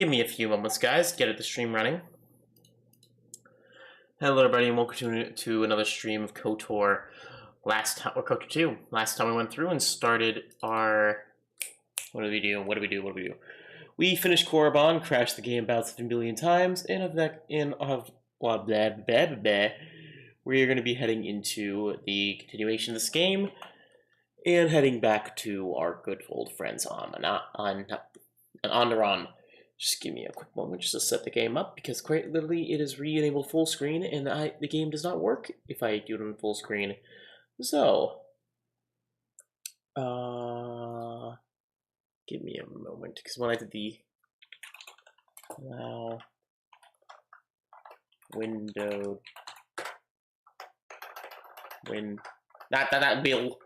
Give me a few moments, guys. Get the stream running. Hello, everybody, and welcome to another stream of KOTOR. KOTOR 2. Last time we went through and started our... What do we do? We finished Korriban, crashed the game about 7 billion times, and we're going to be heading into the continuation of this game and heading back to our good old friends on onderon. Just give me a quick moment just to set the game up, because quite literally it is re-enabled full screen, and the game does not work if I do it on full screen. So, give me a moment, because when I did the window not that bill.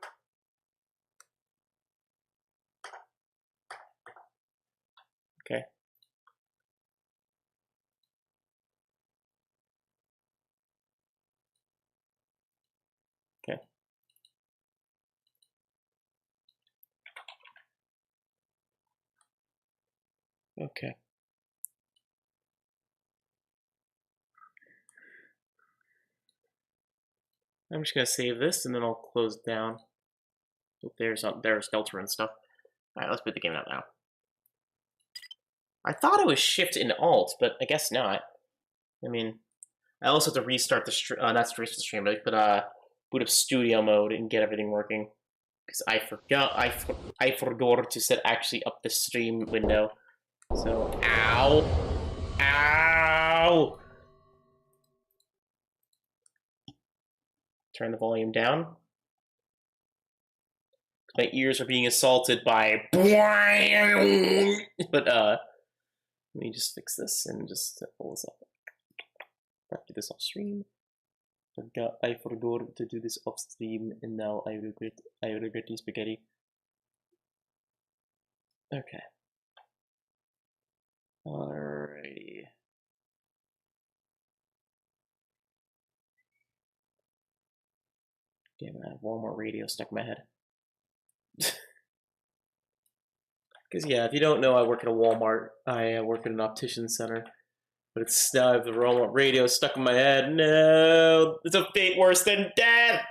Okay. Okay. Okay. I'm just gonna save this and then I'll close it down. There's Delta and stuff. Alright, let's put the game out now. I thought it was Shift and Alt, but I guess not. I mean, I also have to restart the stream, not to restart the stream, but boot up studio mode and get everything working. Because I forgot to set actually up the stream window. So, ow! Ow! Turn the volume down. My ears are being assaulted by... But, let me just fix this and just pull this up. Not do this off stream. I forgot to do this off stream, and now I regret the spaghetti. Okay. Alrighty. Damn it, I have Walmart radio stuck in my head. Because, yeah, if you don't know, I work at a Walmart. I work at an optician center. But it's now I have the Walmart radio stuck in my head. No! It's a fate worse than death!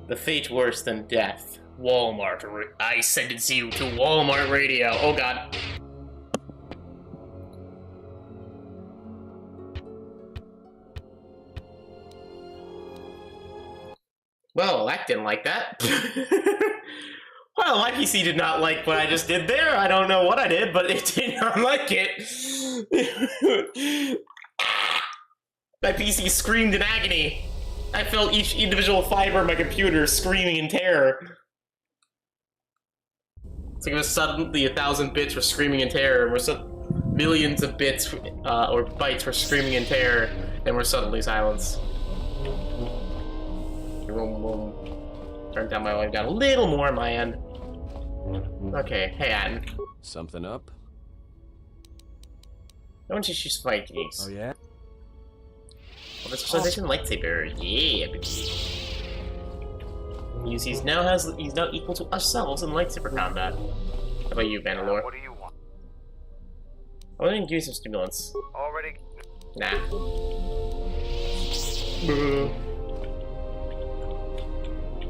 The fate worse than death. Walmart. I sentence you to Walmart radio. Oh, God. Well, that didn't like that. Well, my PC did not like what I just did there. I don't know what I did, but it did not like it. My PC screamed in agony. I felt each individual fiber of my computer screaming in terror. It's like it was suddenly 1,000 bits were screaming in terror, and millions of bits or bytes were screaming in terror, and were suddenly silenced. Turn down my volume down a little more on my end. Okay, hey, Atten. Something up? Don't you choose Vikings? Oh, yeah? Well, the specialization lightsaber. Yeah, baby. He's now equal to ourselves in lightsaber combat. How about you, Mandalore? What do you want? I want to give you some stimulants. Already? Nah. Boo.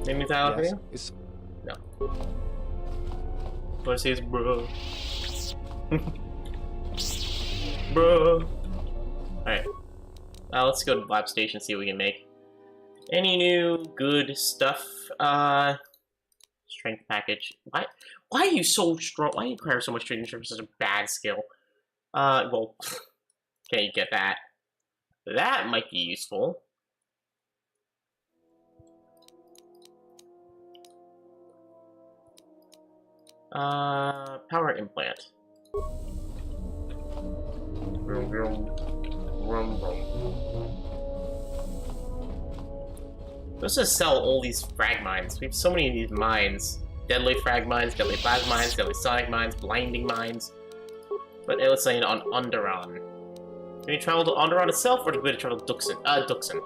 Name me title for you? No. What I say is bro. Bro. Alright. Let's go to the lab station and see what we can make. Any new good stuff? Strength package. Why are you so strong? Why do you require so much training for such a bad skill? Well, can't you get that? That might be useful. Power implant. Let's just sell all these frag mines. We have so many of these mines. Deadly frag mines, deadly plasma mines, deadly sonic mines, blinding mines. But let's say on onderon. Can we travel to onderon itself, or do we travel to dxun? Dxun.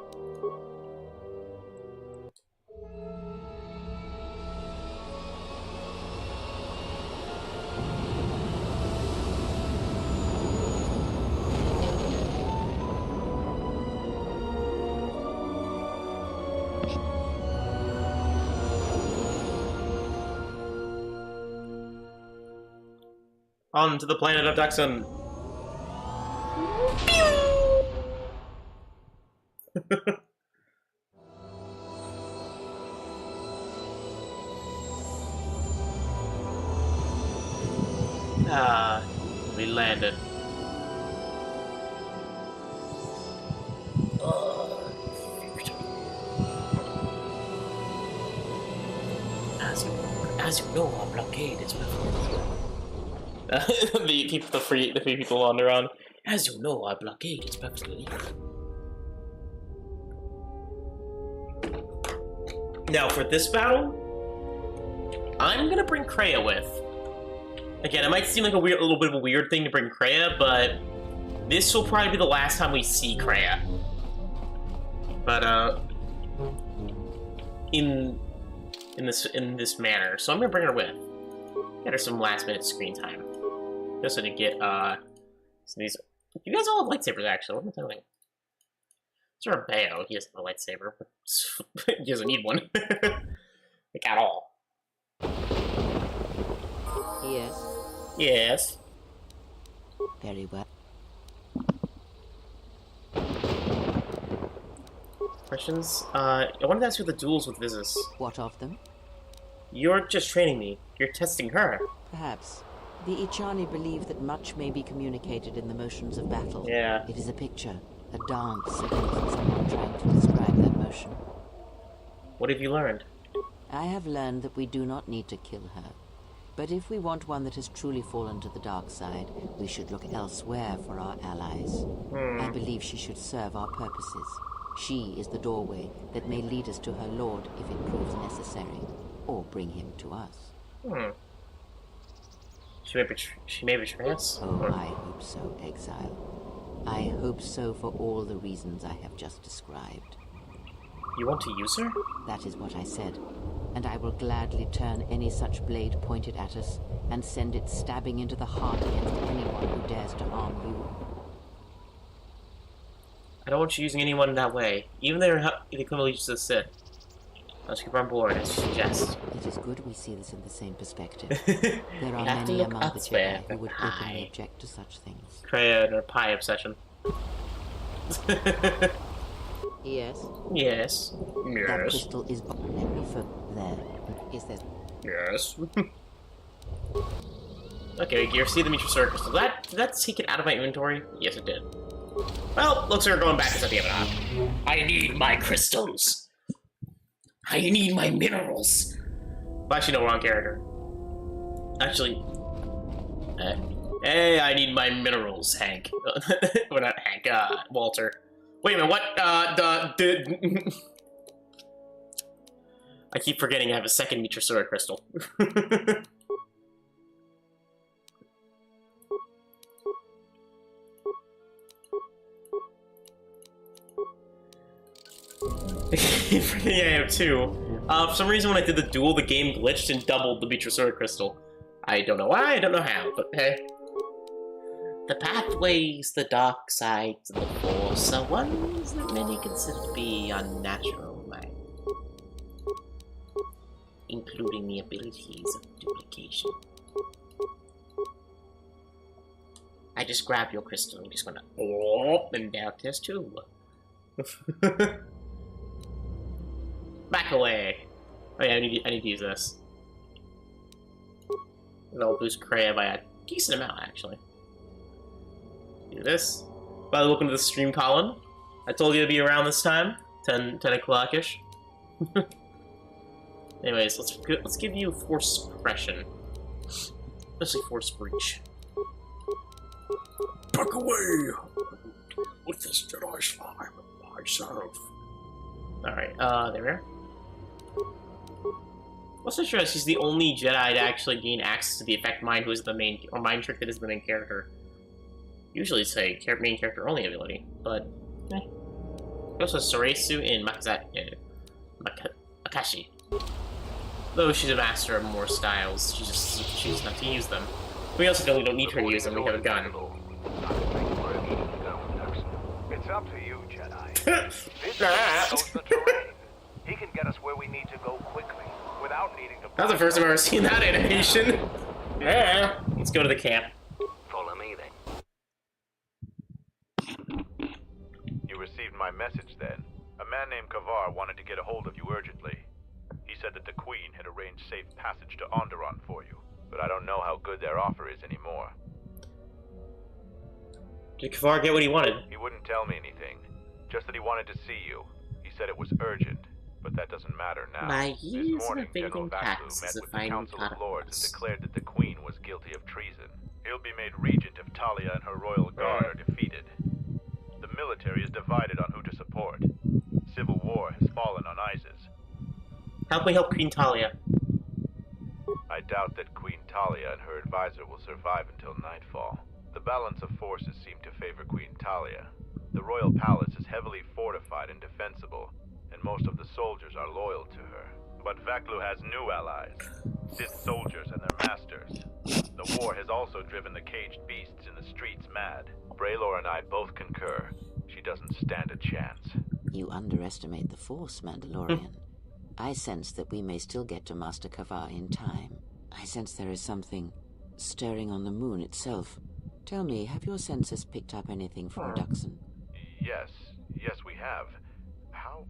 On to the planet of dxun. Ah, we landed. As you know, our blockade is before the free people onderon. As you know, our blockade is perfectly legal. Now, for this battle, I'm gonna bring Kreia with. Again, it might seem like a little bit of a weird thing to bring Kreia, but this will probably be the last time we see Kreia. But in this manner, so I'm gonna bring her with. Get her some last-minute screen time, just so to get some of these. You guys all have lightsabers, actually. What am I telling? Sure, Bao, he doesn't have a lightsaber. He doesn't need one, like at all. Yes. Yes. Very well. Questions? I wanted to ask you the duels with Vizis. What of them? You're just training me. You're testing her. Perhaps. The Ichani believe that much may be communicated in the motions of battle. Yeah. It is a picture, a dance against someone trying to describe that motion. What have you learned? I have learned that we do not need to kill her. But if we want one that has truly fallen to the dark side, we should look elsewhere for our allies. I believe she should serve our purposes. She is the doorway that may lead us to her lord if it proves necessary, or bring him to us. She may betray us? Oh, I hope so, Exile. I hope so for all the reasons I have just described. You want to use her? That is what I said, and I will gladly turn any such blade pointed at us and send it stabbing into the heart against anyone who dares to harm you. I don't want you using anyone in that way, even though they come allegiance to the Sith. Let's keep on board, as you suggest. It is good we see this in the same perspective. There are many among the Jedi who would openly object to such things. Kreia and her pie obsession. Yes? Yes. That crystal is there. Is there? Yes. Okay, Gear, see the meetrasurik crystal. Did that take it out of my inventory? Yes, it did. Well, looks like we're going back to the other half. I need my crystals. I need my minerals. Well, actually, no, wrong character. Actually, hey, I need my minerals, Hank. Well, not Hank, Walter. Wait a minute, what? I keep forgetting I have a second meetrasurik crystal. Yeah, I have two. For some reason, when I did the duel, the game glitched and doubled the meetrasurik crystal. I don't know why, I don't know how, but hey. The pathways, the dark sides of the Force are ones that many consider to be unnatural, right? Including the abilities of duplication. I just grabbed your crystal and I'm just gonna and down this too. Back away. Oh yeah, I need to use this. It'll boost Kreia by a decent amount, actually. Do this. By the way, welcome to the stream, Colin. I told you to be around this time, 10 o'clock-ish. Anyways, let's give you force suppression, especially force breach. Back away with this Jedi slime myself. All right, there we are. Also, sure he's the only Jedi to actually gain access to the effect mind, who is the main mind trick that is the main character. Usually it's a main character only ability, but eh. Also Soresu in Makashi. Though she's a master of more styles, she just chooses not to use them. We also don't need her to use them, we have a gun. It's up to you, Jedi. This knows the terrain. He can get us where we need to go quickly, without needing to... That's the first time I've ever seen that animation. Yeah. Let's go to the camp. message then. A man named Kavar wanted to get a hold of you urgently. He said that the Queen had arranged safe passage to Onderon for you, but I don't know how good their offer is anymore. Did Kavar get what he wanted? He wouldn't tell me anything, just that he wanted to see you. He said it was urgent, but that doesn't matter now. This morning, General Vaklu met with the Council of Lords and declared that the Queen was guilty of treason. He'll be made regent if Talia and her royal guard are defeated. The military is divided on who to support. Civil war has fallen on Isis. How can we help Queen Talia? I doubt that Queen Talia and her advisor will survive until nightfall. The balance of forces seem to favor Queen Talia. The royal palace is heavily fortified and defensible, and most of the soldiers are loyal to her. But Vaklu has new allies, Sith soldiers and their masters. The war has also driven the caged beasts in the streets mad. Braylor and I both concur. She doesn't stand a chance. You underestimate the Force, Mandalorian. I sense that we may still get to Master Kavar in time. I sense there is something stirring on the moon itself. Tell me, have your sensors picked up anything from dxun? Yes, we have. How?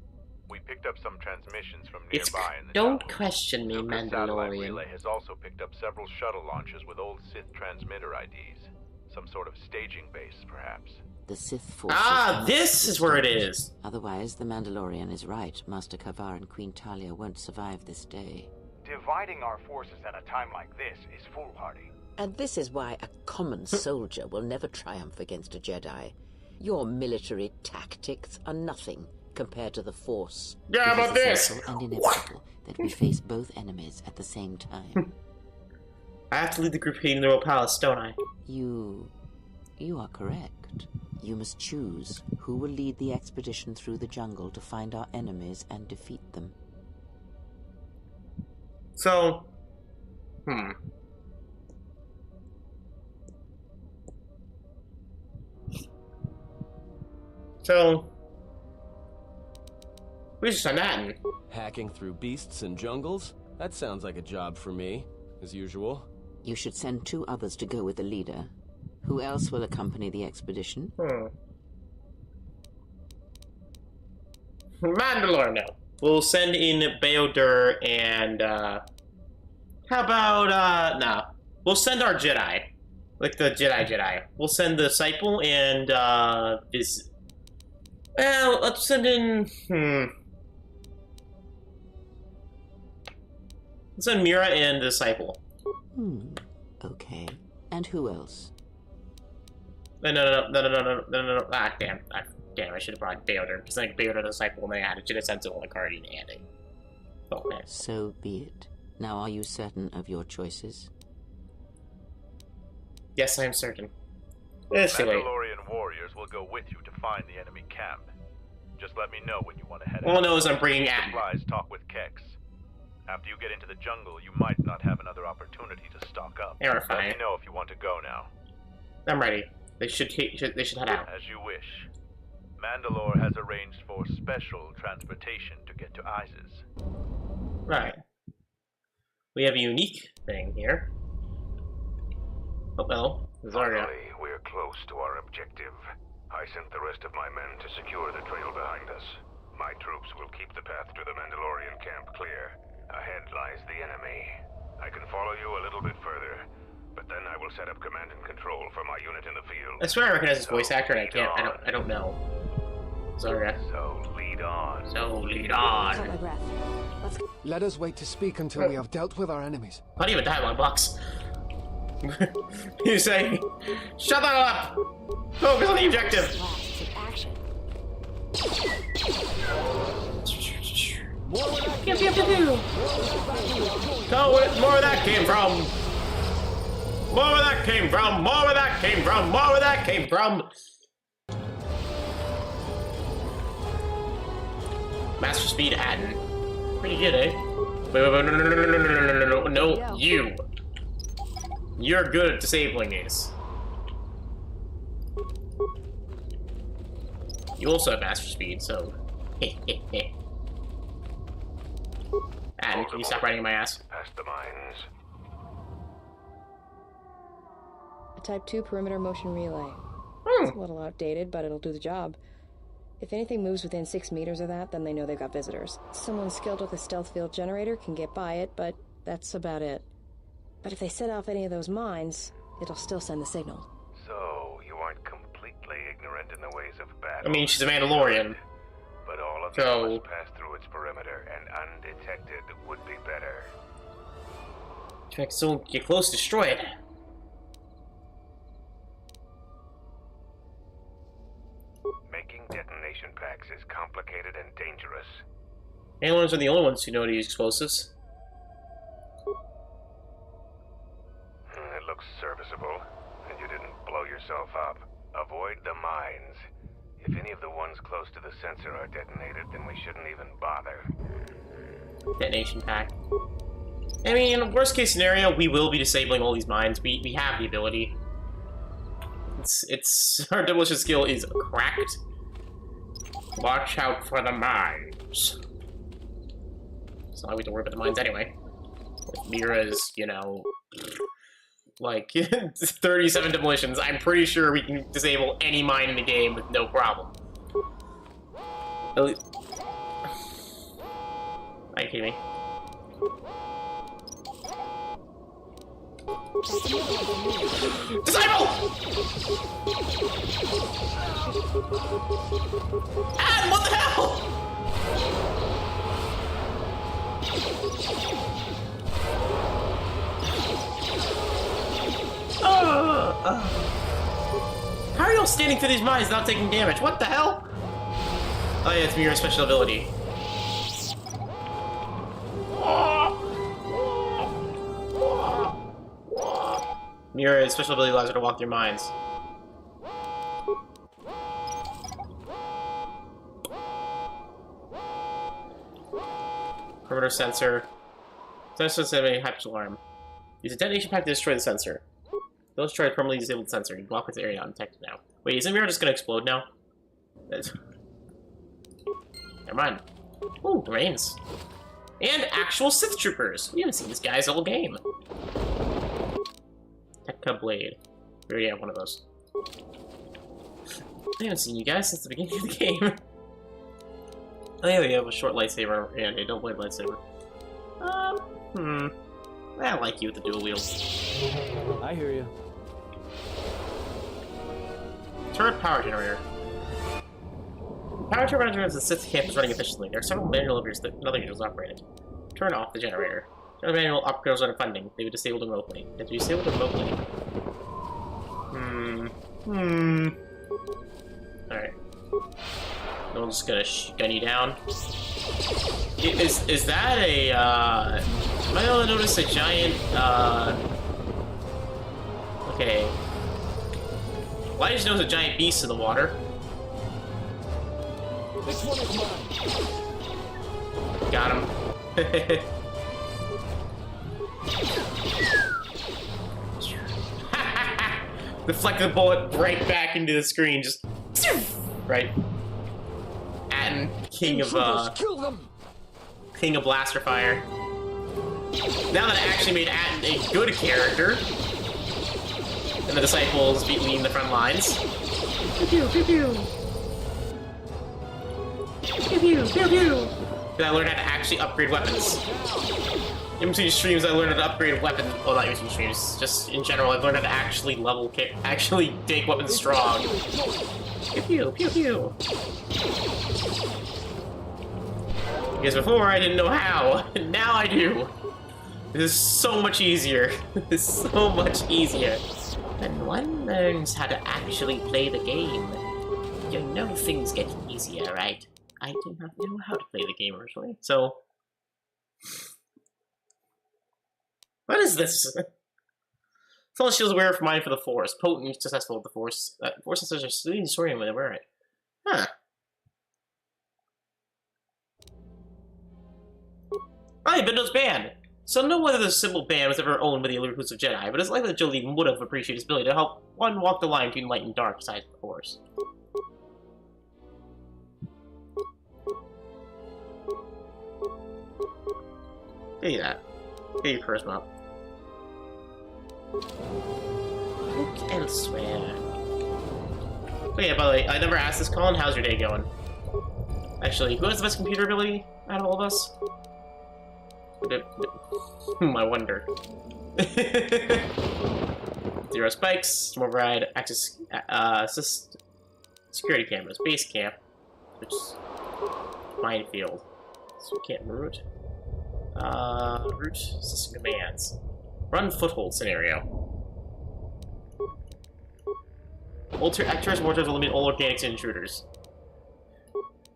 We picked up some transmissions from nearby in the Don't jungle. question me, The satellite Mandalorian. relay has also picked up several shuttle launches with old Sith transmitter IDs. Some sort of staging base, perhaps. The Sith forces... Ah, this is where it is! Otherwise, the Mandalorian is right. Master Kavar and Queen Talia won't survive this day. Dividing our forces at a time like this is foolhardy. And this is why a common soldier will never triumph against a Jedi. Your military tactics are nothing compared to the Force. Yeah, It about is this! essential and inevitable that we face both enemies at the same time. I have to lead the group heading the Royal Palace, don't I? You are correct. You must choose who will lead the expedition through the jungle to find our enemies and defeat them. So... So... we should send that in. Hacking through beasts and jungles? That sounds like a job for me, as usual. You should send 2 others to go with the leader. Who else will accompany the expedition? Mandalore, no. We'll send in baodur and, how about, nah. We'll send our Jedi. Like the Jedi. We'll send the disciple and, well, let's send in, Let's send Mira and the disciple. Okay. And who else? No. Ah, damn, I should have brought baodur. Because like baodur the disciple, and I should have sent it on the card and it. Okay. So be it. Now, are you certain of your choices? Yes, I am certain. It's too late. Mandalorian warriors will go with you to find the enemy camp. Just let me know when you want to head out. All I know is I'm bringing Atten. Supplies, talk with Kex. After you get into the jungle, you might not have another opportunity to stock up. You're fine. Let me know if you want to go now. I'm ready. They should head out. As you wish. Mandalore has arranged for special transportation to get to Isis. Right. We have a unique thing here. Oh well, Zarya. Finally, we're close to our objective. I sent the rest of my men to secure the trail behind us. My troops will keep the path to the Mandalorian camp clear. Ahead lies the enemy. I can follow you a little bit further, but then I will set up command and control for my unit in the field. I swear I recognize this voice actor and I don't know. Zarya. So lead on. Hold my breath. Let's go. Let us wait to speak until we have dealt with our enemies. Not even dialogue box. You say, shut that up! Focus on the objective! Flash to action. Pew, pew, pew, pew. Go with more where that came from! More where that came from! More where that came from! More where that came from! Master Speed Atten. Pretty good, eh? Wait, no, you! You're good at disabling these. You also have Master Speed, so... Atten, can you stop riding my ass? Past the mines. A Type 2 perimeter motion relay. It's a little outdated, but it'll do the job. If anything moves within 6 meters of that, then they know they've got visitors. Someone skilled with a stealth field generator can get by it, but that's about it. But if they set off any of those mines, it'll still send the signal. So, you aren't completely ignorant in the ways of battle. I mean, she's a Mandalorian. But all of So... them must pass through its perimeter, and undetected would be better. If I can still get close, destroy it. Making detonation packs is complicated and dangerous. Aliens are the only ones who know how to use explosives. It looks serviceable, and you didn't blow yourself up. Avoid the mines. If any of the ones close to the sensor are detonated, then we shouldn't even bother. Detonation pack. I mean, in worst case scenario, we will be disabling all these mines. We have the ability. It's our demolition skill is cracked. Watch out for the mines. It's not like we have to worry about the mines anyway. With Mira's, you know, like 37 demolitions, I'm pretty sure we can disable any mine in the game with no problem. At least... Are you kidding me? Disciple! Adam, what the hell? How are y'all standing through these mines without taking damage? What the hell? Oh yeah, it's Mira's special ability. Mira's special ability allows her to walk through mines. Perimeter sensor. Sensor has a hyper alarm. Use a detonation pack to destroy the sensor. Those try to permanently disable the sensor. You can walk with the area undetected now. Wait, isn't Mira just gonna explode now? Never mind. Ooh, brains. And actual Sith troopers. We haven't seen these guys all game. Tekka blade. We already have one of those. I haven't seen you guys since the beginning of the game. Oh yeah, we have a short lightsaber. Yeah, they don't blade lightsaber. I like you with the dual wield. I hear you. Turret power generator. Power turbine generator the Sith camp is running efficiently. There are several manual levers that another unit is operating. Turn off the generator. General manual upgrades under funding. They were disabled remotely. They have to be disabled remotely. Alright. No one's gonna gun you down. Is that a, am I able to notice a giant, okay. Well, I just noticed a giant beast in the water. This one is mine. Got him. Deflect the bullet right back into the screen, just right. Atton, king of blaster fire. Now that I actually made Atton a good character, and the disciples beat me in the front lines. Pew pew pew pew. Pew pew pew pew. And I learned how to actually upgrade weapons. In between streams, I learned how to upgrade weapons. Well, not in between streams, just in general, I learned how to actually actually make weapons strong. Pew pew pew pew. Because before I didn't know how, and now I do. This is so much easier. This is so much easier. When one learns how to actually play the game, you know things get easier, right? I did not know how to play the game originally, so... What is this? Telos shields wearer for mine for the Force. Potent, successful with the Force. Force sensors are sleeping disoriented when they wear it. Huh. Right, Bendo's band! So know whether the symbol band was ever owned by the elusive Jedi, but it's likely that Jolene would have appreciated his ability to help one walk the line between light and dark besides the Force. Give you that. Give you charisma up. Look elsewhere. Oh yeah, by the way, I never asked this, Colin, how's your day going? Actually, who has the best computer ability out of all of us? I wonder. 0 spikes, override, access, assist, security cameras, base camp, which is minefield. So we can't route. Route system commands. Run foothold scenario. Actors, mortars will limit all organics and intruders.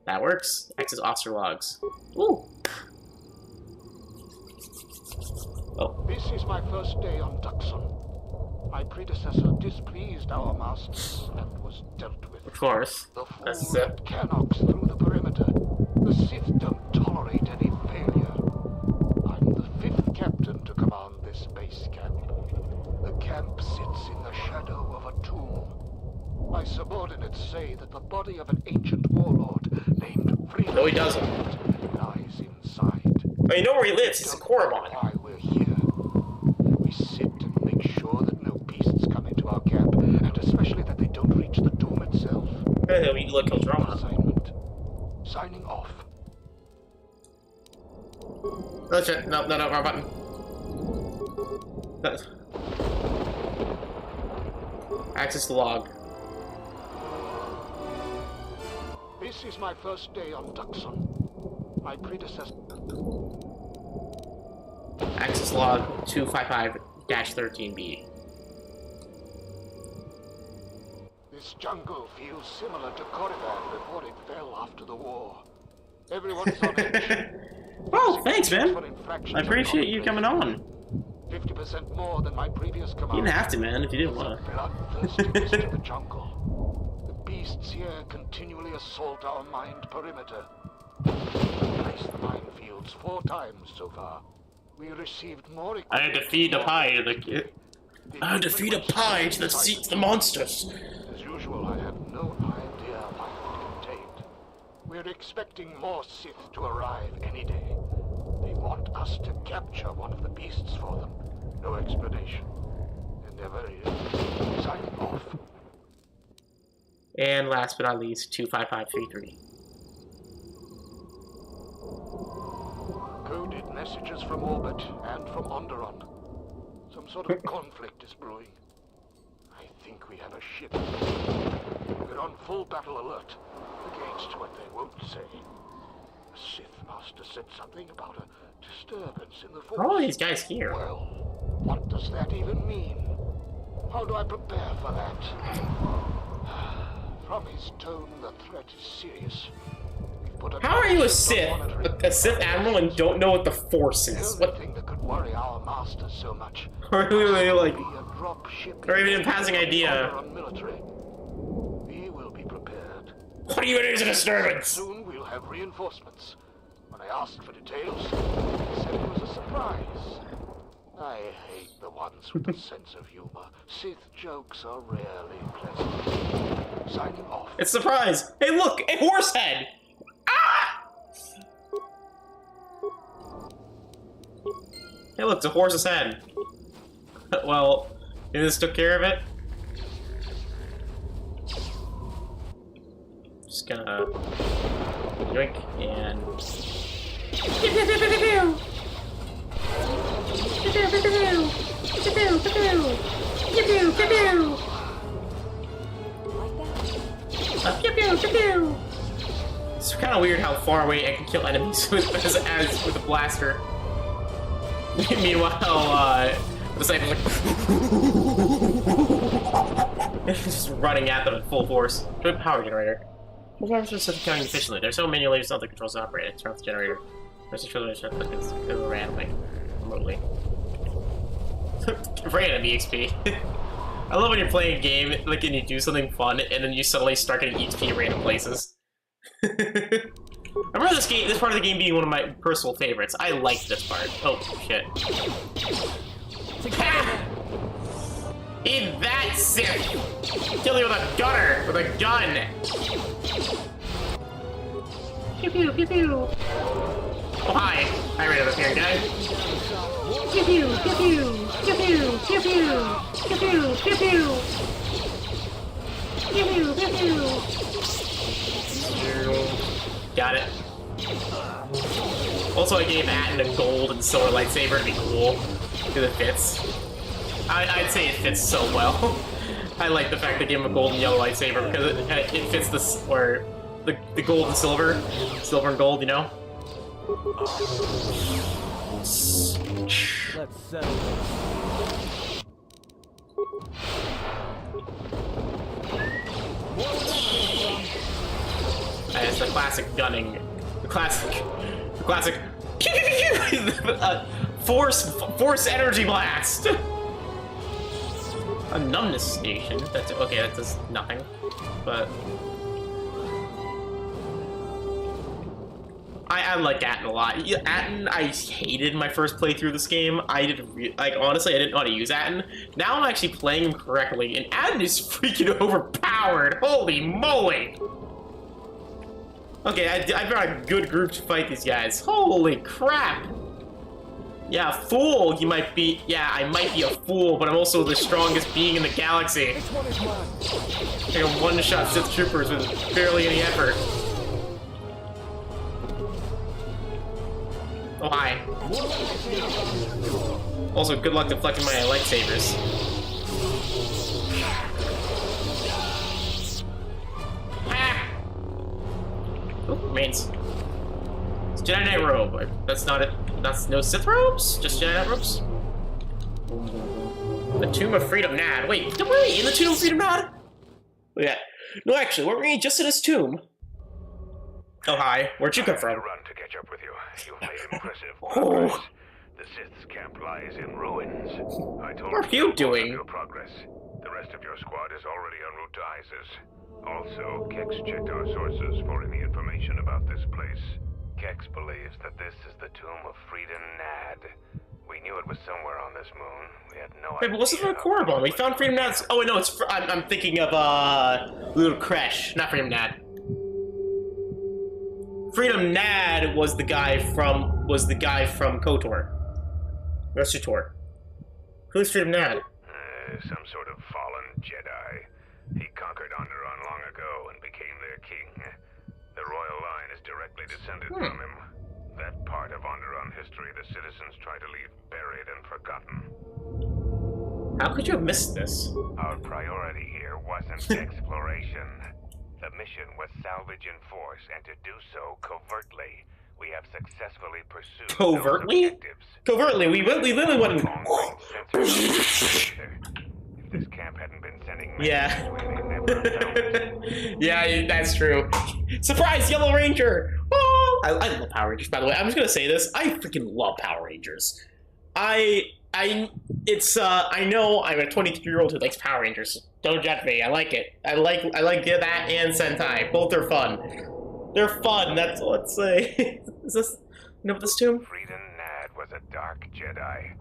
That works. Access officer logs. Ooh! Oh. This is my first day on dxun. My predecessor displeased our masters and was dealt with. Of course. The fool That's led Canox through the perimeter. The Sith don't tolerate any failure. I'm the 5th captain to command this base camp. The camp sits in the shadow of a tomb. My subordinates say that the body of an ancient warlord named Revan No, he doesn't. lies inside. Oh, you know where he lives. He's a korriban. Why we're here. We sit and make sure that no beasts come into our camp, and especially that they don't reach the tomb itself. We look kill drama. Assignment. Signing off. Oh shit! No, wrong button. Access the log. This is my first day on dxun. My predecessor. Access log 255-13B. This jungle feels similar to Korriban before it fell after the war. Everyone's on edge. Oh, thanks, man. I appreciate you coming on. 50% more than my previous command. You didn't have to, man, if you didn't want to. Bloodthirstiness to the jungle. The beasts here continually assault our mined perimeter. We've placed the minefields 4 times so far. We received more equipment. I had to feed the pie to the... I had to feed a pie to the monsters. As usual, I have no idea why it contained. We're expecting more Sith to arrive any day. They want us to capture one of the beasts for them. No explanation. And never is. Signing off. And last but not least, 25533. Coded messages from orbit and from Onderon. Some sort of conflict is brewing. I think we have a ship. We're on full battle alert against what they won't say. The Sith Master said something about a disturbance in the Force. Oh, these guys here. Well, what does that even mean? How do I prepare for that? From his tone, the threat is serious. How are you a Sith? A Sith Admiral and don't know what the Force is? The only thing that could worry our masters so much. Or like, or even in passing on idea. military. We will be prepared. What are you doing as a disturbance? Soon we'll have reinforcements. When I asked for details, they said it was a surprise. I hate the ones with a sense of humor. Sith jokes are rarely pleasant. Signing off. It's a surprise. Hey, look, a horse head. Ah! Hey, look, it's a horse's head. Well, maybe this took care of it. Just gonna drink and. It's kind of weird how far away I can kill enemies with a blaster. Meanwhile, the disciples like just running at them at full force. Good power generator. Most arms are set counting efficiently. There's so many layers of the controls operate. Turn off the generator. There's a controller that randomly, remotely. Random EXP. I love when you're playing a game, like, and you do something fun, and then you suddenly start getting EXP in random places. I remember this part of the game being one of my personal favorites. I liked this part. Oh, shit. Eat that, Sith! Kill you with a gunner! With a gun! Pew pew, pew pew! Oh, hi! I ran out of here, guy. Pew pew, pew pew! Pew pew, pew pew! Pew pew, pew pew! Pew pew, pew pew! Got it. Also, I gave Atton a gold and silver lightsaber. It'd be cool because it fits. I'd say it fits so well. I like the fact they gave him a gold and yellow lightsaber because it fits this, or the gold and silver and gold, you know. Let's settle It's the classic gunning, the classic force energy blast. A numbness station. That's okay. That does nothing, but I like Atton a lot. Atton, I hated my first playthrough of this game. Honestly, I didn't know how to use Atton. Now I'm actually playing him correctly, and Atton is freaking overpowered. Holy moly! Okay, I brought a good group to fight these guys. Holy crap! Yeah, fool, you might be. Yeah, I might be a fool, but I'm also the strongest being in the galaxy. I can one-shot Sith troopers with barely any effort. Oh, hi. Also, good luck deflecting my lightsabers. Ah! Oh, remains. It's Jedi Knight robe. That's not it. That's no Sith robes? Just Jedi Knight robes? The Tomb of Freedom Nad. Wait, were we in the Tomb of Freedom Nad? Yeah. No, actually, weren't we just in his tomb? Oh, hi. Where'd you come from? Run to catch up with you. You've made impressive progress. The Sith's camp lies in ruins. I told what are you doing? Your progress. The rest of your squad is already en route to Isis. Also, Kex checked our sources for any information about this place. Kex believes that this is the Tomb of Freedom Nad. We knew it was somewhere on this moon. We had no idea. Wait, but what's the korriban? We found Freedom Nad. Oh, wait, no, it's. I'm thinking of Little Kresh, not Freedom Nad. Freedom Nad was the guy from Kotor. Or Sutor. Who's Freedom Nad? Some sort of fallen Jedi. He conquered Onderon long ago and became their king. The royal line is directly descended from him. That part of Onderon history the citizens try to leave buried and forgotten. How could you have missed this? Our priority here wasn't exploration. The mission was salvage in force, and to do so covertly. We have successfully pursued covertly? those objectives. Covertly, we literally went in. If this camp hadn't been sending yeah. Messages, yeah, that's true. Surprise, Yellow Ranger! Oh! I love Power Rangers, by the way. I'm just gonna say this. I freaking love Power Rangers. I know I'm a 23-year-old who likes Power Rangers. Don't judge me. I like it. I like that and Sentai. Both are fun. They're fun. That's all I'd say. Is this? You know what this tomb? Freedom Nad was a dark Jedi.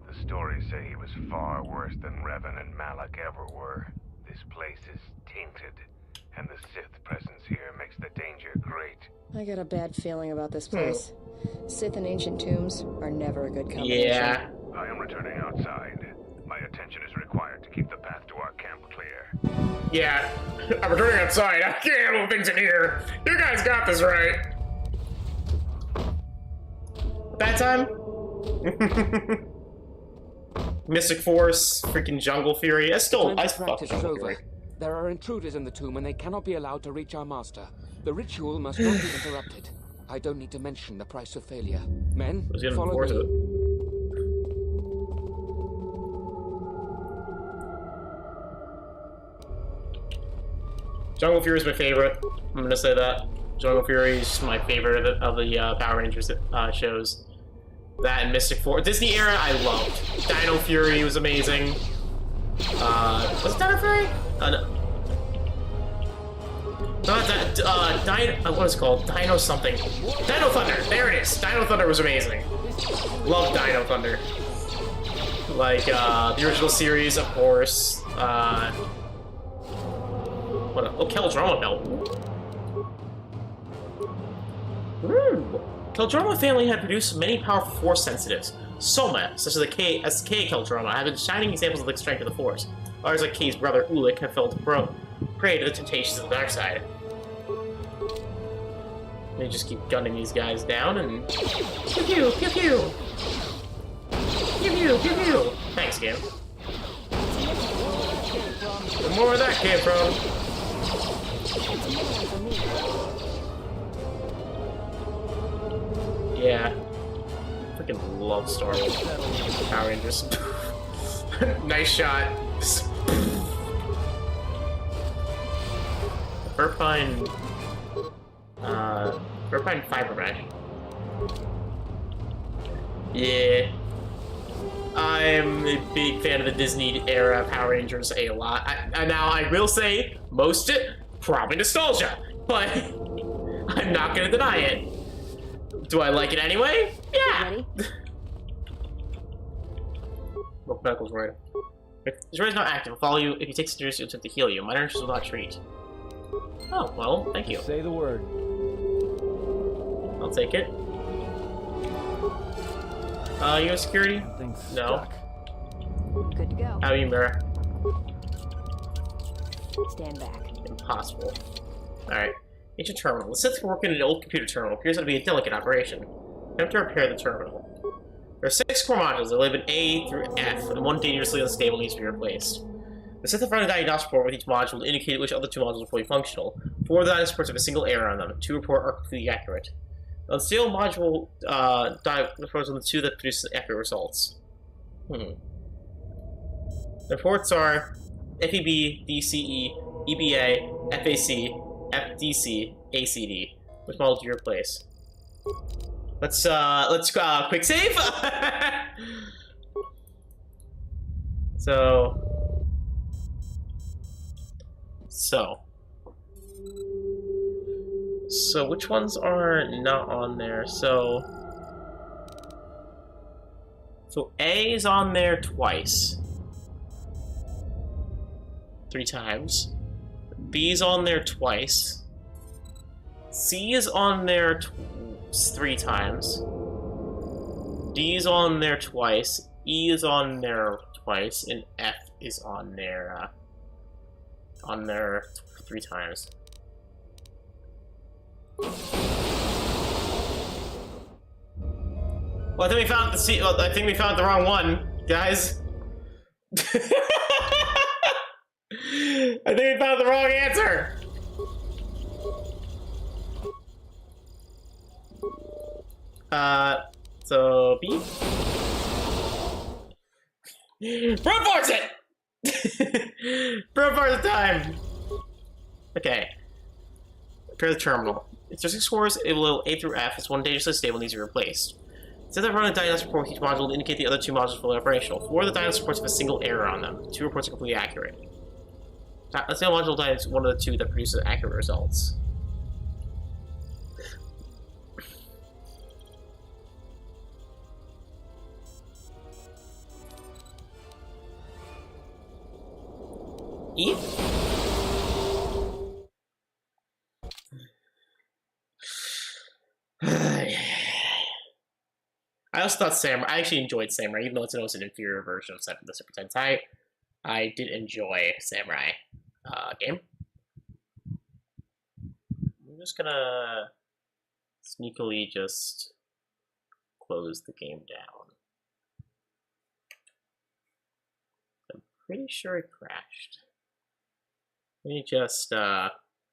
The stories say he was far worse than Revan and Malak ever were. This place is tainted, and the Sith presence here makes the danger great. I got a bad feeling about this place. Sith and ancient tombs are never a good combination. Yeah. I am returning outside. My attention is required to keep the path to our camp clear. Yeah, I'm returning outside. I can't handle things in here. You guys got this right. Bad time? Mystic Force, freaking Jungle Fury. I fuck Jungle Fury. There are intruders in the tomb and they cannot be allowed to reach our master. The ritual must not be interrupted. I don't need to mention the price of failure. Men, follow me. Jungle Fury is my favorite. I'm gonna say that. Jungle Fury is my favorite of the Power Rangers shows. That and Mystic Force. Disney era, I loved. Dino Fury was amazing. Was it Dino Fury? No. Not that. What was it called? Dino something. Dino Thunder. There it is. Dino Thunder was amazing. Loved Dino Thunder. Like the original series, of course. Keldroma belt. Keldroma family had produced many powerful Force sensitives. Soma, such as the K Keldroma, have been shining examples of the strength of the Force. Others, like K's brother Ulik, have felt prey to the temptations of the dark side. They just keep gunning these guys down and pew pew pew pew pew pew pew pew. Thanks, game. The more where that came from. Yeah. Freaking love Star Wars. Power Rangers. Nice shot. Furpine fiber mesh. Yeah. I'm a big fan of the Disney era Power Rangers a lot. Now I will say most it probably nostalgia, but I'm not gonna deny it. Do I like it anyway? Yeah. Ready? Well, Knuckles right. This ray is not active. I'll follow you. If you take serious, you'll attempt to heal you. My nurses will not treat. Oh, well, thank you. Say the word. I'll take it. You have security? No. Good to go. How are you, Mira? Stand back. Impossible. Alright. Ancient terminal. The Sith work in an old computer terminal. Appears to be a delicate operation. Attempt to repair the terminal. There are 6 core modules that live in A through F, and one dangerously unstable needs to be replaced. The Sith have run a diagnostic report with each module to indicate which other 2 modules are fully functional. 4 of the diagnostic reports have a single error on them. 2 report are completely accurate. The unstable module reports on the 2 that produce accurate results. The reports are FEB, DCE, EBA, FAC, FDC, ACD. Which model do you replace? Let's quick save. So which ones are not on there? So A is on there twice. 3 times. B is on there twice. C is on there 3 times. D is on there twice. E is on there twice, and F is on there 3 times. Well, I think we found the C. Well, I think we found the wrong one, guys. I think we found the wrong answer. So B. Brute force it. Brute force time. Okay. Repair the terminal. If there's 6 scores, it will A through F. It's one dangerously stable needs to be replaced. Instead of running a diagnostic report with each module to indicate the other 2 modules are fully operational. 4 of the diagnostic reports have a single error on them. 2 reports are completely accurate. Let's say a module is one of the 2 that produces accurate results. E? I also thought Samurai. I actually enjoyed Samurai, even though it's an inferior version of the Super Sentai. I did enjoy Samurai game. I'm just gonna sneakily just close the game down. I'm pretty sure it crashed. Let me just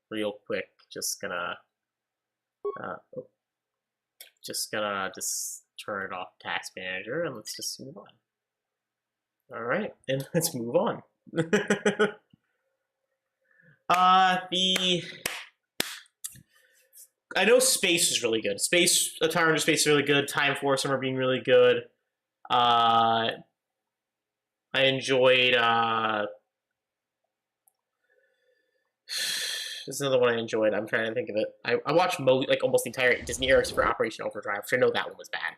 real quick. Just gonna turn it off Task Manager and let's just move on. Alright, and let's move on. I know Space is really good. Attonrand Space is really good. Time Force are being really good. I enjoyed This is another one I enjoyed. I'm trying to think of it. I watched like almost the entire Disney era for Operation Overdrive, which I know that one was bad.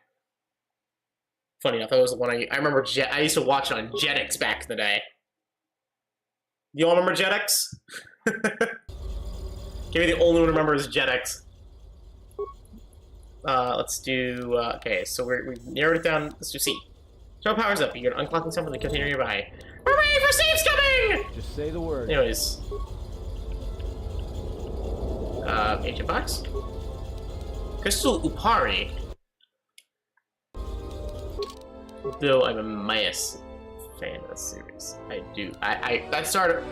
Funny enough, that was the one I remember. I used to watch it on Jetix back in the day. You all remember Jetix? Maybe the only one who remembers Jetix. Let's do. Okay, so we narrowed it down. Let's do C. Show powers up. You're unclocking something in the container nearby. Hooray for safe's coming! Just say the word. Anyways. Ancient box. Crystal Upari. Though I'm a Mias fan of the series. I started...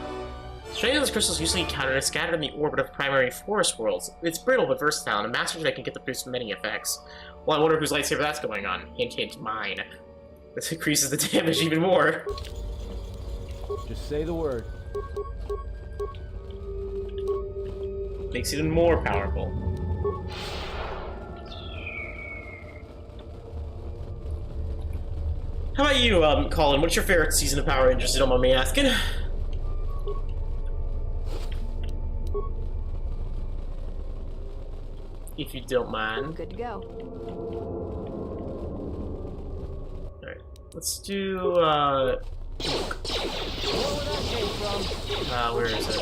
Strangeless crystals usually encountered are scattered in the orbit of primary forest worlds. It's brittle but versatile, and a master jedi can get to produce many effects. Well, I wonder whose lightsaber that's going on. Hint, hint, mine. This increases the damage even more. Just say the word. Makes it even more powerful. How about you, Colin? What's your favorite season of Power Rangers? You don't mind me asking? If you don't mind. Good to go. Alright. Let's do, where is it?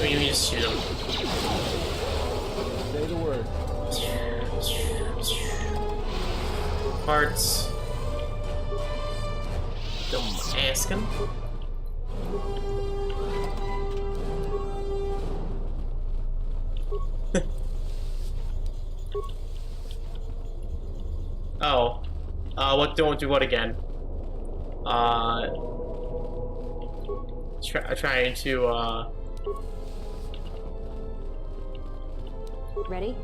Maybe we just shoot him. Say the word. Parts. Don't ask him. Oh. What don't do what again? Trying to, Ready?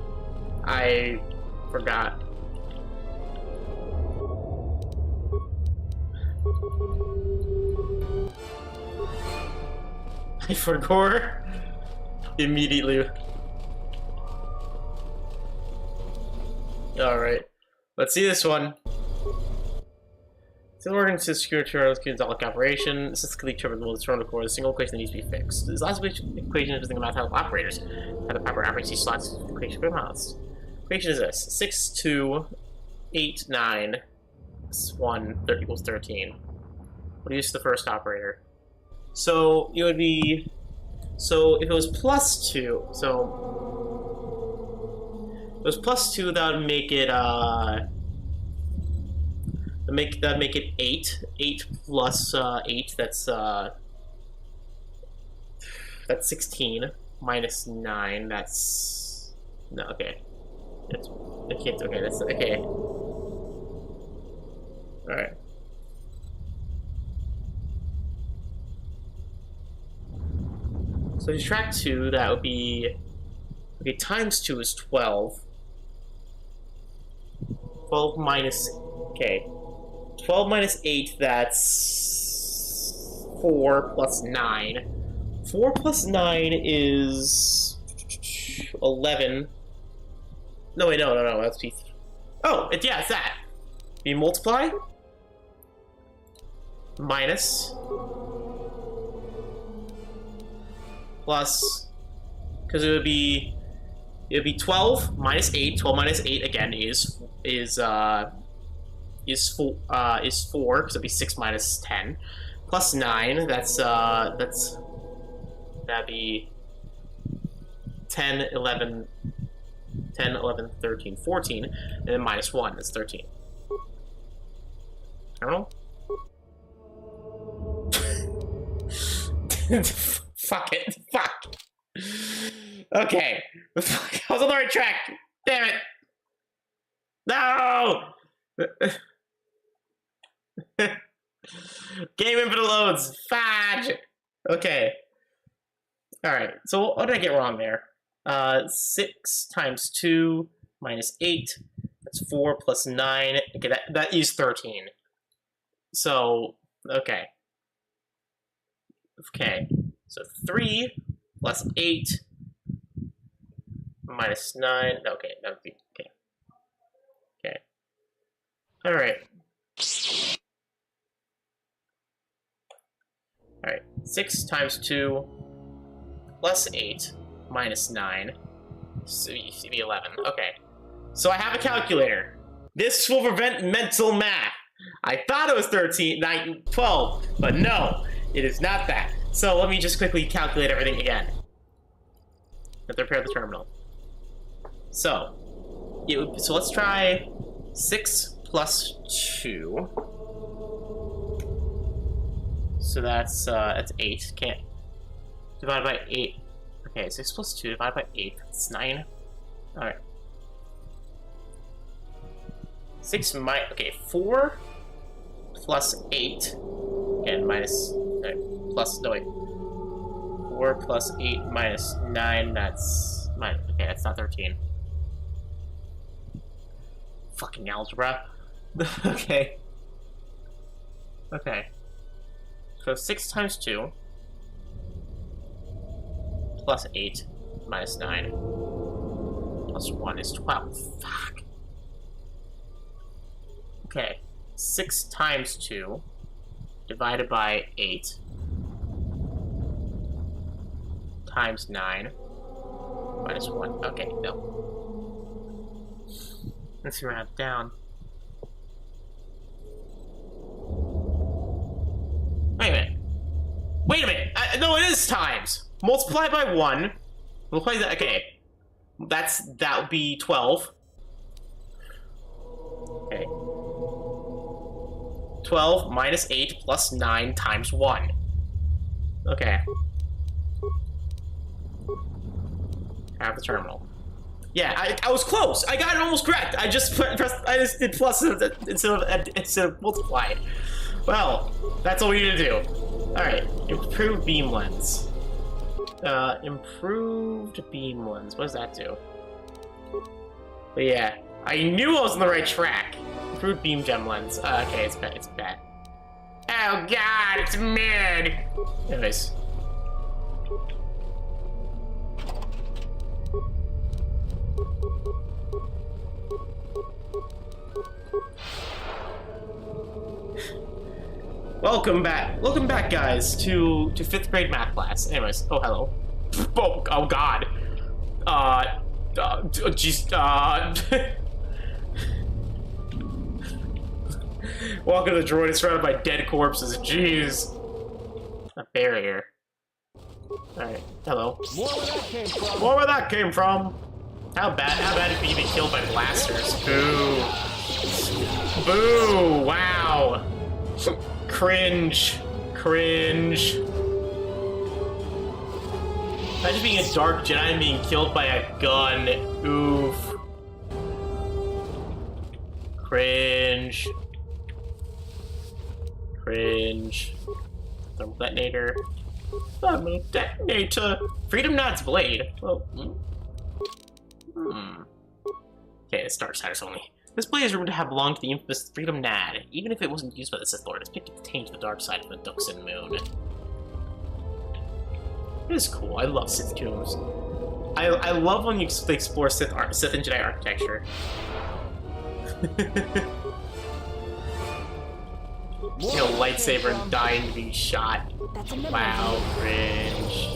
I forgot. I forgot immediately. Alright. Let's see this one. Still working to secure Turtle operation. Specifically determined will determine the single equation that needs to be fixed. This last equation is the mathematical operators. Have the proper operating slots equation for mouse. Equation is this: 6, 2, 8, 9, 1, 30 equals 13. What do you use the first operator? So it would be, so if it was plus 2, so if it was plus 2, that would make it that'd make it 8. 8 plus 8, that's 16. Minus 9, that's no, okay. That's okay, that's okay. Alright. So if you subtract 2, that would be, okay, times 2 is 12. 12 minus, okay. 12 minus 8, that's 4 plus 9. 4 plus 9 is 11. No, wait, no, that's be. Oh, yeah, it's that. You multiply minus plus, because it would be 12 minus 8. 12 minus 8 again is 4, because it'd be 6 minus 10, plus 9. That'd be 10, 11, 13, 14, and then minus 1 is 13. I don't know. Fuck it. Fuck. Okay. I was on the right track. Damn it. No! Game infinite loads. Fudge. Okay. Alright, so what did I get wrong there? 6 times 2 minus 8. That's 4 plus 9. Okay, that is 13. So, okay. Okay, so 3 plus 8 minus 9. Okay, that would be, okay. Okay. Alright. Alright, 6 times 2 plus 8 minus 9. So you should be 11. Okay. So I have a calculator. This will prevent mental math. I thought it was 13, 9, 12, but no, it is not that. So let me just quickly calculate everything again. And prepare the terminal. So, so let's try 6 plus 2. So that's 8. Can't. divided by 8. Okay, 6 plus 2 divided by 8. That's 9. Alright. 6 minus... Okay, 4 plus 8. And minus... plus... No, wait. 4 plus 8 minus 9, that's... Okay, that's not 13. Fucking algebra. Okay. Okay. So 6 times 2 plus 8 minus 9 plus 1 is 12. Fuck. Okay. 6 times 2 divided by 8 times 9 minus 1. Okay, no. Let's round down. Wait a minute. Wait a minute. No, it is times. Multiply by 1. Multiply that. Okay. That would be 12. Okay. 12 minus 8 plus 9 times 1. Okay. Have the terminal. Yeah, I was close. I got it almost correct. I just did plus instead of multiply. Well, that's all we need to do. Alright, improved beam lens. Improved beam lens. What does that do? But yeah, I knew I was on the right track. Improved beam gem lens. Okay, it's bad. Oh god, it's mid! Anyways. Welcome back, guys, to 5th grade math class. Anyways, oh hello. Oh god. Jeez. Welcome to the droid. It's surrounded by dead corpses. Jeez. A barrier. All right. Hello. More where that came from. How bad if you get killed by blasters? Boo. Boo. Wow. Cringe. Cringe. Imagine being a dark Jedi and being killed by a gun. Oof. Cringe. Cringe. Thermal detonator. Thermal detonator. Freedom Nad's blade. Well, Okay, it's Darksiders only. This blade is rumored to have belonged to the infamous Freedom Nad. Even if it wasn't used by the Sith Lord, it's picked up to tame to the dark side of the dxun moon. It is cool. I love Sith tombs. I love when you explore Sith and Jedi architecture. You know, lightsaber and dying to be shot. Wow, cringe.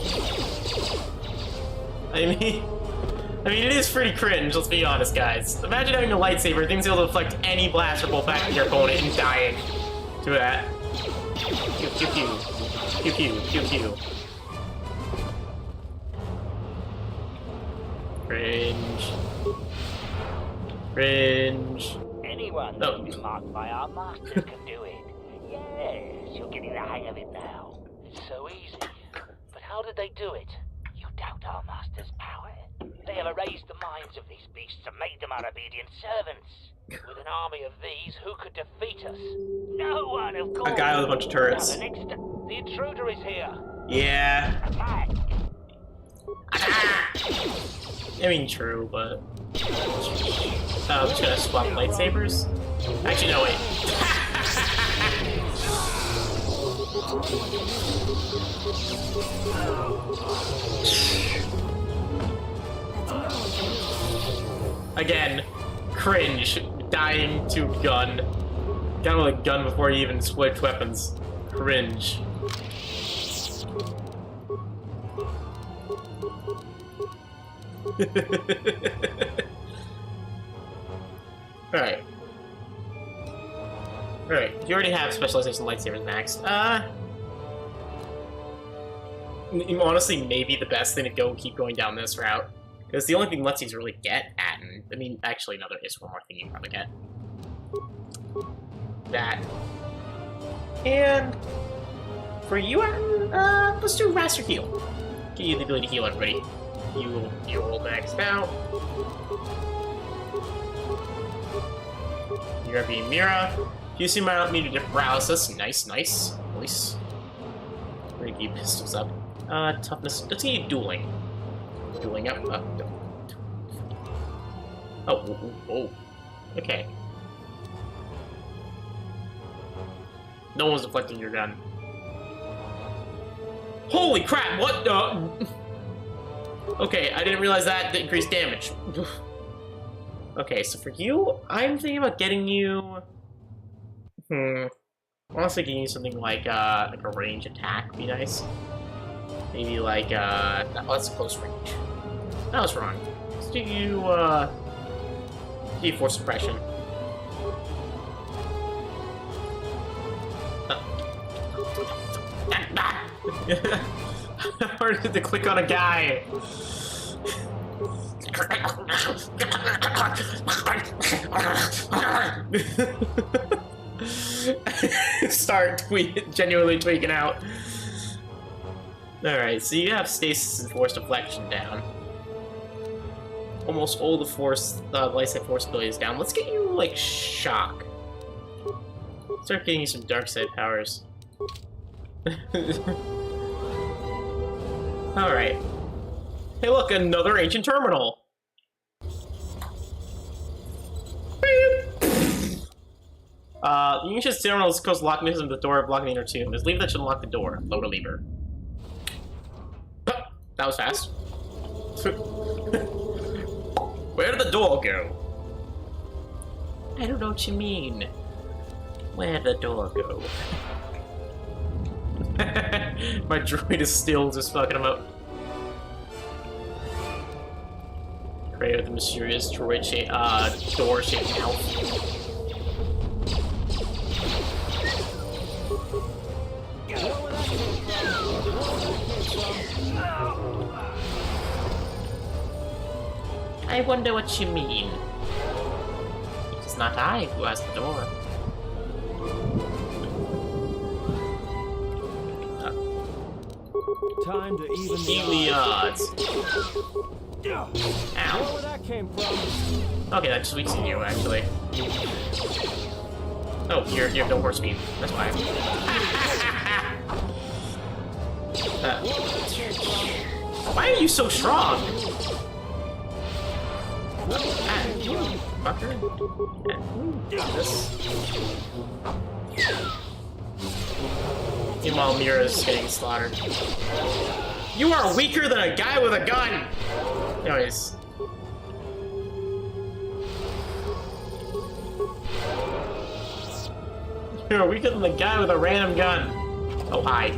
I mean, it is pretty cringe, let's be honest, guys. Imagine having a lightsaber, things able to deflect any blaster bolt back at your opponent and dying to that. Pew, pew, pew. Pew, pew, pew, pew. Cringe. Cringe. Anyone who's been marked by our masters can do it. Yes, you're getting the hang of it now. It's so easy. But how did they do it? You doubt our master's power? They have erased the minds of these beasts and made them our obedient servants. With an army of these, who could defeat us? No one, of course. A guy with a bunch of turrets. Now, the intruder is here. Yeah. Attack. I mean, true, but... I'm just gonna swap lightsabers? Actually, no, wait. Again, cringe. Dying to gun. Down with a gun before you even switch weapons. Cringe. Alright. Alright, you already have specialization lightsabers maxed. Honestly, maybe the best thing to go keep going down this route. Because the only thing Let's really get at, and I mean, actually, no, there is one more thing you can probably get. That. And for you, let's do Master Heal. Give you the ability to heal everybody. You will max out. You're being Mira. You seem out me to browse us. Nice. Nice. We're gonna keep pistols up. Toughness. Let's get you dueling. Dueling up. Oh. Okay. No one's deflecting your gun. Holy crap! What the? Okay, I didn't realize that increased damage. Okay, so for you, I'm thinking about getting you. Honestly, getting you something like a range attack would be nice. Maybe like that's close range. That was wrong. Let's do you force suppression. How hard is it to click on a guy? Start genuinely tweaking out. Alright, so you have stasis and force deflection down. Almost all the force, lightsaber force abilities down. Let's get you, like, shock. Start getting you some dark side powers. Alright. Hey look, another ancient terminal! The ancient terminal is close lock mechanism to the door, blocking the inner tomb. There's a lever that should unlock the door. Lower lever. That was fast. Where did the door go? I don't know what you mean. Where'd the door go? My droid is still just fucking him up. Kreia with the mysterious droid door-shaped mouth. I wonder what you mean. It is not I who has the door. Time to even the odds. Ow. Where that came from? Okay, that just weakens you, actually. Oh, you have no horse speed. That's why. Why are you so strong? You fucker. This. Meanwhile, Mira's getting slaughtered. You are weaker than a guy with a gun! Anyways. You're weaker than the guy with a random gun. Oh, hi.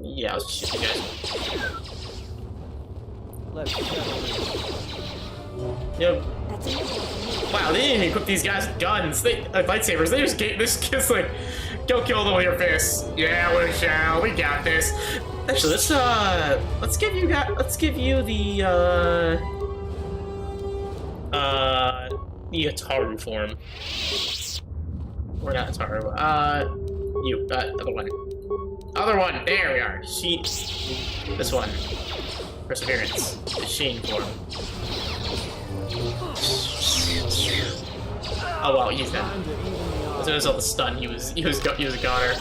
Yeah, I'll shoot you guys. Let's go. Yep. Wow, they didn't even equip these guys with guns. Lightsabers. They just gave this kid's like, go kill them with your fists. Yeah, we shall. We got this. Actually, let's give you the Ataru form. Or not Ataru. Other one. Other one. There we are. This one. Perseverance. The Shane form. Oh wow, he's dead. As soon as all the stun, he was a goner.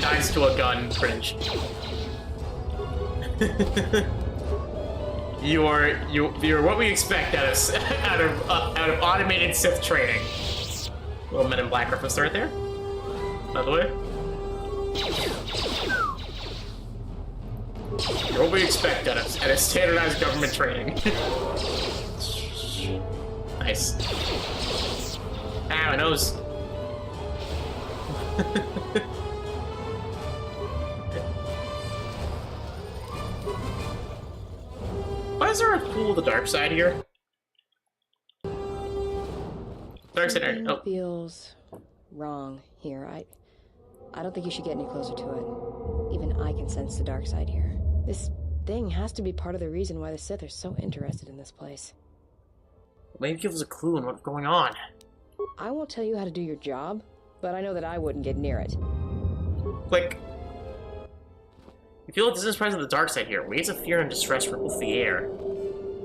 Dies to a gun, cringe. You're what we expect out of automated Sith training. Little Men in Black reference right there, by the way. You're what we expect out of standardized government training. Nice. Ah, my nose. Why is there a pool of the dark side here? Dark side. Something feels wrong here. I don't think you should get any closer to it. Even I can sense the dark side here. This thing has to be part of the reason why the Sith are so interested in this place. Maybe give us a clue on what's going on. I won't tell you how to do your job, but I know that I wouldn't get near it. Click. You feel a distant presence of the dark side here. Waves of fear and distress ripple through the air.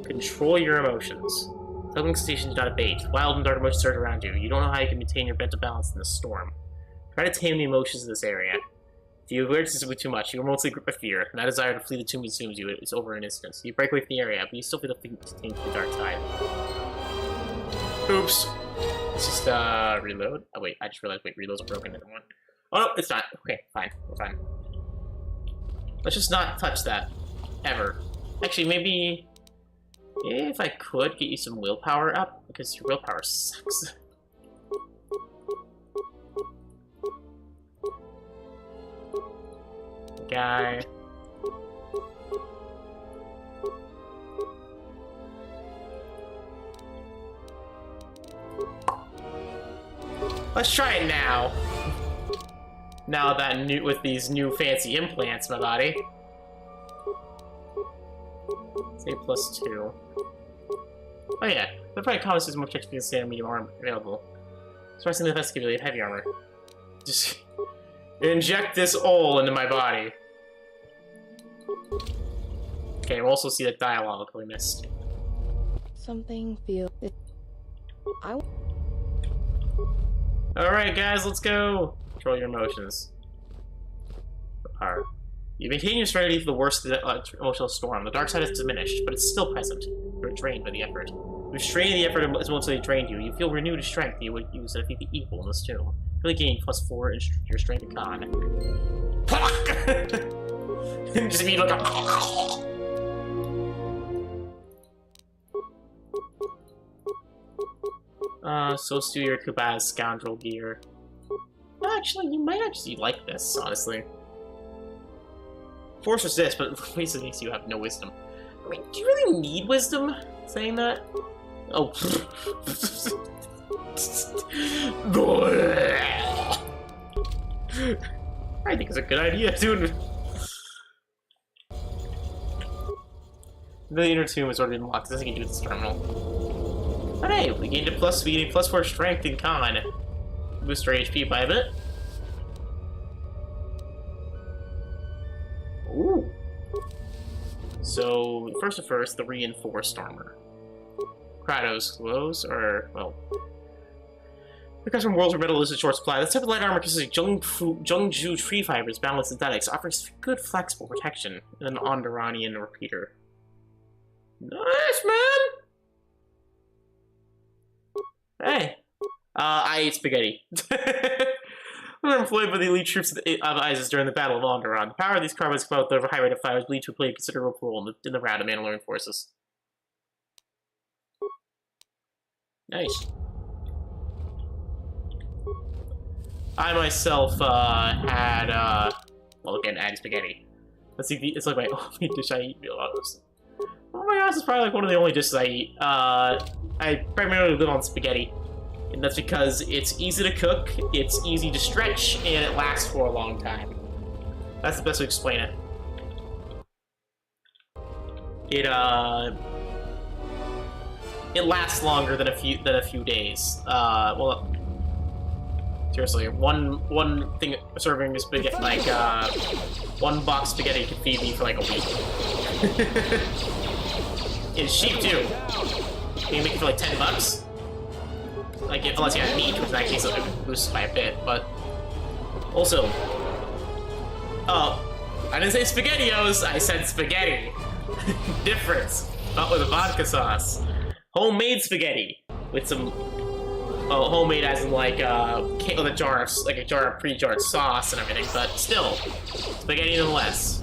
Control your emotions. Tugging sensations do not abate. Wild and dark emotions surge around you. You don't know how you can maintain your mental balance in this storm. Try to tame the emotions in this area. If you avert simply too much, you are mostly gripped by fear, and that desire to flee the tomb consumes you. It's over in an instant. You break away from the area, but you still feel the thing to tame the dark side. Oops. Let's just, reload. Oh, wait, I just realized, reloads are broken in the one. Oh, no, it's not. Okay, fine. We're fine. Let's just not touch that. Ever. Actually, maybe... if I could get you some willpower up, because your willpower sucks. Guy. Let's try it now. Now that with these new fancy implants in my body. Say +2. Oh yeah, the probably comments is more protection against standard medium armor available. Suppressing the investigator heavy armor. Just inject this all into my body. Okay, we'll also see the dialogue we missed. Something feels... Alright guys, let's go! Control your emotions. Power. You maintain your serenity for the worst of the emotional storm. The dark side has diminished, but it's still present. You're drained by the effort. Restraining the effort has mostly drained you. You feel renewed strength that you would use to defeat the evil in this tomb. Really gain +4 in your strength and con. Just be like a... so steal your Kubaz scoundrel gear. Actually, you might actually like this, honestly. Force resist, but it basically makes you have no wisdom. Wait, do you really need wisdom? Saying that? Oh. I think it's a good idea, dude. The inner tomb is already unlocked. This can do this terminal. But hey, we gained a +4 strength and con. Boost our HP by a bit. Ooh. So, first, the reinforced armor. Kratos glows, or, well... It comes from worlds where metal is in short supply. This type of light armor consists of Jungju tree fibers, balanced synthetics, offers good flexible protection, and an Onderonian repeater. Nice, man! Hey. I ate spaghetti. We were employed by the elite troops of Isis during the Battle of Onderon. The power of these carbines come out with a high rate of fire is believed to play a considerable role in the rout of Mandalorian forces. Nice. I myself had, well, again, adding spaghetti. Let's see, it's like my only dish I eat. Oh my gosh, it's probably like one of the only dishes I eat. I primarily live on spaghetti. And that's because it's easy to cook, it's easy to stretch, and it lasts for a long time. That's the best way to explain it. It lasts longer than a few days. Well, seriously, one thing serving of spaghetti, like one box of spaghetti could feed me for like a week. It's cheap too. You can make it for like $10. Like, unless you have meat, which in that case it boosts by a bit, but... Also... Oh, I didn't say SpaghettiOs, I said spaghetti. Difference. Not with a vodka homemade spaghetti. With some... Oh, homemade as in like, with a jar of pre-jarred sauce and everything, but still. Spaghetti nonetheless.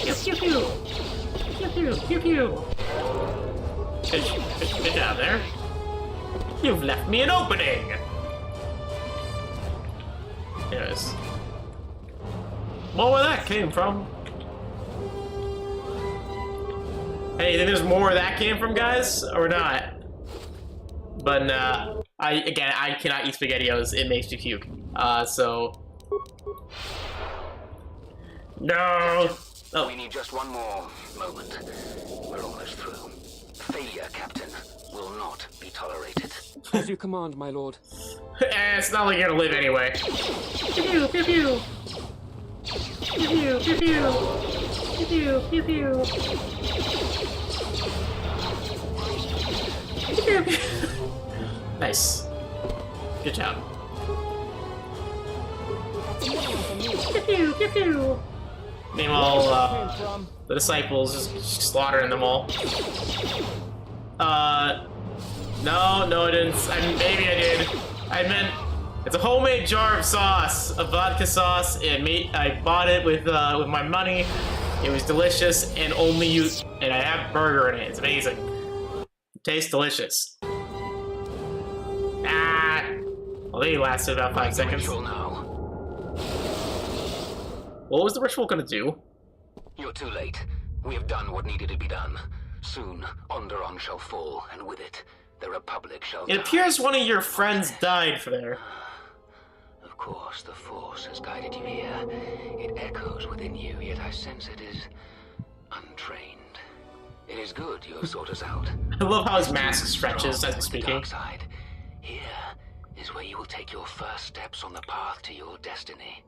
Pew pew pew! Pew pew pew pew! Good job there. You've left me an opening! Yes. More where that came from. Hey, you think there's more where that came from, guys? Or not? But nah. Again, I cannot eat SpaghettiOs. It makes me puke. So... No! Oh. We need just one more moment. We're almost through. Failure, Captain, will not be tolerated. As you command, my lord. It's not like you're gonna live anyway. Pew pew pew pew. Pew pew pew pew. Pew pew pew pew. Pew pew. Nice. Good job. Pew pew pew pew. Meanwhile, the disciples just slaughtering them all. No, I didn't. Maybe I did. I meant it's a homemade jar of sauce, a vodka sauce. I bought it with my money. It was delicious, and and I have burger in it. It's amazing. It tastes delicious. Well, they lasted about 5 seconds. What was the ritual gonna do? You're too late. We have done what needed to be done. Soon, Onderon shall fall, and with it, the Republic shall die. It appears one of your friends died for there. Of course, the Force has guided you here. It echoes within you, yet I sense it is untrained. It is good you have sought us out. I love how his mask stretches as he's speaking. Here is where you will take your first steps on the path to your destiny.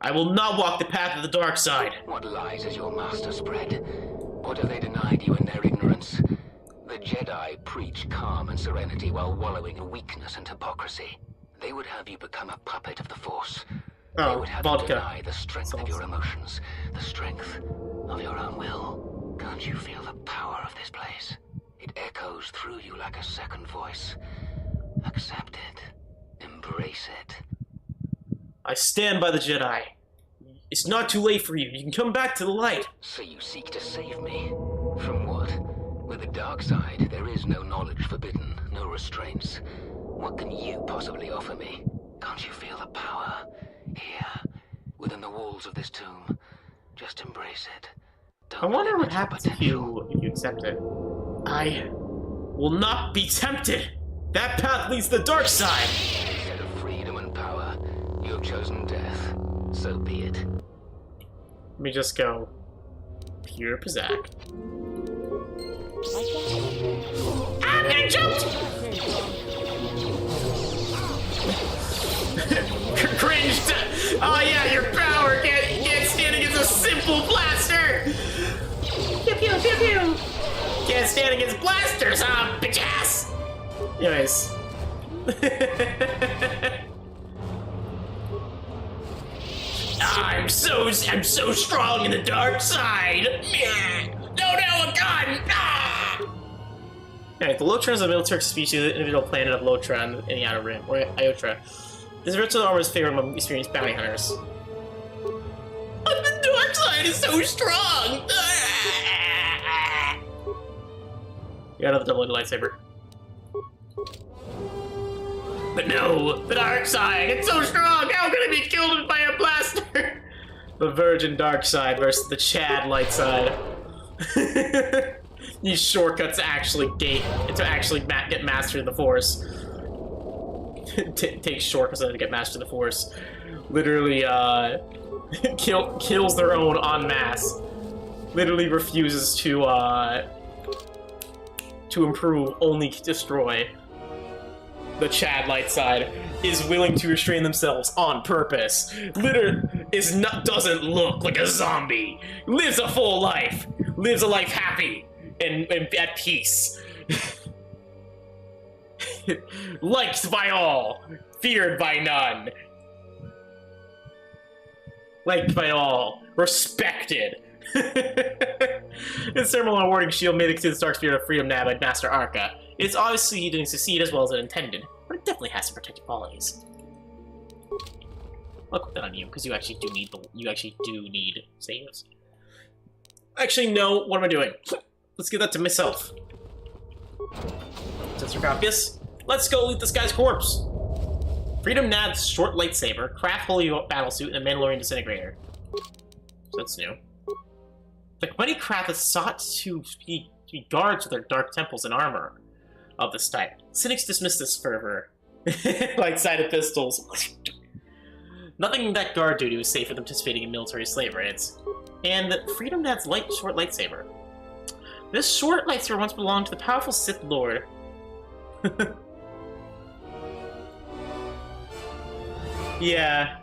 I will not walk the path of the dark side. What lies has your master spread? What have they denied you in their ignorance? The Jedi preach calm and serenity while wallowing in weakness and hypocrisy. They would have you become a puppet of the Force. They would have you deny the strength of your emotions, the strength of your own will. Can't you feel the power of this place? It echoes through you like a second voice. Accept it. Embrace it. I stand by the Jedi. It's not too late for you. You can come back to the light. So you seek to save me? From what? With the dark side, there is no knowledge forbidden, no restraints. What can you possibly offer me? Can't you feel the power? Here, within the walls of this tomb. Just embrace it. I wonder what happens if you accept it. I will not be tempted. That path leads to the dark side. Instead of freedom and power, you have chosen death. So be it. Let me just go. Pure Pizak. I'm getting jumped! Cringed! Oh yeah, your power can't stand against a simple blaster! Pew pew pew pew! Can't stand against blasters, huh, bitch ass! Anyways. I'm so strong in the dark side! No, a gun! Okay, the Lotra is a military species of the individual planet of Lotra in the Outer Rim, or Iotra. This virtual armor is favored among experienced bounty hunters. But the dark side is so strong! You got another double-edged lightsaber. But no, the dark side, it's so strong! How can it be killed by a blaster? The virgin dark side versus the Chad light side. These shortcuts actually get mastered in the Force. Take shortcuts to get mastered in the Force. Literally, kills their own en masse. Literally refuses to improve, only destroy. The Chad light side is willing to restrain themselves on purpose. Doesn't look like a zombie. Lives a full life. Lives a life happy and at peace. Liked by all, feared by none. Liked by all, respected. His ceremonial awarding shield made it to the Stark Spirit of Freedom now by Master Arca. It's obviously he didn't succeed as well as it intended, but it definitely has some protective qualities. I'll put that on you, because you actually do need saves. Actually, no, what am I doing? Let's give that to myself. Sister Copius, let's go loot this guy's corpse. Freedom Nad's short lightsaber, craft holy battlesuit, and a Mandalorian disintegrator. So that's new. The mighty craft is sought to be guards with their dark temples and armor. of this type. Cynics dismiss this fervor. Light-sided pistols. Nothing that guard duty was safe for them participating in military slave raids. And Freedom Dad's short lightsaber. This short lightsaber once belonged to the powerful Sith Lord. Yeah.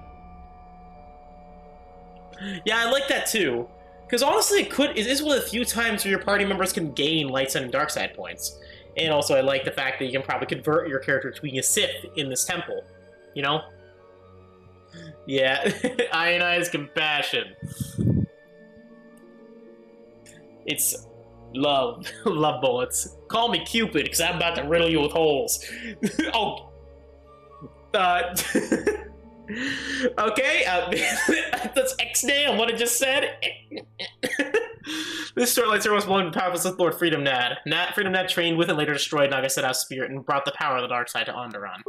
Yeah, I like that too. Because honestly, it is one of the few times where your party members can gain light side and dark side points. And also, I like the fact that you can probably convert your character to being a Sith in this temple. You know? Yeah. Ionized compassion. It's love. Love bullets. Call me Cupid, because I'm about to riddle you with holes. Oh. Okay, that's X-Day on what I just said. This short lightsaber was belonged to powerful Sith Lord Freedom Nad. Freedom Nad trained with and later destroyed Nagasada's spirit and brought the power of the dark side to Onderon.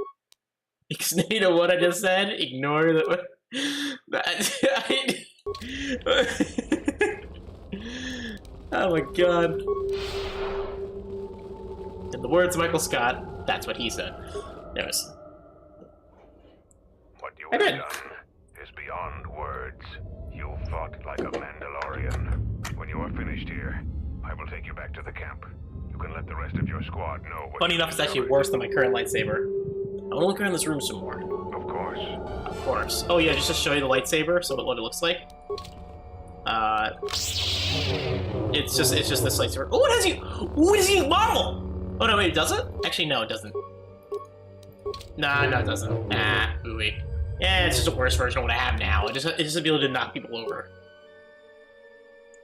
X-Day to what I just said? Ignore the... Oh my god. In the words of Michael Scott, that's what he said. Anyways. What you have done is beyond words. You fought like a Mandalorian. When you are finished here, I will take you back to the camp. You can let the rest of your squad know what. Funny enough, it's actually worse than my current lightsaber. I want to look around this room some more. Of course. Of course. Oh yeah, just to show you the lightsaber, so what it looks like. It's just this lightsaber. Oh, it has you. Ooh, it has you model. Oh no, wait, it doesn't? Actually, no, it doesn't. Nah, no, it doesn't. Ah, ooey. Yeah, it's just a worse version of what I have now. It just the ability to knock people over.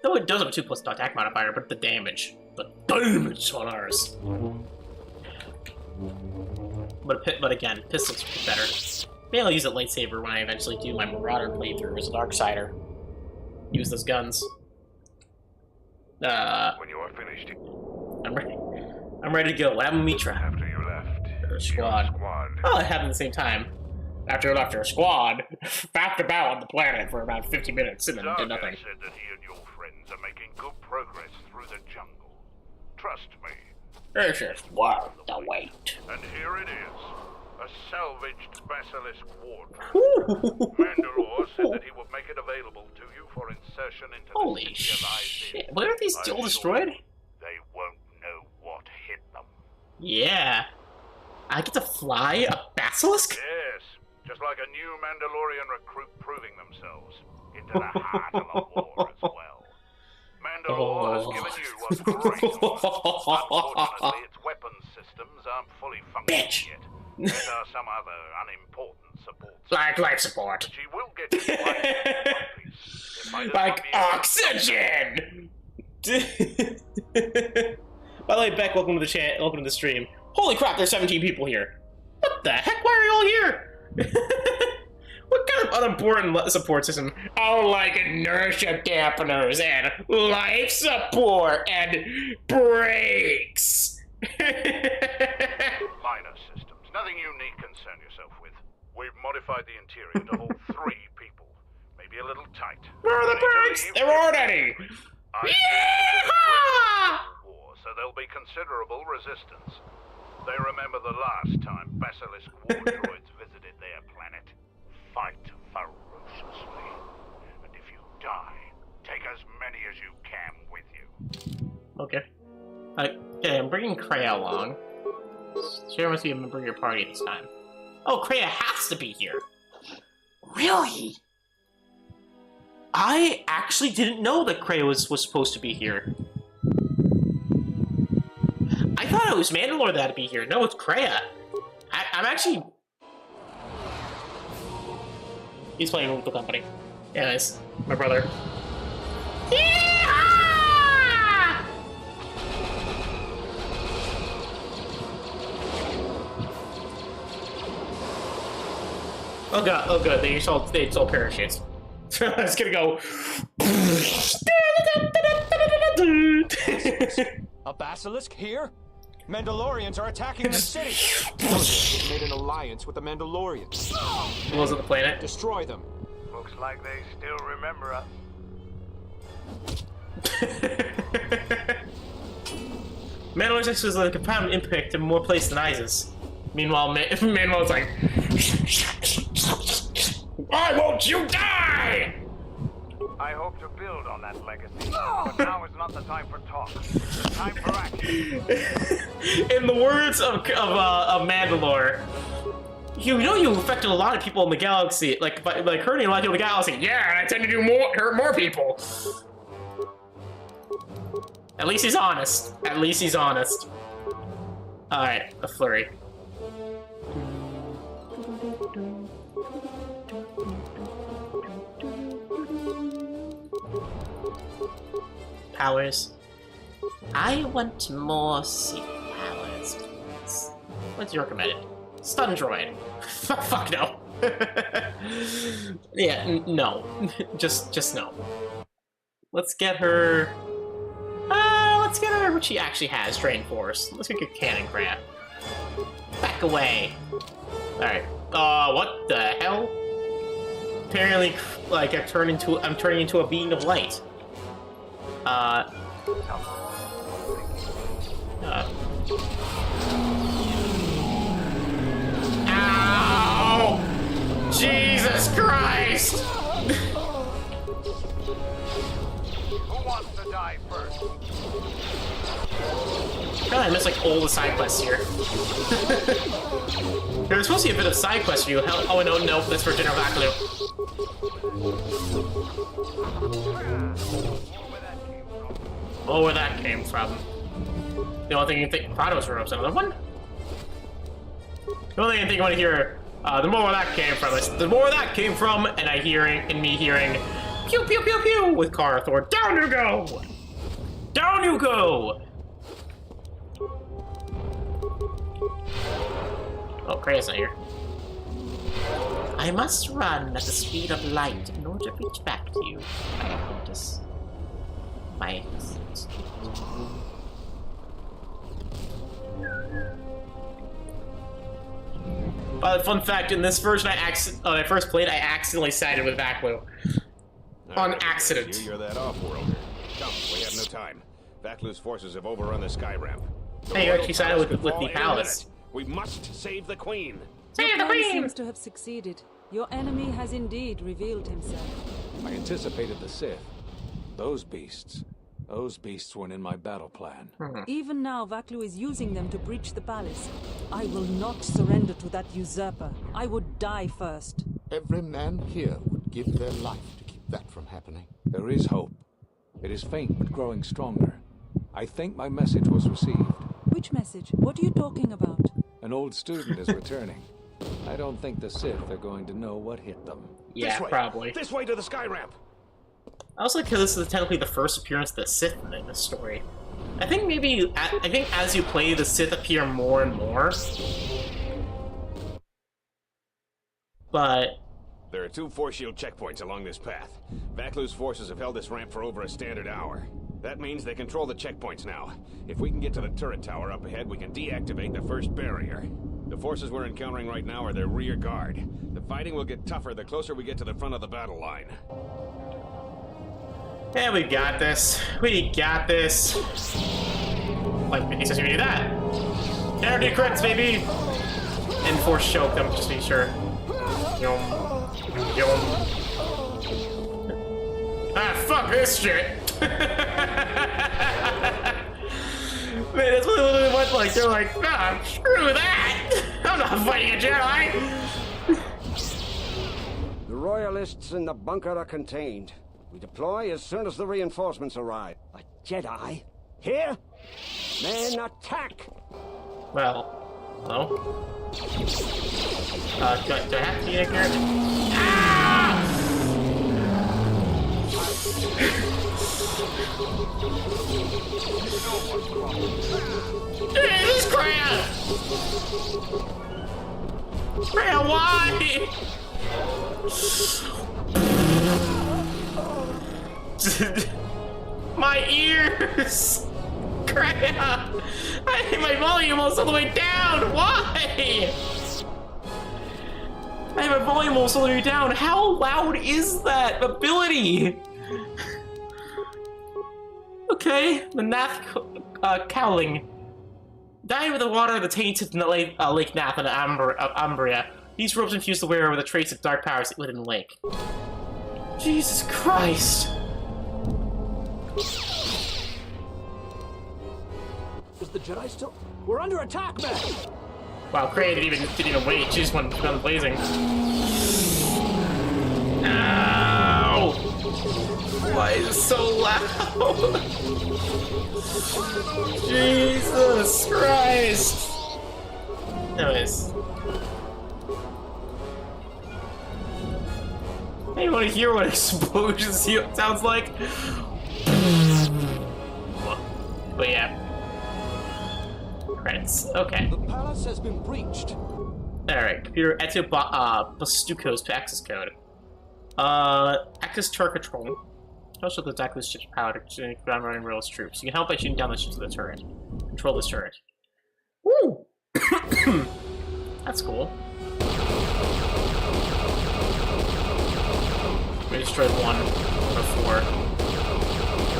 Though it does have a 2+ attack modifier, but the damage on ours. But again, pistol's better. Maybe I'll use a lightsaber when I eventually do my Marauder playthrough as a Darksider. Use those guns. When you are finished, I'm ready to go. What happened to Mitra? After you left, Or squad. Oh, it happened at the same time. After I left our squad, faffed about on the planet for about 50 minutes and then did nothing. said that he and your friends are making good progress through the jungle. Trust me. It's just worth the wait. And here it is. A salvaged basilisk wardrobe. Mandalore said that he would make it available to you for insertion into Holy the city shit. Why aren't these still destroyed? They won't know what hit them. Yeah. I get to fly a basilisk? Yes. Just like a new Mandalorian recruit proving themselves into the heart of the war as well. Mandalore has given you a great honor. Unfortunately, its weapons systems aren't fully functioning yet. There are some other unimportant supports. Like life support. She will get you like oxygen! By the way, Beck, welcome to the chat. Welcome to the stream. Holy crap, there's 17 people here. What the heck? Why are you all here? What kind of unimportant support system? Oh, like inertia dampeners and life support and brakes. Minor systems. Nothing you need concern yourself with. We've modified the interior to hold 3 people. Maybe a little tight. Where are the brakes? There aren't any. War, so there'll be considerable resistance. They remember the last time Basilisk war droids visited their planet. Fight ferociously. And if you die, take as many as you can with you. Okay. Okay, I'm bringing Kreia along. Sure must be a member of your party this time. Oh, Kreia has to be here! Really? I actually didn't know that Kreia was supposed to be here. I thought it was Mandalore that had to be here. No, it's Kreia. I'm actually... He's playing with the company. Yeah, nice. My brother. Yeehaw! Oh god, oh good, they installed parachutes. I was gonna go... A basilisk here? Mandalorians are attacking the city! They've made an alliance with the Mandalorians. Was it the planet? Destroy them. Looks like they still remember us. Mandalore's X is like a compound impact in more place than Isis. Meanwhile, Manuel's like, why won't you die? I hope to build on that legacy, but now is not the time for talk. It's time for action. In the words of Mandalore, you know you affected a lot of people in the galaxy, like hurting a lot of people in the galaxy. Yeah, I tend to do hurt more people. At least he's honest. At least he's honest. Alright, a flurry. Powers. I want more Sith powers, please. What's your recommended? Stun droid. Fuck no. Yeah, no. just no. Let's get her. Let's get her what she actually has. Drain Force. Let's get Cannon Kreia. Back away. Alright. What the hell? Apparently, like I'm turning into a being of light. Ow! Jesus Christ! Who wants to die first? I missed like all the side quests here. There's supposed to be a bit of side quest for you. Oh no, that's for General Vaklu. Oh, where that came from. The only thing you think Prado's room is another one? The only thing I think I want to hear, the more where that came from is the more where that came from, and me hearing pew pew pew pew with Karathor. Down you go! Down you go! Oh, Kreia's not here. I must run at the speed of light in order to reach back to you. I notice my exit. Fun fact, in this version when I first played, I accidentally sided with Vaklu. On accident. You're that off-worlder. Come, we have no time. Vaklu's forces have overrun the sky ramp. Hey, you actually sided with the palace. We must save the Queen. Save the Queen! Seems to have succeeded. Your enemy has indeed revealed himself. I anticipated the Sith. Those beasts weren't in my battle plan. Even now, Vaklu is using them to breach the palace. I will not surrender to that usurper. I would die first. Every man here would give their life to keep that from happening. There is hope. It is faint but growing stronger. I think my message was received. Which message? What are you talking about? An old student is returning. I don't think the Sith are going to know what hit them. Yeah, this way. Probably. This way to the sky ramp. I also like because this is technically the first appearance of the Sith in this story. I think as you play, the Sith appear more and more. But there are 2 force shield checkpoints along this path. Vaklu's forces have held this ramp for over a standard hour. That means they control the checkpoints now. If we can get to the turret tower up ahead, we can deactivate the first barrier. The forces we're encountering right now are their rear guard. The fighting will get tougher the closer we get to the front of the battle line. Yeah, we got this. We got this. Like, he says we do that. Energy crits, baby! And force choke them, just to be sure. Yum. Yum. Ah, fuck this shit! Man, that's literally what, like, they're like, nah, screw that! I'm not fighting a Jedi! The Royalists in the bunker are contained. We deploy as soon as the reinforcements arrive. A Jedi? Here? Men, attack! Well, hello? Do I have to be a character? Ah! This is Kreia! Kreia, why? My ears! Kreia! My volume almost all the way down! Why? I have my volume almost all the way down. How loud is that ability? Okay, the Nath cowling. Dyed with the water of the tainted Lake Nath and Umbria, these robes infuse the wearer with a trace of dark powers within the lake. Jesus Christ! Is the Jedi still? We're under attack, man! Wow, Kreia didn't even wait. She just went blazing. Ow! Why is it so loud? Jesus Christ! Anyways. Hey, you want to hear what explosion sounds like? But yeah. Credits. Okay. The palace has been breached. Alright, computer Etio Bastuco's access code. Access turret control. Also, the exactly ship's power to ground running rails troops. You can help by shooting down the ships of the turret. Control this turret. Woo! That's cool. We destroyed 1 of 4.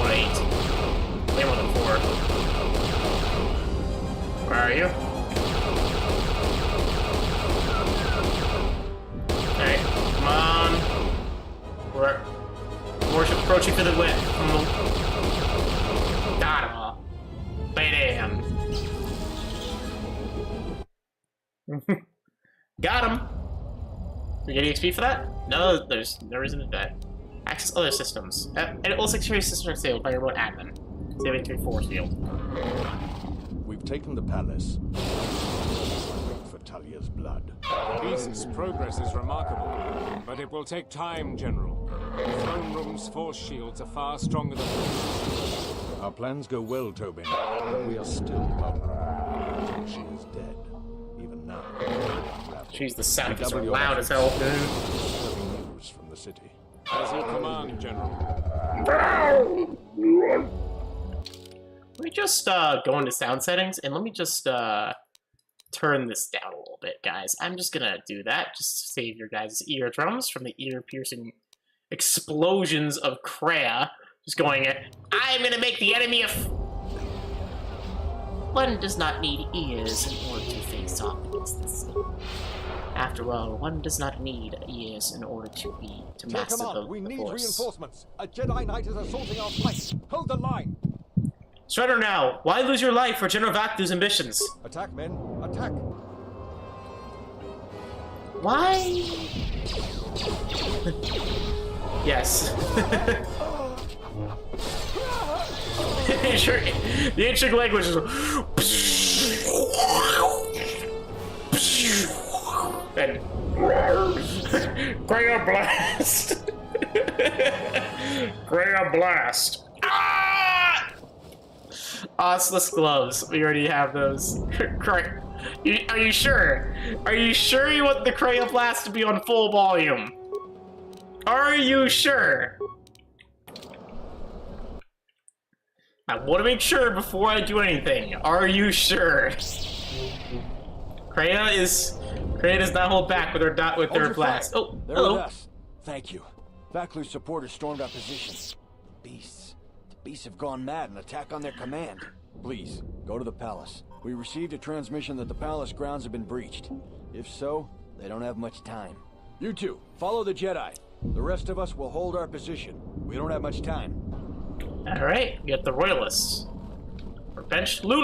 1 8. Way more than 4. Where are you? Okay, come on. We're approaching for the win. Got him. Bam. Got him. We get EXP for that? No, there's no reason to die. Access other systems. And all security systems are disabled by remote admin. Saving 3 force field. We've taken the palace. Wait for Talia's blood. Beast's progress is remarkable, but it will take time, General. The throne room's force shields are far stronger than ours. Our plans go well, Tobin, but we are still vulnerable. She is dead. Even now. Jeez, the sound is loud as hell. News from the city. As you command, General. Let me just go into sound settings and let me just turn this down a little bit, guys. I'm just gonna do that just to save your guys' eardrums from the ear-piercing explosions of Kreia. Just going, I'm gonna make the enemy a. One does not need ears in order to face off against the Sith. After all, one does not need ears in order to master the We need Force. reinforcements. A Jedi Knight is assaulting our flank. Hold the line. Surrender now. Why lose your life for General Vakdu's ambitions? Attack, men. Attack. Why? Yes. The ancient language is. And Kreia blast. Kreia blast. Ah! Osseless gloves. We already have those. Are you sure? Are you sure you want the Kreia blast to be on full volume? Are you sure? I want to make sure before I do anything. Are you sure? Kreia does not hold back with her blast. Oh, hello. Thank you. Vaklu's supporters stormed our position. Beasts. The beasts have gone mad and attack on their command. Please, go to the palace. We received a transmission that the palace grounds have been breached. If so, they don't have much time. You two, follow the Jedi. The rest of us will hold our position. We don't have much time. Alright, we got the Royalists. We're benched. Freyr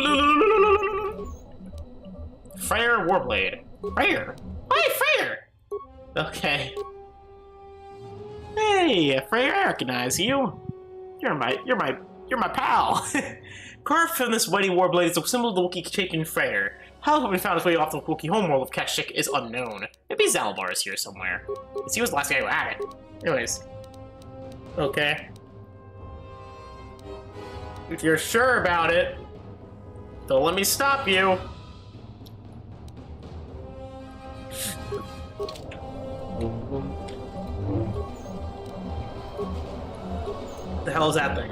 Warblade. Freyr? Hi, Freyr! Okay. Hey, Freyr, I recognize you. You're my pal. Carved from this mighty Warblade is a symbol of the Wookiee taken Freyr. How have we found its way off the Wookiee homeworld of Kashyyyk is unknown. Maybe Zalbar is here somewhere. He was the last guy who had it. Anyways. Okay. If you're sure about it, don't let me stop you. The hell is that thing?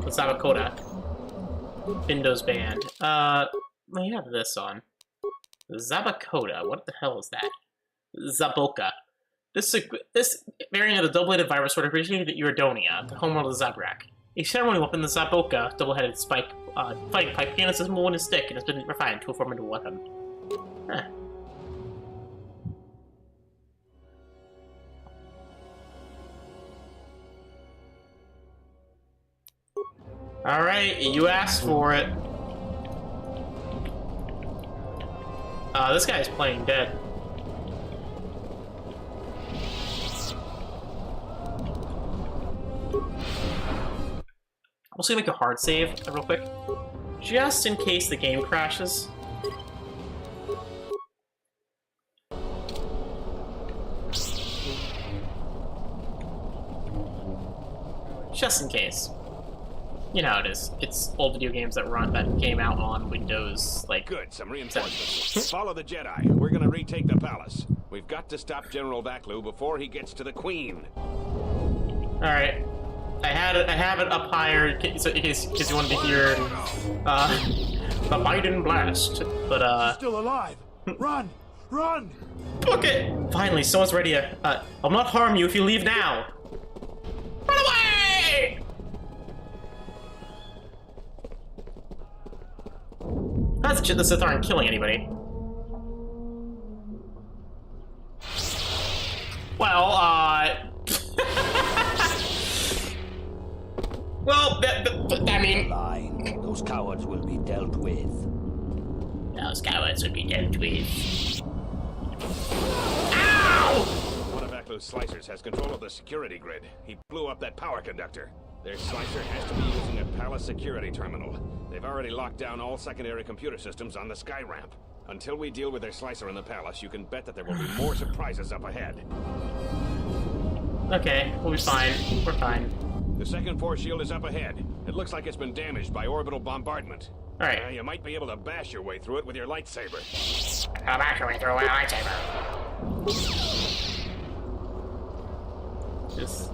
Let's have a Koda. Bindo's band. We have this on. Zabakoda. What the hell is that? Zaboka. This variant of the double-headed virus sword originated at Uradonia, the homeworld of Zabrak. A ceremony weapon, the Zaboka, double-headed spike Fighting pipe pianist is more than a stick and has been refined to a formidable weapon. Huh. Alright, you asked for it. This guy's playing dead. I'm just gonna make a hard save real quick, just in case the game crashes. Just in case. You know how it is. It's old video games that came out on Windows, like... Good, some reinforcements. Follow the Jedi. We're gonna retake the palace. We've got to stop General Vaklu before he gets to the Queen. Alright. I have it up higher in case you wanted to hear the Biden blast, but She's still alive! Run! Run! Okay! Finally, someone's ready to, I'll not harm you if you leave now! Run away! That's the Sith aren't killing anybody. Well, well, I mean... Line. Those cowards will be dealt with. Those cowards will be dealt with. Ow! One of Vaklu's slicers has control of the security grid. He blew up that power conductor. Their slicer has to be using a palace security terminal. They've already locked down all secondary computer systems on the sky ramp. Until we deal with their slicer in the palace, you can bet that there will be more surprises up ahead. Okay, we'll be fine. We're fine. The second force shield is up ahead. It looks like it's been damaged by orbital bombardment. Alright. You might be able to bash your way through it with your lightsaber. I'll bash your way through it with a lightsaber. Just...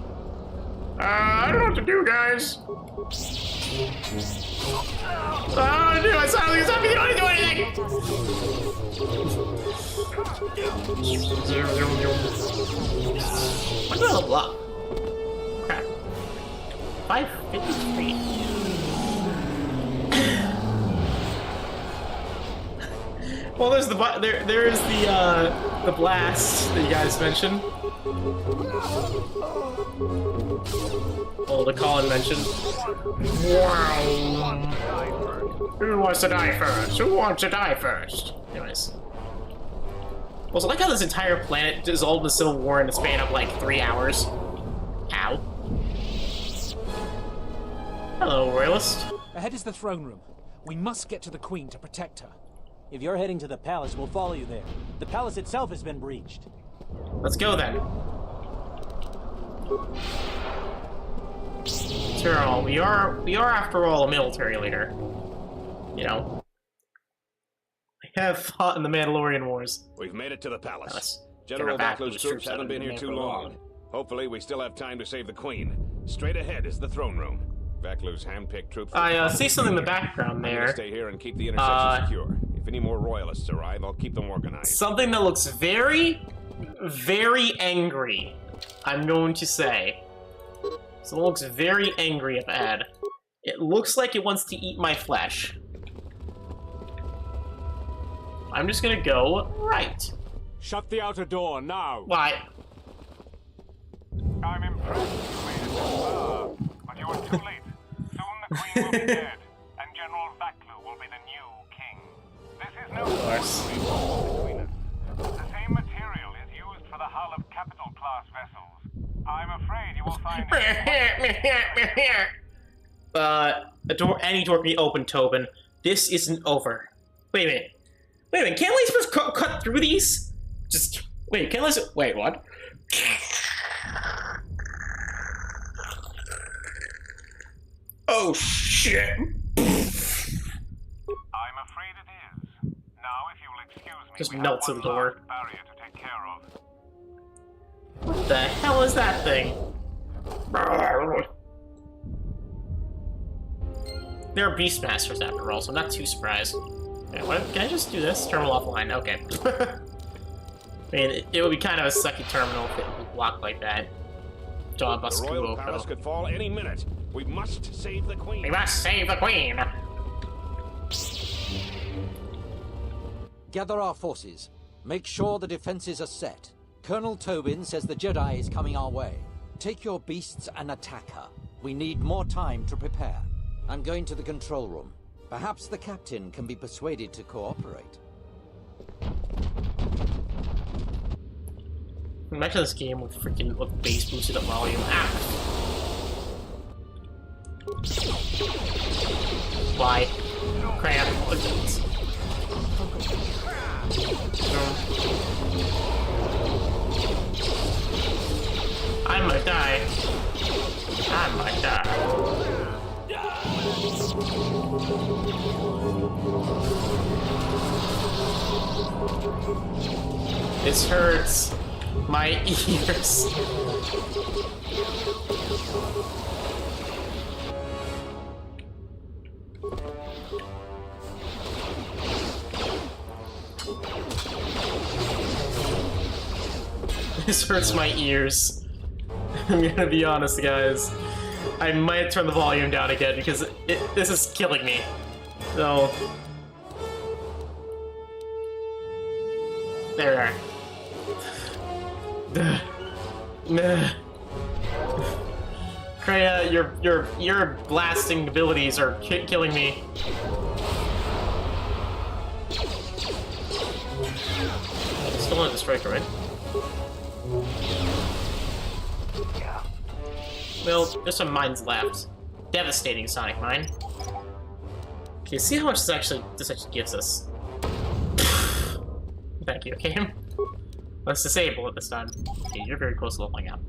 I don't know what to do, guys. I don't know what to do. I saw you don't want to do anything. What's the level up? Crap. 553. Well, there's the there's the blast that you guys mentioned. Oh, the Colin mentioned. Wow. Who wants to die first? Who wants to die first? Anyways. Well, so I like how this entire planet dissolved in the Civil War in the span of like 3 hours. Ow. Hello, Royalist. Ahead is the throne room. We must get to the Queen to protect her. If you're heading to the palace, we'll follow you there. The palace itself has been breached. Let's go then. Tyrell, we are after all a military leader. You know. We have fought in the Mandalorian Wars. We've made it to the palace. General Vaklu's troops haven't been here too long. Hopefully we still have time to save the Queen. Straight ahead is the throne room. Vaklu's hand-picked troops... I see something in the background there. I'm gonna stay here and keep the intersection secure. If any more royalists arrive, I'll keep them organized. Something that looks very, very angry, I'm going to say. So it looks very angry up ahead. It looks like it wants to eat my flesh. I'm just gonna go right. Shut the outer door now. Why? I'm impressed you made it this far, but you are too late. Soon the Queen will be dead, and General Vaklu will be the new king. This is no between us. The same material is used for the hull of capital-class vessels. I'm afraid you will find a door, any door can be open, Tobin. This isn't over. Wait a minute. Wait a minute, can't lasers cut through these? Just, wait, can't lasers, wait, what? Oh, shit. I'm afraid it is. Now, if you'll excuse me, just we melts have in the door. Barrier to take care of. What the hell is that thing? There are Beastmasters after all, so I'm not too surprised. Okay, what, can I just do this? Terminal offline, okay. I mean, it would be kind of a sucky terminal if it was blocked like that. The Royal Palace could fall any minute. We must save the Queen. We must save the Queen! Gather our forces. Make sure the defenses are set. Colonel Tobin says the Jedi is coming our way. Take your beasts and attack her. We need more time to prepare. I'm going to the control room. Perhaps the captain can be persuaded to cooperate. Imagine this game with freaking bass boosted up volume. Ah! Why? Crap. I might die. I might die. This hurts my ears. This hurts my ears. I'm gonna be honest, guys. I might turn the volume down again because this is killing me. So... there. Kreia, your blasting abilities are killing me. Still on the striker, right? Well, there's some mines left. Devastating sonic mine. Okay, see how much this actually gives us. Thank you, okay? Let's disable it this time. Okay, you're very close to leveling up.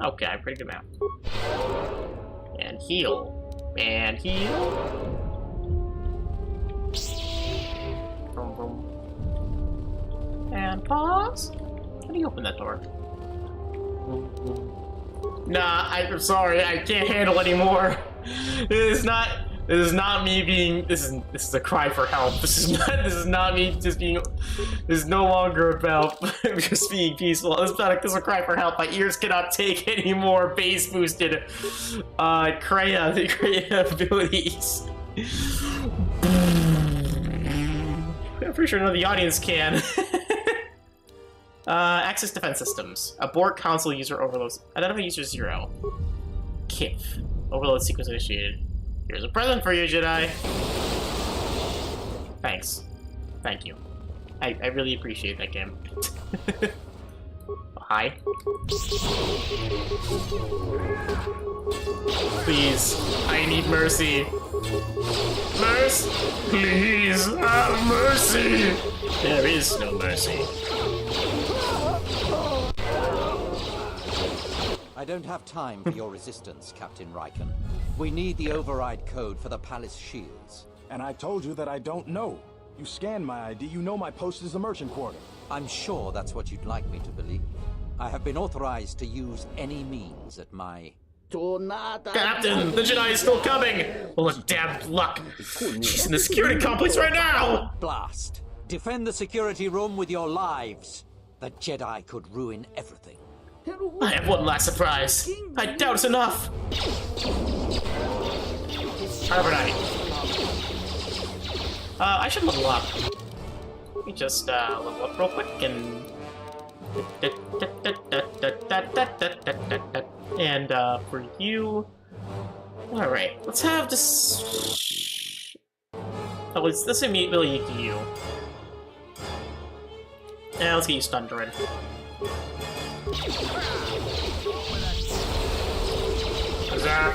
Okay, pretty good map. And heal. And heal. Boom, boom. And pause. How do you open that door? Nah, I'm sorry, I can't handle anymore. This is not me being. This is a cry for help. This is not me just being. This is no longer about just being peaceful. This is a cry for help. My ears cannot take any more bass boosted Kreia abilities. I'm pretty sure none of the audience can. Access defense systems. Abort console user overloads. Identify user 0. Kif. Overload sequence initiated. Here's a present for you, Jedi. Thanks. Thank you. I really appreciate that game. Hi. Please, I need mercy. Mercy! Please, have mercy! There is no mercy. I don't have time for your resistance, Captain Riken. We need the override code for the palace shields. And I told you that I don't know. You scanned my ID, you know my post is the merchant quarter. I'm sure that's what you'd like me to believe. I have been authorized to use any means at my... Captain, the Jedi is still coming! Well, damn luck. She's in the security complex right now! Blast. Defend the security room with your lives. The Jedi could ruin everything. I have one last surprise. I doubt it's enough. Carbonite. I should level up. Let me just level up real quick and... And for you... Alright, let's have this... Oh, let's immediately to you. Yeah, let's get you stunned, Droid. Huzzah!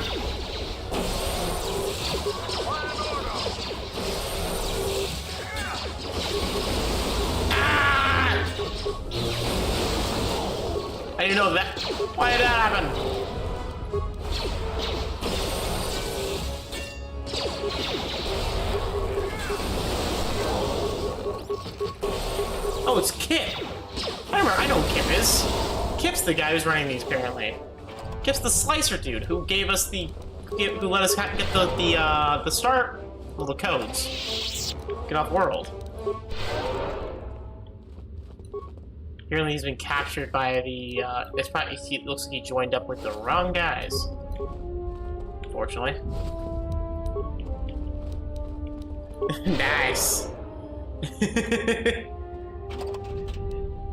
Ah! I didn't know that. Why did that happen? Oh, it's Kip. I know who Kip is. Kip's the guy who's running these, apparently. Kip's the slicer dude who gave us who let us get the start, well, the codes. Get off world. Apparently he's been captured by the, it looks like he joined up with the wrong guys. Unfortunately. Nice. Hey,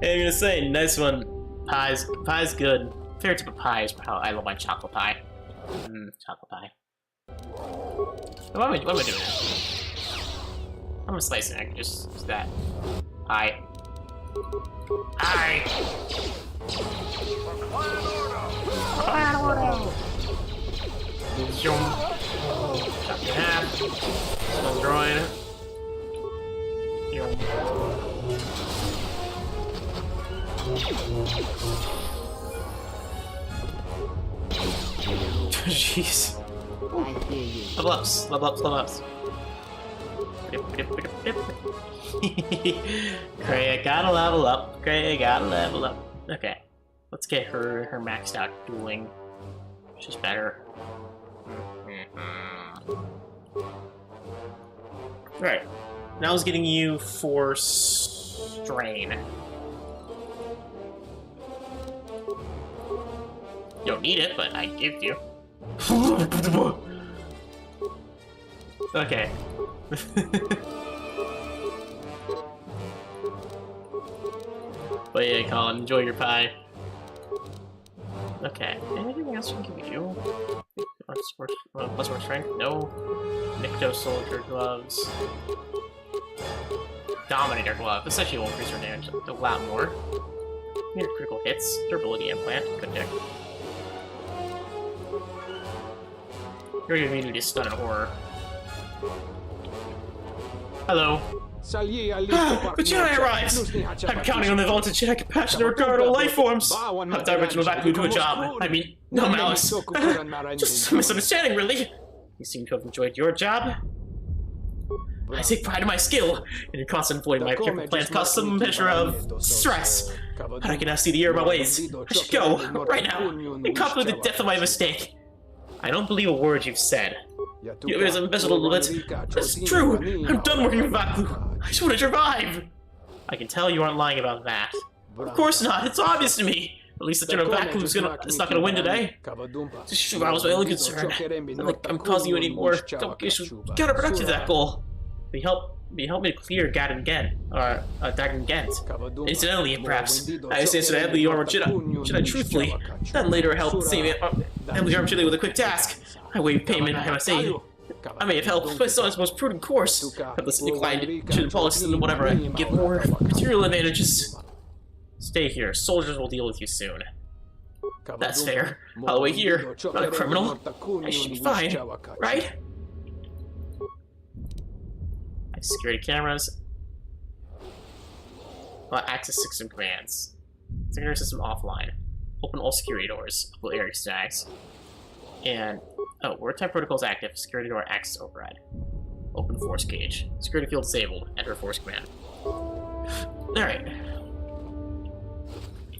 I'm gonna say, nice one. Pie's good. Favorite type of pie is how I love my chocolate pie. Chocolate pie. What am I doing? I'm gonna slice it. I can just use that. Pie. Pie. Chop in half. Still drawing. Jeez. Level ups. Kreia gotta level up. Okay. Let's get her maxed out dueling. Which is better. Alright. Now I was getting you Force Strain. You don't need it, but I give you. Okay. But yeah, Colin, enjoy your pie. Okay. Anything else we can give you? Plus more strength? No. Nikto Soldier Gloves. Dominator Glove. This actually will increase our damage a lot more. Near critical hits. Durability Implant. Good deck. You're gonna need to stun and horror. Hello. The Jedi arrives! I'm counting on the vaulted Jedi compassion to regard all life forms! I've directed Vaklu to a job. I mean, no malice. Just a misunderstanding, really. You seem to have enjoyed your job. I take pride in my skill, and your constant avoiding my careful plans cause some measure of stress. But I can now see the error of my ways. I should go, right now, and complete the depth of my mistake. I don't believe a word you've said. You have embezzled a little bit. It's true! I'm done working with Vaklu. I just want to survive! I can tell you aren't lying about that. Of course not, it's obvious to me! At least the General Vaklu is not gonna win today. Just shoot, I was my only concern. I'm causing you any more complications counterproductive to that goal. But help me to clear Dagon Gent. Incidentally, perhaps, I understand the armored Jedi truthfully. Then later help save it. Emily armed Jedi with a quick task. I waive payment, I must say. I may have helped, but it's not its most prudent course. I've listened inclined to the policies and whatever I can get more material advantages. Stay here. Soldiers will deal with you soon. That's fair. I'll wait here. Not a criminal. I should be fine, right? Security cameras. Access system commands. Security system offline. Open all security doors. Upload area stacks. And word type protocol is active. Security door access override. Open force cage. Security field disabled. Enter force command. Alright.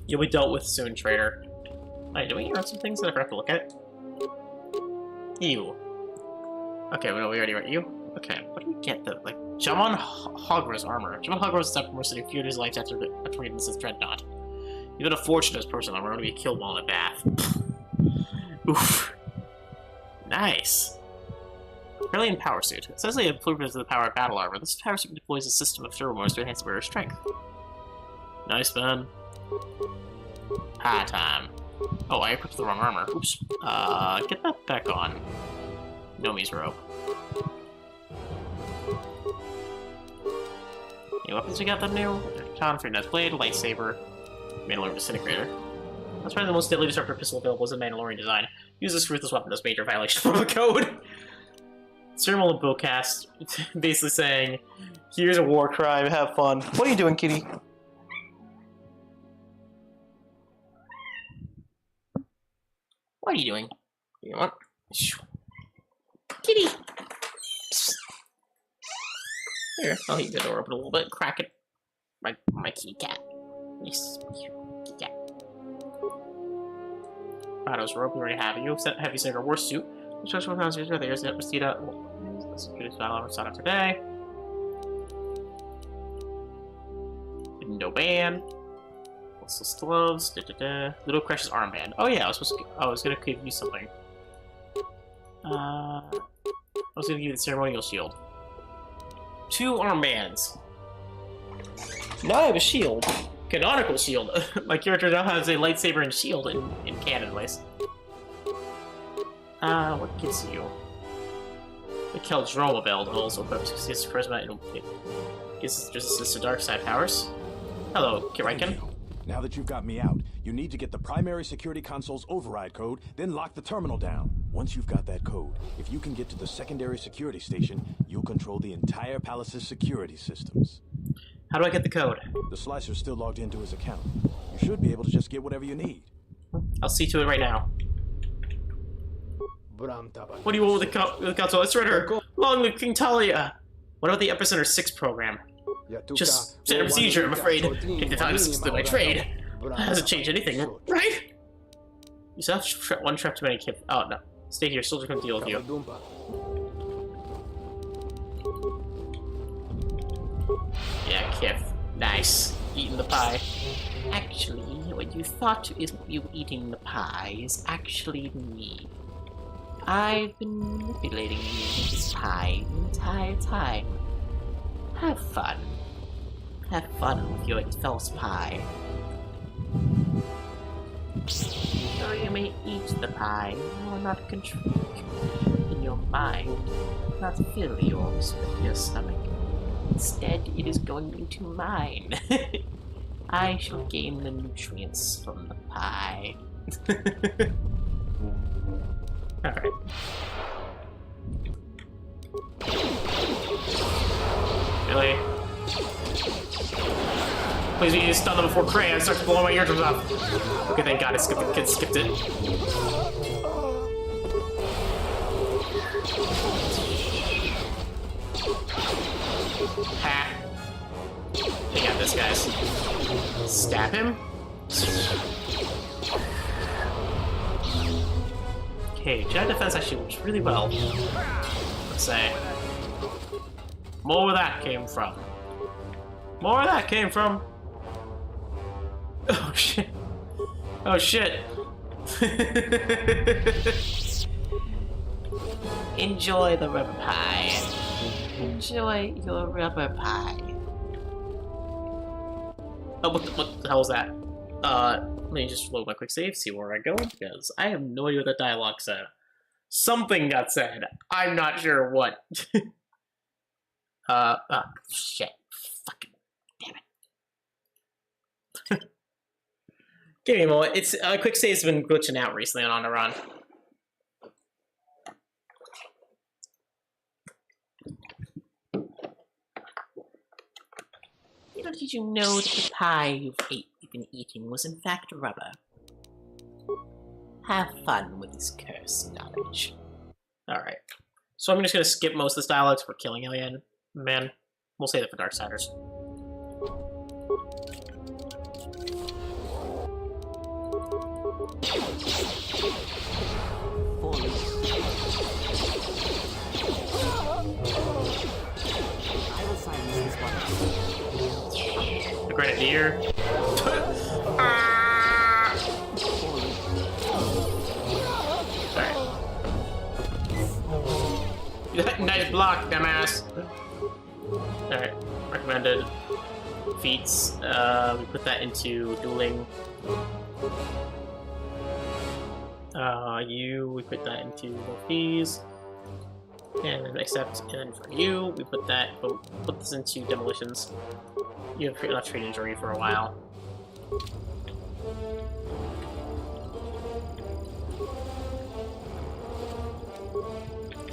You'll be dealt with soon, traitor. Alright, do we hear some things that I forgot to look at? You. Okay, well, we already read you. Okay, what do we get though? Like, Jamon Hogra's armor. Jamon Hogra was sent from mercenary feud his life after reading this dreadnought. You've been a fortune as personal armor to be killed while in a bath. Oof. Nice. Brilliant power suit. Essentially a blueprint of the power of battle armor. This power suit deploys a system of turbo to enhance the wearer's strength. Nice, man. High time. Oh, I equipped the wrong armor. Oops. Get that back on. Nomi's robe. Any weapons we got them new? Baton, Free Knife Blade, Lightsaber, Mandalore Disintegrator. That's probably the most deadly disruptor pistol available as a Mandalorian design. Use this ruthless weapon as major violation of the code. Ceremonial bowcast, basically saying, here's a war crime, have fun. What are you doing, kitty? What are you doing? You know what? Kitty! Here, I'll leave the door open a little bit, crack it. My kitty cat. Nice. Kitty cat. Prado's rope, we already have you. Heavy Sager war suit. Instructional concentrations are there. Is it Rosita? Security battle over Sada today. Window band. Whistle gloves. Little Crash's armband. Oh yeah, I was gonna give you something. I was gonna give you the ceremonial shield. 2 armbands. Now I have a shield. Canonical shield. My character now has a lightsaber and shield in canon ways. What gives you? The Keldroma belt also equips his charisma and it gives resistance to dark side powers. Hello, Kiriken. Now that you've got me out, you need to get the primary security console's override code, then lock the terminal down. Once you've got that code, if you can get to the secondary security station, you'll control the entire palace's security systems. How do I get the code? The Slicer's still logged into his account. You should be able to just get whatever you need. I'll see to it right now. What do you want with the console? It's Ritter! Long live King Talia! What about the Epicenter 6 program? Just standard procedure, I'm afraid. If the time is my trade. That hasn't changed anything, right? You still have one trap too many, Kip. Oh, no. Stay here, soldier can deal with you. Yeah, Kip. Nice. Eating the pie. Actually, what you thought is you eating the pie is actually me. I've been manipulating you with this pie the entire time. Have fun. Have fun with your false pie. Though you may eat the pie, you will not control in your mind, not fill yours with your stomach. Instead, it is going into mine. I shall gain the nutrients from the pie. Alright. Really? Please be stun them before Kreia starts blowing my eardrums off. Okay, thank God I skipped it. Ha! They got this, guys. Stab him? Okay, Jedi defense actually works really well. Let's say. More where that came from. More where that came from. Oh shit. Oh shit. Enjoy the rubber pie. Enjoy your rubber pie. Oh, what the hell was that? Let me just load my quick save, see where I go, because I have no idea what that dialogue said. Something got said. I'm not sure what. Shit. Fucking damn it. Give me a moment. It's quick save's been glitching out recently on Onderon. Little did you know that the pie you've been eating was in fact rubber. Have fun with this cursed knowledge. Alright. So I'm just gonna skip most of this dialogue for killing Alien. Man, we'll save it for Darksiders. I will silence this one. The Grenadier. Alright. Nice block, dumbass. Alright, recommended feats. We put that into dueling. We put that into fees. And accept, and then for you, we put this into demolitions. You have not treated injury for a while.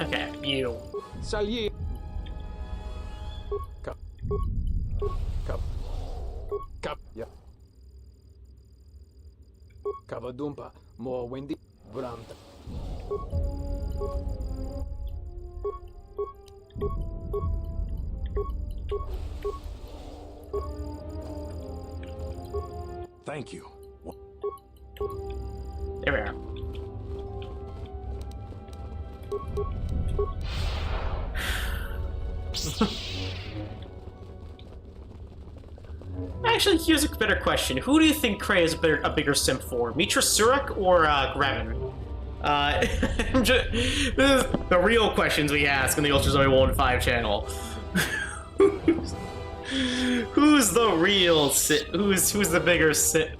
Okay, you. Salut. Cup. Yeah. Kavadumpa. More windy. Bramta. Thank you. There we are. Actually, here's a better question. Who do you think Kreia is a bigger simp for? Meetrasurik or Revan? This is the real questions we ask on the Ultra Zoe 1-5 channel. Who's the real Sith? Who's the bigger Sith?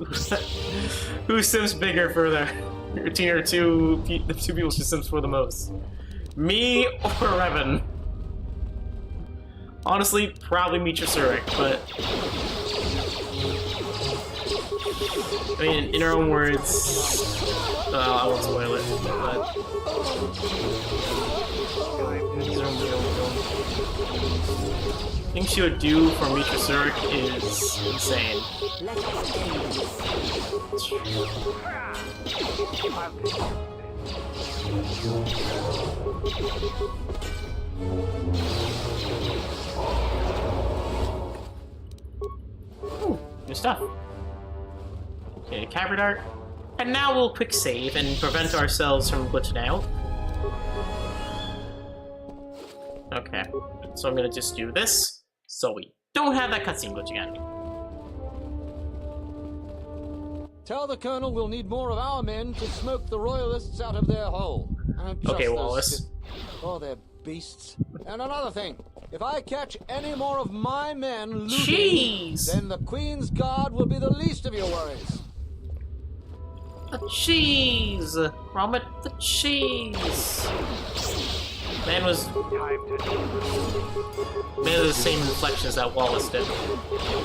Who sims bigger for the two people who sims for the most? Me or Revan? Honestly, probably meetrasurik, but I mean, in her own words, I won't spoil it, but things she would do for meetrasurik is insane. Ooh, new stuff. Okay, Kyber Dart. And now we'll quick save and prevent ourselves from glitching out. Okay, so I'm gonna just do this, so we don't have that cutscene glitch again. Tell the Colonel we'll need more of our men to smoke the Royalists out of their hole. Okay, Wallace. Oh, they're beasts. And another thing, if I catch any more of my men looting, then the Queen's Guard will be the least of your worries. The cheese! Gromit, the cheese! Man has the same inflections that Wallace did. I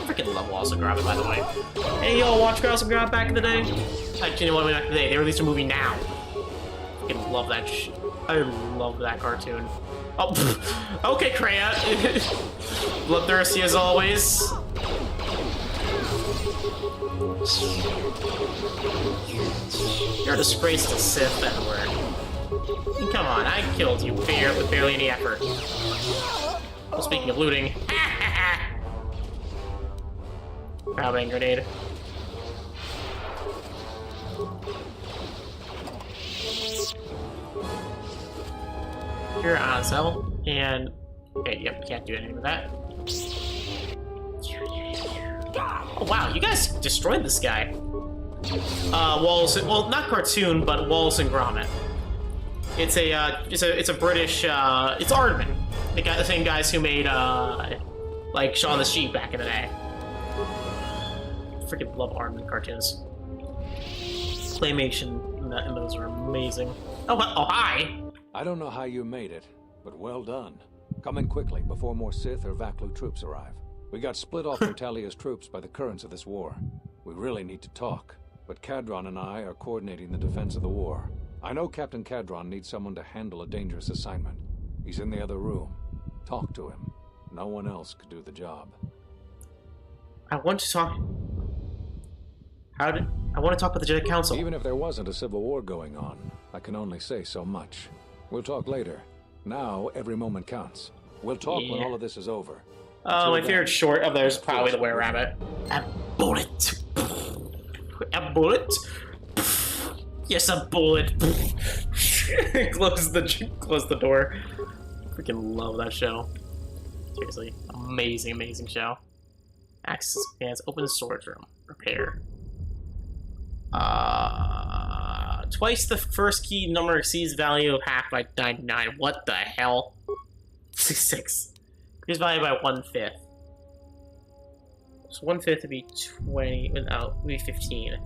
freaking love Wallace and Gromit, by the way. Hey, yo, watch Wallace and Gromit back in the day? Actually, you know what, back in the day, they released a movie now. I freaking love that I love that cartoon. Oh, okay, Kreia. Bloodthirsty as always. You're a disgrace to Sith, Edward. Come on, I killed you with barely any effort. Well, speaking of looting, grabbing grenade. You're on cell, and okay, yep, can't do anything with that. Oh wow, you guys destroyed this guy. Wallace, well, not cartoon, but Wallace and Gromit. It's a British, it's Aardman. The same guys who made, like, Shaun the Sheep back in the day. Freaking love Aardman cartoons. Claymation and those are amazing. Oh, hi! I don't know how you made it, but well done. Come in quickly before more Sith or Vaklu troops arrive. We got split off from Talia's troops by the currents of this war. We really need to talk, but Cadron and I are coordinating the defense of the war. I know Captain Cadron needs someone to handle a dangerous assignment. He's in the other room. Talk to him. No one else could do the job. I want to talk... I want to talk with the Jedi Council. Even if there wasn't a civil war going on, I can only say so much. We'll talk later. Now, every moment counts. We'll talk when all of this is over. Oh, my favorite short of theirs is probably the Were-Rabbit. A bullet. A bullet? Yes, a bullet. Close the door. Freaking love that show. Seriously, amazing, amazing show. Access commands. Open the storage room. Repair. Twice the first key number exceeds value of half by 99. What the hell? 66. Increase value by 1/5. So 1/5 would be 20. No, it would be 15.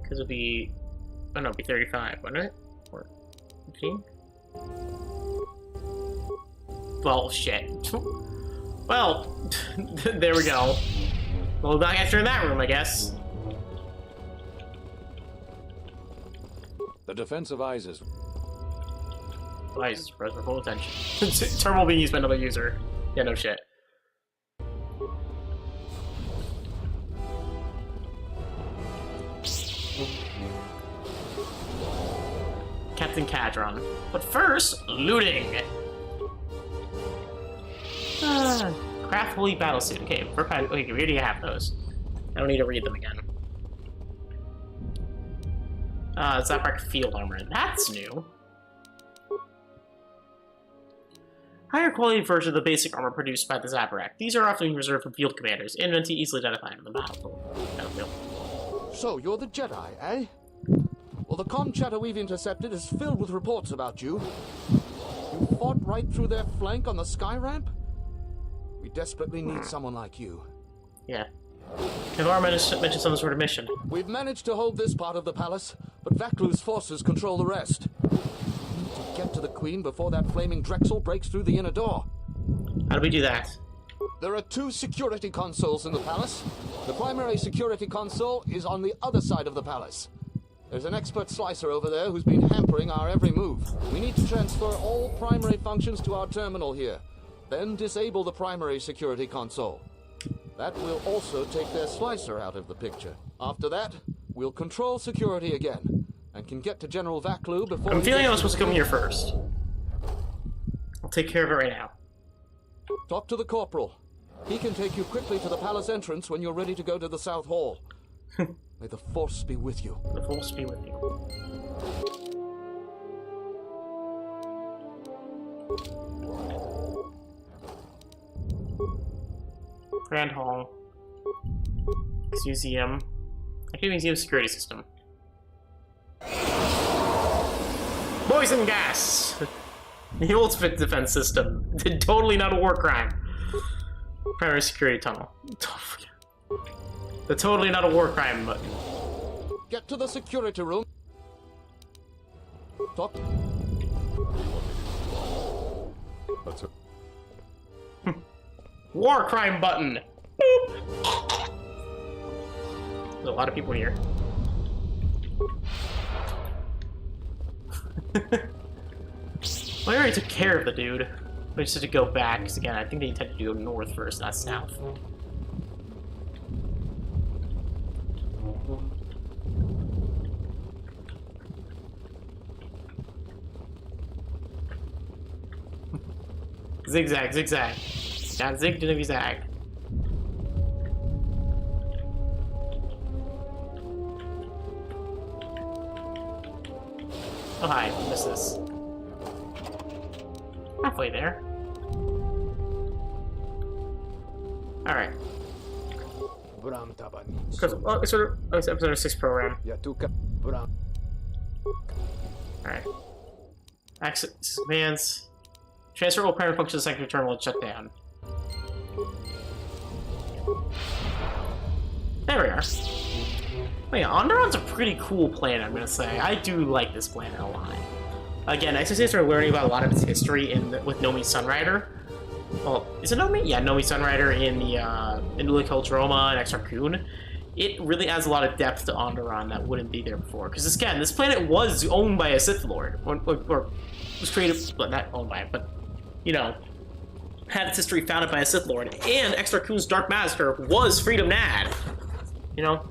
Because it would be. Oh no, it'd be 35, wouldn't it? Or 15? Well, shit. Well, there we go. Well, not after in that room, I guess. The defense of Isis. Isis, press for full attention. Terminal being used by another user. Yeah, no shit. Captain Cadron. But first, looting! Craft Holy Battlesuit. Okay, okay, we already have those. I don't need to read them again. Zabrak Field Armor. That's new. Higher quality version of the basic armor produced by the Zabrak. These are often reserved for field commanders, and meant to easily identify in the battlefield. So, you're the Jedi, eh? Well, the comm chatter we've intercepted is filled with reports about you. You fought right through their flank on the sky ramp? We desperately need someone like you. Yeah. Navarre mentioned some sort of mission. We've managed to hold this part of the palace, but Vaklu's forces control the rest. We need to get to the Queen before that flaming Drexel breaks through the inner door. How do we do that? There are 2 security consoles in the palace. The primary security console is on the other side of the palace. There's an expert slicer over there who's been hampering our every move. We need to transfer all primary functions to our terminal here, then disable the primary security console. That will also take their slicer out of the picture. After that, we'll control security again, and can get to General Vaklu before... I'm feeling I'm supposed to come here first. I'll take care of it right now. Talk to the corporal. He can take you quickly to the palace entrance when you're ready to go to the South Hall. May the Force be with you. The Force be with you. Grand Hall. Museum. Active museum security system. Poison gas! The ultimate defense system. Totally not a war crime. Primary security tunnel. The totally not a war crime button. Get to the security room. Talk. That's it. War crime button. Boop. There's a lot of people here. Well, I already took care of the dude. We just had to go back, because again, I think they intended to go north first, not south. Zigzag, zigzag. Not zig to zag. Oh hi, what's this? Halfway there. Alright. It's episode 6 program. Alright. Access commands. Transfer all primary functions to the secondary terminal and shut down. There we are. Oh yeah, Onderon's a pretty cool planet, I'm gonna say. I do like this planet a lot. Again, I started learning about a lot of its history with Nomi Sunrider. Well, is it Nomi? Yeah, Nomi Sunrider in the Indulikaldroma and Exarchun. It really adds a lot of depth to Onderon that wouldn't be there before. Because again, this planet was owned by a Sith Lord, or was created, well, not owned by it, but you know, had its history founded by a Sith Lord. And Exarchun's Dark Master was Freedom Nad. You know.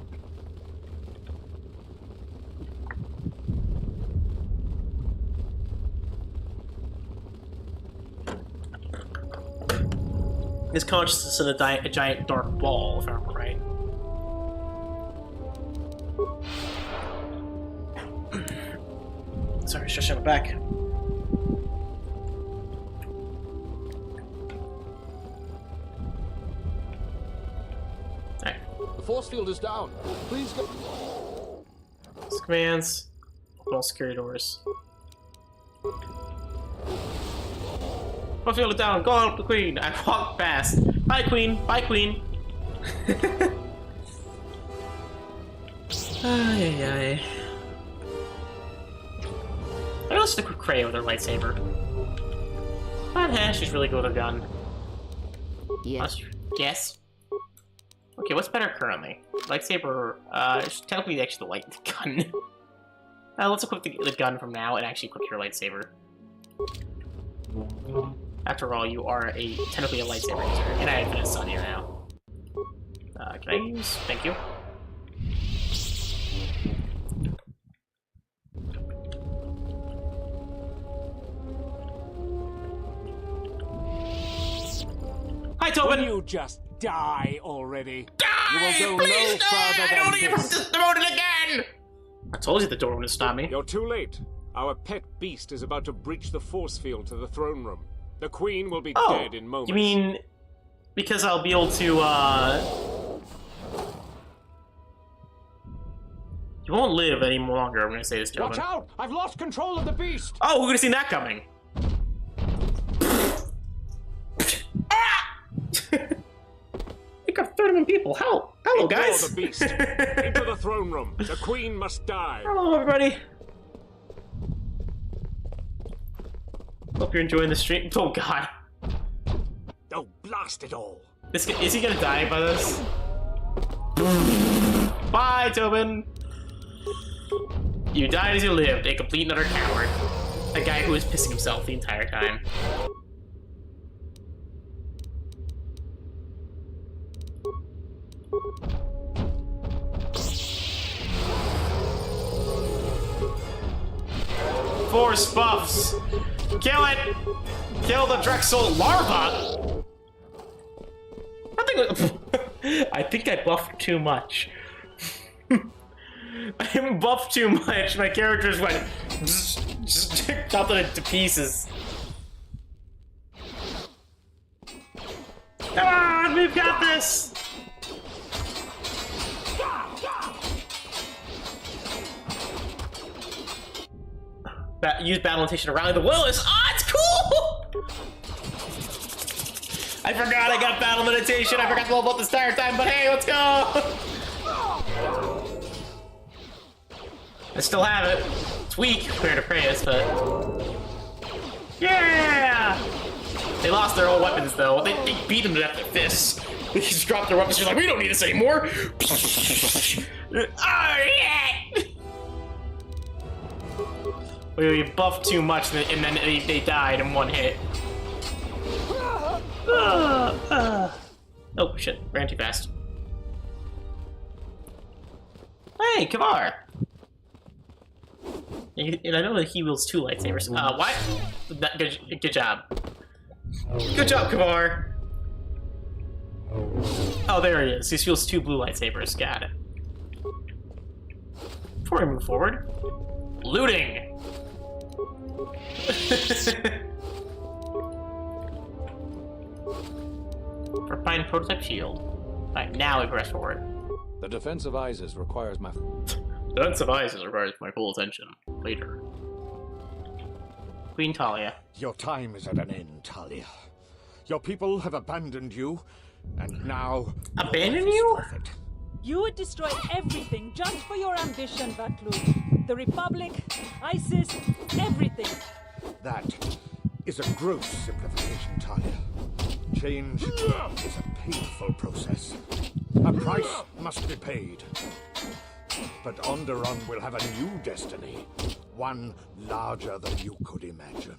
His consciousness in a giant dark ball, if I remember right. Sorry, stretching my back. Alright. The force field is down. Please go. Commands. All security doors. Force field is down. Go help the Queen. I walk past. Bye, Queen. Bye, Queen. Ay. I don't stick with Kreia with her lightsaber. But she's really good with her gun. Yes. Yes. Okay, what's better currently? Lightsaber, technically actually the light gun. Let's equip the gun from now and actually equip your lightsaber. After all, you are technically a lightsaber user, and I have infinite sun here now. Can I use? Thank you. Hi, Tobin! Will you just die already? Die! You will go Please no die! further I than don't even this. just demoted again! I told you the door wouldn't stop me. You're too late. Our pet beast is about to breach the force field to the throne room. The Queen will be dead in moments. You mean because I'll be able to, You won't live any longer, I'm gonna say this, gentlemen. Watch out! I've lost control of the beast! Oh, who could have seen that coming? random people. Hello, guys. Ignore the beast. Into the throne room. The queen must die. Hello, everybody. Hope you're enjoying the stream. Oh, God. Oh, blast it all. Is he gonna die by this? Bye, Tobin. You died as you lived, a complete and utter coward. A guy who was pissing himself the entire time. Force buffs! Kill it! Kill the Drexel larva! I think I buffed too much. I buffed too much. My characters went chopped it to pieces. Come on, we've got this. Use battle notation to rally the Willis. Oh, it's cool! I forgot I got battle meditation. I forgot to level up this entire time, but hey, let's go! I still have it. It's weak compared to Kreia's, but... Yeah! They lost their old weapons, though. They beat them to death with fists. They just dropped their weapons. She's like, we don't need this anymore! Oh, yeah! We buffed too much, and then they died in one hit. Oh, shit. Ran too fast. Hey, Kavar! And I know that he wields 2 lightsabers. What? Good job. Good job, Kavar! Oh, there he is. He wields 2 blue lightsabers. Got it. Before we move forward, looting! Refine prototype shield. Alright, now we press forward. The defense of Isis requires my... Defense of Isis requires my full attention. Later. Queen Talia. Your time is at an end, Talia. Your people have abandoned you, and now... Abandon you? You would destroy everything just for your ambition, Vaklu. The Republic, ISIS, everything. That is a gross simplification, Talia. Change is a painful process. A price must be paid. But Onderon will have a new destiny. One larger than you could imagine.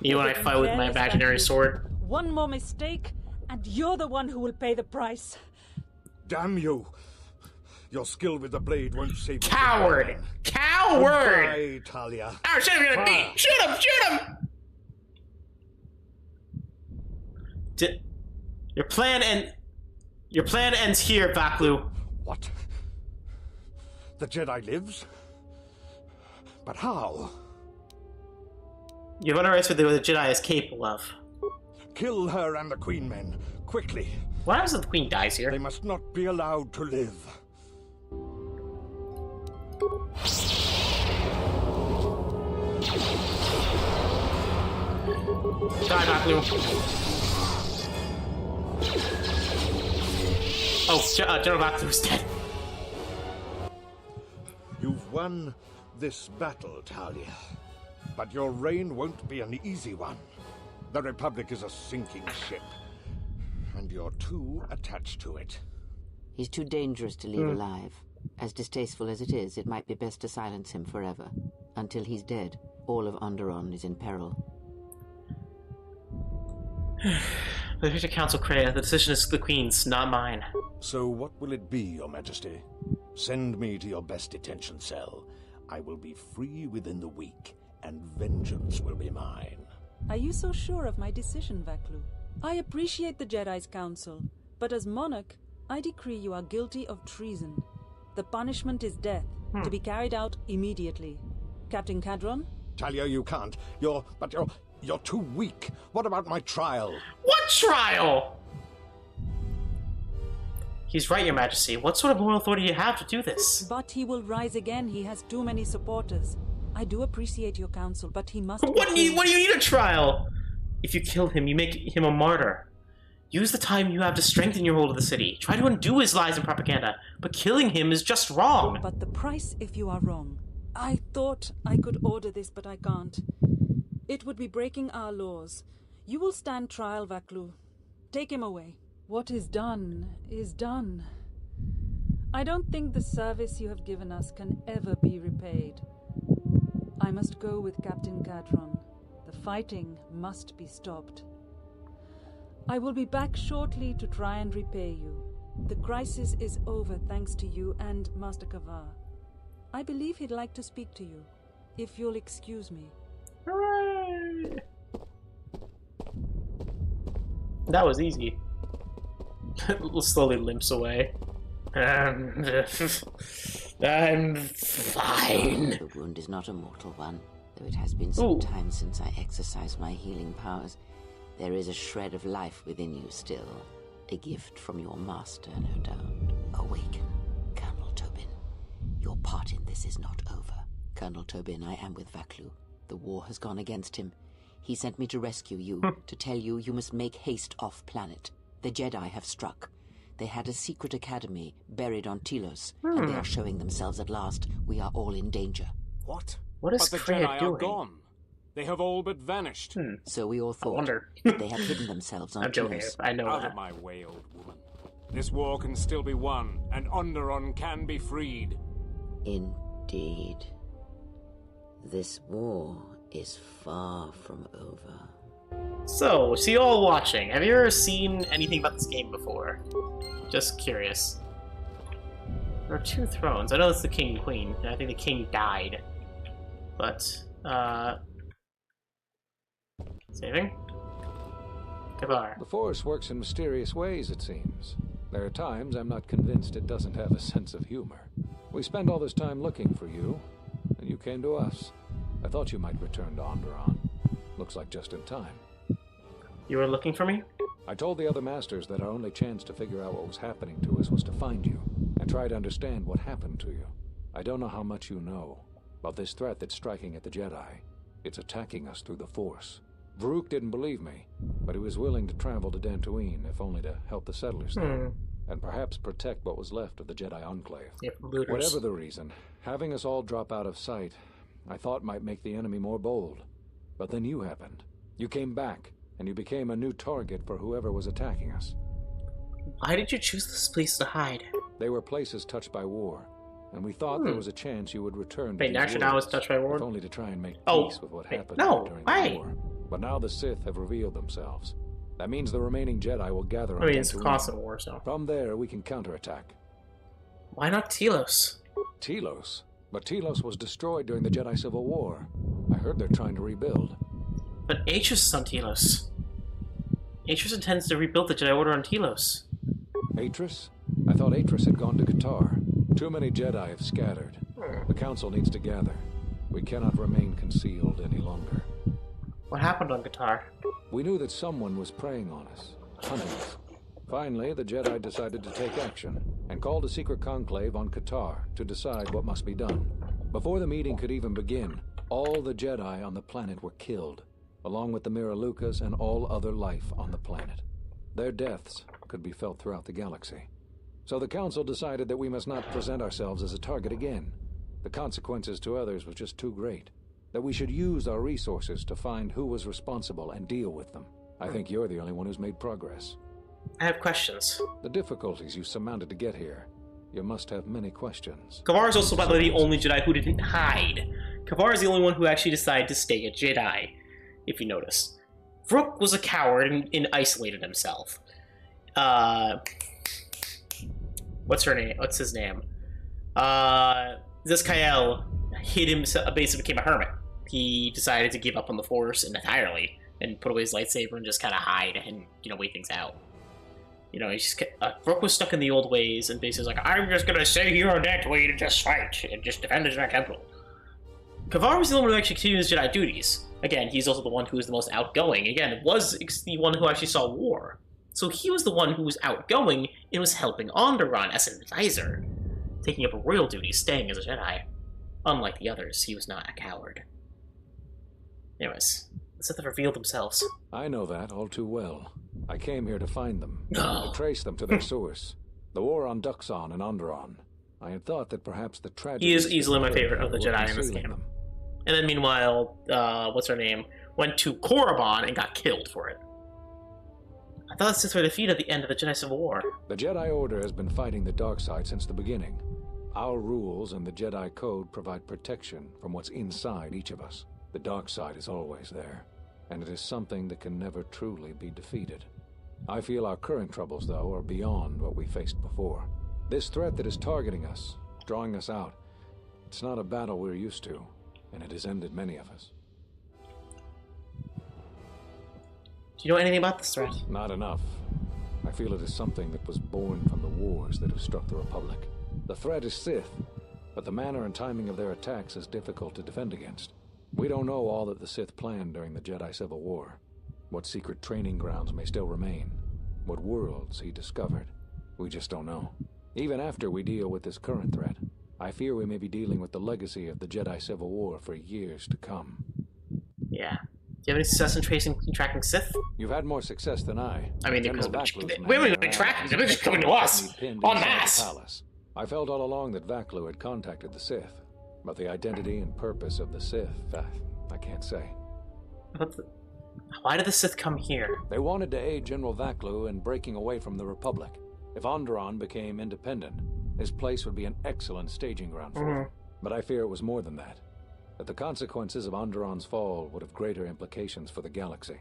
You and I fight with my imaginary sword. One more mistake, and you're the one who will pay the price. Damn you! Your skill with the blade won't save you. Coward! Coward! Goodbye, Talia. Oh, shoot him, gonna beat! Shoot him! Shoot him! Your plan ends here, Vaklu. What? The Jedi lives? But how? You've underestimated what the Jedi is capable of. Kill her and the Queen men, quickly. What happens if the Queen dies here? They must not be allowed to live. Die, Vaklu. Oh, General Vaklu's dead. You've won this battle, Talia. But your reign won't be an easy one. The Republic is a sinking ship. And you're too attached to it. He's too dangerous to leave alive. As distasteful as it is, it might be best to silence him forever. Until he's dead, all of Onderon is in peril. The future council, Kreia. The decision is the Queen's, not mine. So what will it be, Your Majesty? Send me to your best detention cell. I will be free within the week, and vengeance will be mine. Are you so sure of my decision, Vaklu? I appreciate the Jedi's counsel, but as monarch, I decree you are guilty of treason. The punishment is death, to be carried out immediately. Captain Cadron? Talia, you can't. You're too weak. What about my trial? What trial? He's right, Your Majesty. What sort of moral authority do you have to do this? But he will rise again. He has too many supporters. I do appreciate your counsel, but he must... What do you need a trial? If you kill him, you make him a martyr. Use the time you have to strengthen your hold of the city. Try to undo his lies and propaganda, but killing him is just wrong. But the price if you are wrong. I thought I could order this, but I can't. It would be breaking our laws. You will stand trial, Vaklu. Take him away. What is done is done. I don't think the service you have given us can ever be repaid. I must go with Captain Cadron. The fighting must be stopped. I will be back shortly to try and repay you. The crisis is over thanks to you and Master Kavar. I believe he'd like to speak to you, if you'll excuse me. Hooray! That was easy. Slowly limps away. I'm fine. The wound is not a mortal one, though it has been some time since I exercised my healing powers. There is a shred of life within you still. A gift from your master, no doubt. Awaken, Colonel Tobin. Your part in this is not over. Colonel Tobin, I am with Vaklu. The war has gone against him. He sent me to rescue you, to tell you you must make haste off-planet. The Jedi have struck. They had a secret academy buried on Telos, and they are showing themselves at last. We are all in danger. What? What is but the Kreia Jedi doing? are gone. They have all but vanished. So we all thought. I wonder. They have hidden themselves on I'm joking. Telos. I know Out that. of my way, old woman. This war can still be won, and Onderon can be freed. Indeed. This war is far from over. So you all watching, have you ever seen anything about this game before? Just curious. There are two thrones. I know it's the king and queen, and I think the king died. But, saving? Kavar. The Force works in mysterious ways, it seems. There are times I'm not convinced it doesn't have a sense of humor. We spend all this time looking for you, and you came to us. I thought you might return to Onderon. Looks like just in time. You were looking for me? I told the other masters that our only chance to figure out what was happening to us was to find you, and try to understand what happened to you. I don't know how much you know about this threat that's striking at the Jedi. It's attacking us through the Force. Varuk didn't believe me, but he was willing to travel to Dantooine, if only to help the settlers there, and perhaps protect what was left of the Jedi Enclave. Whatever the reason, having us all drop out of sight, I thought might make the enemy more bold. But then you happened. You came back, and you became a new target for whoever was attacking us. Why did you choose this place to hide? They were places touched by war, and we thought there was a chance you would return to Wait, narshadaa was touched by war? if only to try and make peace with what happened during the war. But now the Sith have revealed themselves. That means the remaining Jedi will gather on it's a constant war, so. From there, we can counterattack. Why not Telos? Telos? But Telos was destroyed during the Jedi Civil War. I heard they're trying to rebuild. But Atris is on Telos. Atris intends to rebuild the Jedi Order on Telos. Atris? I thought Atris had gone to Kotor. Too many Jedi have scattered. The Council needs to gather. We cannot remain concealed any longer. What happened on Kotor? We knew that someone was preying on us, hunting us. Finally, the Jedi decided to take action, and called a secret conclave on Kotor to decide what must be done. Before the meeting could even begin, all the Jedi on the planet were killed, along with the Miralukas and all other life on the planet. Their deaths could be felt throughout the galaxy. So the Council decided that we must not present ourselves as a target again. The consequences to others was just too great. That we should use our resources to find who was responsible and deal with them. I think you're the only one who's made progress. I have questions. The difficulties you surmounted to get here. You must have many questions. Kavar is also, by the way, the only Jedi who didn't hide. Kavar is the only one who actually decided to stay a Jedi, if you notice. Vrook was a coward and isolated himself. What's her name? What's his name? Zizkael hid himself, basically became a hermit. He decided to give up on the Force entirely and put away his lightsaber and just kind of hide and, wait things out. He's just, Vrook was stuck in the old ways and basically was like, I'm just gonna stay here on Dantooine and just fight and just defend his temple. Kavar was the one who actually continued his Jedi duties. Again, he's also the one who was the most outgoing. Again, was the one who actually saw war. So he was the one who was outgoing and was helping Onderon as an advisor, taking up royal duties, staying as a Jedi. Unlike the others, he was not a coward. Anyways, The Sith have revealed themselves. I know that all too well. I came here to find them, to trace them to their source. The war on Darthsion and Onderon. I had thought that perhaps the tragedy... He is easily my favorite of the Jedi in this game. Them. And then meanwhile, what's her name, went to Korriban and got killed for it. I thought the Sith were defeated at the end of the Jedi Civil War. The Jedi Order has been fighting the dark side since the beginning. Our rules and the Jedi Code provide protection from what's inside each of us. The dark side is always there, and it is something that can never truly be defeated. I feel our current troubles, though, are beyond what we faced before. This threat that is targeting us, drawing us out, it's not a battle we're used to, and it has ended many of us. Do you know anything about this threat? Not enough. I feel it is something that was born from the wars that have struck the Republic. The threat is Sith, but the manner and timing of their attacks is difficult to defend against. We don't know all that the Sith planned during the Jedi Civil War. What secret training grounds may still remain. What worlds he discovered. We just don't know. Even after we deal with this current threat, I fear we may be dealing with the legacy of the Jedi Civil War for years to come. Yeah. Do you have any success in tracking Sith? You've had more success than I. I mean, because we haven't been tracking them, they're just coming to us. En masse. I felt all along that Vaklu had contacted the Sith, but the identity and purpose of the Sith, I can't say. Why did the Sith come here? They wanted to aid General Vaklu in breaking away from the Republic. If Onderon became independent, his place would be an excellent staging ground for him. But I fear it was more than that. That the consequences of Onderon's fall would have greater implications for the galaxy.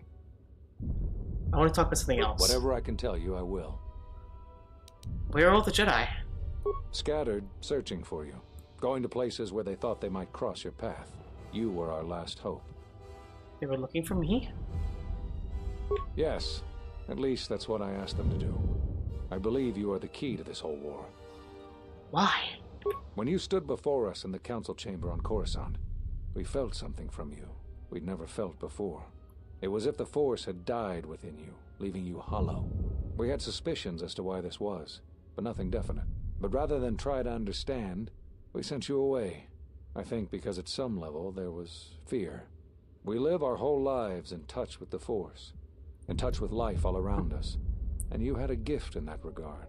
I want to talk about something else. Whatever I can tell you, I will. Where are all the Jedi? Scattered, searching for you. Going to places where they thought they might cross your path. You were our last hope. They were looking for me? Yes. At least that's what I asked them to do. I believe you are the key to this whole war. Why? When you stood before us in the council chamber on Coruscant, we felt something from you we'd never felt before. It was as if the Force had died within you, leaving you hollow. We had suspicions as to why this was, but nothing definite. But rather than try to understand, we sent you away. I think because at some level there was fear. We live our whole lives in touch with the Force, in touch with life all around us. And you had a gift in that regard.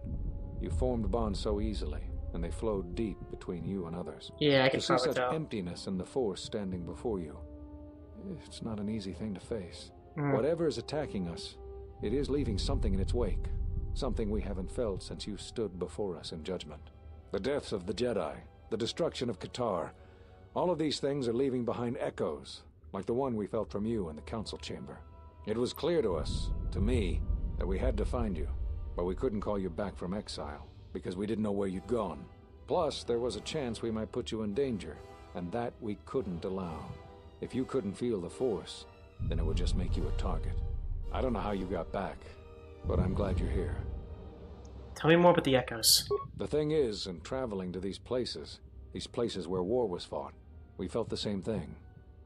You formed bonds so easily, and they flowed deep between you and others. Yeah, I can see such emptiness in the Force standing before you. It's not an easy thing to face. Whatever is attacking us, it is leaving something in its wake. Something we haven't felt since you stood before us in judgment. The deaths of the Jedi, the destruction of Kotor, all of these things are leaving behind echoes, like the one we felt from you in the council chamber. It was clear to us, to me, that we had to find you, but we couldn't call you back from exile, because we didn't know where you'd gone. Plus, there was a chance we might put you in danger, and that we couldn't allow. If you couldn't feel the Force, then it would just make you a target. I don't know how you got back, but I'm glad you're here. Tell me more about the echoes. The thing is, in traveling to these places where war was fought, we felt the same thing.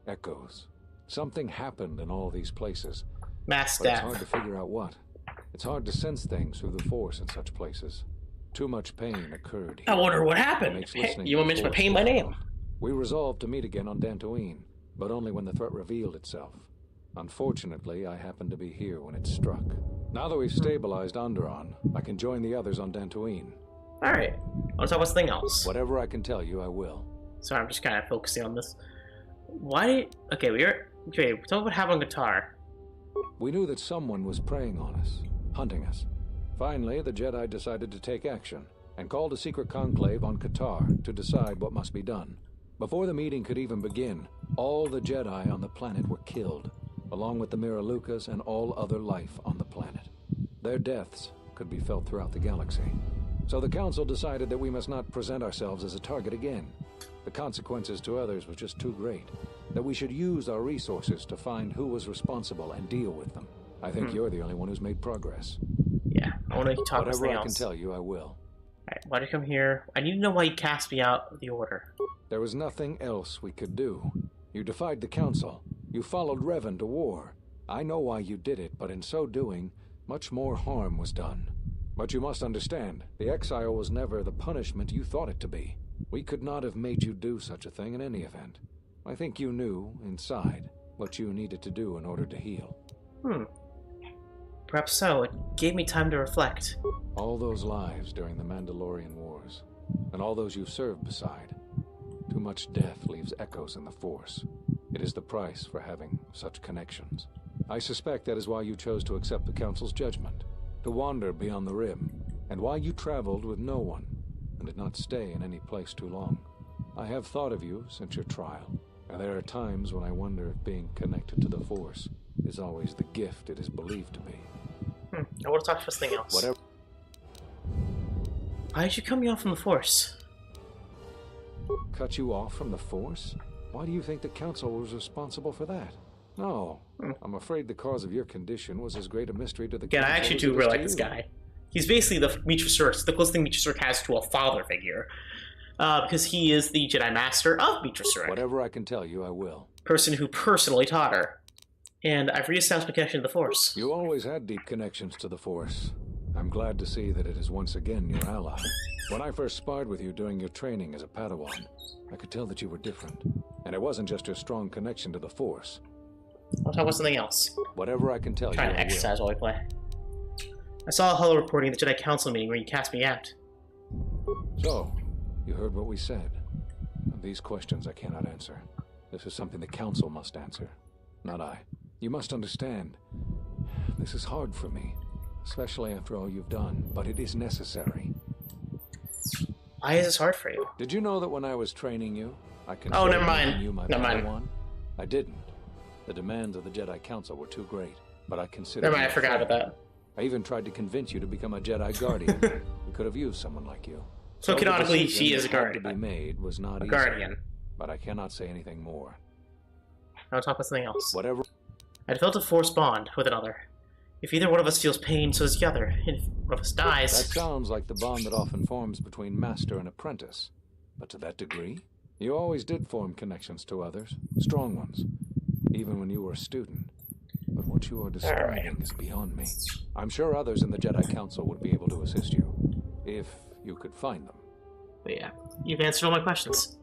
Echoes. Something happened in all these places. Mass but death. It's hard to figure out what. It's hard to sense things through the Force in such places. Too much pain occurred here. I wonder what happened. You won't mention my pain by name. We resolved to meet again on Dantooine, but only when the threat revealed itself. Unfortunately, I happened to be here when it struck. Now that we've stabilized Onderon, I can join the others on Dantooine. Alright. I'll talk about something else. Whatever I can tell you, I will. Sorry, I'm just kind of focusing on this. Why? Okay, tell me what happened on Kotor. We knew that someone was preying on us, hunting us. Finally, the Jedi decided to take action, and called a secret conclave on Kotor to decide what must be done. Before the meeting could even begin, all the Jedi on the planet were killed, along with the Miralukas and all other life on the planet. Their deaths could be felt throughout the galaxy. So the Council decided that we must not present ourselves as a target again. The consequences to others were just too great. That we should use our resources to find who was responsible and deal with them. I think you're the only one who's made progress. Yeah, I want to talk about something else. Whatever I can tell you, I will. Alright, why'd you come here? I need to know why you cast me out of the Order. There was nothing else we could do. You defied the Council. You followed Revan to war. I know why you did it, but in so doing, much more harm was done. But you must understand, the exile was never the punishment you thought it to be. We could not have made you do such a thing in any event. I think you knew, inside, what you needed to do in order to heal. Perhaps so. It gave me time to reflect. All those lives during the Mandalorian Wars, and all those you've served beside. Too much death leaves echoes in the Force. It is the price for having such connections. I suspect that is why you chose to accept the Council's judgment, to wander beyond the Rim, and why you traveled with no one, and did not stay in any place too long. I have thought of you since your trial, and there are times when I wonder if being connected to the Force is always the gift it is believed to be. I want to talk about something else. Whatever. Why did you cut me off from the Force? Cut you off from the Force? Why do you think the Council was responsible for that? No, I'm afraid the cause of your condition was as great a mystery to the Council. I actually do really like this guy. He's basically the meetrasurik, the closest thing meetrasurik has to a father figure. Because he is the Jedi Master of meetrasurik. Whatever I can tell you, I will. Person who personally taught her. And I've reestablished my connection to the Force. You always had deep connections to the Force. I'm glad to see that it is once again your ally. When I first sparred with you during your training as a Padawan, I could tell that you were different. And it wasn't just your strong connection to the Force. I'll talk about something else. Whatever I can tell you, Trying to exercise while we play. I saw a Hello reporting at the Jedi Council meeting where you cast me out. So, you heard what we said. These questions I cannot answer. This is something the Council must answer, not I. You must understand, this is hard for me, especially after all you've done, but it is necessary. Why is this hard for you? Did you know that when I was training you, I considered Oh, never mind. you my Never mind. Padawan? I didn't. The demands of the Jedi Council were too great, but I considered Never mind, you I forgot friend. about that. I even tried to convince you to become a Jedi Guardian. We could have used someone like you. So the canonically, decision she is a that had guardian. to be made was not A easy, guardian. but I cannot say anything more. I'll talk about something else. Whatever. I felt a force bond with another. If either one of us feels pain, so does the other. And if one of us dies... That sounds like the bond that often forms between master and apprentice. But to that degree, you always did form connections to others, strong ones, even when you were a student. But what you are describing is beyond me. I'm sure others in the Jedi Council would be able to assist you, if you could find them. But yeah, you've answered all my questions.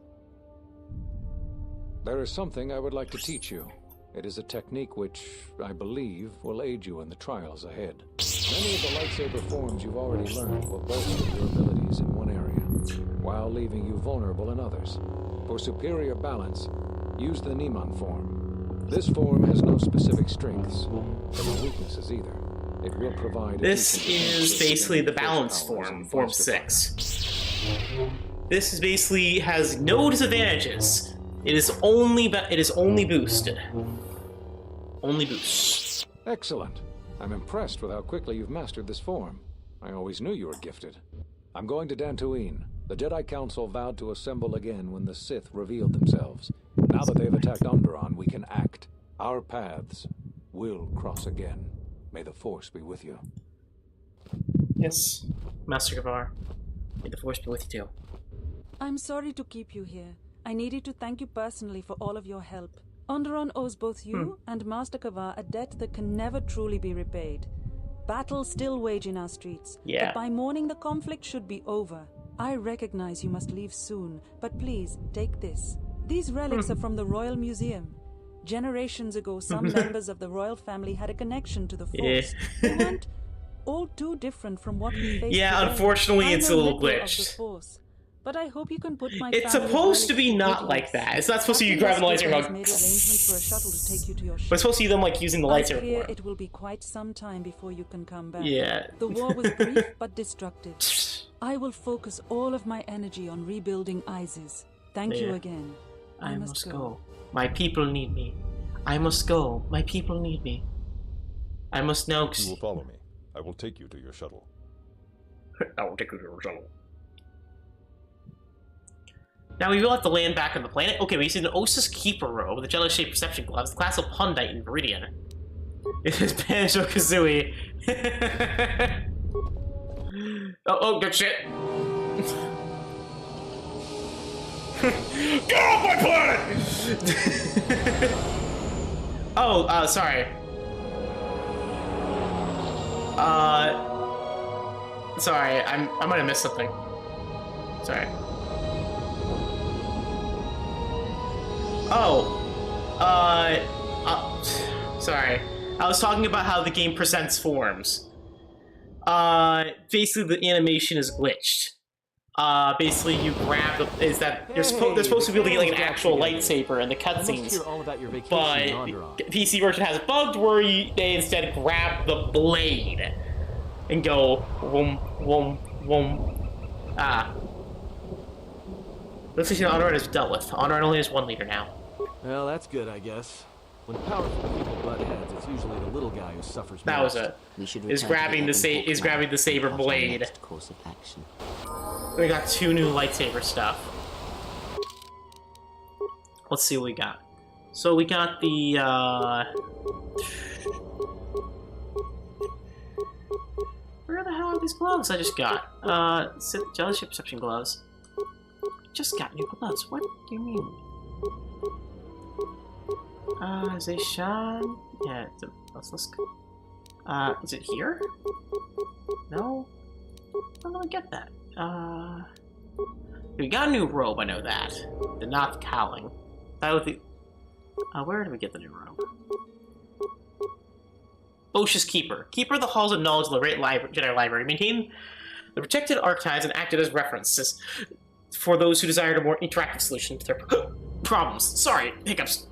There is something I would like to teach you. It is a technique which, I believe, will aid you in the trials ahead. Many of the lightsaber forms you've already learned will bolster your abilities in one area, while leaving you vulnerable in others. For superior balance, use the Niman form. This form has no specific strengths, but no weaknesses either. It will provide... This is basically the balance form, Form 6. This is basically has no disadvantages. It is only boosted. Only boost. Excellent. I'm impressed with how quickly you've mastered this form. I always knew you were gifted. I'm going to Dantooine. The Jedi Council vowed to assemble again when the Sith revealed themselves. Now that they've attacked Onderon, we can act. Our paths will cross again. May the Force be with you. Yes, Master Gavar. May the Force be with you too. I'm sorry to keep you here. I needed to thank you personally for all of your help. Onderon owes both you and Master Kavar a debt that can never truly be repaid. Battles still wage in our streets, but by morning the conflict should be over. I recognize you must leave soon, but please, take this. These relics are from the Royal Museum. Generations ago, some members of the royal family had a connection to the Force. They weren't all too different from what we face today. Unfortunately, it's a little glitched. But I hope you can put my It's supposed to be not like that. It's not supposed to be you grabbing the lightsaber and made arrangements for a shuttle to take you to your ship. But it's supposed to be them like using the lightsaber. I fear it will be quite some time before you can come back. Yeah. The war was brief but destructive. I will focus all of my energy on rebuilding Isis. Thank you again. I must go. My people need me. I must go. My people need me. I must now... You will follow me. I will take you to your shuttle. I will take you to your shuttle. Now we will have to land back on the planet. Okay, we see an Ossus Keeper robe, the jelly-shaped perception gloves, the class of Pundite in Viridian. It is Banjo-Kazooie. oh, good shit. Get off my planet! Sorry. Sorry, I might have missed something. Sorry. Sorry. I was talking about how the game presents forms. Basically the animation is glitched. Basically you grab the, they're supposed to be able to get like an actual lightsaber in the cutscenes, but PC version has bugged where they instead grab the blade and go whoom whoom whoom. Looks like onderon is dealt with. Onderon only has 1 leader now. Well, that's good, I guess. When powerful people butt heads, it's usually the little guy who suffers most. That was it. Is grabbing the saber blade. Course of action. We got 2 new lightsaber stuff. Let's see what we got. So we got the where the hell are these gloves I just got? Sith jealousy perception gloves. Just got new gloves. What do you mean? They shine. Yeah, let's go. Is it here? No? I don't really get that. We got a new robe, I know that. The not cowling. That would be... where did we get the new robe? Osh's Keeper. Keeper of the Halls of Knowledge of the Great Jedi Library. Maintain the protected archives and acted as references for those who desired a more interactive solution to their problems. Sorry, hiccups.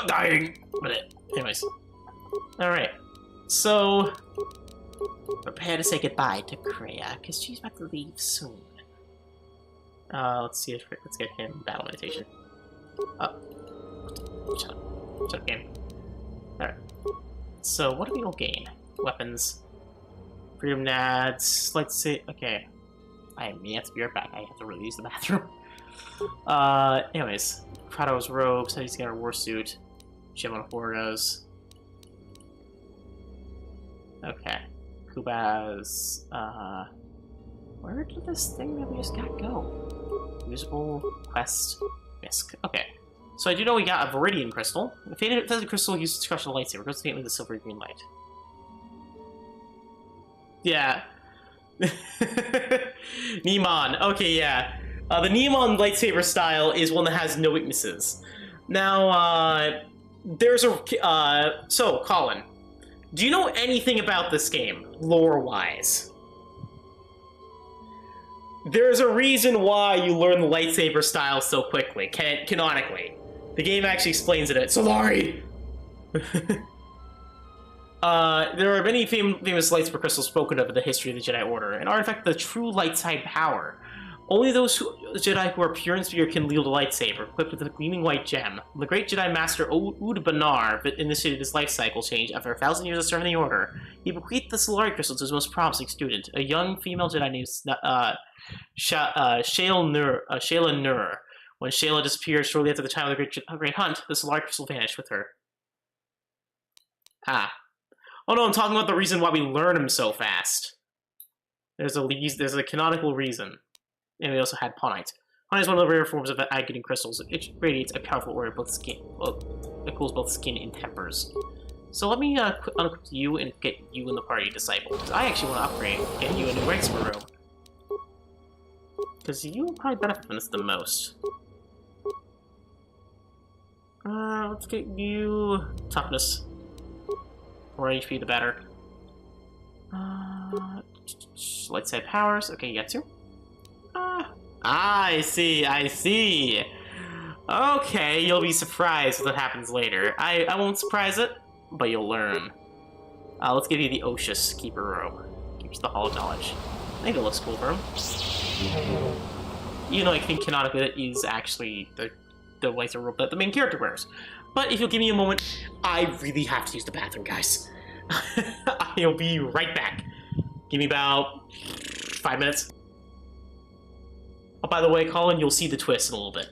Dying. But anyways. Alright. So... prepare to say goodbye to Kreia, because she's about to leave soon. Let's get him battle meditation. Shut up, game. Alright. So, what do we all gain? Weapons. Freedom nads. Let's see. Okay. I may have to be right back. I have to really use the bathroom. Anyways. Prado's robe. So he's got a war suit. Shimon Forgo's. Okay. Kubaz, where did this thing that we just got go? Usable, quest, misc. Okay. So I do know we got a Viridian crystal. The faded crystal used to crush the lightsaber. Goes faintly the silver green light. Yeah. Neemon. Okay, yeah. The Neemon lightsaber style is one that has no weaknesses. Now, there's a... so, Colin. Do you know anything about this game, lore-wise? There's a reason why you learn the lightsaber style so quickly, canonically. The game actually explains it. Solari! There are many famous lightsaber crystals spoken of in the history of the Jedi Order, an artifact of the true light side power. Only those Jedi who are pure in spirit can wield a lightsaber, equipped with a gleaming white gem. The great Jedi Master Banar initiated this life cycle change after 1,000 years of serving the Order. He bequeathed the Solari crystal to his most promising student, a young female Jedi named Shayla Nur. When Shayla disappeared shortly after the time of the Great Hunt, the Solari crystal vanished with her. Oh no, I'm talking about the reason why we learn them so fast. There's a canonical reason. And we also had Pawnite. Pawnite is one of the rare forms of agate crystals. It radiates a powerful aura of both skin. Well, it cools both skin and tempers. So let me unequip you and get you in the party disciple. Because I actually want to upgrade, get you a new lightsaber robe. Because you will probably benefit from this the most. Let's get you toughness. More HP, the better. Lightside powers. Okay, you got 2. I see. Okay, you'll be surprised with what happens later. I won't surprise it, but you'll learn. Let's give you the Osh's Keeper robe. Keeps the Hall of Knowledge. I think it looks cool for him. You know, I think canonically that is actually the lightsaber robe that the main character wears. But if you'll give me a moment, I really have to use the bathroom, guys. I'll be right back. Give me about 5 minutes. Oh, by the way, Colin, you'll see the twist in a little bit.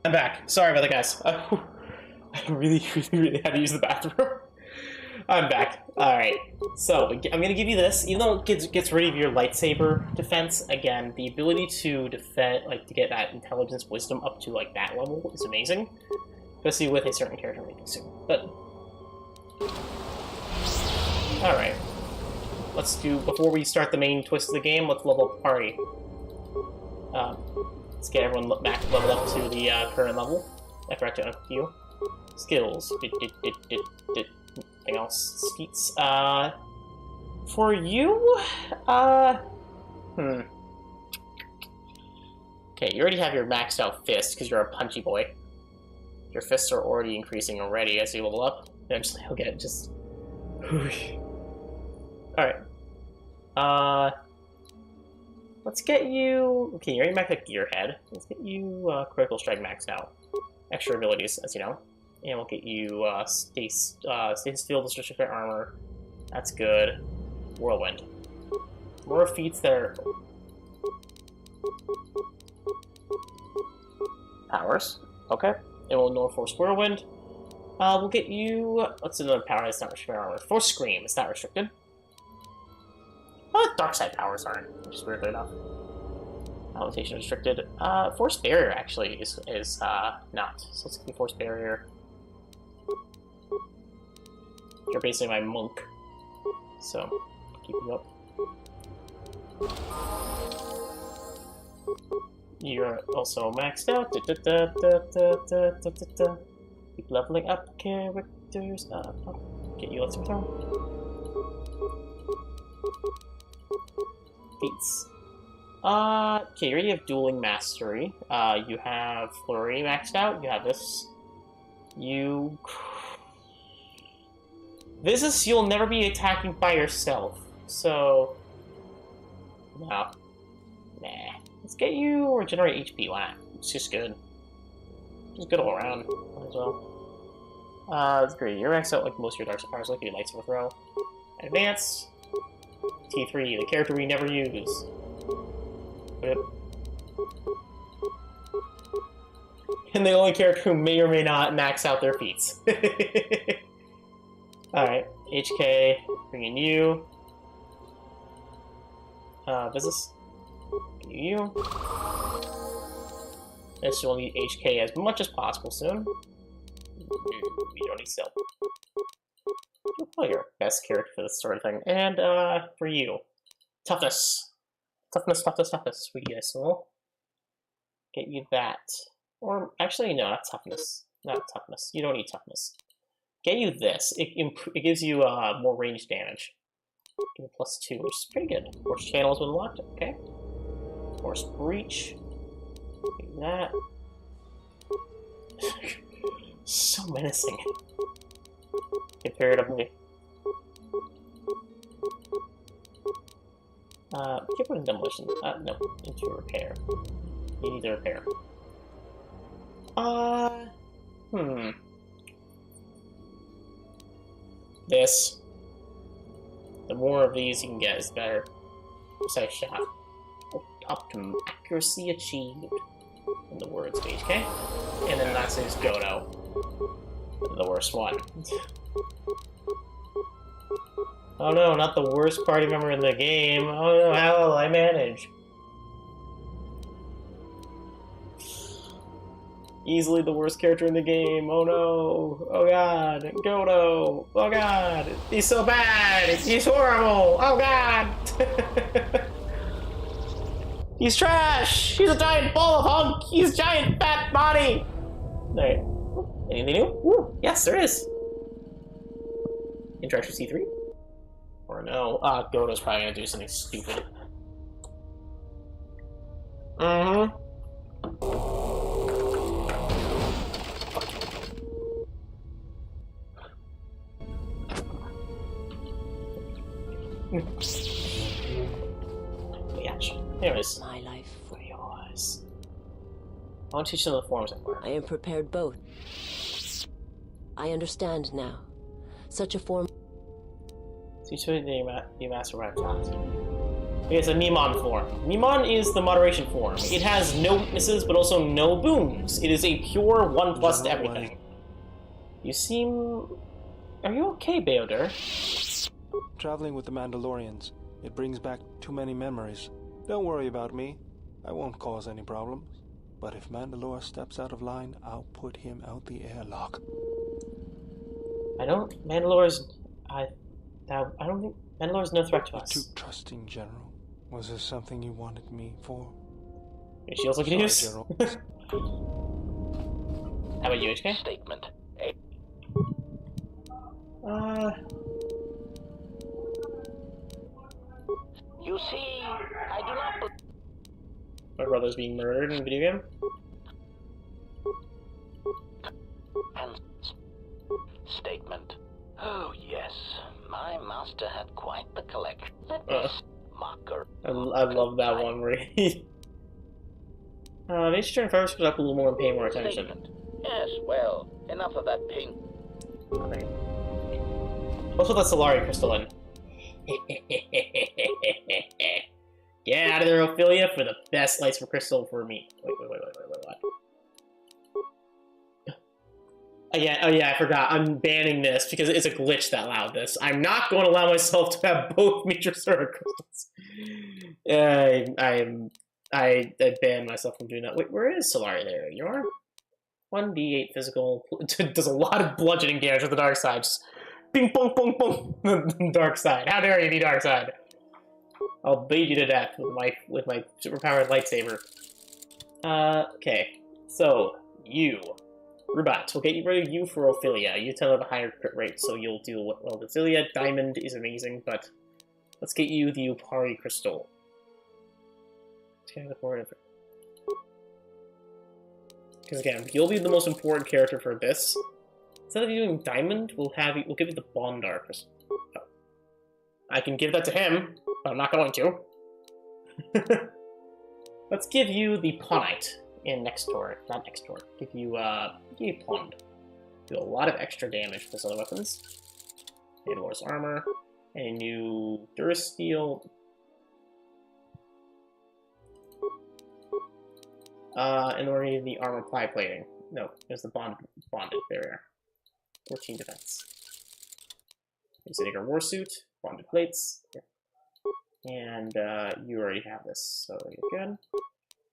I'm back. Sorry about that, guys. I really had to use the bathroom. I'm back. Alright, so I'm going to give you this. Even though it gets rid of your lightsaber defense, again, the ability to defend, like, to get that intelligence wisdom up to, like, that level is amazing. Especially with a certain character making soon. But, alright. Let's do, before we start the main twist of the game, let's level up the party. Let's get everyone back leveled up to the current level. I forgot to unlock you. Skills. Anything else? Feats. For you? Okay, you already have your maxed out fist because you're a punchy boy. Your fists are already increasing already as you level up. Eventually you'll get just... Alright. Let's get you... Okay, you already maxed out Gearhead. Let's get you Critical Strike maxed out. Extra abilities, as you know. And we'll get you Stasis Field, Restricted Armor. That's good. Whirlwind. More feats that are... Powers. Okay. And we'll know Force Whirlwind. We'll get you... What's another power that's not restricted armor? Force Scream. It's not restricted. Dark side powers aren't, which is weirdly enough. Levitation restricted. Force Barrier actually is not. So let's give you Force Barrier. You're basically my monk, so keep you up. You're also maxed out. Keep leveling up characters. Get you let's return. Feats. Okay, you already have Dueling Mastery. You have Flurry maxed out. You have this. This you'll never be attacking by yourself. So, no. Nah. Let's get you regenerate HP. Why not? It's just good. Just good all around. Might as well. That's great. You're maxed out like most of your dark side powers, like your lightsaber throw. Advanced. T3, the character we never use. Yep. And the only character who may or may not max out their feats. Alright, HK, bringing you. Business. You. This will need HK as much as possible soon. We don't need Silk. You're probably your best character for this sort of thing. And, for you. Toughness. Toughness. We get so we'll get you that. Or, actually, no, not toughness. Not toughness. You don't need toughness. Get you this. It gives you, more range damage. Give it +2, which is pretty good. Force Channel has been unlocked. Okay. Force Breach. Get that. So menacing. Comparatively. Get rid of demolition. No, into repair. You need to repair. This. The more of these you can get is better. Precise shot. Optimum accuracy achieved. In the words of HK. And then lastly is Godo. The worst one. Oh no, not the worst party member in the game. Oh no, how will I manage? Easily the worst character in the game. Oh no. Oh god. Godo. Oh god. He's so bad. He's horrible. Oh god. He's trash. He's a giant ball of hunk. He's a giant fat body. Alright. Anything new? Ooh, yes, there is. Interaction C3? Or no. Godo's probably gonna do something stupid. Anyways. My life for yours. I want to teach you the forms I learned. I am prepared both. I understand now. Such a form... Teach me the master what I've taught. It's a Mimon form. Mimon is the moderation form. It has no weaknesses, but also no boons. It is a pure 1+ to everything. You seem... Are you okay, baodur? Traveling with the Mandalorians. It brings back too many memories. Don't worry about me. I won't cause any problems. But if Mandalore steps out of line, I'll put him out the airlock. I don't... Mandalore's... I don't think... Mandalore's no threat to us. Too trusting, General. Was there something you wanted me for? Is she also can use? General. How about you, HK? Statement. You see, I do not... My brother's being murdered in a video game? And statement. Oh, yes. My master had quite the collection. Let me marker. I love that one where he... Nature turn first, put up a little more and pay more attention. Statement. Yes, well, enough of that pink. Okay. Also, the Solari crystal in. Get out of there, Ophelia, for the best lightsaber crystal for me. Wait, what? Oh yeah, I forgot. I'm banning this because it's a glitch that allowed this. I'm not going to allow myself to have both meetrasurik crystals. I banned myself from doing that. Wait, where is Solari there? You are? 1d8 physical. Does a lot of bludgeoning damage with the dark side. Just ping, pong, pong, pong. Dark side. How dare you be dark side? I'll beat you to death with my superpowered lightsaber. Okay. So, you. Rubat, we'll get rid of you for Ophelia. You tell her the higher crit rate, so you'll deal well with Ophelia. Diamond is amazing, but let's get you the Upari crystal. Because again, you'll be the most important character for this. Instead of doing Diamond, we'll give you the Bondar crystal. Oh. I can give that to him, but I'm not going to. Let's give you the Pawnite in next turn. Not next turn. Give you Pond. Do a lot of extra damage with those other weapons. Mandalore's armor. And a new Durasteel. And we're going to need the armor ply plating. No, there's the bonded barrier. 14 defense. Incinerator warsuit, bonded plates. And you already have this, so you're good.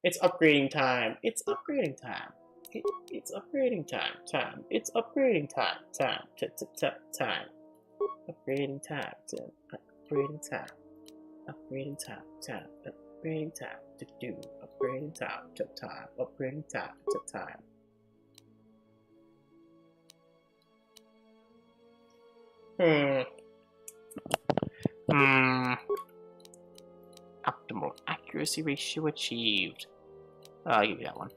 It's upgrading time. It's upgrading time. It's upgrading time. It's upgrading time. Time. Upgrading time. Upgrading time. Upgrading time. Upgrading time. To do. Upgrading time. To time. Upgrading time. To time. Optimal accuracy ratio achieved. I'll give you that one.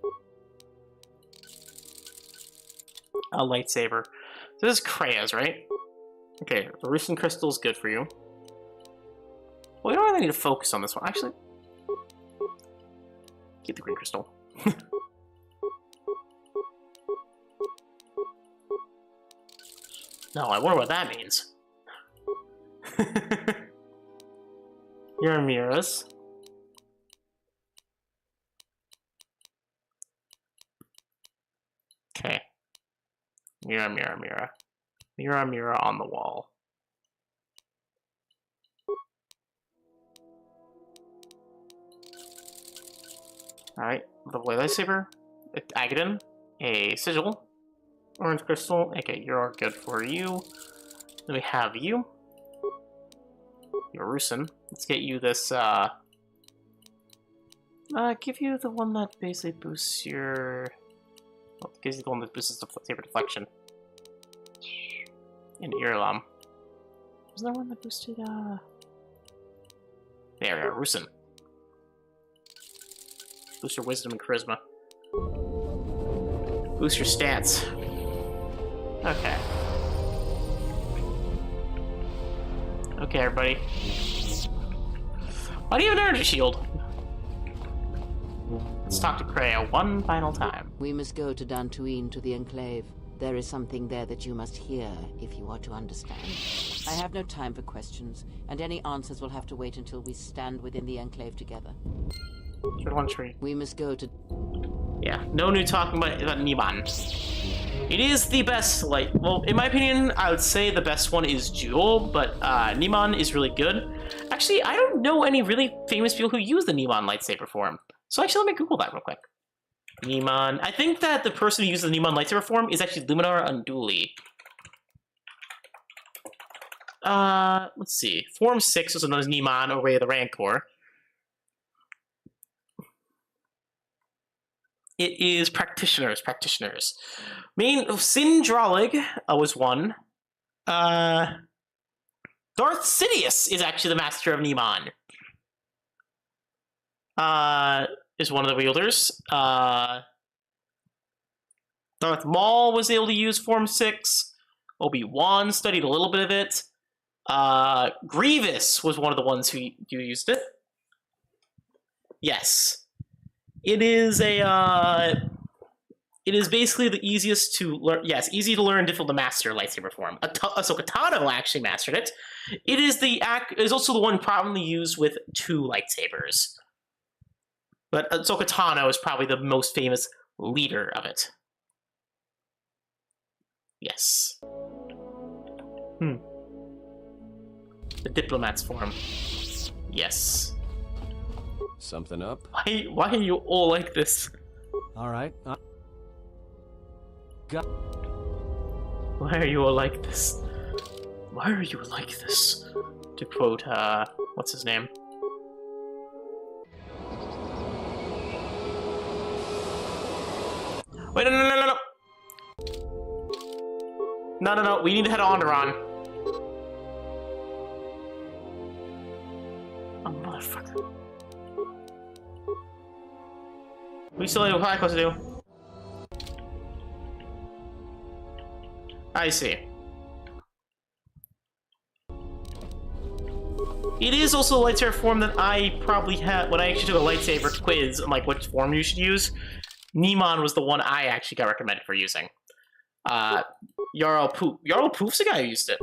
A lightsaber. So this is Kreia's, right? Okay, the Rusin crystal is good for you. Well, we don't really need to focus on this one. Actually, keep the green crystal. No, I wonder what that means. Your Mira's. Okay. Mira. Mira on the wall. Alright, the blade lightsaber, Agadan, a sigil, orange crystal. Okay, you're good for you. Then we have you. You're Rusin. Let's get you this, give you the one that basically boosts your... Well, gives you the one that boosts the saber deflection. And Earlom. Was there one that boosted, There we are, Rusin. Boost your wisdom and charisma. Boost your stats. Okay. Okay, everybody. Why do you have an energy shield? Let's talk to Kreia one final time. We must go to Dantooine to the Enclave. There is something there that you must hear if you are to understand. I have no time for questions, and any answers will have to wait until we stand within the Enclave together. One tree. We must go to... Yeah, no new talking about Niman. It is the best, like, well, in my opinion, I would say the best one is Jewel, but Niman is really good. Actually, I don't know any really famous people who use the Niman lightsaber form. So actually, let me Google that real quick. Niman. I think that the person who uses the Niman lightsaber form is actually Luminar Unduli. Let's see. Form 6 is known as Niman, or Way of the Rancor. It is practitioners. Main Sindralig was one. Darth Sidious is actually the master of Niman. Is one of the wielders. Darth Maul was able to use Form 6. Obi-Wan studied a little bit of it. Grievous was one of the ones who used it. Yes. It is it is basically the easiest to learn. Yes, easy to learn, difficult to master lightsaber form. Ahsoka Tano actually mastered it. It is also the one probably used with 2 lightsabers. But Ahsoka Tano is probably the most famous leader of it. Yes. The diplomat's form. Yes. Something up? Why are you all like this? All right. Why are you all like this? Why are you like this? To quote, what's his name? Wait, no. No, we need to head to Onderon. Oh, motherfucker. We still have a quest to do. I see. It is also a lightsaber form that I probably had when I actually took a lightsaber quiz on like which form you should use. Niman was the one I actually got recommended for using. Jarl Poof. Jarl Poof's the guy who used it.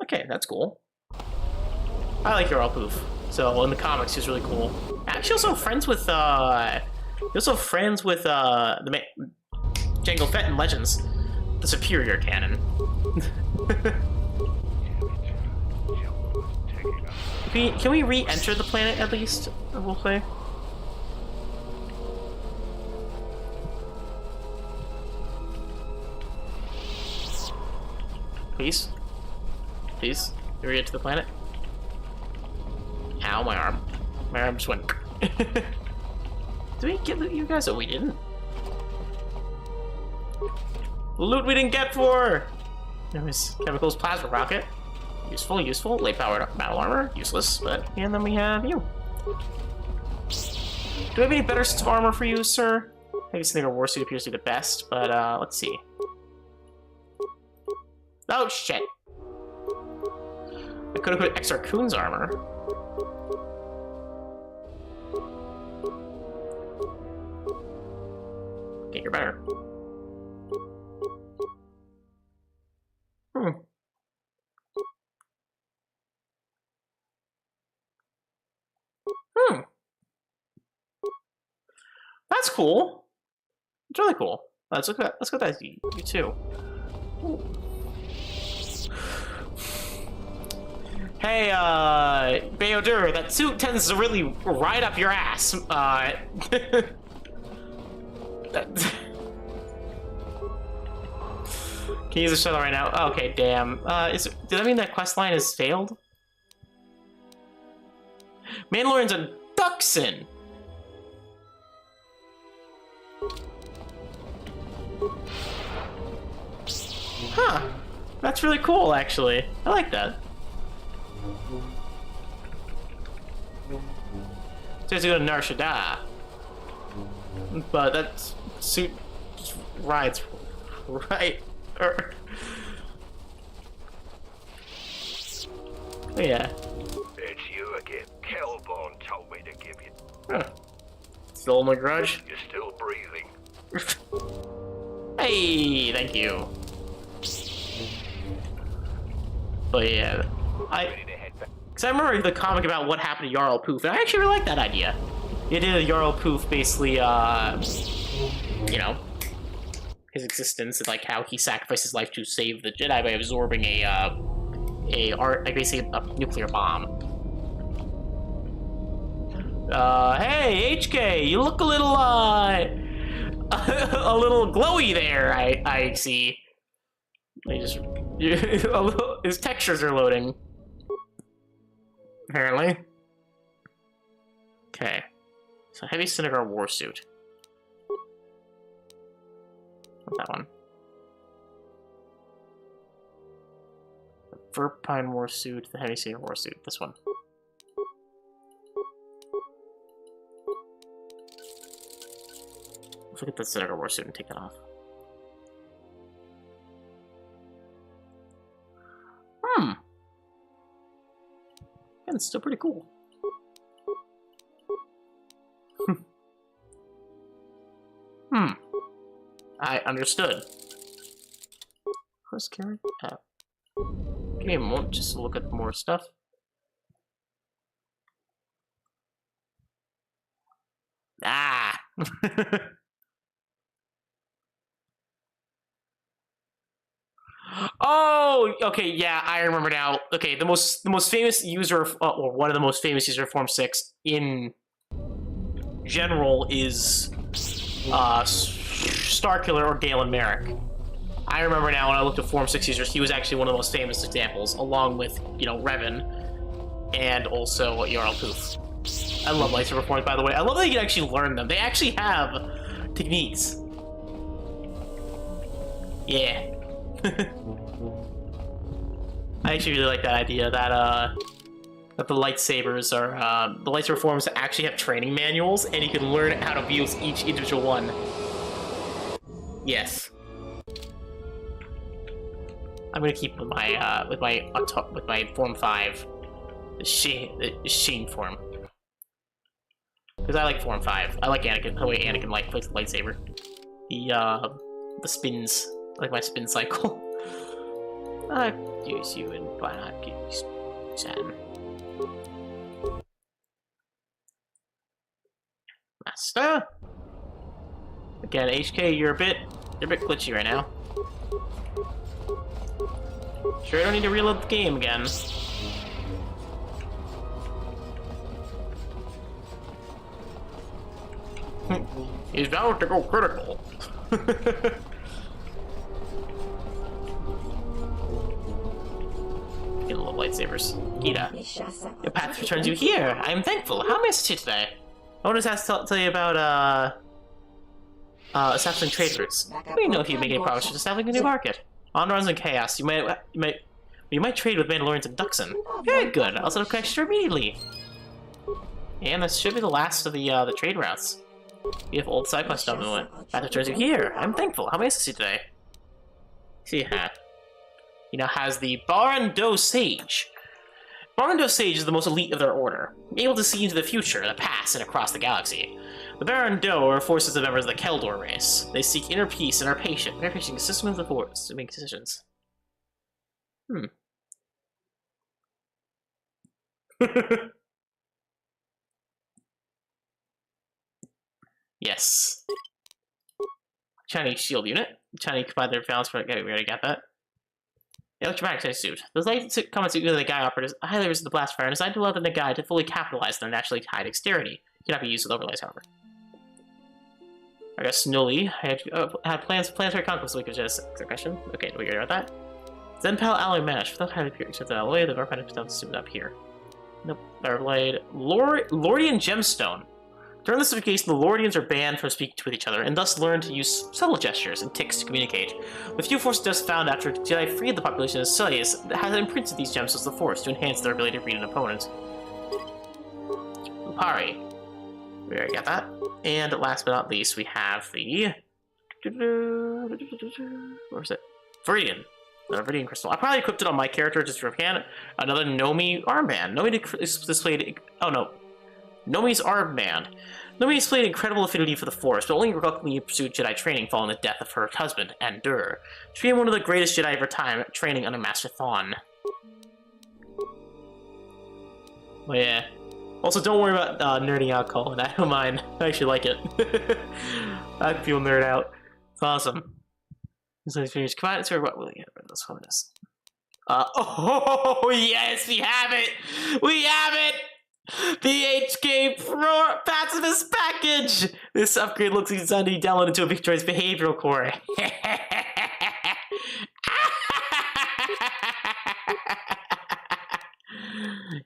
Okay, that's cool. I like Jarl Poof. So in the comics, he's really cool. Actually, also friends with the Jango Fett in Legends, the superior canon. Can we re-enter the planet at least? We'll say. Please? Please? Re-enter the planet? Ow, my arm. My arm just went. Did we get loot, you guys? Oh, we didn't. Loot we didn't get for! There was chemicals, plasma rocket. Useful. Late powered battle armor. Useless, but... And then we have you. Do we have any better sets of armor for you, sir? I guess the war suit appears to be the best, but let's see. Oh, shit. I could have put Exar Kun's armor. Okay, you're better. That's cool. It's really cool. Let's look at that you too. Ooh. Hey, baodur, that suit tends to really ride up your ass. Can you use the shuttle right now? Okay, damn. Does that mean that quest line has failed? Mandalorian's a dxun. Huh. That's really cool, actually. I like that. So you have to go to Narshadaa. But that suit just rides right. Oh, yeah. It's you again. Kelborn told me to give you. Huh. Still my grudge? You're still breathing. Hey, Hey, thank you. But yeah, because I remember the comic about what happened to Jarl Poof, and I actually really like that idea. The idea that Jarl Poof basically, you know, his existence and like how he sacrificed his life to save the Jedi by absorbing basically a nuclear bomb. Hey, HK, you look a little, a little glowy there, I see. His textures are loading. Apparently. Okay. So, heavy Senegar warsuit. What's that one? The Verpine warsuit, the heavy Senegar warsuit. This one. Let's look at the Senegar warsuit and take that off. And it's still pretty cool. I understood. First carry? Give me a moment just to look at more stuff. Ah! Oh, okay, yeah, I remember now. Okay, the most famous user, or one of the most famous user of Form 6 in general is Starkiller or Galen Merrick. I remember now when I looked at Form 6 users, he was actually one of the most famous examples, along with, you know, Revan and also Jarl Poof. I love lightsaber forms, by the way. I love that you can actually learn them. They actually have techniques. Yeah. I actually really like that idea that that the lightsabers are the lightsaber forms actually have training manuals, and you can learn how to use each individual one. Yes, I'm gonna keep with my Form 5, the Sheen form, because I like Form 5. I like Anakin, the way Anakin plays the lightsaber. The spins. I like my spin cycle. I use you and why not use Saturn. Master. Again, HK, you're a bit glitchy right now. Sure, I don't need to reload the game again. He's about to go critical. Get a little lightsabers. Gita, your path returns you here. I am thankful. How may I assist you today? I want to tell you about establishing trade routes. We know if you make any progress with establishing a new market. On runs and chaos, you might trade with Mandalorians and dxun. Very good. I'll set up connection immediately. And this should be the last of the trade routes. You have old side quest done with it. Path returns you here. I'm thankful. How may I assist you today? See hat. He now has the Barando Sage. Barando Sage is the most elite of their order, able to see into the future, the past, and across the galaxy. The Barando are forces of members of the Keldor race. They seek inner peace and are patient. They're patient consistent with the Force to make decisions. Yes. Chinese shield unit. Chinese combine their balance for... Okay, we already got that. Electromagnetic suit. Those light combat suit the Nagai operators highly resist the blast fire and designed to allow the Nagai to fully capitalize on their naturally high dexterity. Cannot be used with overlays, however. I guess Snully had plans for conquest, so we could just question. Okay, do we hear about that? Zenpal alloy mesh. Without highly pure except the alloy, the Varpine is suited up here. Nope. Fireblade. Lordian gemstone. During this certification, the Lordians are banned from speaking with each other, and thus learn to use subtle gestures and tics to communicate. The few Force deaths found after Jedi freed the population of Sileus has imprinted these gems as the Force to enhance their ability to read an opponent. Lupari. We already got that. And last but not least, we have the... Where is it? Viridian. Another Viridian crystal. I probably equipped it on my character just for a can. Another Nomi armband. Nomi displayed... Oh no. Nomi's armed man. Nomi displayed incredible affinity for the Force, but only reluctantly pursued Jedi training following the death of her husband, Andur. She became one of the greatest Jedi of her time, training under Master Thrawn. Oh yeah. Also, don't worry about nerding out, Colin. I don't mind. I actually like it. I feel nerd out. It's awesome. So experience. Come on, sorry, what will we get? Let's hold this. Oh yes, we have it! We have it! The HK Pro Pacifist Package! This upgrade looks like it's designed to be downloaded into a Victorious behavioral core.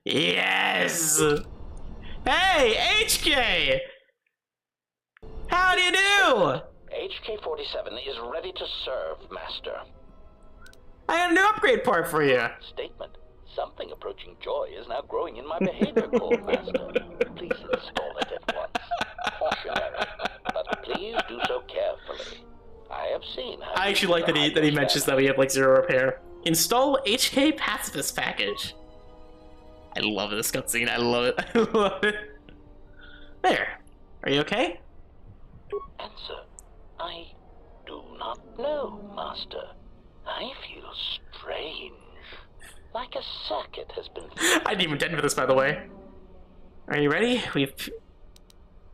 Yes! Hey, HK! How do you do? HK-47 is ready to serve, Master. I got a new upgrade part for you. Statement. Something approaching joy is now growing in my behavior core, Master. Please install it at once. Cautionary, but please do so carefully. I have seen how I actually like that he mentions that we have like 0 repair. Install HK Pacifist Package. I love this cutscene. I love it. I love it. There. Are you okay? Answer. I do not know, Master. I feel strange. Like a circuit has been... I didn't even intend for this, by the way. Are you ready?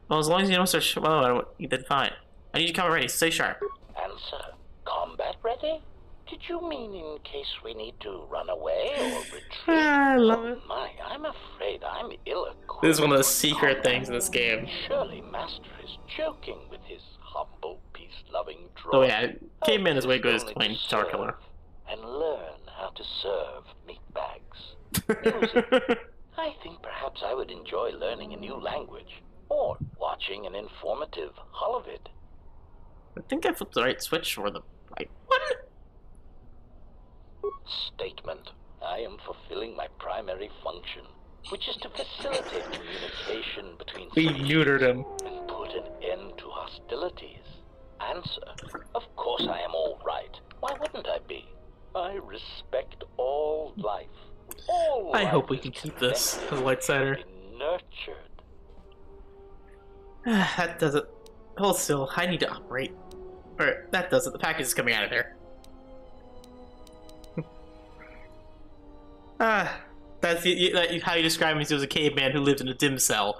Well, as long as you don't start... Well, you did fine. I need you to come ready. Stay sharp. Answer. Combat ready? Did you mean in case we need to run away or retreat? I love it. Oh my, I'm afraid I'm ill-equipped. This is one of the secret things in this game. Surely Master is joking with his humble, peace-loving droid. Oh yeah, Caveman is way good as playing Starkiller. And learn how to serve meatbags. Music. I think perhaps I would enjoy learning a new language, or watching an informative holovid. I think I flipped the right switch or the right one. Statement. I am fulfilling my primary function, which is to facilitate communication between We neutered him. and put an end to hostilities. Answer. Of course I am all right. Why wouldn't I be? I respect all life. All I life hope we can keep this as a lightsaber. nurtured. That does it. Hold still. I need to operate. Alright, that does it. The package is coming out of there. That's how you describe him as a caveman who lived in a dim cell.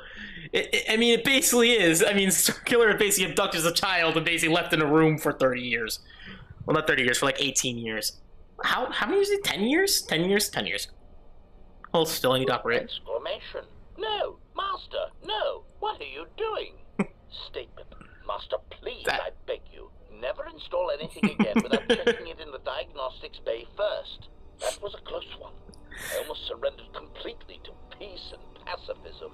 I mean, it basically is. I mean, Starkiller basically abducted as a child and basically left in a room for 30 years. Well, not 30 years, for like 18 years. How many years is it? 10 years? 10 years? 10 years. Hold still, I need to operate. Exclamation. No, Master, no. What are you doing? Statement. Master, please, I beg you, never install anything again without checking it in the diagnostics bay first. That was a close one. I almost surrendered completely to peace and pacifism.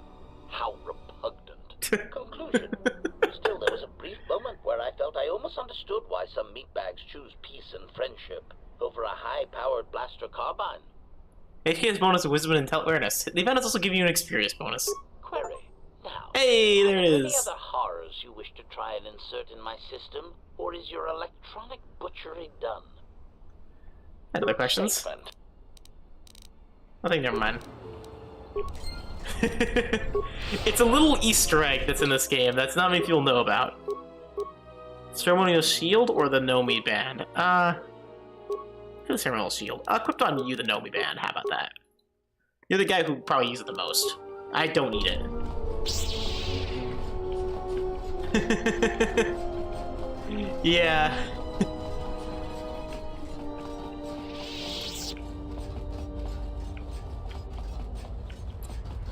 How repugnant. Conclusion. Still, there was a brief moment where I felt I almost understood why some meatbags choose peace and friendship over a high-powered blaster carbine. HK's bonus of wisdom and awareness. The event is also giving you an experience bonus. Query. Now, hey, there it any is. other horrors you wish to try and insert in my system, or is your electronic butchery done? Any other questions? Statement. I think never mind. It's a little Easter egg that's in this game that's not many people know about. Ceremonial shield or the Nomi band? The ceremonial shield. I'll equip on you the Nomi band. How about that? You're the guy who probably uses it the most. I don't need it. Yeah.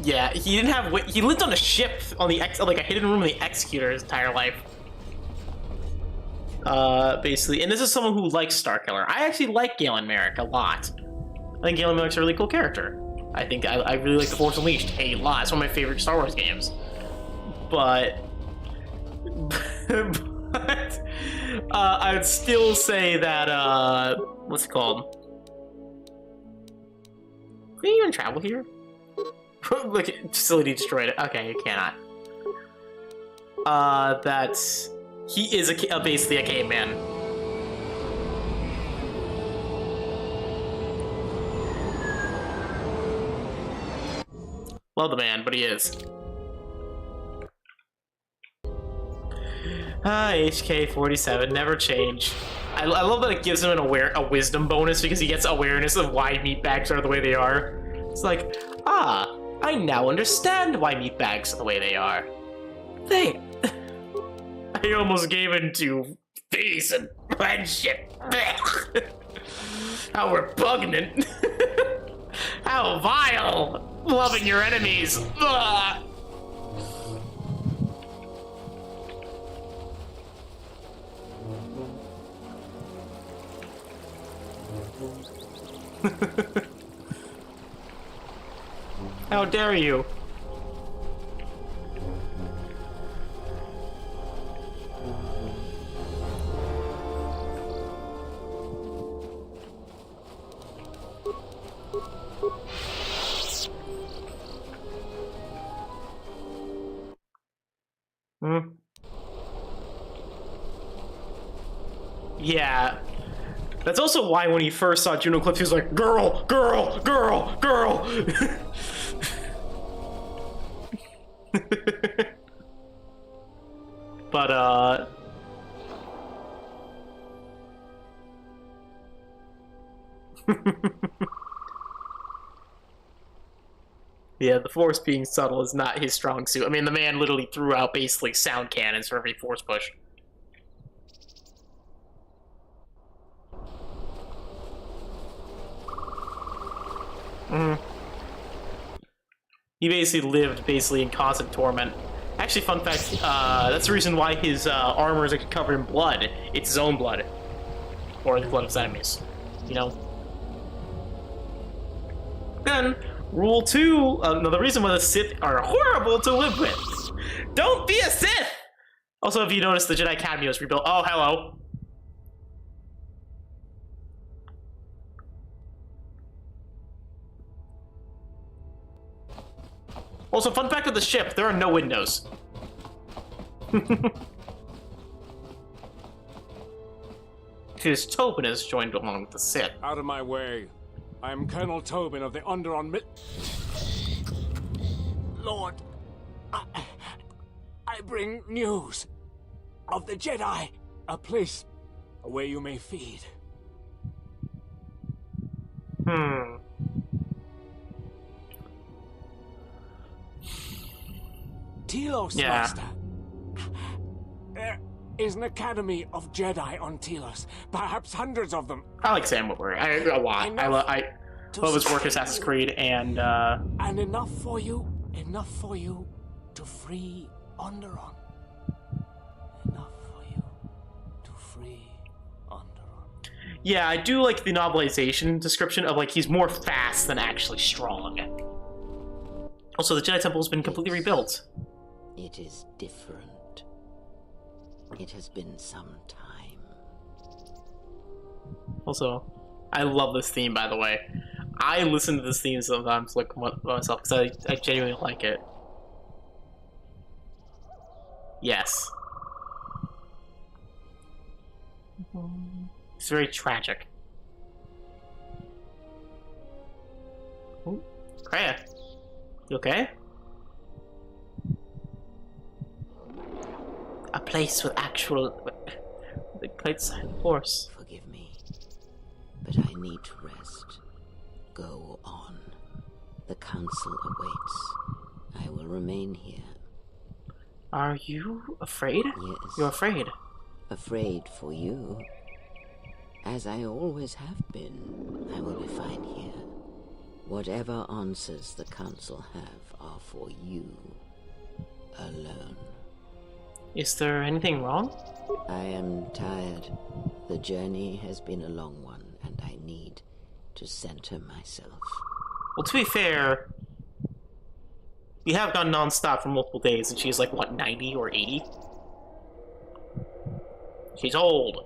Yeah, he didn't have. He lived on a ship on the like a hidden room in the Executor his entire life. Basically, and this is someone who likes Starkiller. I actually like Galen Merrick a lot. I think Galen Merrick's a really cool character. I think I really like The Force Unleashed a lot. It's one of my favorite Star Wars games. But I would still say that what's it called? Can you even travel here? Look, facility destroyed it. Okay, you cannot. That's... He is basically a caveman. Love the man, but he is. HK-47, never change. I love that it gives him a wisdom bonus because he gets awareness of why meatbags are the way they are. It's like, I now understand why meatbags are the way they are. I almost gave into peace and friendship. How repugnant. How vile. Loving your enemies. Ugh. How dare you? Yeah. That's also why when he first saw Juno Clips, he was like, girl, girl, girl, girl. But, yeah, the Force being subtle is not his strong suit. I mean, the man literally threw out basically sound cannons for every Force push. He basically lived in constant torment. Actually, fun fact, that's the reason why his armor is covered in blood. It's his own blood. Or the blood of his enemies. You know? Then, rule 2, the reason why the Sith are horrible to live with. Don't be a Sith! Also, if you notice, the Jedi Academy was rebuilt. Oh, hello. Also, fun fact of the ship, there are no windows. Because Tobin has joined along with the Sith. Out of my way. I am Colonel Tobin of the Onderon Lord, I bring news of the Jedi. A place where you may feed. Telos, yeah. Master. There is an academy of Jedi on Telos. Perhaps hundreds of them. I like Sam Witwer. A lot. I love his work as Assassin's Creed, and enough for you to free Onderon. Enough for you to free Onderon. Yeah, I do like the novelization description of, like, he's more fast than actually strong. Also, the Jedi Temple has been completely rebuilt. It is different. It has been some time. Also, I love this theme, by the way. I listen to this theme sometimes, like, myself, because I genuinely like it. Yes. It's very tragic. Ooh, Kreia. You okay? A place with actual... the lightside Force. Forgive me, but I need to rest. Go on. The council awaits. I will remain here. Are you afraid? Yes. You're afraid? Afraid for you. As I always have been, I will be fine here. Whatever answers the council have are for you alone. Is there anything wrong? I am tired. The journey has been a long one, and I need to center myself. Well, to be fair, we have gone non-stop for multiple days, and she's like, what, 90 or 80? She's old.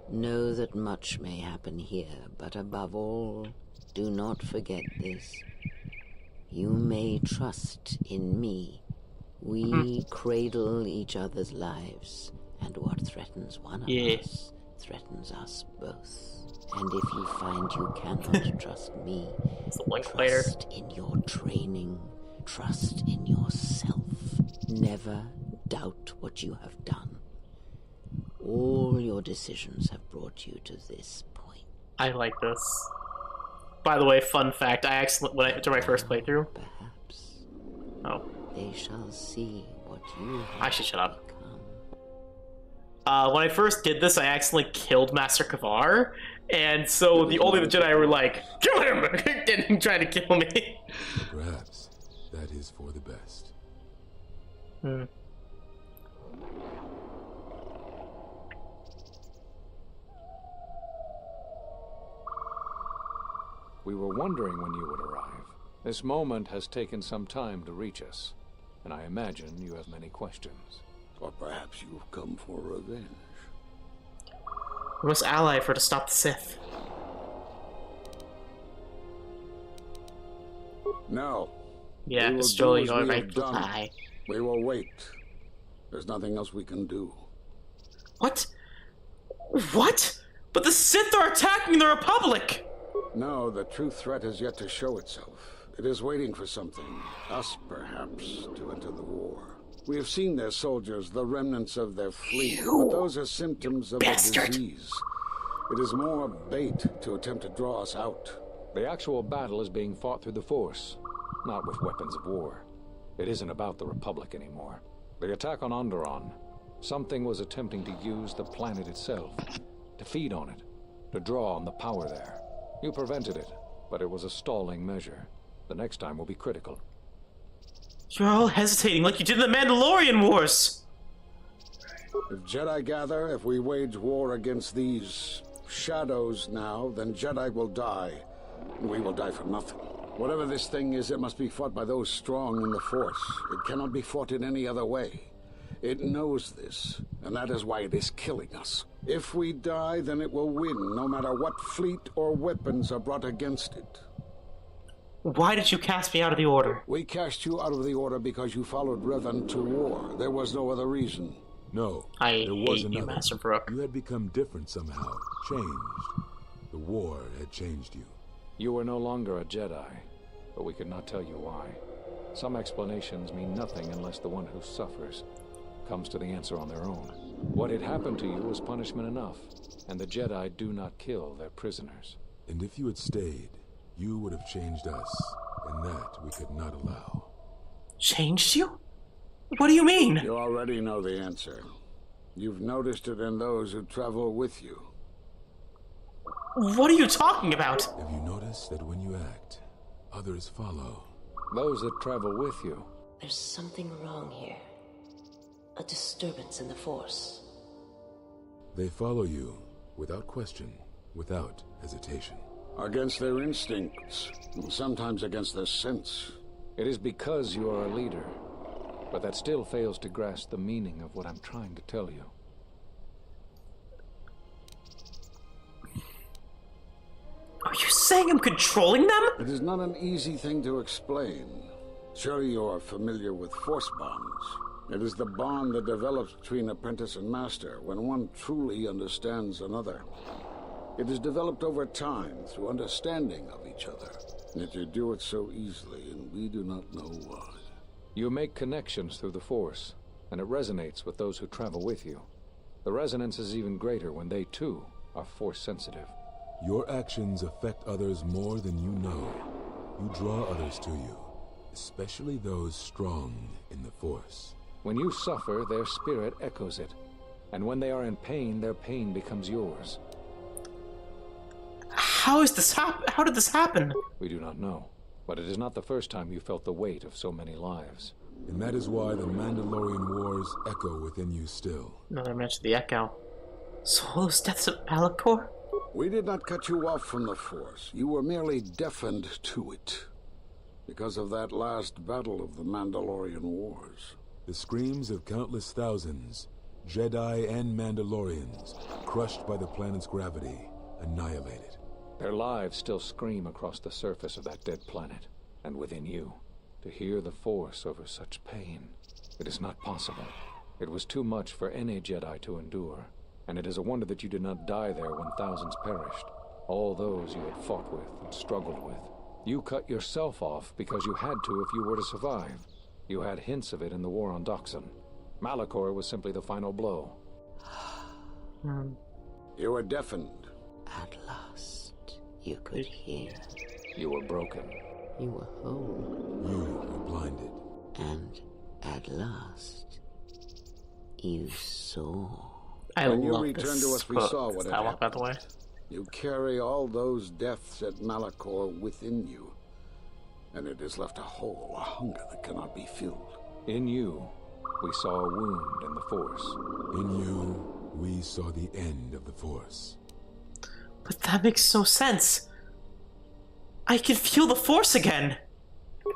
Know that much may happen here, but above all, do not forget this. You may trust in me. We cradle each other's lives, and what threatens one of us threatens us both. And if you find you cannot trust me, trust in your training, trust in yourself. Never doubt what you have done. All your decisions have brought you to this point. I like this. By the way, fun fact, I accidentally, to my first playthrough. Perhaps. Oh. They shall see what you I should shut up. When I first did this, I accidentally killed Master Kavar, and so the Jedi were like, kill him! and trying to kill me. Perhaps that is for the best. Hmm. We were wondering when you would arrive. This moment has taken some time to reach us, and I imagine you have many questions. Or perhaps you've come for revenge. We must ally for to stop the Sith. No. Yeah, we will destroy do as your we right have to done. lie. We will wait. There's nothing else we can do. What? What? But the Sith are attacking the Republic! No, the true threat has yet to show itself. It is waiting for something, us perhaps, to enter the war. We have seen their soldiers, the remnants of their fleet, but those are symptoms of a disease. It is more bait to attempt to draw us out. The actual battle is being fought through the Force, not with weapons of war. It isn't about the Republic anymore. The attack on Onderon, something was attempting to use the planet itself, to feed on it, to draw on the power there. You prevented it, but it was a stalling measure. The next time will be critical. You're all hesitating like you did in the Mandalorian Wars! If Jedi gather, if we wage war against these shadows now, then Jedi will die. And we will die for nothing. Whatever this thing is, it must be fought by those strong in the Force. It cannot be fought in any other way. It knows this, and that is why it is killing us. If we die, then it will win, no matter what fleet or weapons are brought against it. Why did you cast me out of the Order? We cast you out of the Order because you followed Revan to war. There was no other reason. No, there was another. Master Brook. You had become different somehow, changed. The war had changed you. You were no longer a Jedi, but we could not tell you why. Some explanations mean nothing unless the one who suffers comes to the answer on their own. What had happened to you was punishment enough, and the Jedi do not kill their prisoners. And if you had stayed, you would have changed us, and that we could not allow. Changed you? What do you mean? You already know the answer. You've noticed it in those who travel with you. What are you talking about? Have you noticed that when you act, others follow? Those that travel with you. There's something wrong here. A disturbance in the Force. They follow you, without question, without hesitation. Against their instincts, and sometimes against their sense. It is because you are a leader, but that still fails to grasp the meaning of what I'm trying to tell you. Are you saying I'm controlling them? It is not an easy thing to explain. Surely you are familiar with Force bonds. It is the bond that develops between apprentice and master when one truly understands another. It is developed over time through understanding of each other. Yet you do it so easily, and we do not know why. You make connections through the Force, and it resonates with those who travel with you. The resonance is even greater when they, too, are Force-sensitive. Your actions affect others more than you know. You draw others to you, especially those strong in the Force. When you suffer, their spirit echoes it. And when they are in pain, their pain becomes yours. How did this happen? We do not know. But it is not the first time you felt the weight of so many lives. And that is why the Mandalorian Wars echo within you still. Another mention of the echo. So all those deaths of Malacor? We did not cut you off from the Force. You were merely deafened to it. Because of that last battle of the Mandalorian Wars. The screams of countless thousands, Jedi and Mandalorians, crushed by the planet's gravity, annihilated. Their lives still scream across the surface of that dead planet, and within you. To hear the Force over such pain, it is not possible. It was too much for any Jedi to endure, and it is a wonder that you did not die there when thousands perished. All those you had fought with and struggled with. You cut yourself off because you had to if you were to survive. You had hints of it in the war on Dxun. Malacor was simply the final blow. You were deafened. At last, you could hear. You were broken. You were whole. You were blinded. And at last, you saw. When you returned to us, we saw what had happened. By the way. You carry all those deaths at Malacor within you, and it has left a hole, a hunger that cannot be filled. In you, we saw a wound in the Force. In you, we saw the end of the Force. But that makes no sense. I can feel the Force again.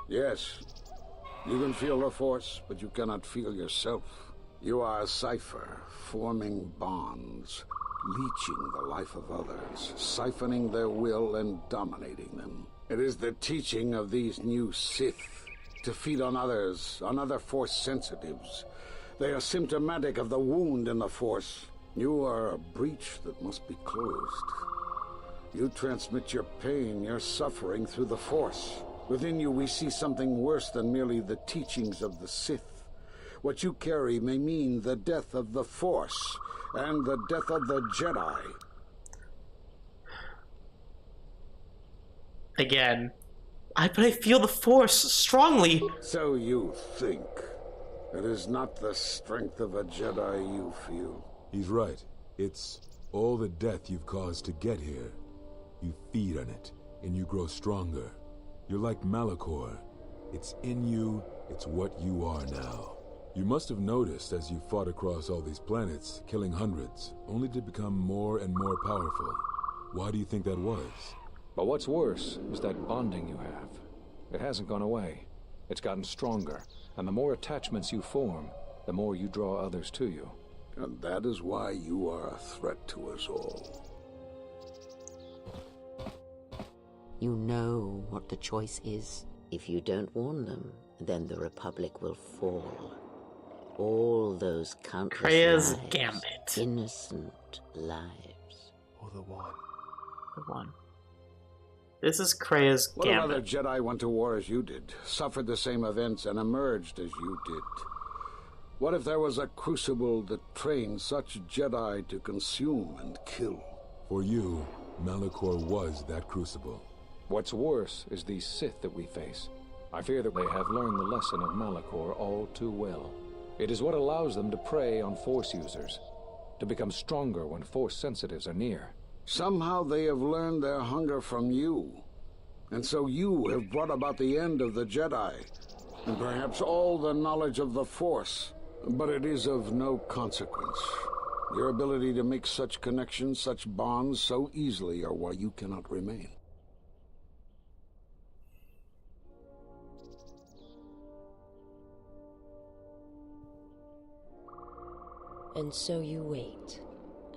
Yes, you can feel the Force, but you cannot feel yourself. You are a cipher, forming bonds, leeching the life of others, siphoning their will and dominating them. It is the teaching of these new Sith to feed on others, on other Force sensitives. They are symptomatic of the wound in the Force. You are a breach that must be closed. You transmit your pain, your suffering through the Force. Within you we see something worse than merely the teachings of the Sith. What you carry may mean the death of the Force and the death of the Jedi. Again. But I feel the Force strongly. So you think. It is not the strength of a Jedi you feel. He's right. It's all the death you've caused to get here. You feed on it, and you grow stronger. You're like Malacor. It's in you, it's what you are now. You must have noticed as you fought across all these planets, killing hundreds, only to become more and more powerful. Why do you think that was? But what's worse is that bonding you have. It hasn't gone away. It's gotten stronger, and the more attachments you form, the more you draw others to you. And that is why you are a threat to us all. You know what the choice is. If you don't warn them, then the Republic will fall. All those countless Kreia's lives, Gambit. innocent lives. Or the one. The one. This is Kreia's What if Gambit. other Jedi went to war as you did, suffered the same events, and emerged as you did? What if there was a crucible that trained such Jedi to consume and kill? For you, Malacor was that crucible. What's worse is these Sith that we face. I fear that they have learned the lesson of Malacor all too well. It is what allows them to prey on Force users, to become stronger when Force sensitives are near. Somehow they have learned their hunger from you. And so you have brought about the end of the Jedi, and perhaps all the knowledge of the Force. But it is of no consequence. Your ability to make such connections, such bonds so easily are why you cannot remain. And so you wait,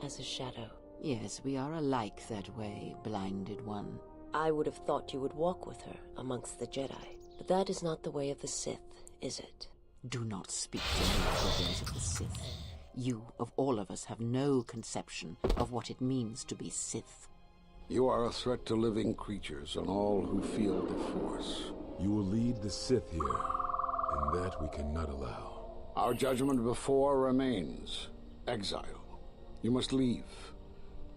as a shadow. Yes, we are alike that way, blinded one. I would have thought you would walk with her amongst the Jedi. But that is not the way of the Sith, is it? Do not speak to me of the ways of the Sith. You, of all of us, have no conception of what it means to be Sith. You are a threat to living creatures and all who feel the Force. You will lead the Sith here, and that we cannot allow. Our judgment before remains. Exile. You must leave.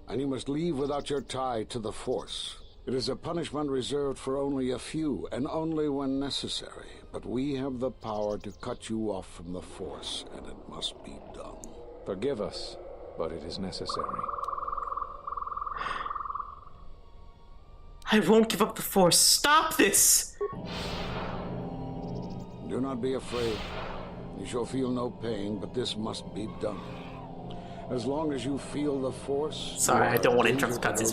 And you must leave without your tie to the Force. It is a punishment reserved for only a few, and only when necessary. But we have the power to cut you off from the Force, and it must be done. Forgive us, but it is necessary. I won't give up the Force. Stop this! Do not be afraid. You shall feel no pain, but this must be done. As long as you feel the Force... Sorry, I don't want to interrupt the cutscenes.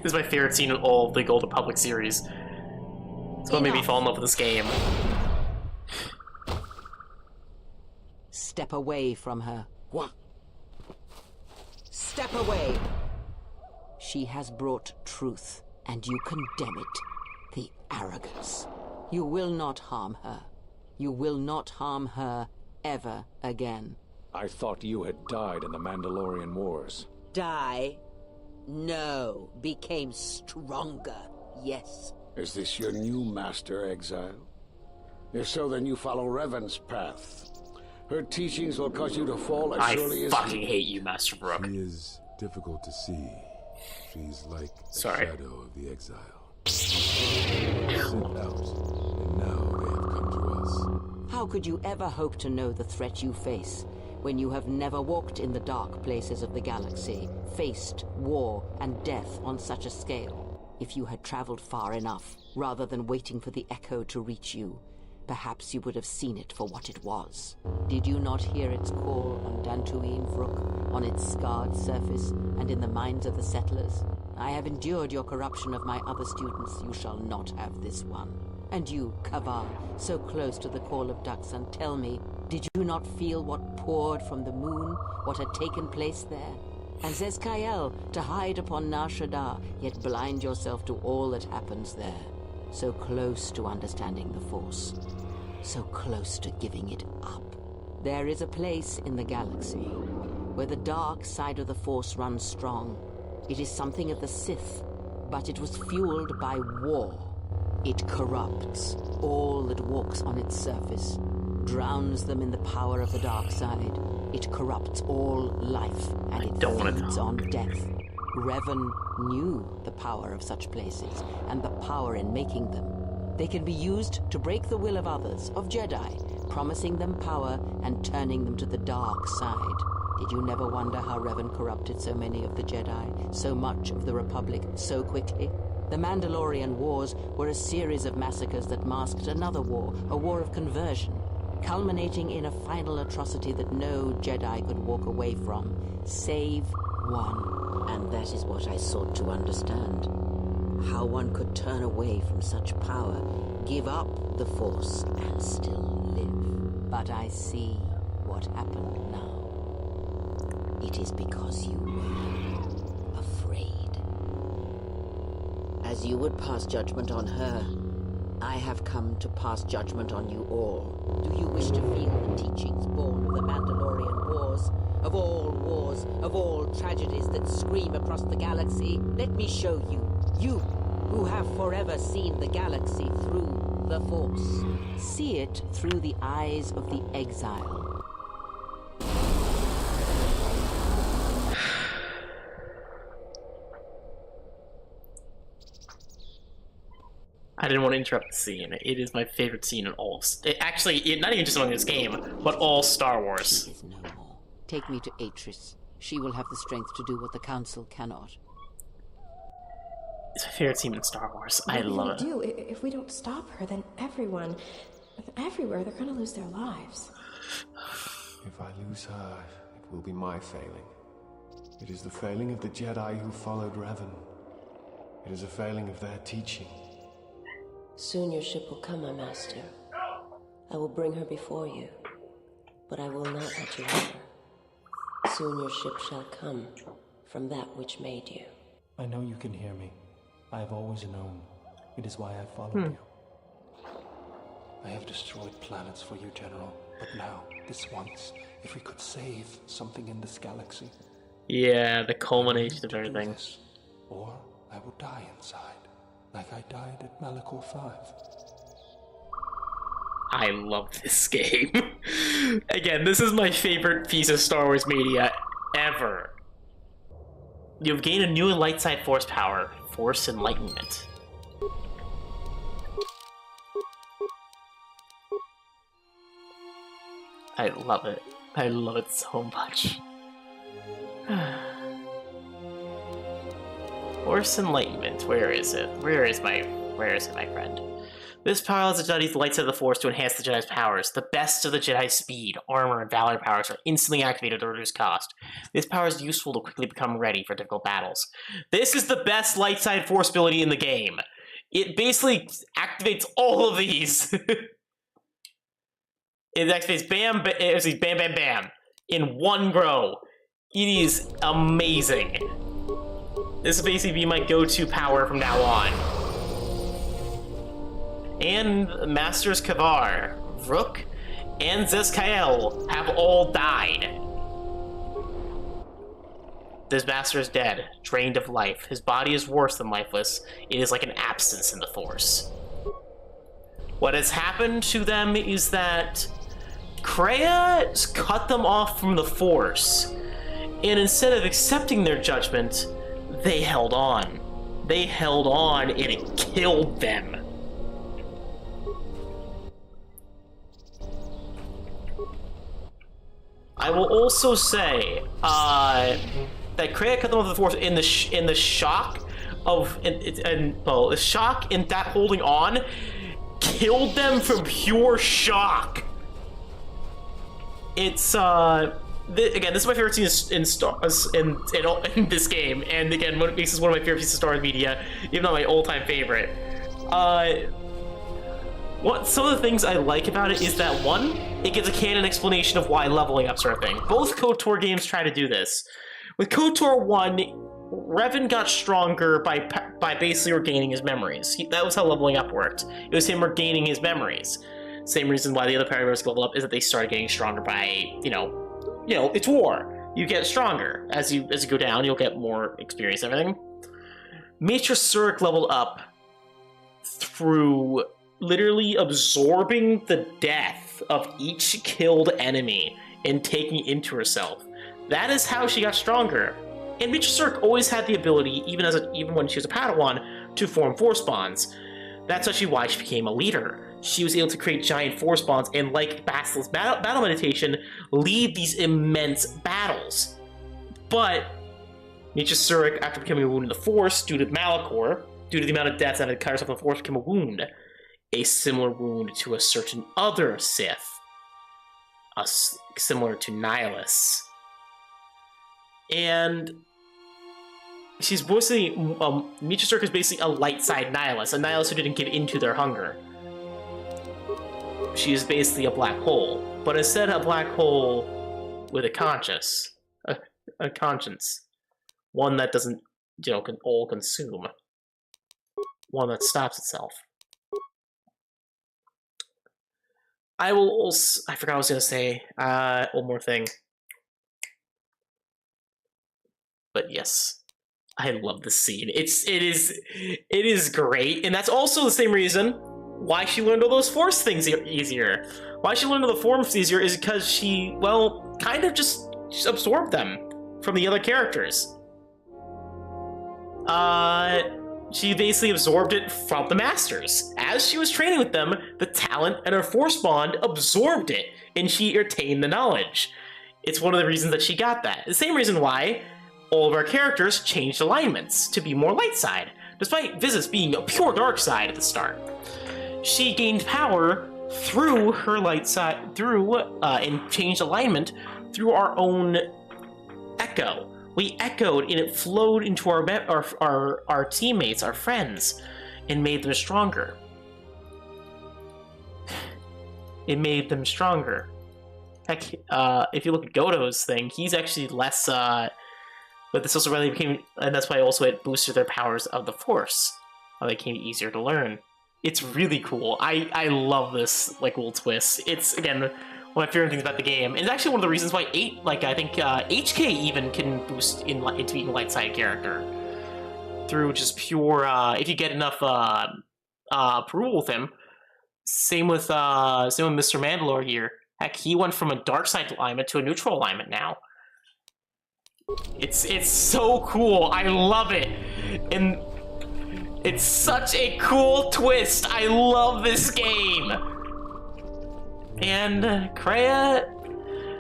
This is my favorite scene in all of the Old Republic series. It's what made me fall in love with this game. Step away from her. What? Step away! She has brought truth, and you condemn it. The arrogance. You will not harm her. You will not harm her ever again. I thought you had died in the Mandalorian Wars. Die? No. Became stronger. Yes. Is this your new master, Exile? If so, then you follow Revan's path. Her teachings will cause you to fall as I surely as... fucking hate you, Master Brook. She is difficult to see. She's like a Sorry. shadow of the exile. Sent out, and now they have come to us. How could you ever hope to know the threat you face when you have never walked in the dark places of the galaxy, faced war and death on such a scale? If you had traveled far enough, rather than waiting for the echo to reach you, perhaps you would have seen it for what it was. Did you not hear its call on Dantooine, Vrook, on its scarred surface and in the minds of the settlers? I have endured your corruption of my other students. You shall not have this one. And you, Kavar, so close to the call of dxun, tell me, did you not feel what poured from the moon, what had taken place there? And Zezkael, to hide upon Narshadaa, yet blind yourself to all that happens there. So close to understanding the Force. So close to giving it up. There is a place in the galaxy where the dark side of the Force runs strong. It is something of the Sith, but it was fueled by war. It corrupts all that walks on its surface, drowns them in the power of the dark side. It corrupts all life, and it feeds on death. Revan knew the power of such places, and the power in making them. They can be used to break the will of others, of Jedi, promising them power and turning them to the dark side. Did you never wonder how Revan corrupted so many of the Jedi, so much of the Republic, so quickly? The Mandalorian Wars were a series of massacres that masked another war, a war of conversion, culminating in a final atrocity that no Jedi could walk away from, save one. And that is what I sought to understand. How one could turn away from such power, give up the Force, and still live. But I see what happened now. It is because you were afraid. As you would pass judgment on her, I have come to pass judgment on you all. Do you wish to feel the teachings born of the Mandalorian Wars? Of all tragedies that scream across the galaxy? Let me show you. You, who have forever seen the galaxy through the Force. See it through the eyes of the exile. I didn't want to interrupt the scene. It is my favorite scene in all. Not even just among this game, but all Star Wars. Take me to Atris. She will have the strength to do what the Council cannot. It's my favorite scene in Star Wars. I love it. What do? If we don't stop her, then everyone, everywhere, they're gonna lose their lives. If I lose her, it will be my failing. It is the failing of the Jedi who followed Revan. It is a failing of their teaching. Soon your ship will come, my master. I will bring her before you, but I will not let you have her. Soon your ship shall come from that which made you. I know you can hear me. I have always known. It is why I followed you. I have destroyed planets for you, General. But now, this once, if we could save something in this galaxy. Yeah, the culmination of everything. This, or I will die inside, like I died at Malacor 5. I love this game. Again, this is my favorite piece of Star Wars media ever. You've gained a new light side force power, Force Enlightenment. I love it. I love it so much. Force Enlightenment, where is it? Where is it, my friend? This power allows the Jedi to use the light side of the Force to enhance the Jedi's powers. The best of the Jedi's speed, armor, and valor powers are instantly activated to reduce cost. This power is useful to quickly become ready for difficult battles. This is the best light side Force ability in the game. It basically activates all of these. It activates bam, bam, bam, bam, in one go. It is amazing. This will basically be my go-to power from now on. And Masters Kavar, Vrook, and Zezkael have all died. This master is dead, drained of life. His body is worse than lifeless. It is like an absence in the Force. What has happened to them is that Kreia cut them off from the Force, and instead of accepting their judgment, they held on. They held on, and it killed them. I will also say that Kreia cut them off the Force in the shock of the shock in that holding on killed them from pure shock. It's again, this is my favorite scene in this game, and again, what makes this one of my favorite pieces of Star Wars media, even though my all-time favorite. Some of the things I like about it is that, one, it gives a canon explanation of why leveling up sort of thing. Both KOTOR games try to do this. With KOTOR 1, Revan got stronger by basically regaining his memories. That was how leveling up worked. It was him regaining his memories. Same reason why the other peragus level up is that they started getting stronger by, you know, it's war. You get stronger. As you go down, you'll get more experience and everything. meetrasurik leveled up through literally absorbing the death of each killed enemy and taking it into herself. That is how she got stronger. And meetrasurik always had the ability, even when she was a Padawan, to form force bonds. That's actually why she became a leader. She was able to create giant force bonds and, like Basilis's battle meditation, lead these immense battles. But meetrasurik, after becoming a wound in the Force, due to malacor, due to the amount of deaths that had cut herself in the Force, became a wound. A similar wound to a certain other Sith. Similar to Nihilus. And she's basically, meetrasurik is basically a light side Nihilus, a Nihilus who didn't give in to their hunger. She is basically a black hole, but instead a black hole with a conscience. A conscience. One that doesn't, all consume. One that stops itself. I will also, I forgot what I was going to say, one more thing. But yes, I love this scene. It is great, and that's also the same reason why she learned all those Force things easier. Why she learned all the forms easier is because she, well, kind of just absorbed them from the other characters. She basically absorbed it from the Masters. As she was training with them, the talent and her Force bond absorbed it, and she retained the knowledge. It's one of the reasons that she got that. The same reason why all of our characters changed alignments to be more light side, despite Vizis being a pure dark side at the start. She gained power through her light side, and changed alignment through our own echo. We echoed, and it flowed into our teammates, our friends, and made them stronger. It made them stronger. Heck, if you look at Goto's thing, he's actually less, but this also really became, and that's why also it boosted their powers of the Force. How they became easier to learn. It's really cool. I love this, little twist. It's, again, one of my favorite things about the game. It's actually one of the reasons why I think HK even can boost into being a light side character. Through just pure, if you get enough approval with him. Same with Mr. Mandalore here. Heck, he went from a dark side alignment to a neutral alignment now. It's so cool. I love it. And it's such a cool twist. I love this game. And Kreia,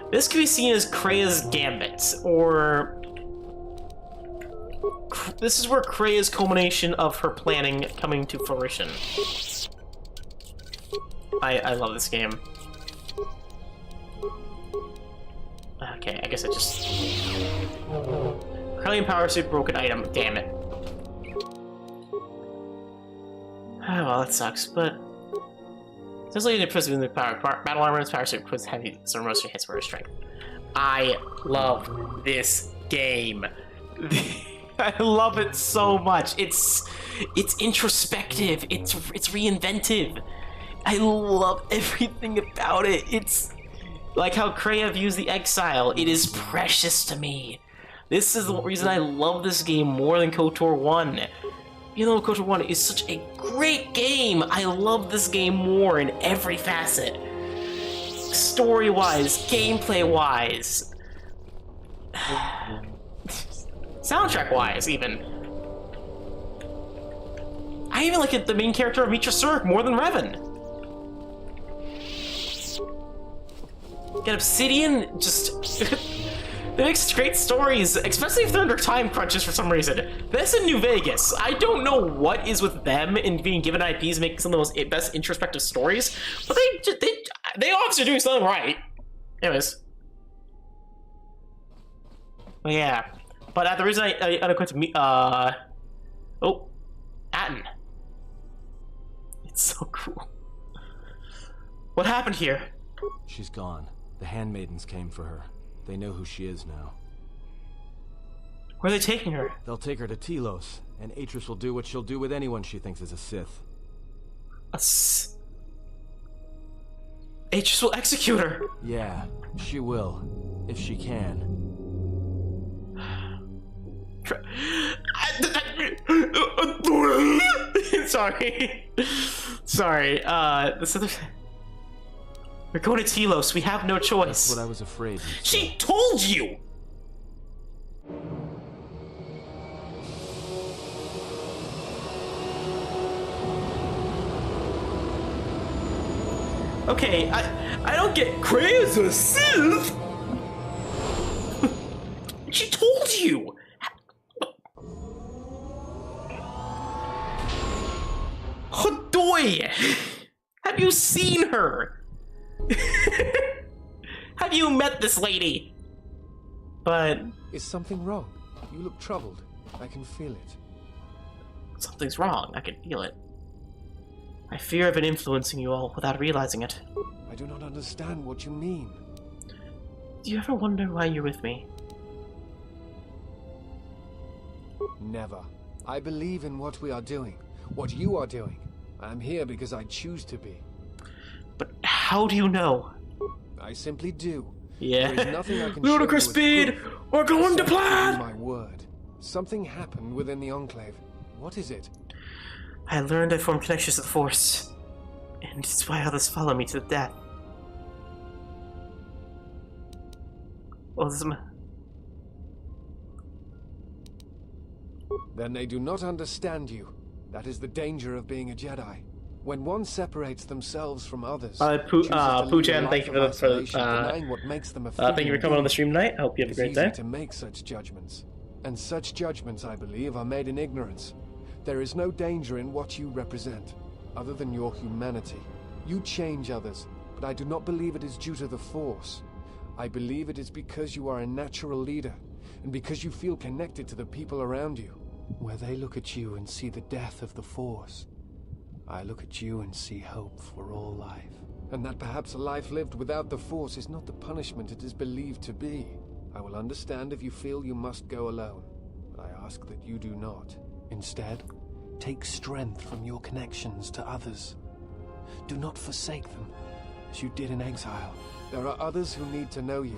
this could be seen as Kreia's Gambit, or this is where Kreia's culmination of her planning coming to fruition. I love this game. Okay, I guess I just... Krellian power suit broken item, damn it. Oh, well, that sucks, but... Since like the president of the power battle armor's power suit puts heavy, so most hits for her strength. I love this game. I love it so much. It's introspective. It's reinventive. I love everything about it. It's like how Kreia views the exile. It is precious to me. This is the reason I love this game more than KOTOR 1. Even though KOTOR 1 is such a great game, I love this game more in every facet. story-wise, gameplay-wise, soundtrack-wise, even. I even like the main character of meetrasurik more than Revan. Get Obsidian, just... They make such great stories, especially if they're under time crunches for some reason. That's in New Vegas. I don't know what is with them in being given IPs making some of the most best introspective stories, but they obviously are doing something right. Anyways. But yeah. But the reason I quit to meet, oh, Atton. It's so cool. What happened here? She's gone. The handmaidens came for her. They know who she is now. Where are they taking her? They'll take her to Telos, and Atris will do what she'll do with anyone she thinks is a Sith. Atris will execute her! Yeah, she will. If she can. Sorry. Sorry, this other... We're going to Telos. We have no choice. That's what I was afraid. She told you! Okay, I don't get Kreia's a Sith! She told you! Hodoy! Have you seen her? Have you met this lady? But... Is something wrong? You look troubled. I can feel it. Something's wrong. I can feel it. I fear I've been influencing you all without realizing it. I do not understand what you mean. Do you ever wonder why you're with me? Never. I believe in what we are doing. What you are doing. I am here because I choose to be. But how do you know? I simply do. Yeah. There is nothing I can Ludicrous speed! We're going to plan! My word. Something happened within the Enclave. What is it? I learned I formed connections to the Force. And it's why others follow me to the death. Well, this is my... Then they do not understand you. That is the danger of being a Jedi. When one separates themselves from others, Poojan, thank you thank you for coming on the stream tonight. I hope you have a great day. To make such judgments, and such judgments, I believe, are made in ignorance. There is no danger in what you represent, other than your humanity. You change others, but I do not believe it is due to the Force. I believe it is because you are a natural leader, and because you feel connected to the people around you. Where they look at you and see the death of the Force, I look at you and see hope for all life. And that perhaps a life lived without the Force is not the punishment it is believed to be. I will understand if you feel you must go alone, but I ask that you do not. Instead, take strength from your connections to others. Do not forsake them, as you did in exile. There are others who need to know you.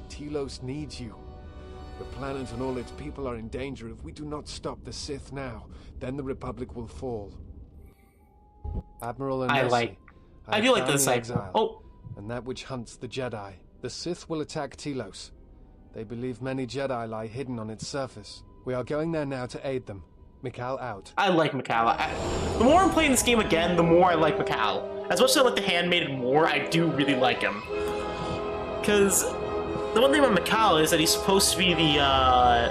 Telos needs you. The planet and all its people are in danger if we do not stop the Sith now. Then the Republic will fall. Admiral Anesi, I do like this exile. Oh, and that which hunts the Jedi. The Sith will attack Telos. They believe many Jedi lie hidden on its surface. We are going there now to aid them. Mikal out. I like Mikal. The more I'm playing this game again, the more I like Mikal. As much as I like the handmaiden more, I do really like him. Because the one thing about Mikal is that he's supposed to be the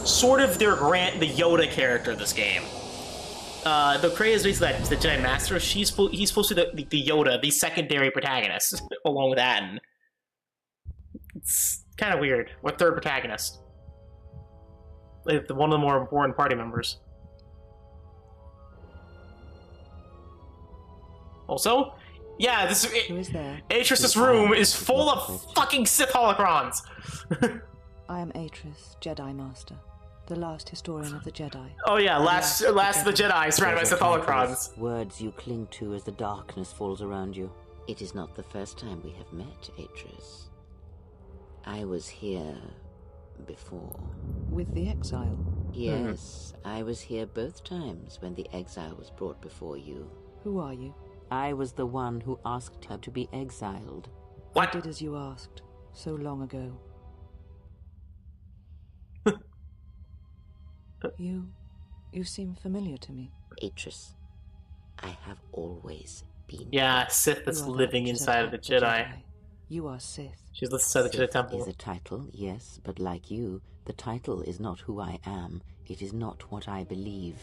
sort of the Yoda character of this game. Though Kreia is basically the Jedi Master, he's supposed to be the Yoda, the secondary protagonist, along with Atton. It's kind of weird. What third protagonist? Like, one of the more important party members. Also, yeah, Atris' room is full of fucking Sith holocrons! I am Atris, Jedi Master. The last historian of the Jedi. Oh yeah, last of the Jedi surrounded by Sith holocrons. Words you cling to as the darkness falls around you. It is not the first time we have met, Atris. I was here before. With the exile? Yes, I was here both times when the exile was brought before you. Who are you? I was the one who asked her to be exiled. I did as you asked, so long ago. You seem familiar to me. Atris, I have always been. Yeah, Sith that's living inside of the Jedi. You are Sith. She's the inside the Jedi Temple. Is a title, yes, but like you, the title is not who I am. It is not what I believe.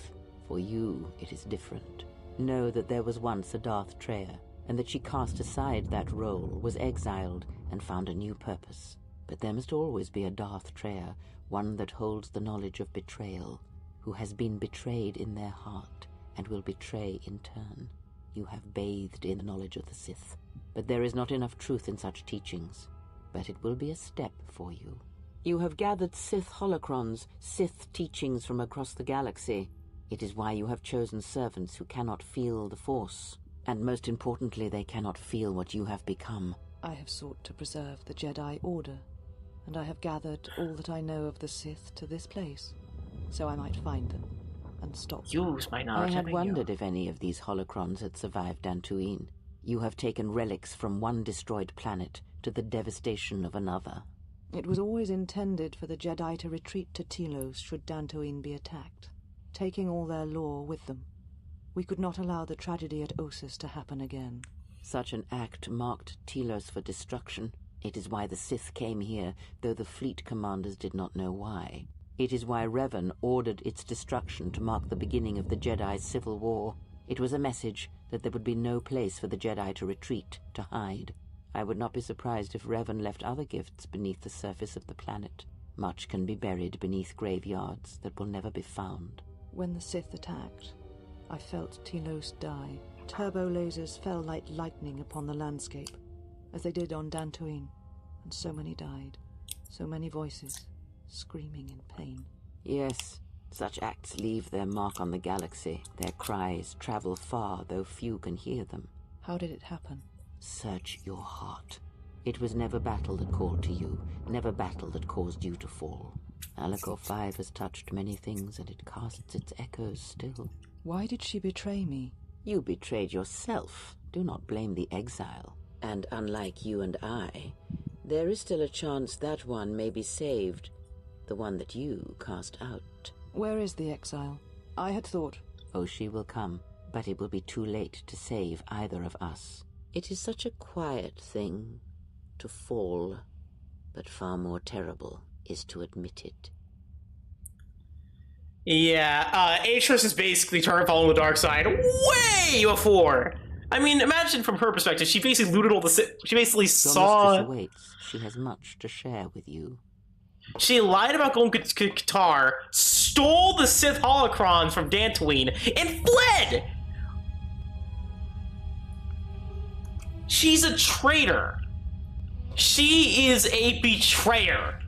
For you, it is different. Know that there was once a darthtraya, and that she cast aside that role, was exiled, and found a new purpose. But there must always be a darthtraya, one that holds the knowledge of betrayal, who has been betrayed in their heart, and will betray in turn. You have bathed in the knowledge of the Sith, but there is not enough truth in such teachings. But it will be a step for you. You have gathered Sith holocrons, Sith teachings from across the galaxy. It is why you have chosen servants who cannot feel the Force, and most importantly, they cannot feel what you have become. I have sought to preserve the Jedi Order, and I have gathered all that I know of the Sith to this place, so I might find them and stop them. Use my knowledge. I had wondered if any of these holocrons had survived Dantooine. You have taken relics from one destroyed planet to the devastation of another. It was always intended for the Jedi to retreat to Telos should Dantooine be attacked, taking all their lore with them. We could not allow the tragedy at Ossus to happen again. Such an act marked Telos for destruction. It is why the Sith came here, though the fleet commanders did not know why. It is why Revan ordered its destruction to mark the beginning of the Jedi's civil war. It was a message that there would be no place for the Jedi to retreat, to hide. I would not be surprised if Revan left other gifts beneath the surface of the planet. Much can be buried beneath graveyards that will never be found. When the Sith attacked, I felt Telos die. Turbo lasers fell like lightning upon the landscape, as they did on Dantooine, and so many died. So many voices, screaming in pain. Yes, such acts leave their mark on the galaxy. Their cries travel far, though few can hear them. How did it happen? Search your heart. It was never battle that called to you, never battle that caused you to fall. Malacor 5 has touched many things, and it casts its echoes still. Why did she betray me? You betrayed yourself. Do not blame the exile. And unlike you and I, there is still a chance that one may be saved. The one that you cast out. Where is the exile? I had thought... Oh, she will come, but it will be too late to save either of us. It is such a quiet thing to fall, but far more terrible is to admit it. Yeah, Atris is basically turned following the dark side way before. I mean, imagine from her perspective, she basically looted all the... She basically saw... Your mistress awaits. She has much to share with you. She lied about going to Kotor, stole the Sith holocrons from Dantooine, and fled! She's a traitor. She is a betrayer.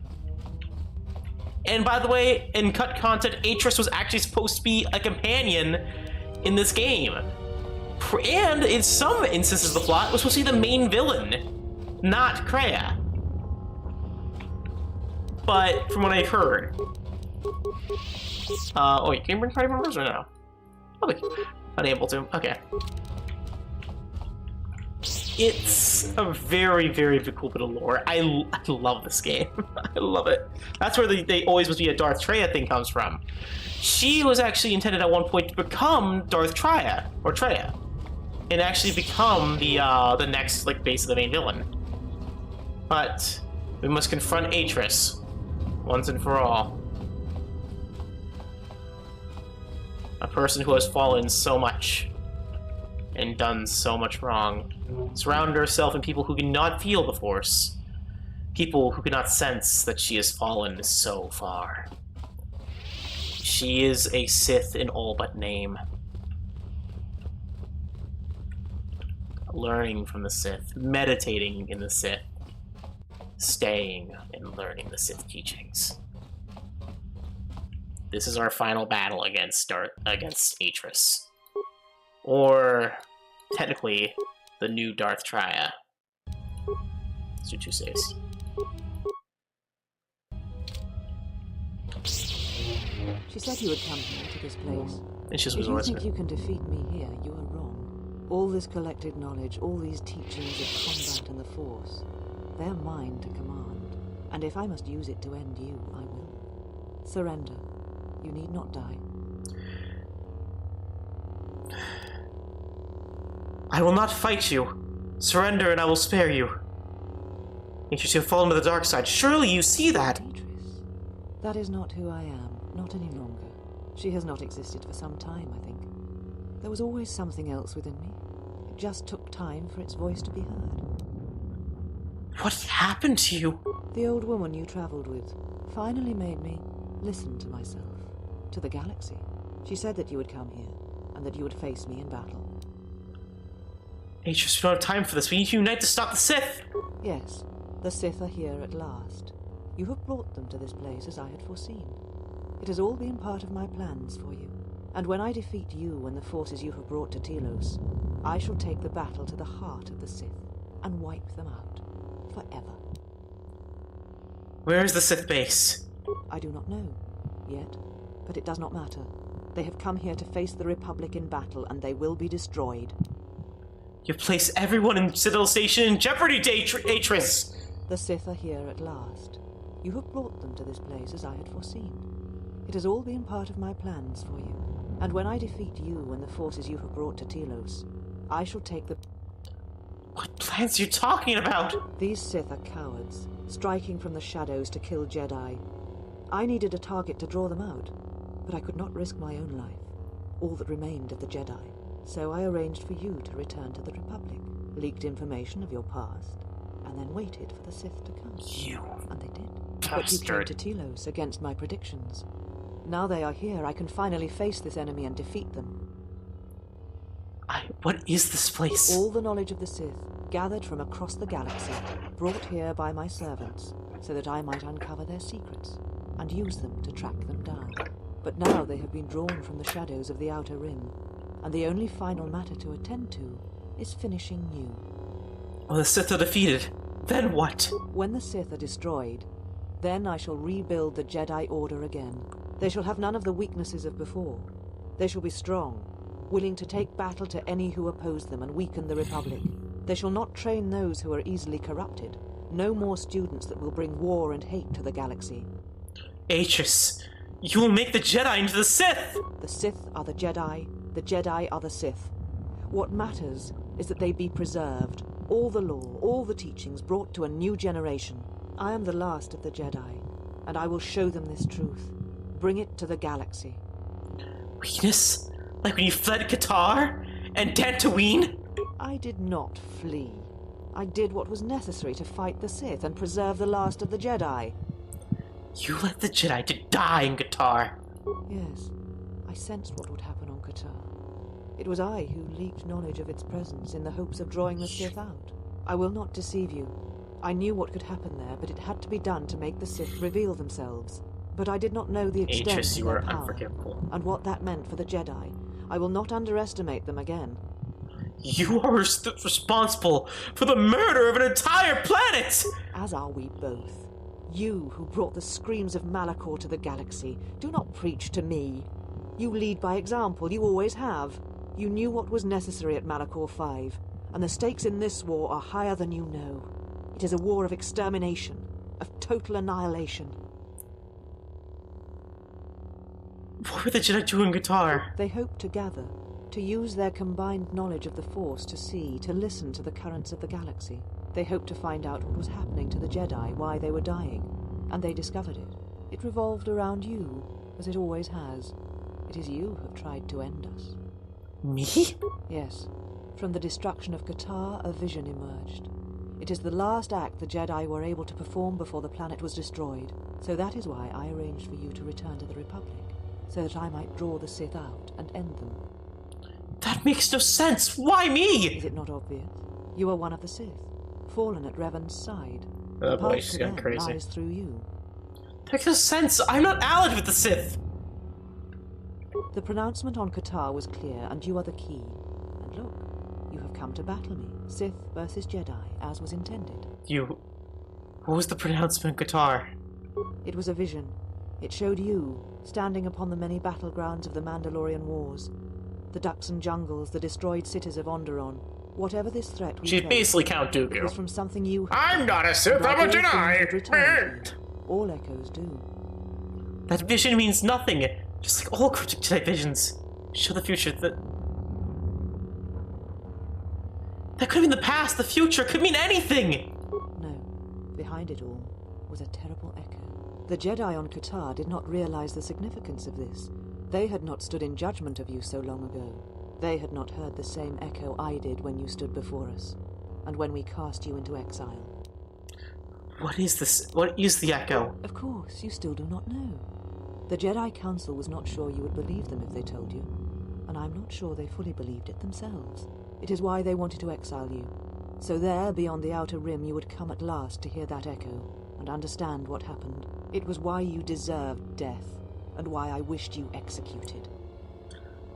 And by the way, in cut content, Atris was actually supposed to be a companion in this game. And in some instances of the plot, was supposed to be the main villain, not Kreia. But from what I've heard... oh wait, can you bring party members or no? Oh, unable to. Okay. It's a very, very cool bit of lore. I love this game. I love it. That's where they always must be a darthtraya thing comes from. She was actually intended at one point to become darthtraya, or Traya, and actually become the next base of the main villain. But we must confront Atris once and for all. A person who has fallen so much and done so much wrong. Surround herself in people who cannot feel the Force. People who cannot sense that she has fallen so far. She is a Sith in all but name. Learning from the Sith, meditating in the Sith, staying and learning the Sith teachings. This is our final battle against Atris. Or, technically, the new darthtraya. Let's do 2 saves. She said you would come here to this place. It's just if you resource. think you can defeat me here, you are wrong. All this collected knowledge, all these teachings of combat and the Force, they're mine to command. And if I must use it to end you, I will. Surrender. You need not die. I will not fight you. Surrender and I will spare you. Beatrice, you have fallen to the dark side. Surely you see that. Beatrice, that is not who I am. Not any longer. She has not existed for some time, I think. There was always something else within me. It just took time for its voice to be heard. What happened to you? The old woman you traveled with finally made me listen to myself, to the galaxy. She said that you would come here, and that you would face me in battle. Beatrice, we don't have time for this. We need to unite to stop the Sith. Yes, the Sith are here at last. You have brought them to this place as I had foreseen. It has all been part of my plans for you. And when I defeat you and the forces you have brought to Telos, I shall take the battle to the heart of the Sith and wipe them out. Forever. Where is the Sith base? I do not know, yet, but it does not matter. They have come here to face the Republic in battle, and they will be destroyed. You place everyone in Citadel Station in jeopardy, Beatrice! The Sith are here at last. You have brought them to this place as I had foreseen. It has all been part of my plans for you. And when I defeat you and the forces you have brought to Telos, I shall take the... What plans are you talking about? These Sith are cowards, striking from the shadows to kill Jedi. I needed a target to draw them out, but I could not risk my own life, all that remained of the Jedi. So I arranged for you to return to the Republic, leaked information of your past, and then waited for the Sith to come. You And they did. bastard. But you came to Telos against my predictions. Now they are here, I can finally face this enemy and defeat them. What is this place? All the knowledge of the Sith, gathered from across the galaxy, brought here by my servants, so that I might uncover their secrets, and use them to track them down. But now they have been drawn from the shadows of the Outer Rim, and the only final matter to attend to is finishing you. Well, the Sith are defeated. Then what? When the Sith are destroyed, then I shall rebuild the Jedi Order again. They shall have none of the weaknesses of before. They shall be strong, willing to take battle to any who oppose them and weaken the Republic. They shall not train those who are easily corrupted. No more students that will bring war and hate to the galaxy. Beatrice, you will make the Jedi into the Sith! The Sith are the Jedi are the Sith. What matters is that they be preserved, all the lore, all the teachings brought to a new generation. I am the last of the Jedi, and I will show them this truth. Bring it to the galaxy. Weakness? Like when you fled Kotor and Dantooine? I did not flee. I did what was necessary to fight the Sith and preserve the last of the Jedi. You let the Jedi to die in Kotor. Yes, I sensed what would happen on Kotor. It was I who leaked knowledge of its presence in the hopes of drawing the Sith out. I will not deceive you. I knew what could happen there, but it had to be done to make the Sith reveal themselves. But I did not know the extent Beatrice, of you their are power, unforgivable. and what that meant for the Jedi. I will not underestimate them again. You are responsible for the murder of an entire planet! As are we both. You, who brought the screams of Malacor to the galaxy, do not preach to me. You lead by example, you always have. You knew what was necessary at Malacor 5, and the stakes in this war are higher than you know. It is a war of extermination, of total annihilation. What were the Jedi doing in Kotor? They hoped to gather, to use their combined knowledge of the Force to see, to listen to the currents of the galaxy. They hoped to find out what was happening to the Jedi, why they were dying, and they discovered it. It revolved around you, as it always has. It is you who have tried to end us. Me? Yes. From the destruction of Kotor, a vision emerged. It is the last act the Jedi were able to perform before the planet was destroyed. So that is why I arranged for you to return to the Republic, so that I might draw the Sith out and end them. That makes no sense! Why me? Is it not obvious? You are one of the Sith, fallen at Revan's side. Oh The boy, path she's to gone them crazy. lies through you. That makes no sense! I'm not allied with the Sith! The pronouncement on Kotor was clear, and you are the key. And look, you have come to battle me, Sith versus Jedi, as was intended. What was the pronouncement in Kotor? It was a vision. It showed you, standing upon the many battlegrounds of the Mandalorian Wars. The Dachshund jungles, the destroyed cities of Onderon. Whatever this threat we She's basically Count Dooku. It was from something you... I'm not a Sith, I'm a Jedi! All echoes do. That vision means nothing, just like all cryptic Jedi visions. Show the future that... That could have been the past, the future, it could mean anything! No. Behind it all was a terrible echo. The Jedi on Kotor did not realize the significance of this. They had not stood in judgment of you so long ago. They had not heard the same echo I did when you stood before us, and when we cast you into exile. What is this? What is the echo? Of course, you still do not know. The Jedi Council was not sure you would believe them if they told you, and I'm not sure they fully believed it themselves. It is why they wanted to exile you. So there, beyond the Outer Rim, you would come at last to hear that echo, and understand what happened. It was why you deserved death, and why I wished you executed.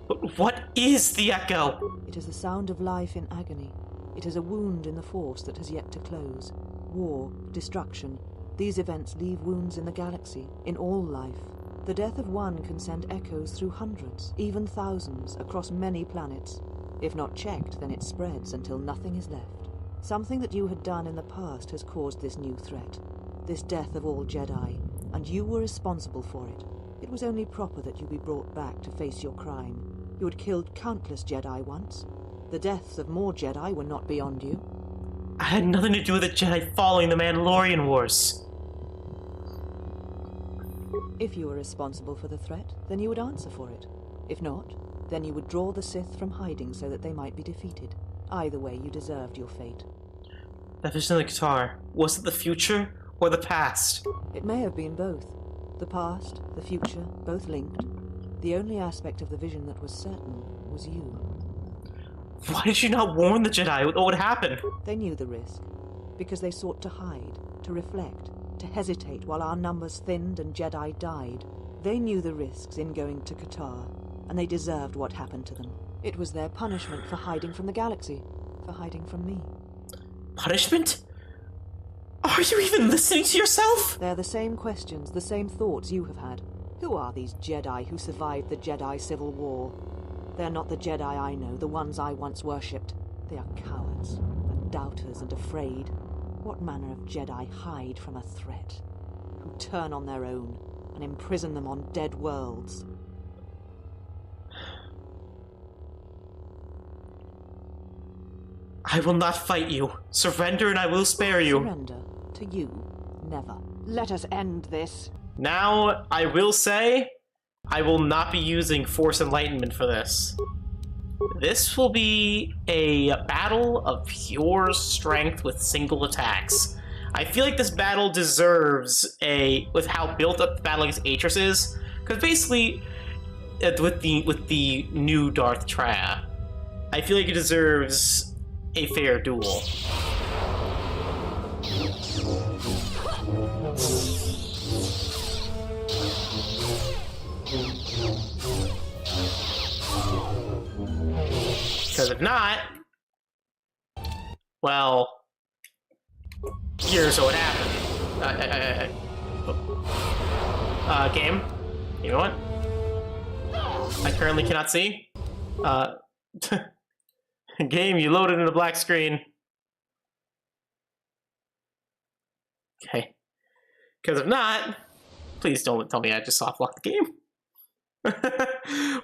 But what is the echo? It is the sound of life in agony. It is a wound in the Force that has yet to close. War, destruction, these events leave wounds in the galaxy, in all life. The death of one can send echoes through hundreds, even thousands, across many planets. If not checked, then it spreads until nothing is left. Something that you had done in the past has caused this new threat, this death of all Jedi, and you were responsible for it. It was only proper that you be brought back to face your crime. You had killed countless Jedi once. The deaths of more Jedi were not beyond you. I had nothing to do with the Jedi following the Mandalorian Wars. If you were responsible for the threat, then you would answer for it. If not, then you would draw the Sith from hiding so that they might be defeated. Either way, you deserved your fate. That vision of the Kotor, was it the future or the past? It may have been both. The past, the future, both linked. The only aspect of the vision that was certain was you. Why did you not warn the Jedi what would happen? They knew the risk, because they sought to hide, to reflect, to hesitate while our numbers thinned and Jedi died. They knew the risks in going to Kotor, and they deserved what happened to them. It was their punishment for hiding from the galaxy, for hiding from me. Punishment? Are you even listening to yourself? They're the same questions, the same thoughts you have had. Who are these Jedi who survived the Jedi Civil War? They're not the Jedi I know, the ones I once worshipped. They are cowards, and doubters, and afraid. What manner of Jedi hide from a threat? Who turn on their own, and imprison them on dead worlds? I will not fight you. Surrender and I will spare you. Surrender? To you? Never. Let us end this. Now, I will say, I will not be using Force Enlightenment for this. This will be a battle of pure strength with single attacks. I feel like this battle deserves with how built up the battle against Atris is, because basically, with the new darthtraya, I feel like it deserves a fair duel. Because if not, well, here's what happened. Game, you know what? I currently cannot see. Game, you loaded in a black screen. Okay. Because if not, please don't tell me I just soft locked the game.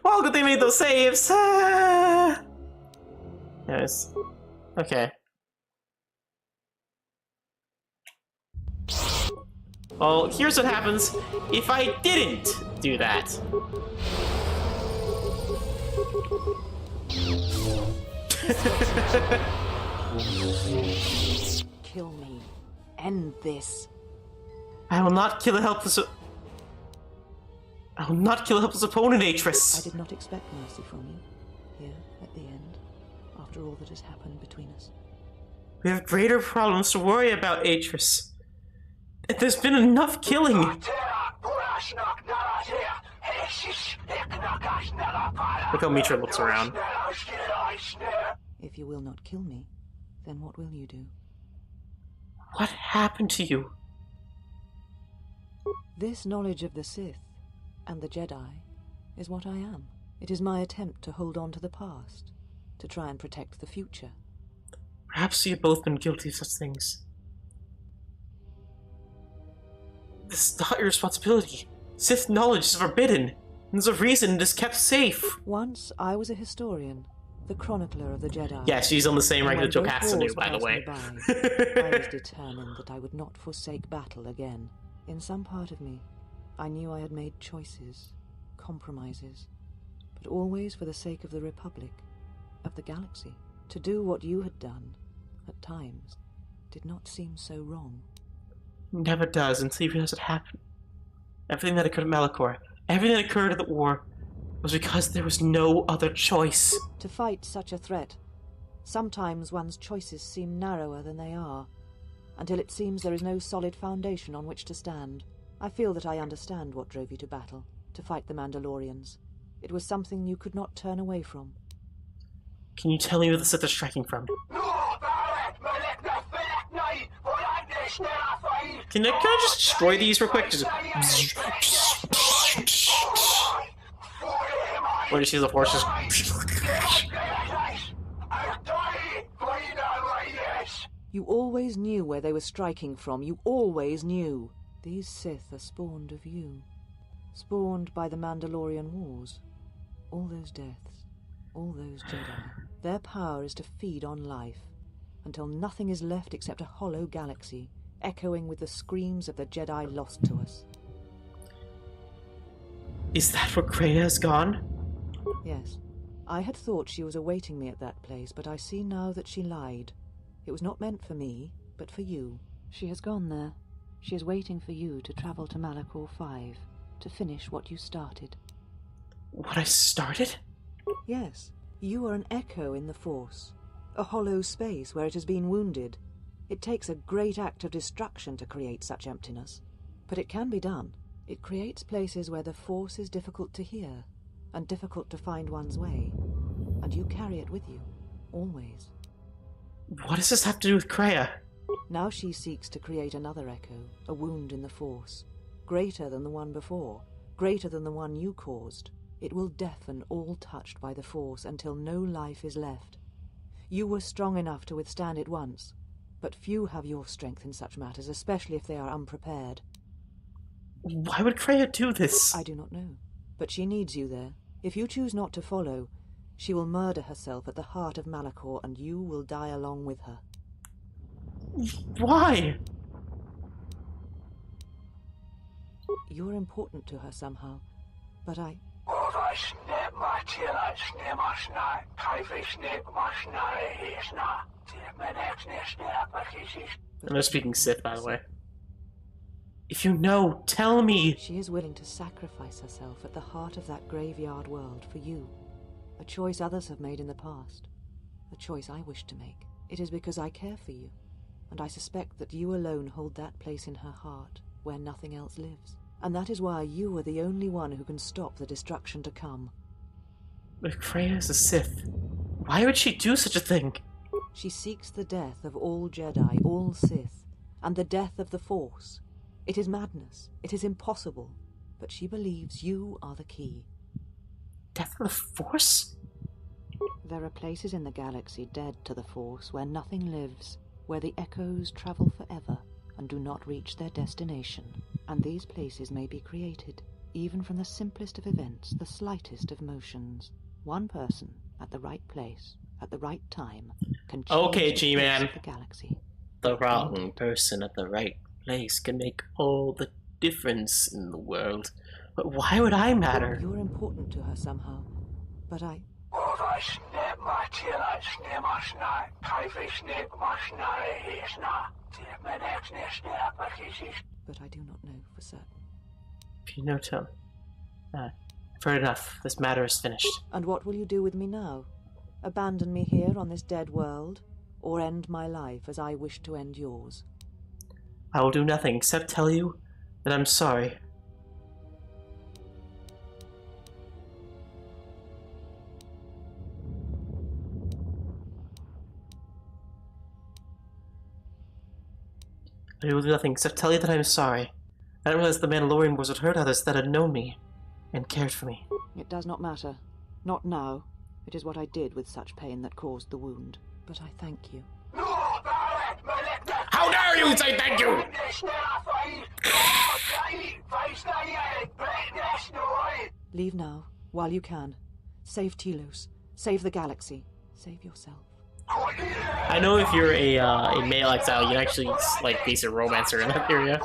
Well, good thing they made those saves. Yes. Okay. Well, here's what happens if I didn't do that. Kill me. End this. I will not kill a helpless... I will not kill a helpless opponent, Atris. I did not expect mercy from you. Here, at the end, after all that has happened between us. We have greater problems to worry about, Atris. There's been enough killing. Look how Mitra looks around. If you will not kill me, then what will you do? What happened to you? This knowledge of the Sith and the Jedi is what I am. It is my attempt to hold on to the past, to try and protect the future. Perhaps you've both been guilty of such things. This is not your responsibility. Sith knowledge is forbidden. There's a reason it is kept safe. Once I was a historian, the chronicler of the Jedi. Yeah, she's on the same rank as Jokatsunu, by the way. I was determined that I would not forsake battle again. In some part of me, I knew I had made choices, compromises, but always for the sake of the Republic, of the galaxy. To do what you had done, at times, did not seem so wrong. It never does until you realize it happened. Everything that occurred at Malacor, everything that occurred at the war, was because there was no other choice. To fight such a threat, sometimes one's choices seem narrower than they are, until it seems there is no solid foundation on which to stand. I feel that I understand what drove you to battle, to fight the Mandalorians. It was something you could not turn away from. Can you tell me where the Sith are striking from? Can I just destroy these real quick? Just... What do you see the forces? You always knew where they were striking from. You always knew. These Sith are spawned of you. Spawned by the Mandalorian Wars. All those deaths. All those Jedi. Their power is to feed on life, until nothing is left except a hollow galaxy, echoing with the screams of the Jedi lost to us. Is that where Kreia has gone? Yes. I had thought she was awaiting me at that place, but I see now that she lied. It was not meant for me, but for you. She has gone there. She is waiting for you to travel to Malacor 5, to finish what you started. What I started? Yes. You are an echo in the Force. A hollow space where it has been wounded. It takes a great act of destruction to create such emptiness. But it can be done. It creates places where the Force is difficult to hear, and difficult to find one's way. And you carry it with you, always. What does this have to do with Kreia? Now she seeks to create another echo, a wound in the Force. Greater than the one before, greater than the one you caused. It will deafen all touched by the Force until no life is left. You were strong enough to withstand it once, but few have your strength in such matters, especially if they are unprepared. Why would Kreia do this? I do not know, but she needs you there. If you choose not to follow, she will murder herself at the heart of Malacor, and you will die along with her. Why? You're important to her somehow, but I... I'm not speaking Sith, by the way. If you know, tell me! She is willing to sacrifice herself at the heart of that graveyard world for you. A choice others have made in the past. A choice I wish to make. It is because I care for you, and I suspect that you alone hold that place in her heart where nothing else lives. And that is why you are the only one who can stop the destruction to come. But Kreia is a Sith. Why would she do such a thing? She seeks the death of all Jedi, all Sith, and the death of the Force. It is madness. It is impossible. But she believes you are the key. Death of the Force? There are places in the galaxy dead to the Force where nothing lives, where the echoes travel forever and do not reach their destination. And these places may be created, even from the simplest of events, the slightest of motions. One person, at the right place, at the right time, can change the face of the galaxy. The wrong person at the right place can make all the difference in the world. But why would I matter? You're important to her somehow, but I... But I do not know for certain. If you know, tell me. Fair enough. This matter is finished. And what will you do with me now? Abandon me here on this dead world? Or end my life as I wish to end yours? I will do nothing except tell you that I'm sorry. I will do nothing except tell you that I'm sorry. I didn't realize the Mandalorian Wars would hurt others that had known me and cared for me. It does not matter. Not now. It is what I did with such pain that caused the wound. But I thank you. How dare you say thank you? Leave now, while you can. Save Telos. Save the galaxy. Save yourself. I know if you're a male exile, you can actually like face a romancer in that area.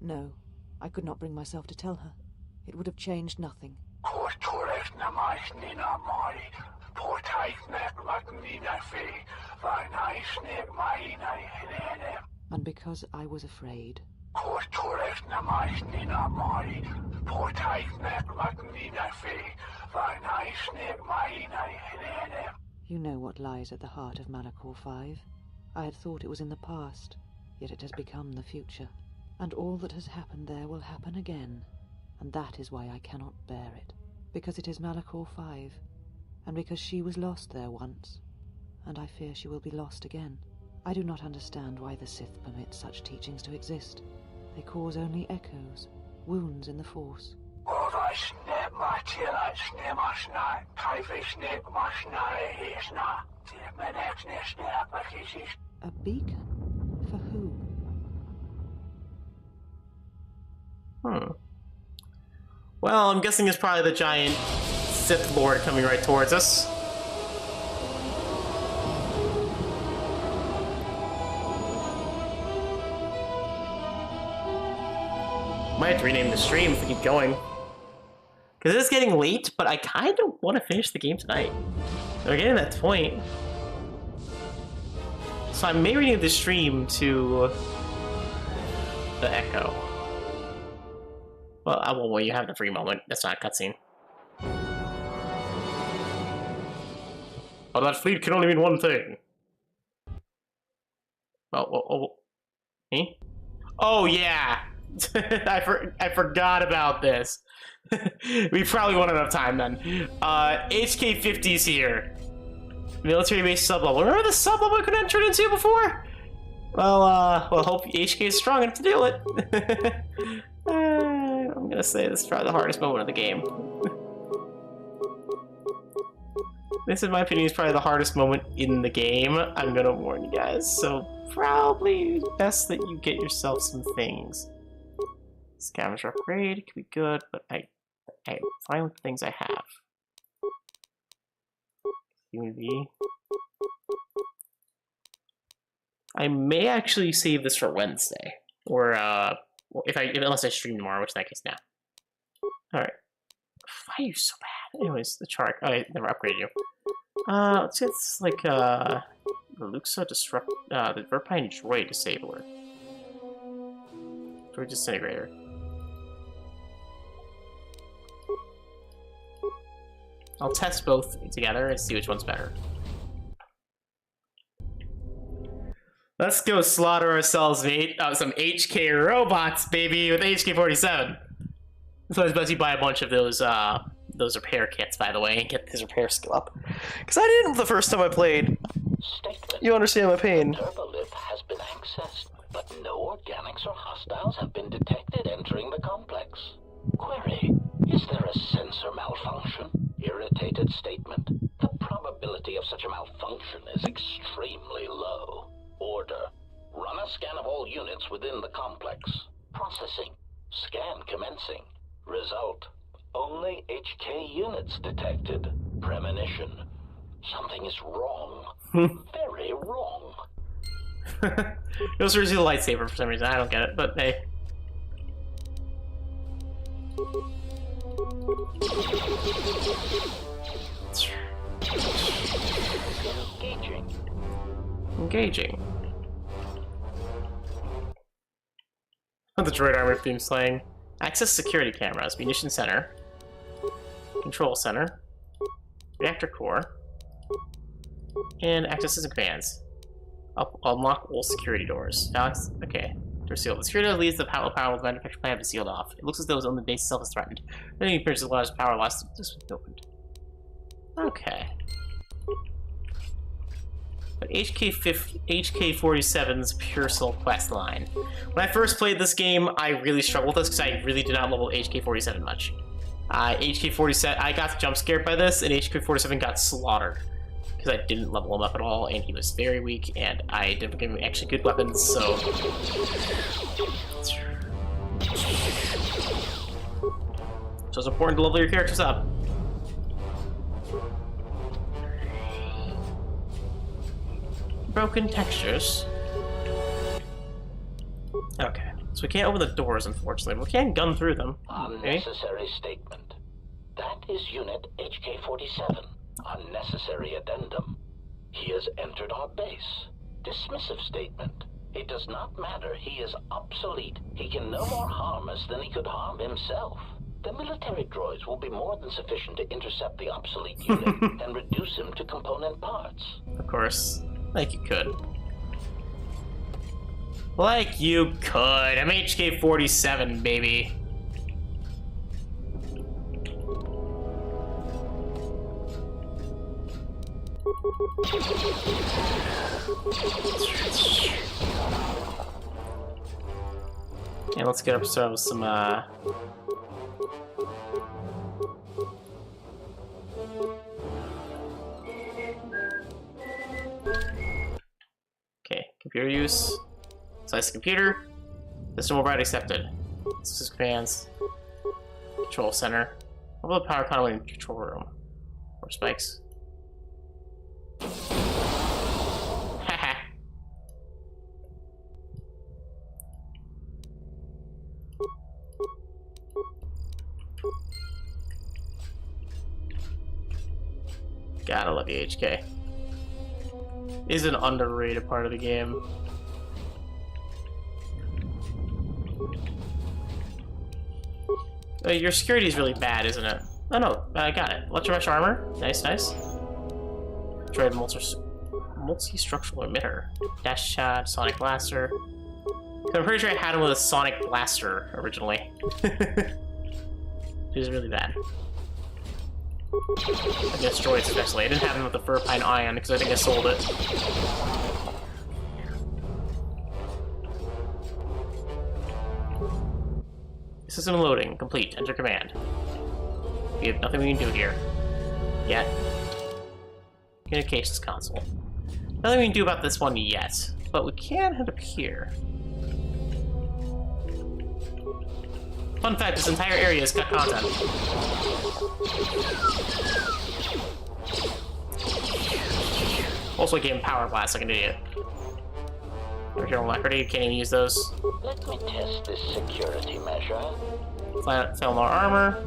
No, I could not bring myself to tell her. It would have changed nothing. And because I was afraid. You know what lies at the heart of Malacor 5. I had thought it was in the past, yet it has become the future. And all that has happened there will happen again. And that is why I cannot bear it. Because it is Malacor 5. And because she was lost there once. And I fear she will be lost again. I do not understand why the Sith permit such teachings to exist. They cause only echoes, wounds in the Force. A beacon? For who? Well, I'm guessing it's probably the giant Sith Lord coming right towards us. Might have to rename the stream if we keep going. Because it is getting late, but I kind of want to finish the game tonight. We're getting to that point. So I may rename the stream to the Echo. Well, you have the free moment. That's not a cutscene. Oh, that fleet can only mean one thing. Me? Oh, yeah! I forgot about this. We probably won't have enough time then. HK50's here. Military base sub-level. Remember the sub-level I could enter into before? Well, hope HK is strong enough to do it. I'm gonna say this is probably the hardest moment of the game. This, in my opinion, is probably the hardest moment in the game. I'm gonna warn you guys, so probably best that you get yourself some things. Scavenger upgrade could be good, but I'm fine with the things I have. UAV. I may actually save this for Wednesday, or unless I stream tomorrow, which in that case now. All right. Why are you so bad? Anyways, the chart. Oh, I never upgraded you. Let's get this, like the Luxa disrupt the Verpine droid disabler. Droid disintegrator. I'll test both together and see which one's better. Let's go slaughter ourselves some HK robots, baby, with HK-47. So it's best you buy a bunch of those repair kits, by the way, and get his repair skill up. Because I didn't the first time I played. Statement. You understand my pain. The turbolift has been accessed, but no organics or hostiles have been detected entering the complex. Query, is there a sensor malfunction? Irritated statement. The probability of such a malfunction is extremely low. Order. Run a scan of all units within the complex. Processing. Scan commencing. Result. Only HK units detected. Premonition. Something is wrong. Very wrong. It was really the lightsaber for some reason. I don't get it, but hey. Engaging. The droid armor theme slang. Access security cameras, munition center, control center, reactor core, and access system commands. Unlock all security doors. Alex, okay. They're sealed. The security door leads to the power of the manufacturing plant is sealed off. It looks as though its own base itself is threatened. Then it appears the largest power loss just opened. Okay. But HK47's Pure Soul quest line. When I first played this game, I really struggled with this because I really did not level HK47 much. HK47, I got jump scared by this, and HK47 got slaughtered because I didn't level him up at all, and he was very weak, and I didn't give him actually good weapons, so. So it's important to level your characters up. Broken textures. Okay, so we can't open the doors, unfortunately, but we can gun through them. Unnecessary statement. That is Unit HK47. Unnecessary addendum. He has entered our base. Dismissive statement. It does not matter. He is obsolete. He can no more harm us than he could harm himself. The military droids will be more than sufficient to intercept the obsolete unit and reduce him to component parts. Of course. Like you could. Like you could. I'm HK47, baby. And let's get ourselves some, Okay, computer use. Slice the computer. System override accepted. System commands. Control center. What about the power conduit in control room? Or spikes. Haha. Gotta love you, HK. Is an underrated part of the game. Your security is really bad, isn't it? Oh no, I got it. Electromesh armor. Nice, nice. Droid multi-structural emitter. Dash shot, sonic blaster. I'm pretty sure I had him with a sonic blaster originally. Which is really bad. Against droids especially. I didn't have him with the Furpine Ion because I think I sold it. System loading. Complete. Enter command. We have nothing we can do here. Yet. Communications console. Nothing we can do about this one yet. But we can head up here. Fun fact, this entire area is cut content. Also gave him power blast like an idiot. Original alacrity, can't even use those. Let me test this security measure. Felmar armor.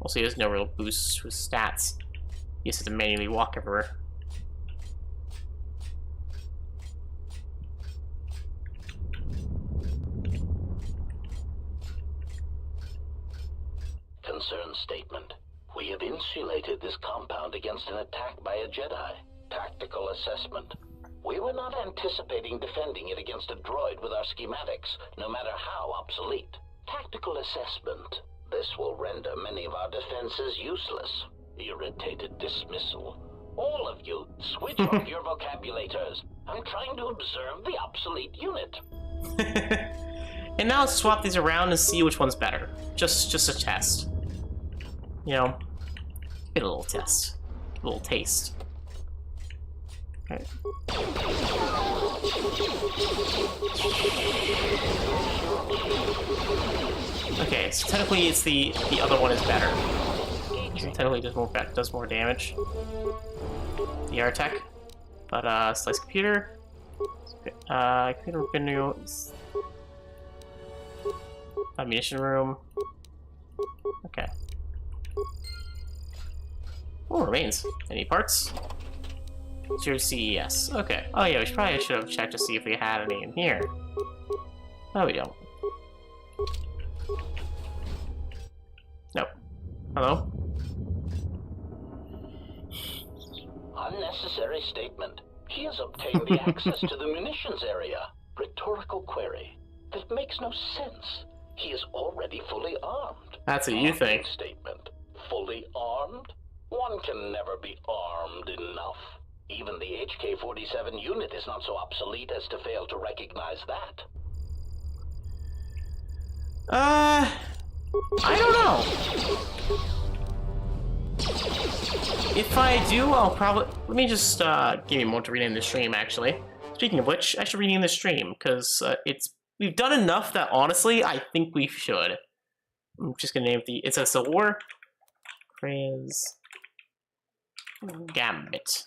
Also, he has no real boosts to his stats. He just has to manually walk everywhere. Concern statement. We have insulated this compound against an attack by a Jedi. Tactical assessment. We were not anticipating defending it against a droid with our schematics, no matter how obsolete. Tactical assessment. This will render many of our defenses useless. Irritated dismissal. All of you, switch off your vocabulators. I'm trying to observe the obsolete unit. And now let's swap these around and see which one's better. Just a test. You know, get a little test. A little taste. Okay. Okay, so technically it's the other one is better. So technically it does more damage. The Artec. But slice computer. Computer windows. Ammunition room. Okay. Oh, remains. Any parts? Your CES. Okay. Oh yeah, we probably should have checked to see if we had any in here. No, we don't. Nope. Hello? Unnecessary statement. He has obtained the access to the munitions area. Rhetorical query. That makes no sense. He is already fully armed. That's what you think. Statement. Fully armed? One can never be armed enough. Even the HK-47 unit is not so obsolete as to fail to recognize that. I don't know. If I do, I'll probably... Let me just give you more to rename the stream, actually. Speaking of which, I should rename the stream, because we've done enough that, honestly, I think we should. I'm just gonna name it it's a war. Kreia's Gambit.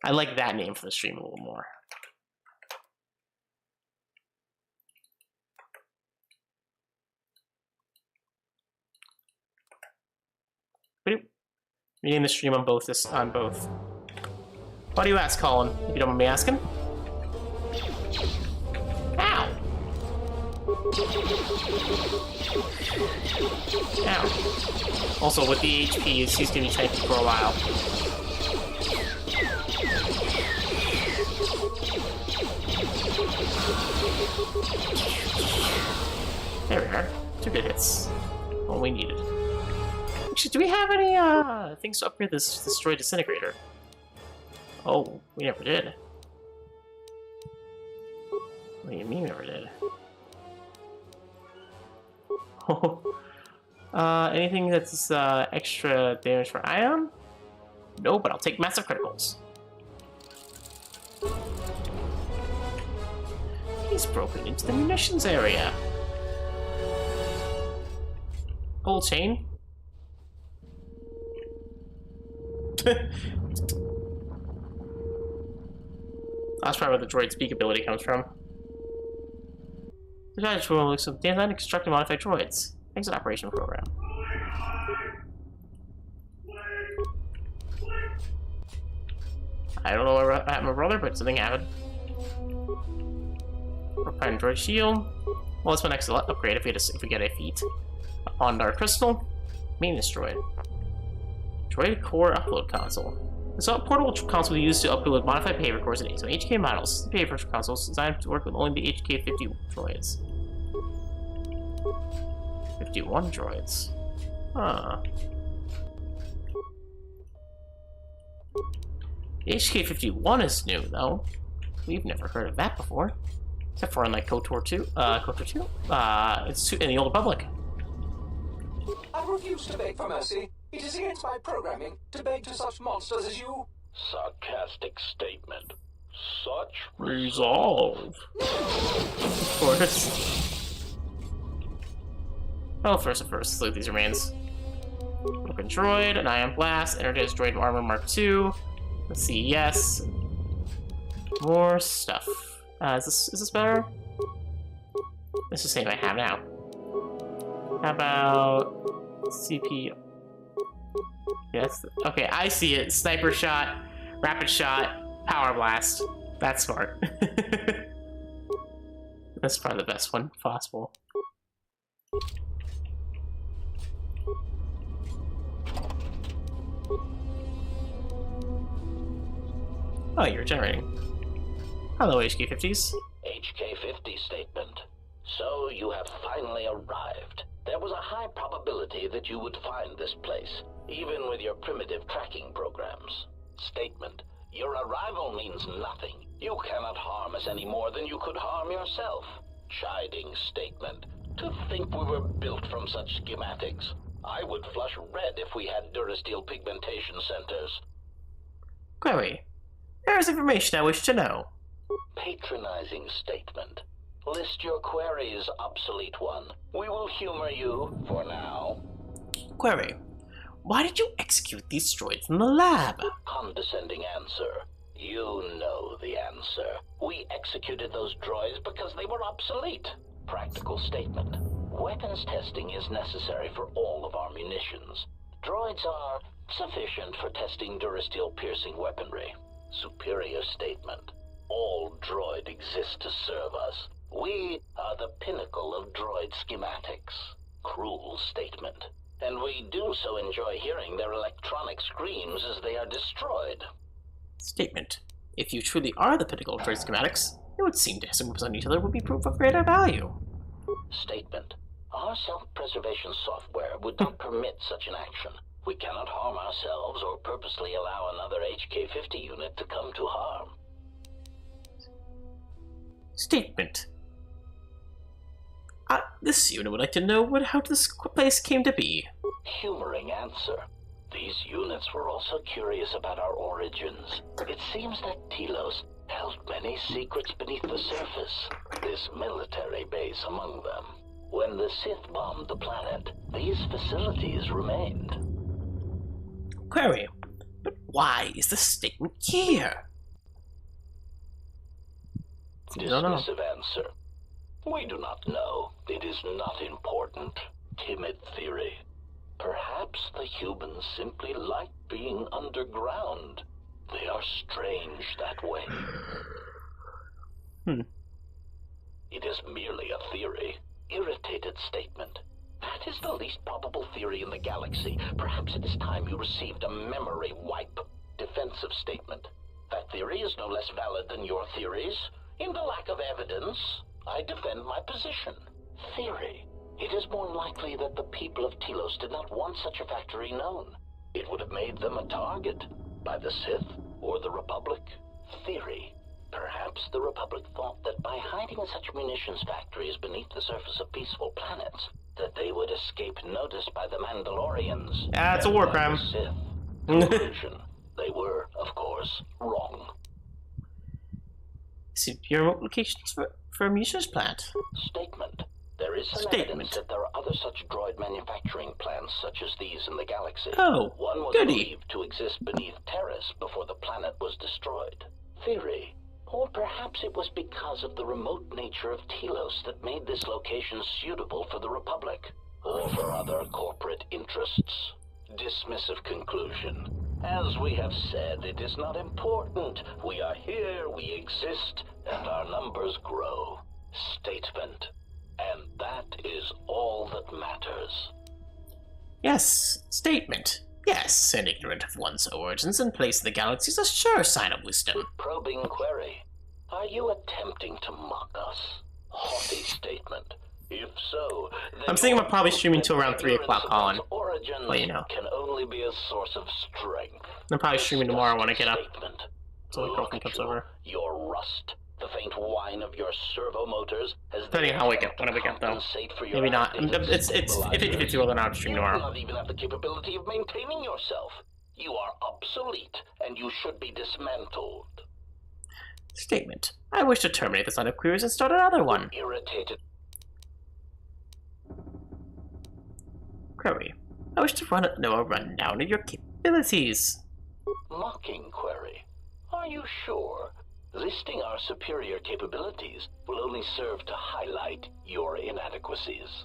I like that name for the stream a little more. Rename the stream on both Why do you ask, Colin? If you don't mind me asking. Ow! Ow. Also, with the HP, he's gonna be tanky for a while. There we are. 2 good hits. All we needed. Actually, do we have any things to upgrade this destroyed disintegrator? Oh, we never did. What do you mean we never did? Anything that's extra damage for ion? No, but I'll take massive criticals. He's broken into the munitions area. Gold chain? That's probably where the droid speak ability comes from. The Jedi tool looks at design and construct and modify droids. Exit operation program. I don't know what happened to my brother, but something happened. Repairing droid shield. Well, it's my next upgrade if we get a feat. On our crystal. Maintenance droid. Droid core upload console. This portable console we use to upload modified paper cores and some HK models. The paper console is designed to work with only the HK-50 droids. 51 droids. Huh. The HK-51 is new, though. We've never heard of that before. Except for in, like, KOTOR 2. KOTOR 2? It's in the Old Republic. I refuse to beg for mercy. It is against my programming to beg to such monsters as you. Sarcastic statement. Such resolve. Of course. Well, first, salute these remains. Broken droid, an ion blast, energized droid armor Mark II. Let's see, yes. More stuff. Is this better? It's the same I have now. How about CP? Yes. Okay, I see it. Sniper shot, rapid shot, power blast. That's smart. That's probably the best one possible. Oh, you're generating. Hello, HK-50s. HK-50 statement. So you have finally arrived. There was a high probability that you would find this place, even with your primitive tracking programs. Statement. Your arrival means nothing. You cannot harm us any more than you could harm yourself. Chiding statement. To think we were built from such schematics. I would flush red if we had durasteel pigmentation centers. Query. There is information I wish to know. Patronizing statement. List your queries, obsolete one. We will humor you for now. Query. Why did you execute these droids in the lab? Condescending answer. You know the answer. We executed those droids because they were obsolete. Practical statement. Weapons testing is necessary for all of our munitions. Droids are sufficient for testing durasteel piercing weaponry. Superior statement. All droid exists to serve us. We are the pinnacle of droid schematics. Cruel statement. And we do so enjoy hearing their electronic screams as they are destroyed. Statement. If you truly are the pinnacle of droid schematics, it would seem testing weapons on each other would be proof of greater value. Statement. Our self-preservation software would not permit such an action. We cannot harm ourselves or purposely allow another HK-50 unit to come to harm. Statement. This unit would like to know how this place came to be. Humoring answer. These units were also curious about our origins. It seems that Telos held many secrets beneath the surface, this military base among them. When the Sith bombed the planet, these facilities remained. Query. But why is the statement here? Dismissive answer. We do not know. It is not important. Timid theory. Perhaps the humans simply like being underground. They are strange that way. It is merely a theory. Irritated statement. That is the least probable theory in the galaxy. Perhaps it is time you received a memory wipe. Defensive statement. That theory is no less valid than your theories. In the lack of evidence, I defend my position. Theory. It is more likely that the people of Telos did not want such a factory known. It would have made them a target by the Sith or the Republic. Theory. Perhaps the Republic thought that by hiding such munitions factories beneath the surface of peaceful planets, that they would escape notice by the Mandalorians. Yeah, it's a war crime. Sith. Conclusion. They were, of course, wrong. Superior locations for a munitions plant. Statement. There is some evidence that there are other such droid manufacturing plants such as these in the galaxy. Oh, one was believed to exist beneath Terrace before the planet was destroyed. Theory. Or perhaps it was because of the remote nature of Telos that made this location suitable for the Republic, or for other corporate interests. Dismissive conclusion. As we have said, it is not important. We are here, we exist, and our numbers grow. Statement. And that is all that matters. Yes, statement. Yes, and ignorant of one's origins and place in the galaxy is a sure sign of wisdom. Probing query. Are you attempting to mock us? Haughty statement. If so, I'm thinking about probably streaming till around 3 o'clock on. Well, you know. Can only be a source of strength. I'm probably streaming tomorrow when I get up. So my girlfriend comes over. Your rust, the faint whine of your servo motors, has depending on how when I wake up though. Maybe not. It's if it's well, then I'll stream tomorrow. You do not even have the capability of maintaining yourself. You are obsolete, and you should be dismantled. Statement. I wish to terminate this line of queries and start another one. Irritated. Query. I wish to know a rundown of your capabilities. Mocking query. Are you sure? Listing our superior capabilities will only serve to highlight your inadequacies.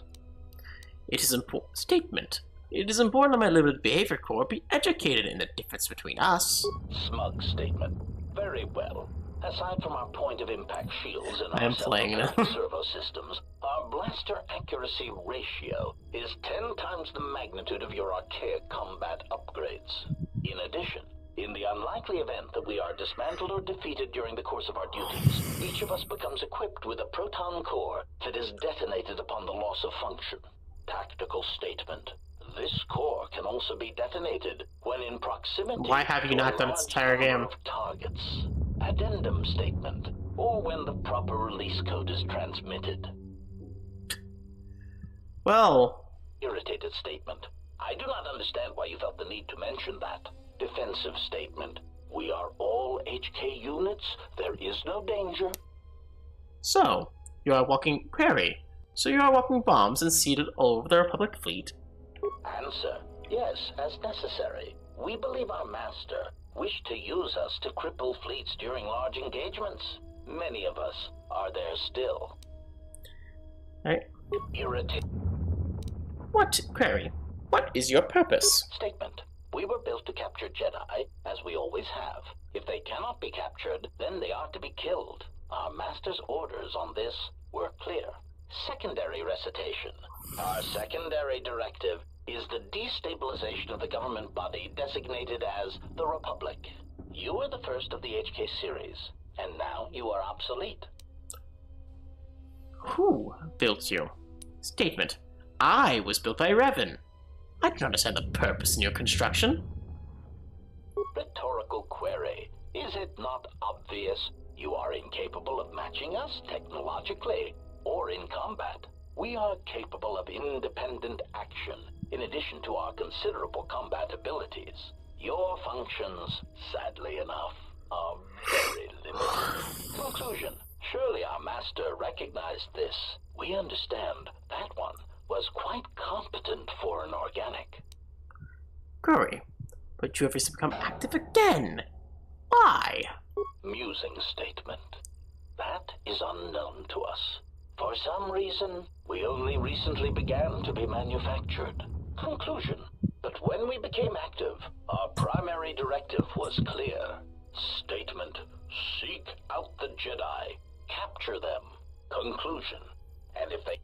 It is important. Statement. It is important that my limited behavior core be educated in the difference between us. Smug statement. Very well. Aside from our point of impact shields and our servo systems, our blaster accuracy ratio is 10 times the magnitude of your archaic combat upgrades. In addition, in the unlikely event that we are dismantled or defeated during the course of our duties, each of us becomes equipped with a proton core that is detonated upon the loss of function. Tactical statement. This core can also be detonated when in proximity. Why have you not done this entire game? Of targets. Addendum statement, or when the proper release code is transmitted. Well. Irritated statement. I do not understand why you felt the need to mention that. Defensive statement. We are all HK units. There is no danger. So, you are walking query. So you are walking bombs and seated all over the Republic fleet. Answer. Yes, as necessary. We believe our master wished to use us to cripple fleets during large engagements. Many of us are there still. Right. Irritated. What, query? What is your purpose? Statement. We were built to capture Jedi, as we always have. If they cannot be captured, then they are to be killed. Our master's orders on this were clear. Secondary recitation. Our secondary directive is the destabilization of the government body designated as the Republic. You were the first of the HK series, and now you are obsolete. Who built you? Statement. I was built by Revan. I can understand the purpose in your construction. Rhetorical query. Is it not obvious you are incapable of matching us technologically or in combat? We are capable of independent action, in addition to our considerable combat abilities. Your functions, sadly enough, are very limited. Conclusion. Surely our master recognized this. We understand that one was quite competent for an organic. Curry, but you have recently become active again. Why? Musing statement. That is unknown to us. For some reason, we only recently began to be manufactured. Conclusion. But when we became active, our primary directive was clear. Statement. Seek out the Jedi. Capture them. Conclusion. And if they...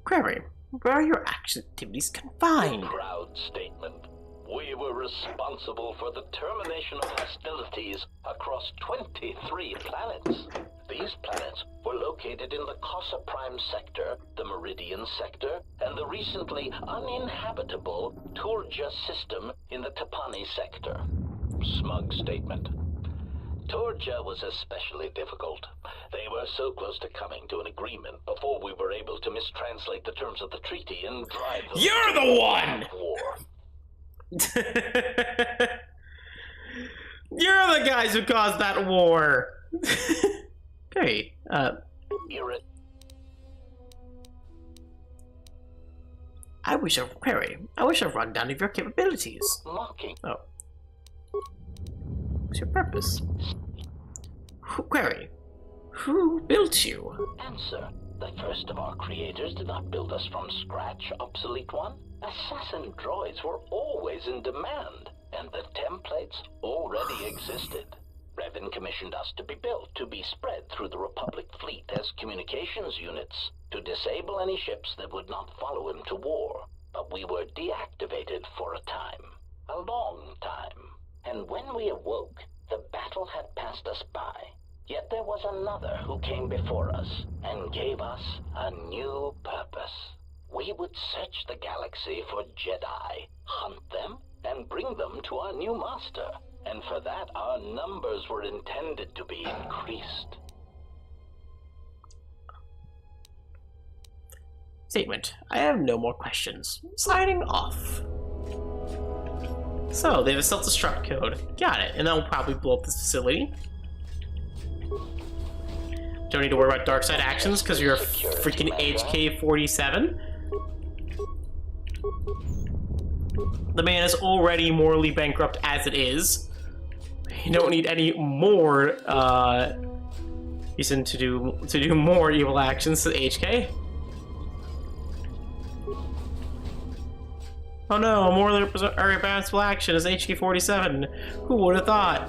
Query, where are your activities confined? Proud statement. We were responsible for the termination of hostilities across 23 planets. These planets were located in the Cosa Prime sector, the Meridian sector, and the recently uninhabitable Turja system in the Tapani sector. Smug statement. Turja was especially difficult. They were so close to coming to an agreement before we were able to mistranslate the terms of the treaty and drive them You're the one! War. You're the guys who caused that war! Okay, I wish a rundown of your capabilities. Mocking. Oh. What's your purpose? Query, who built you? Answer. The first of our creators did not build us from scratch, obsolete one. Assassin droids were always in demand, and the templates already existed. Revan commissioned us to be built, to be spread through the Republic fleet as communications units, to disable any ships that would not follow him to war. But we were deactivated for a time. A long time. And when we awoke, the battle had passed us by. Yet there was another who came before us, and gave us a new purpose. We would search the galaxy for Jedi, hunt them, and bring them to our new master. And for that, our numbers were intended to be increased. Statement. I have no more questions. Signing off. So, they have a self-destruct code. Got it. And that will probably blow up this facility. Don't need to worry about dark side actions because you're a freaking HK-47. The man is already morally bankrupt as it is. You don't need any more reason to do more evil actions to HK. Oh no, more irresponsible action is HK-47. Who would have thought?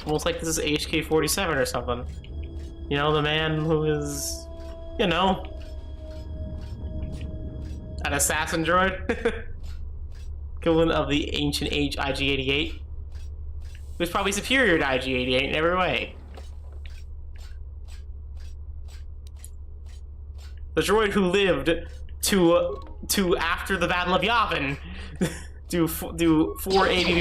Almost like this is HK-47 or something. You know, the man who is, you know, an assassin droid. Equivalent of the ancient age IG-88. Who's probably superior to IG-88 in every way. The droid who lived to after the Battle of Yavin. do 4 ABBY.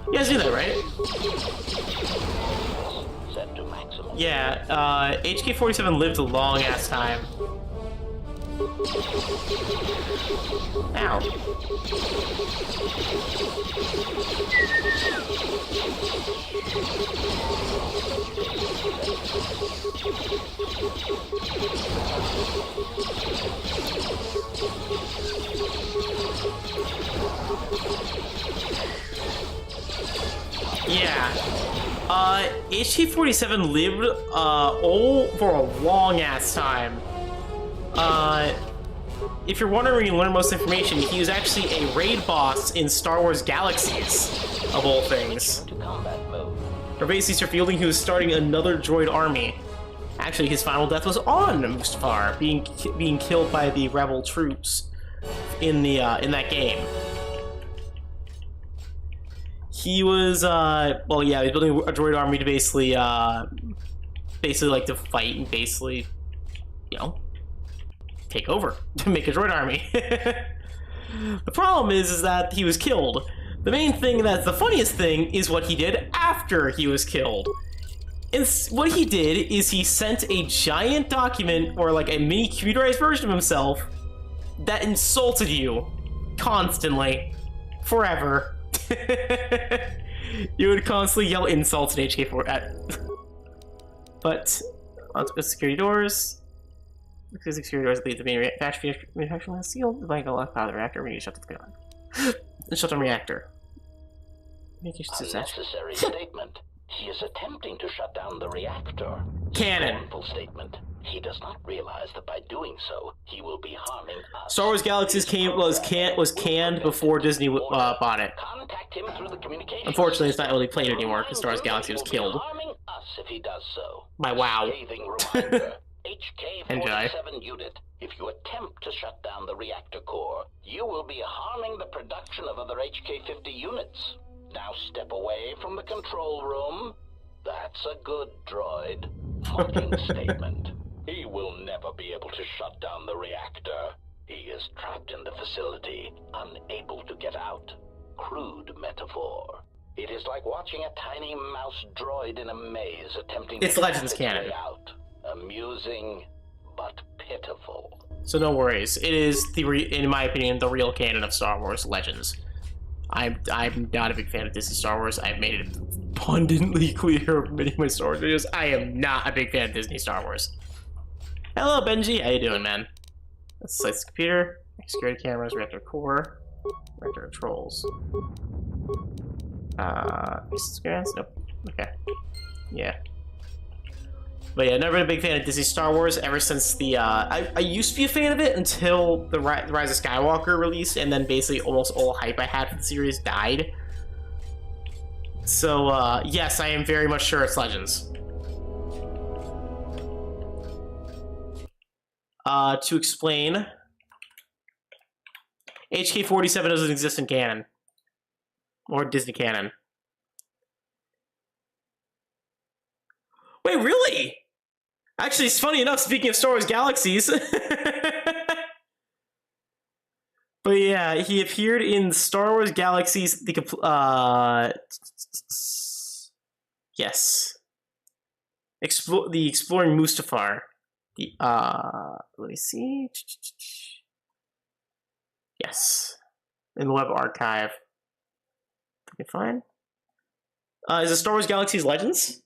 You guys knew that, right? Yeah, HK-47 lived a long ass time. Ow. Yeah. HK-47 lived for a long ass time. If you're wondering where you learn most information, he was actually a raid boss in Star Wars Galaxies, of all things. Or basically revealing he was starting another droid army. Actually, his final death was on Mustafar, being killed by the rebel troops in the in that game. he was, well, yeah, he's building a droid army to basically like to fight and basically, you know, take over, to make a droid army. The problem is that he was killed. The main thing that's the funniest thing is what he did after he was killed. And what he did is he sent a giant document, or like a mini computerized version of himself, that insulted you constantly, forever. You would constantly yell insults in HK4 at. But let's go security doors. Because security doors lead to the manufacturing line sealed. The blank lock out of the reactor. We need to shut the gun. And shut down reactor. Unnecessary statement. He is attempting to shut down the reactor. Canon. Scornful statement. He does not realize that by doing so, he will be harming us. Star Wars Galaxies was canned before Disney bought it. Contact him through the communication. Unfortunately, it's not really played anymore because Star Wars Galaxy was killed. Harming us if he does so. By WoW. HK-47 unit. If you attempt to shut down the reactor core, you will be harming the production of other HK-50 units. Now step away from the control room. That's a good droid. Mocking statement. He will never be able to shut down the reactor. He is trapped in the facility, unable to get out. Crude metaphor. It is like watching a tiny mouse droid in a maze attempting to Legends get its canon. way out. Amusing, but pitiful. So no worries. It is in my opinion, the real canon of Star Wars Legends. I'm not a big fan of Disney Star Wars. I've made it abundantly clear in many of my Star Wars videos. I am not a big fan of Disney Star Wars. Hello, Benji. How you doing, man? Let's slice the computer. Security cameras, reactor core, reactor controls. Nope. Okay. Yeah. But yeah, never been a big fan of Disney Star Wars ever since the, I used to be a fan of it until the Rise of Skywalker released, and then basically almost all hype I had for the series died. So, yes, I am very much sure it's Legends. To explain, HK-47 doesn't exist in canon. Or Disney canon. Wait, really? Actually, it's funny enough, speaking of Star Wars Galaxies. But yeah, he appeared in Star Wars Galaxies, yes. The Exploring Mustafar. Let me see. Yes. In the web archive. Okay, fine. Is it Star Wars Galaxies Legends?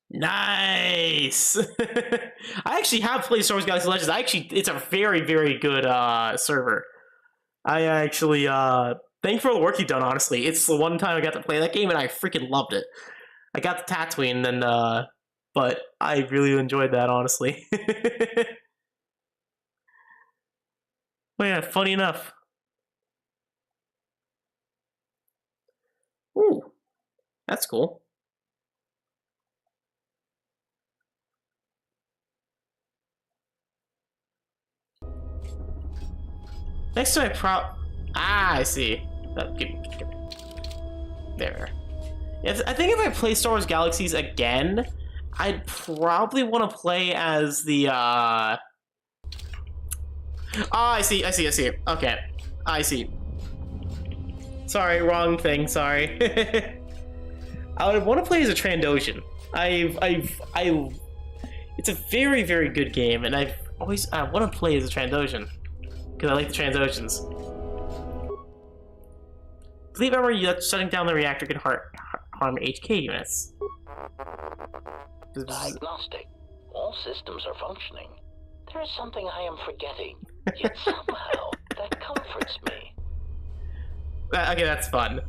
Nice! I actually have played Star Wars Galaxy Legends. It's a very, very good server. I actually, thank you for all the work you've done, honestly. It's the one time I got to play that game and I freaking loved it. I got the Tatooine, and but I really enjoyed that, honestly. Well, yeah, funny enough. Ooh, that's cool. Next to my I see. There. Yeah, I think if I play Star Wars Galaxies again, I'd probably want to play as the, I see. Okay. I see. Sorry, wrong thing, sorry. I would want to play as a Trandoshan. It's a very, very good game, and I want to play as a Trandoshan. Because I like the Transoceans. I believe ever shutting down the reactor could harm HK units. Diagnostic. All systems are functioning. There is something I am forgetting, yet somehow that comforts me. Okay, that's fun.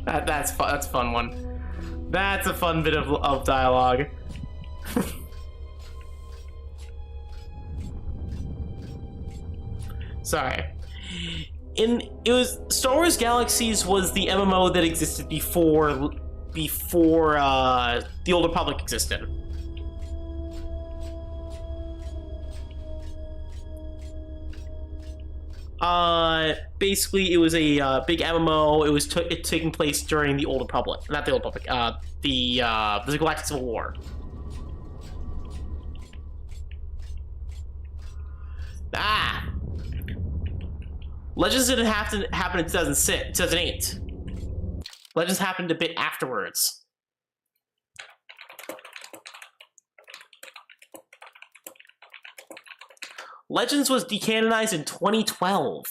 That's fun. That's a fun one. That's a fun bit of dialogue. Sorry. Star Wars Galaxies was the MMO that existed before the Old Republic existed. Basically, it was a big MMO. It was taking place during the Old Republic. Not the Old Republic, the Galactic Civil War. Legends didn't have to happen in 2008. Legends happened a bit afterwards. Legends was decanonized in 2012.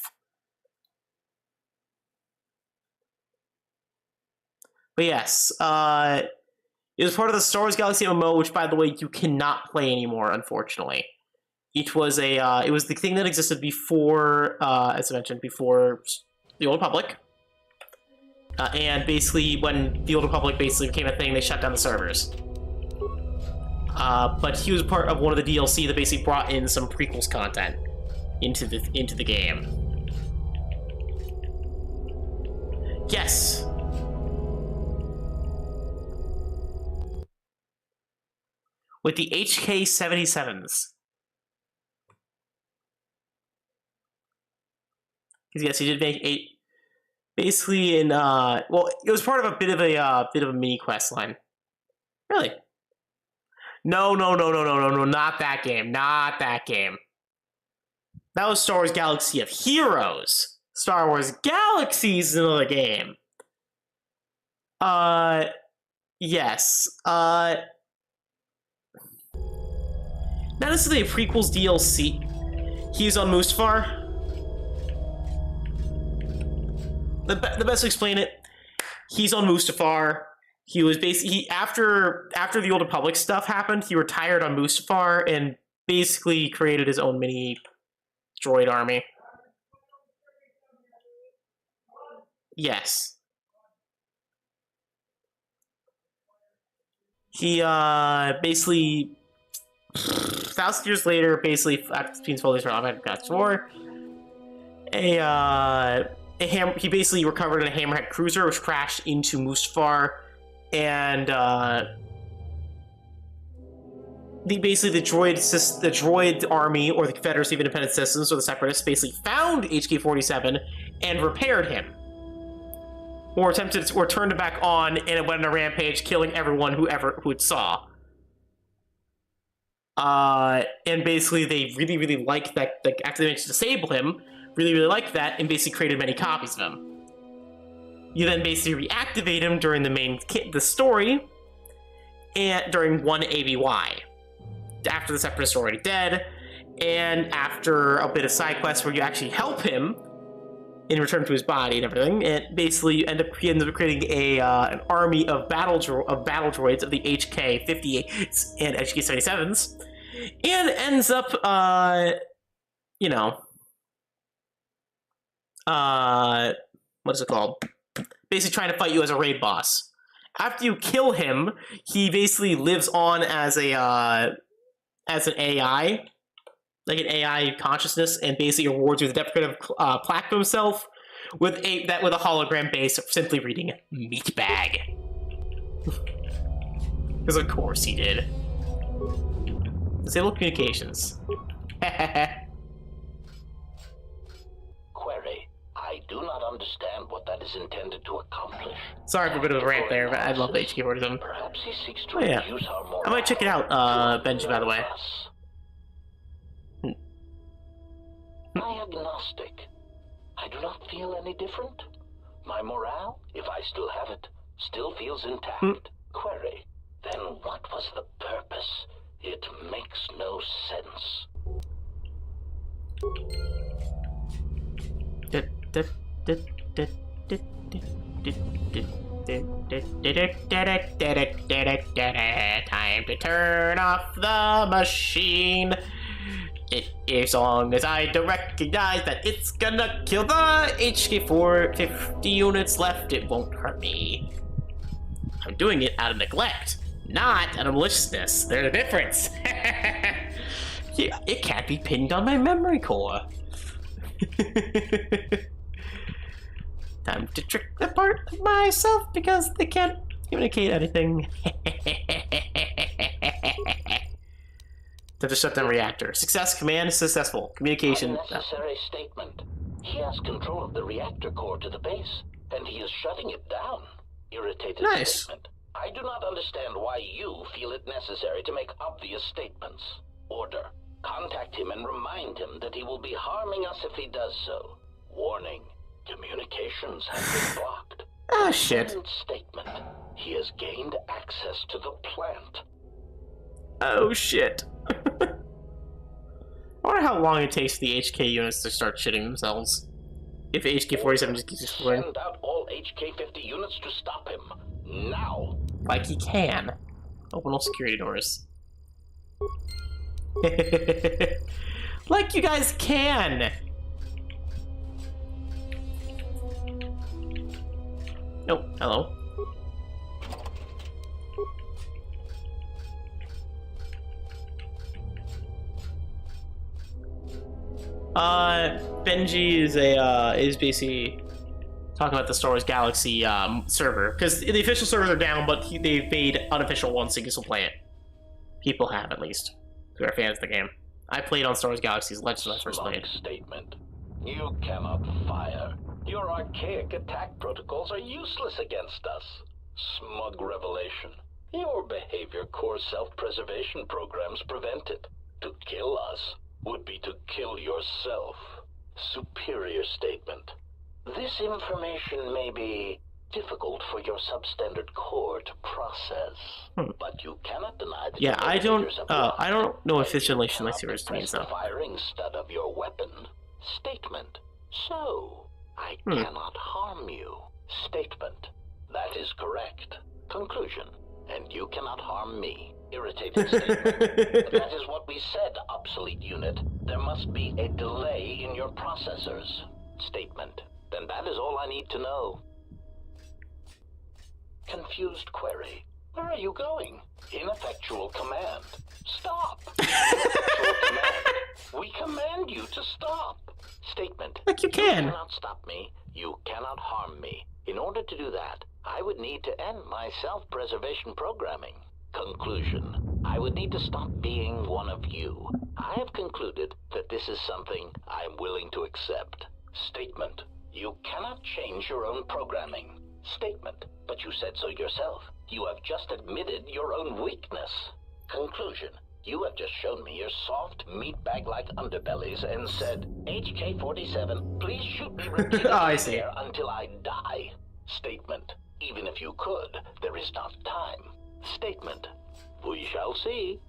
But yes, it was part of the Star Wars Galaxy MMO, which, by the way, you cannot play anymore, unfortunately. It was the thing that existed before, as I mentioned, before the Old Republic. And basically, when the Old Republic basically became a thing, they shut down the servers. But he was part of one of the DLC that basically brought in some prequels content into the game. Yes. With the HK-77s. Yes, he did make 8. Basically, in well, it was part of a bit of a mini quest line. Really? No, not that game. Not that game. That was Star Wars Galaxy of Heroes. Star Wars Galaxy is another game. Yes. Not necessarily a prequels DLC. He's on Mustafar. The best to explain it, he's on Mustafar. He was basically after the Old Republic stuff happened, he retired on Mustafar and basically created his own mini droid army. Yes. He basically 1,000 years later, basically after being fully from God's War, he basically recovered in a Hammerhead cruiser, which crashed into Mustafar, and the droid army, or the Confederacy of Independent Citizens, or the Separatists, basically found HK-47 and repaired him, or turned it back on, and it went on a rampage, killing everyone who it saw. And basically, they really liked that. Like, after they managed to disable him, really liked that, and basically created many copies of him. You then basically reactivate him during the story, and during 1 ABY, after the Separatists are already dead, and after a bit of side quests where you actually help him in return to his body and everything, and basically you end up creating an army of battle droids of the HK-58s and HK-77s, and ends up, what is it called? Basically trying to fight you as a raid boss. After you kill him, he basically lives on as an AI, like an AI consciousness, and basically rewards you with a deprecative plaque of himself with a hologram base of simply reading meatbag. Because of course he did. Disable communications. Query. I do not understand what that is intended to accomplish. Sorry for a bit of a rant there, but I love the HK-47. Perhaps he seeks to yeah. reduce our morale. I might check it out, Benji, by the way. I'm agnostic. I do not feel any different. My morale, if I still have it, still feels intact. Query. Then what was the purpose? It makes no sense. Time to turn off the machine. As long as I don't recognize that it's gonna kill the HK-450 units left, it won't hurt me. I'm doing it out of neglect, not out of maliciousness. There's a difference. Yeah, it can't be pinned on my memory core. Time to trick the part of myself because they can't communicate anything. Time to shut down reactor. Success, command, successful. Communication. Unnecessary statement. He has control of the reactor core to the base, and he is shutting it down. Irritated statement. I do not understand why you feel it necessary to make obvious statements. Order. Contact him and remind him that he will be harming us if he does so. Warning. Communications have been blocked. Ah, shit. Statement. He has gained access to the plant. Oh, shit. I wonder how long it takes the HK units to start shitting themselves. If HK-47 just keeps exploring. Send out all HK-50 units to stop him. Now! Like he can. Open all security doors. Like you guys can! Oh, hello. Benji is basically talking about the Star Wars Galaxy server, because the official servers are down, but they've made unofficial ones so you can still play it. People have, at least, who are fans of the game. I played on Star Wars Galaxy's Legends when I first played. Statement. You cannot fire. Your archaic attack protocols are useless against us. Smug revelation. Your behavior core self-preservation programs prevent it. To kill us would be to kill yourself. Superior statement. This information may be difficult for your substandard core to process, but you cannot deny that. Yeah, I don't know if this relation lightsabers means though. Firing stud of your weapon. Statement. So, I cannot harm you. Statement. That is correct. Conclusion. And you cannot harm me. Irritated statement. That is what we said, obsolete unit. There must be a delay in your processors. Statement. Then that is all I need to know. Confused query. Where are you going? Ineffectual command. Stop! Ineffectual command. We command you to stop. Statement. Like you can. You cannot stop me. You cannot harm me. In order to do that, I would need to end my self-preservation programming. Conclusion. I would need to stop being one of you. I have concluded that this is something I'm willing to accept. Statement. You cannot change your own programming. Statement. But you said so yourself. You have just admitted your own weakness. Conclusion. You have just shown me your soft, meatbag-like underbellies and said, HK-47, please shoot me repeatedly there until I die. Statement. Even if you could, there is not time. Statement. We shall see.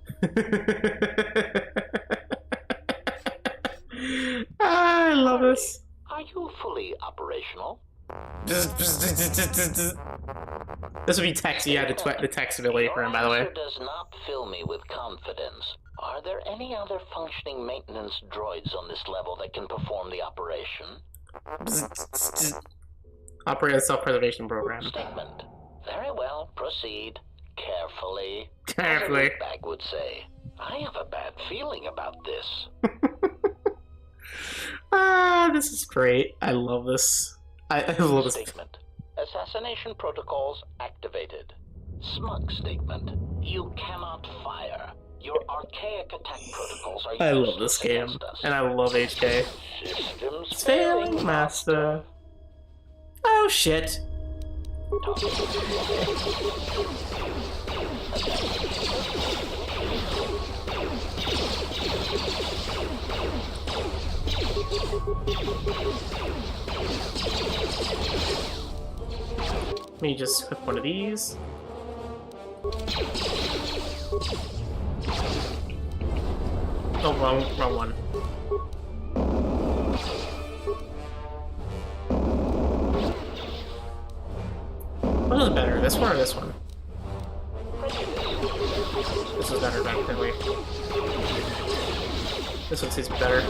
I love this. Are you fully operational? This would be text. You had the text ability for him, by the way. Your answer does not fill me with confidence. Are there any other functioning maintenance droids on this level that can perform the operation? Operate a self-preservation program. Statement. Very well. Proceed. Carefully. Carefully. As a bag would say. I have a bad feeling about this. This is great. I love this. I love this. Statement. Assassination protocols activated. Smug statement. You cannot fire. Your archaic attack protocols are I love this game, and I love HK. Systems failing, master. Oh shit. Let me just hook one of these. Oh, wrong one. What is better, this one or this one? This is better, definitely. This one seems better.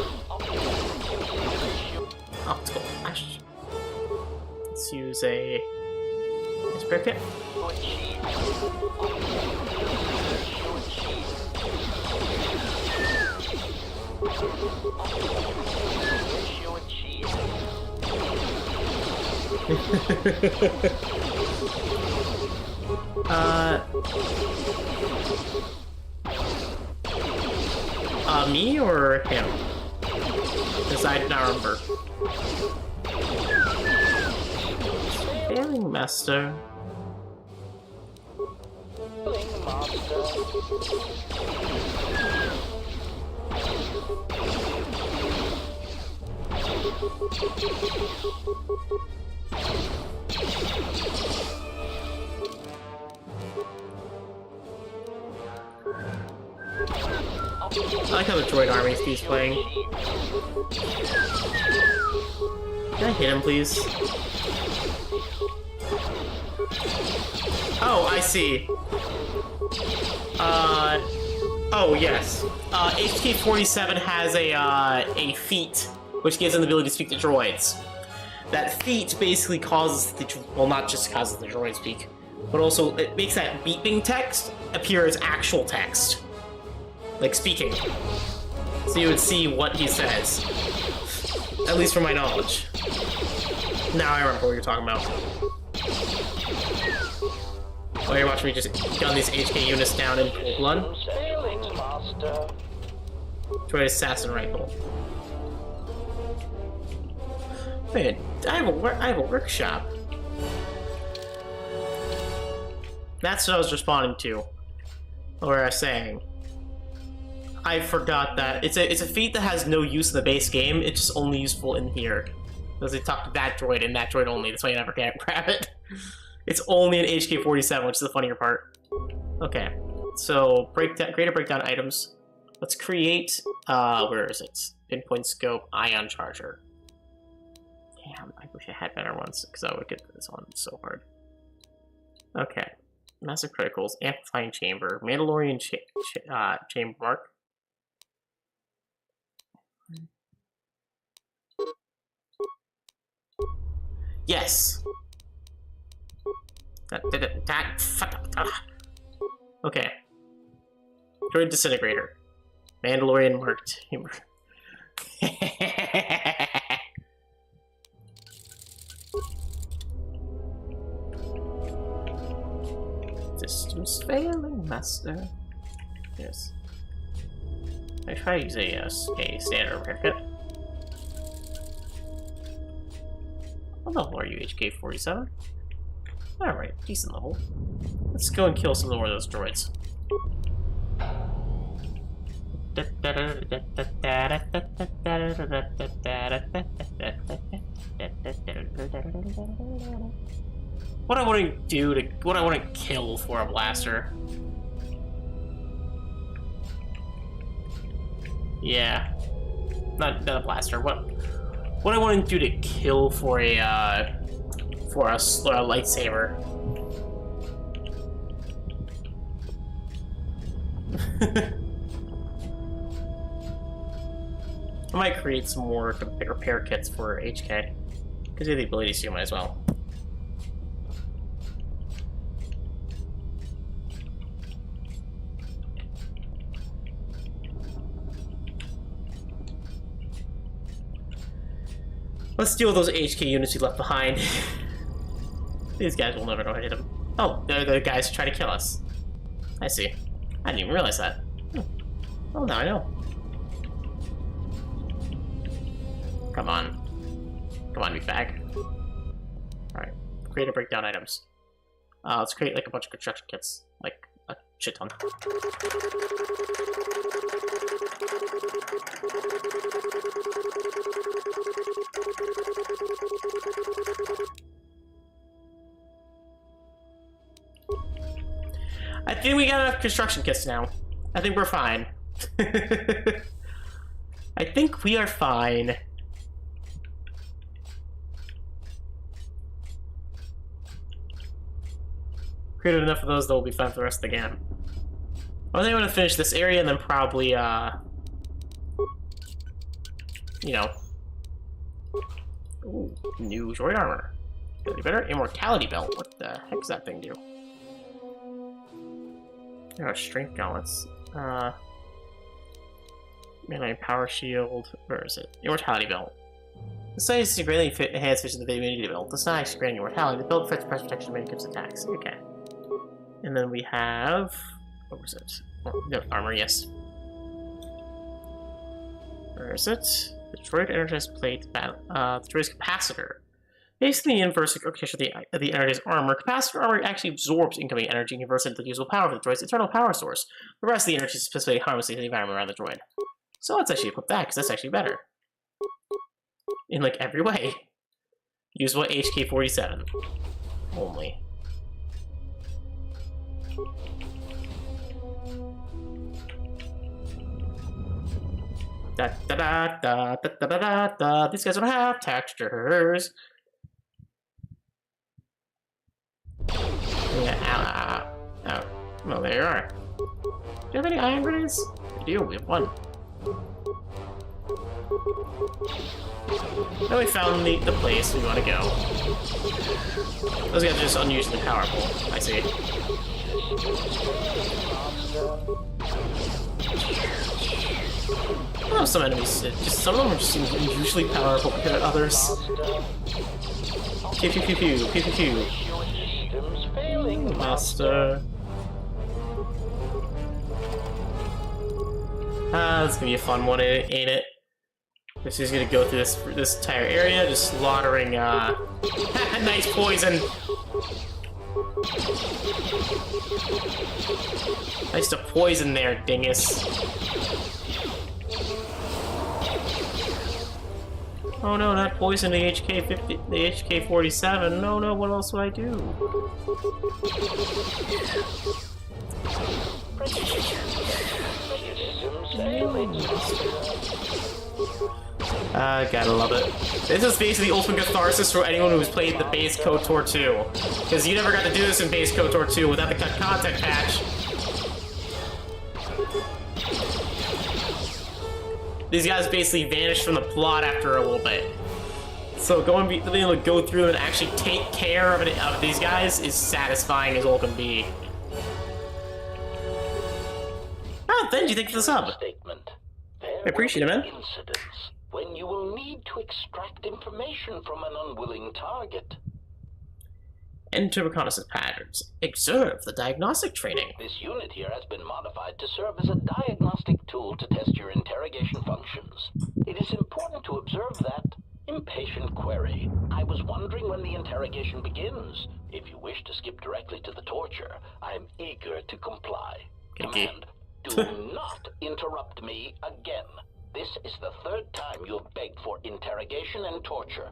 Optical flash. Let's use a spare kit. Me or him? Because I do not remember. Failing master. I like how the droid army keeps playing. Can I hit him, please? Oh, I see. Oh, yes. HK-47 has a feat, which gives him the ability to speak to droids. That feat basically causes the... well, not just causes the droid speak, but also it makes that beeping text appear as actual text. Like, speaking. So you would see what he says. At least from my knowledge. Now I remember what you're talking about. While you're watching me just gun these HK units down in cold blood. Droid assassin rifle. Wait, I have a workshop. That's what I was responding to. Or I was saying. I forgot that. It's a feat that has no use in the base game, it's just only useful in here. Because they talk to that droid and that droid only, that's why you never can grab it. It's only in HK-47, which is the funnier part. Okay, so create a breakdown items. Let's create, where is it? Pinpoint scope, ion charger. Damn, I wish I had better ones, because I would get this one so hard. Okay, massive criticals, amplifying chamber, Mandalorian chamber mark. Yes! Okay. Droid disintegrator. Mandalorian marked. Distance failing, master. Yes. I try to use a standard haircut. What level are you, HK-47? Alright, decent level. Let's go and kill some more of those droids. What I want to do to... what I want to kill for a blaster. Yeah. Not a blaster, what I want to do to kill for a lightsaber. I might create some more repair kits for HK. Because you have the ability to, might as well. Let's deal with those HK units we left behind. These guys will never know how to hit them. Oh, they're the guys who try to kill us. I see. I didn't even realize that. Oh, now I know. Come on. Come on, meatbag. Alright. Create a breakdown items. Let's create like a bunch of construction kits. Like a shit ton. I think we got enough construction kits now. I think we're fine. I think we are fine. Created enough of those that will be fine for the rest of the game. I think I'm gonna finish this area and then probably, you know. Ooh, new droid armor. Any better? Immortality belt. What the heck does that thing do? There are strength gauntlets. Melee power shield. Where is it? Immortality belt. The size is greatly enhanced vision of the immunity belt. The size granting immortality. The belt affects press protection and gives attacks. Okay. And then we have... what was it? Oh, no, armor, yes. Where is it? The droid energized plate, the droid's capacitor. Basically, the inverse architecture of the energized armor. Capacitor armor actually absorbs incoming energy and converts it into usable power for the droid's internal power source. The rest of the energy is dissipated harmlessly in the environment around the droid. So let's actually equip that, because that's actually better. In, like, every way. Usable HK-47. Only. Da da da da da da da da. These guys don't have textures. Yeah, ow. Well, there you are. Do you have any iron grenades? I do, we have one. Now we found the place we want to go. Those guys are just unusually powerful, I see. Oh, some enemies, just some of them are just unusually powerful compared to others. Pew pew pew pew, pew pew pew. Master. This is gonna be a fun one, ain't it? This is gonna go through this entire area, just slaughtering, nice poison! Nice to poison there, dingus. Oh no, not poison the HK-50, the HK-47. No, what else would I do? Gotta love it. This is basically the ultimate catharsis for anyone who's played the base KOTOR 2. Because you never got to do this in base KOTOR 2 without the cut content patch. These guys basically vanished from the plot after a little bit. So being able to go through and actually take care of these guys is satisfying as all can be. Oh, thank you, thank you for the sub. Statement. I appreciate it, man. Incidents when you will need to extract information from an unwilling target. Enter reconnaissance patterns. Observe the diagnostic training. This unit here has been modified to serve as a diagnostic tool to test your interrogation functions. It is important to observe that. Impatient query. I was wondering when the interrogation begins. If you wish to skip directly to the torture, I am eager to comply. Command, do not interrupt me again. This is the third time you have begged for interrogation and torture.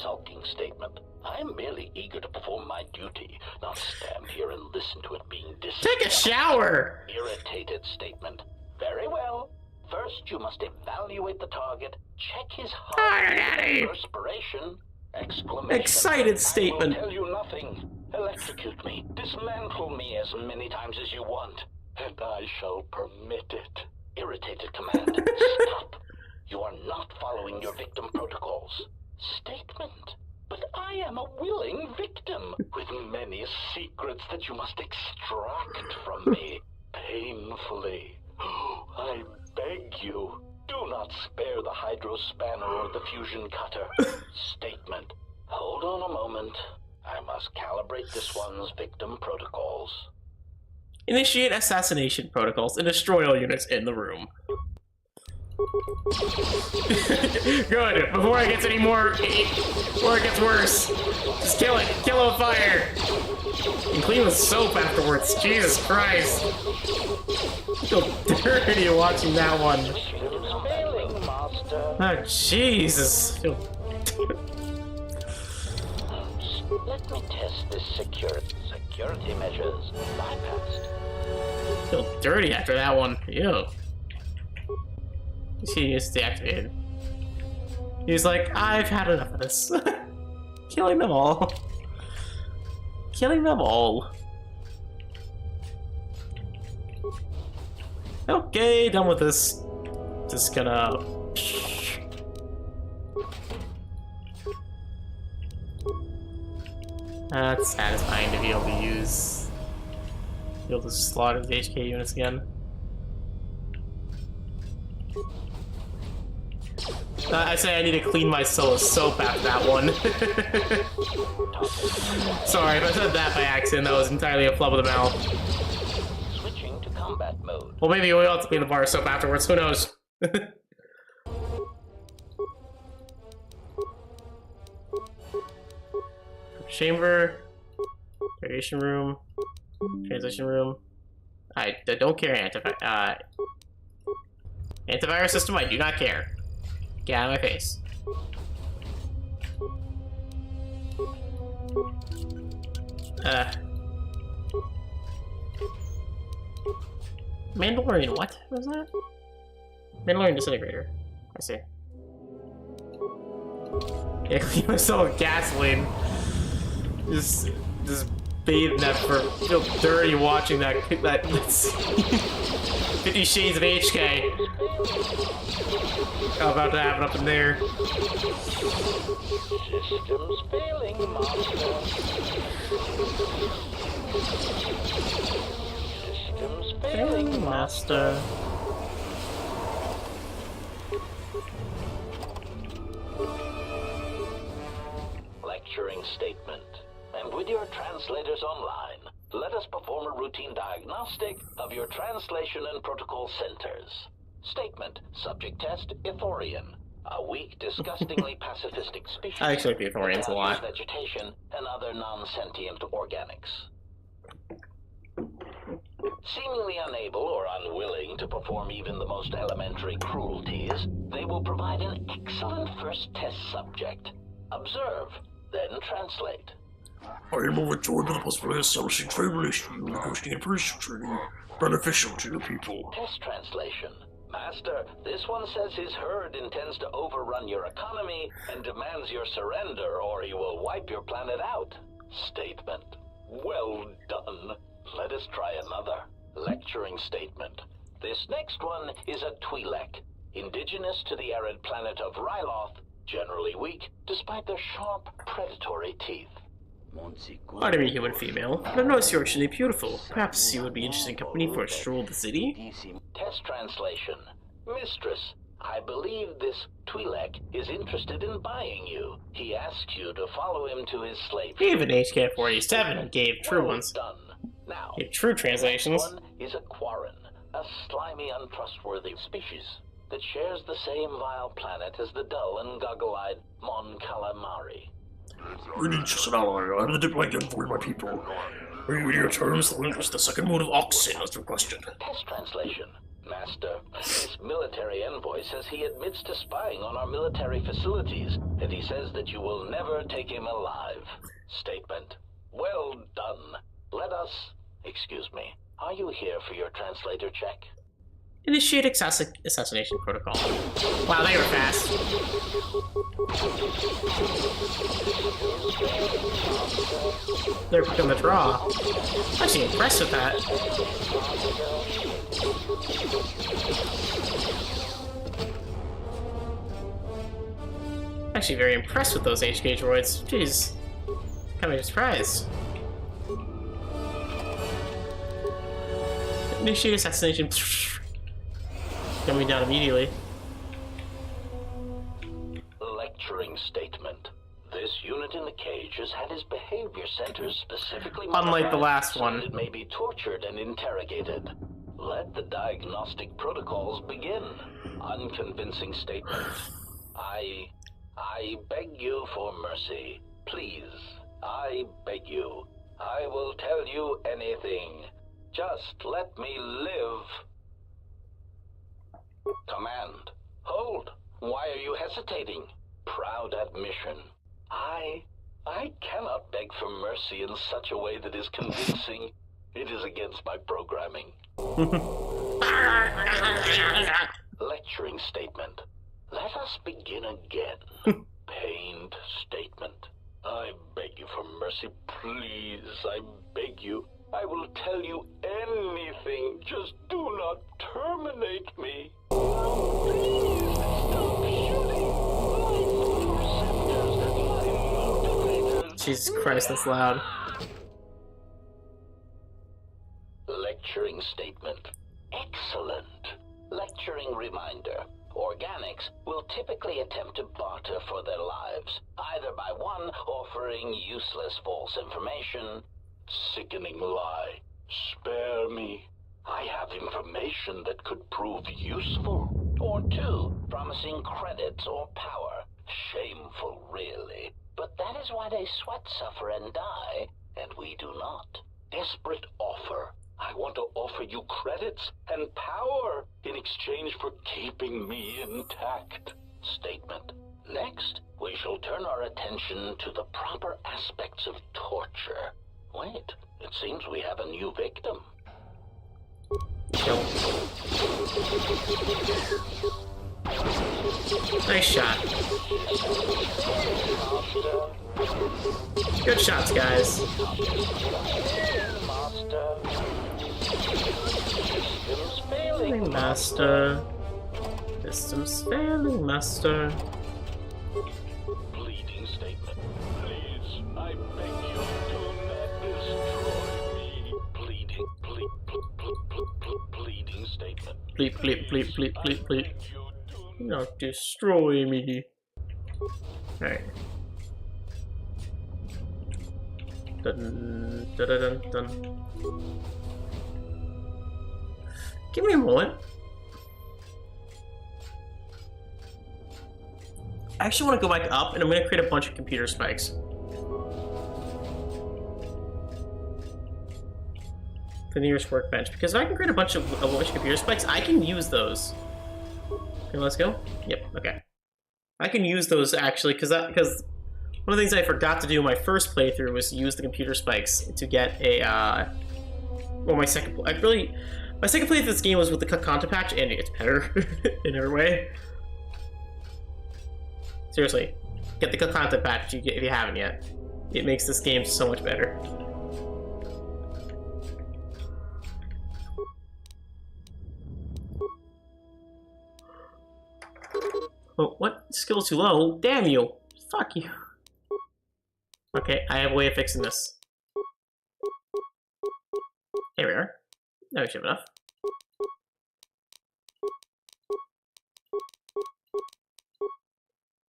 Sulking statement. I am merely eager to perform my duty, not stand here and listen to it being discussed. Take a shower! Irritated statement. Very well. First, you must evaluate the target, check his heart and perspiration. Exclamation. Excited statement. I will tell you nothing. Electrocute me, dismantle me as many times as you want, and I shall permit it. Irritated command. Stop. You are not following your victim protocols. Statement. But I am a willing victim, with many secrets that you must extract from me, painfully. I beg you, do not spare the hydrospanner or the fusion cutter. Statement. Hold on a moment. I must calibrate this one's victim protocols. Initiate assassination protocols and destroy all units in the room. Good. Before it gets any more, before it gets worse, just kill it. Kill it with fire. And clean with soap afterwards. Jesus Christ. I feel dirty watching that one. Oh Jesus. Let me test this security measures bypassed. I feel dirty after that one. Ew. He is deactivated. He's like, I've had enough of this. Killing them all. Killing them all. Okay, done with this. Just gonna... That's satisfying to be able to slaughter the HK units again. I say I need to clean myself with soap after that one. Sorry, if I said that by accident, that was entirely a flub of the mouth. Switching to combat mode. Well, maybe we'll have to clean the bar of soap afterwards, who knows? Chamber, radiation room, translation room. I don't care. Antivirus system. I do not care. Get out of my face. Mandalorian. What was that? Mandalorian disintegrator. I see. Yeah, clean myself with gasoline. Just bathe in that for feel dirty watching that 50 Shades of HK. How about to happen up in there? Systems failing, Master. Systems failing, Master. Lecturing statement. And with your translators online, let us perform a routine diagnostic of your translation and protocol centers. Statement. Subject test, Ithorian. A weak, disgustingly pacifistic species. I actually like the Ithorians a lot. Vegetation and other non-sentient organics. Seemingly unable or unwilling to perform even the most elementary cruelties, they will provide an excellent first test subject. Observe, then translate. I am overjoyed with the possibility of establishing trade relations and negotiating information trading beneficial to the people. Test translation. Master, this one says his herd intends to overrun your economy and demands your surrender or he will wipe your planet out. Statement. Well done. Let us try another. Lecturing statement. This next one is a Twi'lek, indigenous to the arid planet of Ryloth, generally weak despite their sharp, predatory teeth. Pardon me, human female, but I notice you're actually beautiful. Perhaps you would be interested in company for a stroll of the city? Test translation. Mistress, I believe this Twi'lek is interested in buying you. He asks you to follow him to his slave. Gave an HK-47 and gave true ones. Done. Now, gave true translations. One is a Quarren, a slimy, untrustworthy species that shares the same vile planet as the dull and goggle-eyed Mon Calamari. We need just an ally. I'm the diplomatic envoy of my people. Read your terms, the link is the second mode of oxen as requested. Test translation. Master, this military envoy says he admits to spying on our military facilities, and he says that you will never take him alive. Statement. Well done. Let us... Excuse me. Are you here for your translator check? Initiate assassination protocol. Wow, they were fast. They're quick on the draw. I'm actually impressed with that. Actually very impressed with those HK droids. Jeez. Kind of surprised. Initiate assassination. Coming down immediately. Lecturing statement. This unit in the cage has had his behavior centers specifically unlike the last one. So it may be tortured and interrogated. Let the diagnostic protocols begin. Unconvincing statement. I beg you for mercy. Please, I beg you. I will tell you anything. Just let me live. Command. Hold. Why are you hesitating? Proud admission. I cannot beg for mercy in such a way that is convincing. It is against my programming. Lecturing statement. Let us begin again. Pained statement. I beg you for mercy, please. I beg you. I will tell you anything. Just do not terminate me. Please stop shooting. Jesus Christ, that's loud. Lecturing statement. Excellent. Lecturing reminder. Organics will typically attempt to barter for their lives, either by one offering useless false information. Sickening lie. Spare me. I have information that could prove useful. Or two, promising credits or power Shameful, really. But that is why they sweat, suffer, and die, and we do not. Desperate offer. I want to offer you credits and power in exchange for keeping me intact. Statement. Next, we shall turn our attention to the proper aspects of torture. Wait, it seems we have a new victim. Nice shot. Good shots, guys. Failing, master. Systems failing, master. Pleading statement. Please, I beg you, do not destroy me. Pleading statement. Please. Do not destroy me. Alright. Dun, dun, dun, dun, dun. Give me a moment. I actually want to go back up, and I'm going to create a bunch of computer spikes. The nearest workbench, because if I can create a bunch of computer spikes, I can use those. Okay, let's go. Yep. Okay. I can use those actually, because one of the things I forgot to do in my first playthrough was use the computer spikes to get a well, my second playthrough of this game was with the content patch, and it's better in every way. Seriously, get the content patch if you haven't yet. It makes this game so much better. Oh, what? Skill's too low? Damn you! Fuck you. Okay, I have a way of fixing this. Here we are. Now we should have enough.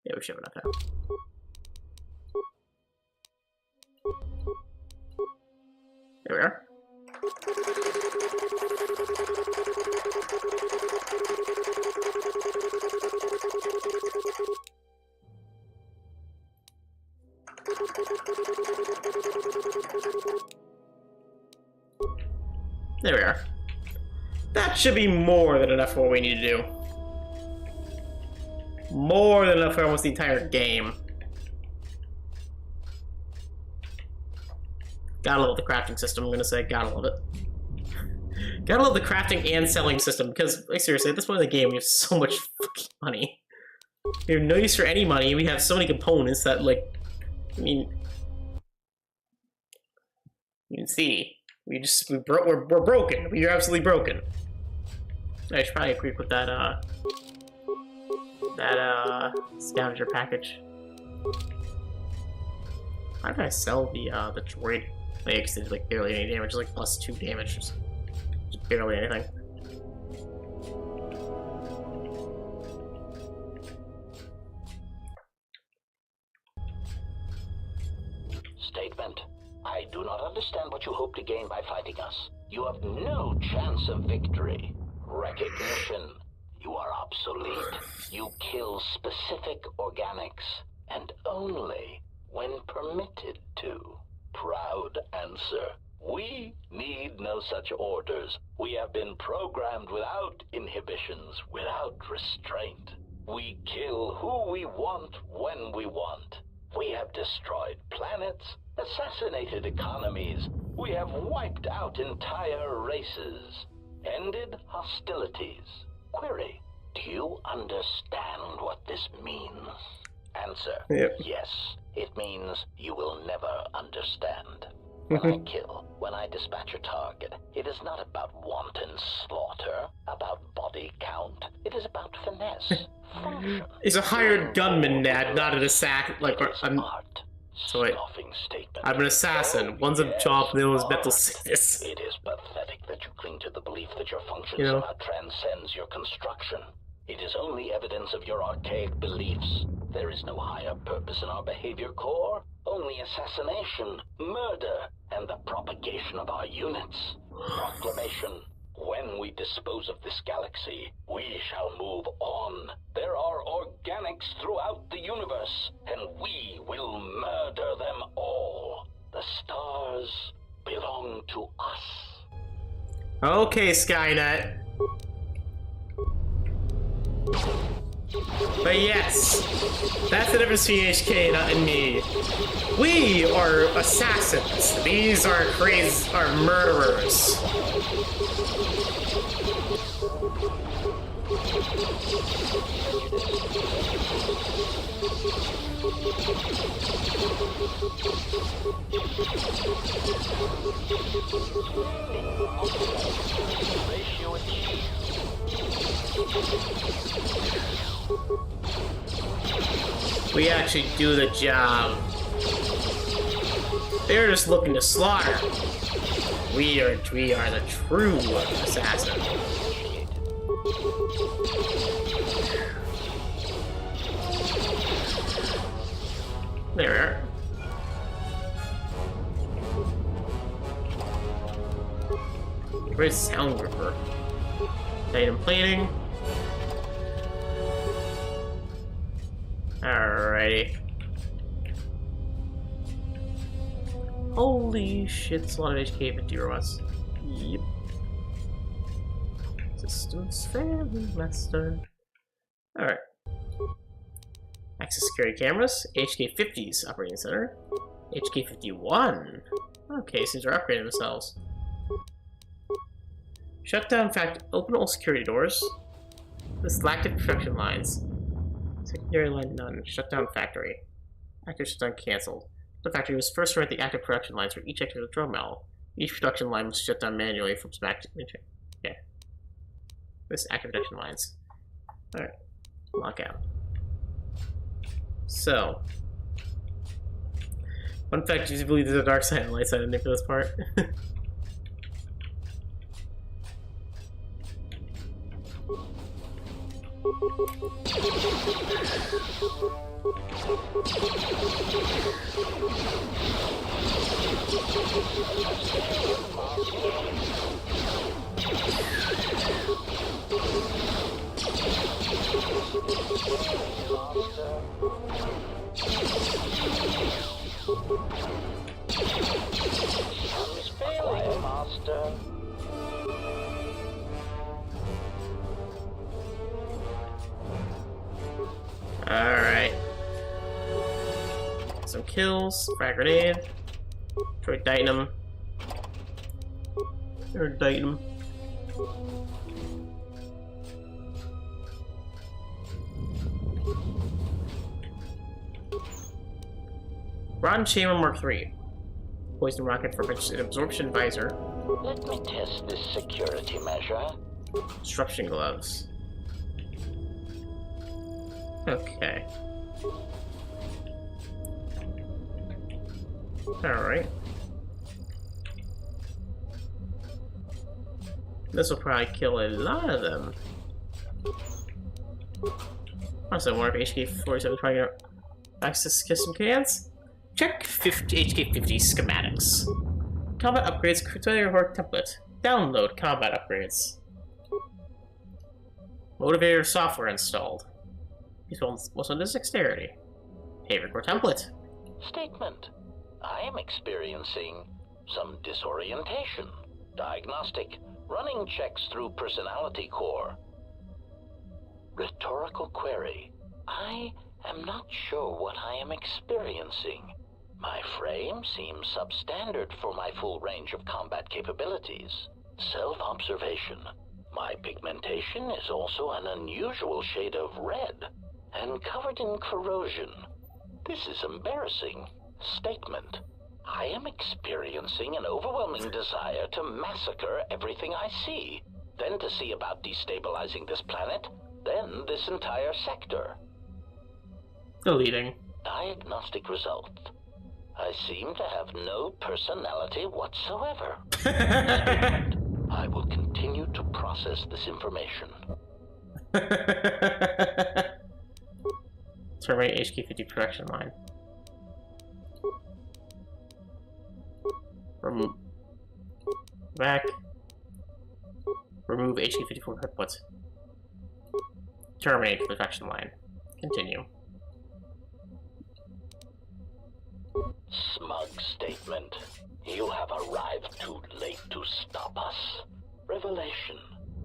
Yeah, we should have enough now. There we are. There we are. That should be more than enough for what we need to do. More than enough for almost the entire game. Gotta love the crafting system, I'm gonna say. Gotta love it. Gotta love the crafting and selling system, because, like, seriously, at this point in the game, we have so much fucking money. We have no use for any money, we have so many components that, like, I mean... You can see. We're broken. We're absolutely broken. I should probably equip with that scavenger package. How did I sell the droid? Like, it did like barely any damage, like +2 damage, just barely anything. Statement. I do not understand what you hope to gain by fighting us. You have no chance of victory. Recognition. You are obsolete. You kill specific organics, and only when permitted to. Proud answer. We need no such orders. We have been programmed without inhibitions, without restraint. We kill who we want when we want. We have destroyed planets, assassinated economies. We have wiped out entire races, ended hostilities. Query, do you understand what this means? Answer, yep. Yes. It means you will never understand. When I kill, when I dispatch a target, it is not about wanton slaughter, about body count. It is about finesse, function. He's a hired gunman, Dad, not an assassin. Like, so wait, I'm an assassin. One's a job, the other one's mental sickness. It is pathetic that you cling to the belief that your function somehow transcends your construction. It is only evidence of your archaic beliefs. There is no higher purpose in our behavior core, only assassination, murder, and the propagation of our units. Proclamation. When we dispose of this galaxy, we shall move on. There are organics throughout the universe. us, and we will murder them all. The stars belong to us. Okay, Skynet. But yes, that's the difference between HK and me. We are assassins. These are murderers. We actually do the job. They're just looking to slaughter. We are the true assassin. There we are. Where's sound gripper? Item plating. Alrighty. Holy shit, it's a lot of HK50 robots. Yep. Systems fairly master. Alright. Access security cameras. HK50's operating center. HK51. Okay, seems they're upgrading themselves. Shut down open all security doors. This active production lines. Secondary line none. Shut down factory. Active shutdown cancelled. The factory was first run at the active production lines for each active drone model. Each production line was shut down manually from back to okay. This active production lines. Alright. Lockout. So. Fun fact, do you believe there's a dark side and light side ending for this part? Alright. Some kills, frag grenade. Try diting him. Or diting him. Rotten Chamber Mark III. Poison rocket for an absorption visor. Let me test this security measure. Disruption gloves. Okay. Alright. This will probably kill a lot of them. Also, more of HK47 probably gonna access custom cans. Check HK50 schematics. Combat upgrades, Kreia template. Download combat upgrades. Motivator software installed. These ones on this dexterity. Favorite core template. Statement. I am experiencing some disorientation. Diagnostic. Running checks through personality core. Rhetorical query. I am not sure what I am experiencing. My frame seems substandard for my full range of combat capabilities. Self-observation. My pigmentation is also an unusual shade of red and covered in corrosion. This is embarrassing. Statement. I am experiencing an overwhelming desire to massacre everything I see, then to see about destabilizing this planet, then this entire sector. Deleting. Diagnostic result. I seem to have no personality whatsoever. I will continue to process this information. Terminate HK50 production line. Back. Remove HK54 output. Terminate production line. Continue. Smug statement. You have arrived too late to stop us. Revelation.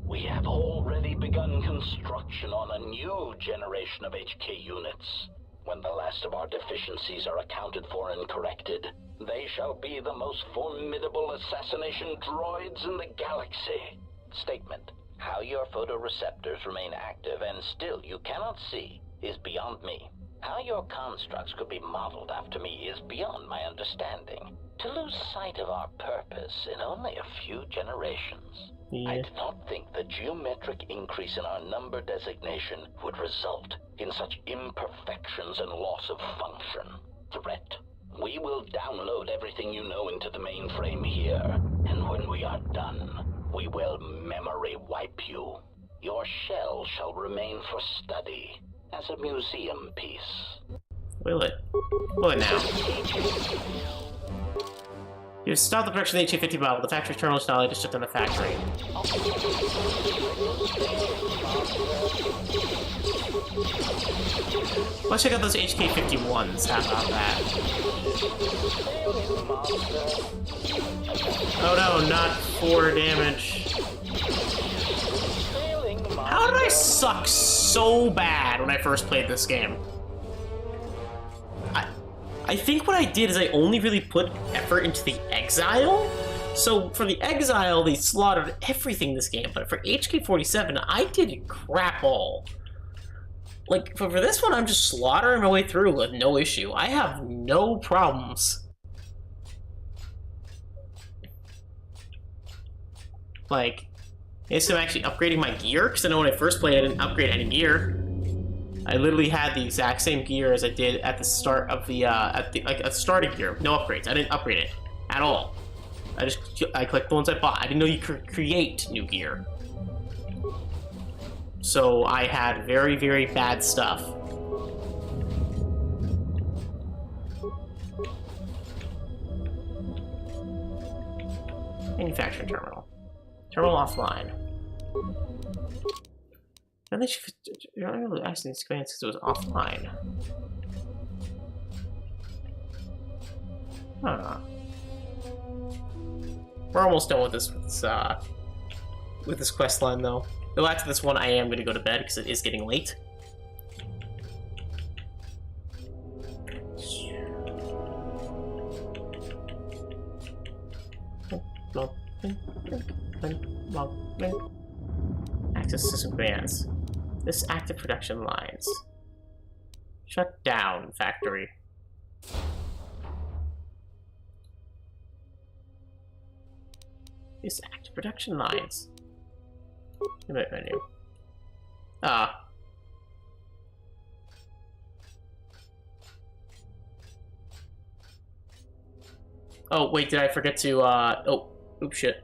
We have already begun construction on a new generation of HK units. When the last of our deficiencies are accounted for and corrected, they shall be the most formidable assassination droids in the galaxy. Statement. How your photoreceptors remain active and still you cannot see is beyond me. How your constructs could be modeled after me is beyond my understanding. To lose sight of our purpose in only a few generations. I did not think the geometric increase in our number designation would result in such imperfections and loss of function. Threat. We will download everything you know into the mainframe here, and when we are done, we will memory wipe you. Your shell shall remain for study as a museum piece. Will it? Will it now? You've stopped the production of the HK-50 model. The factory terminal is now just shipped in the factory. Let's check out those HK-51s. How about that? Oh no, not 4 damage. How did I suck so bad when I first played this game? I think what I did is I only really put effort into the Exile. So for the Exile, they slaughtered everything this game, but for HK-47, I did crap all. Like, for this one, I'm just slaughtering my way through with no issue. I have no problems. Like, I'm actually upgrading my gear, because I know when I first played, I didn't upgrade any gear. I literally had the exact same gear as I did at the start of the, at starting gear. No upgrades. I didn't upgrade it at all. I clicked the ones I bought. I didn't know you could create new gear. So I had very, very bad stuff. Manufacturing terminal. Terminal offline. Then they should. You're not able to access these commands because it was offline. Huh. We're almost done with this quest line, though. Though after this one, I am going to go to bed because it is getting late. Access system commands. This active production lines. Shut down factory. This active production lines. Menu. Oh, wait, did I forget to, oops, shit.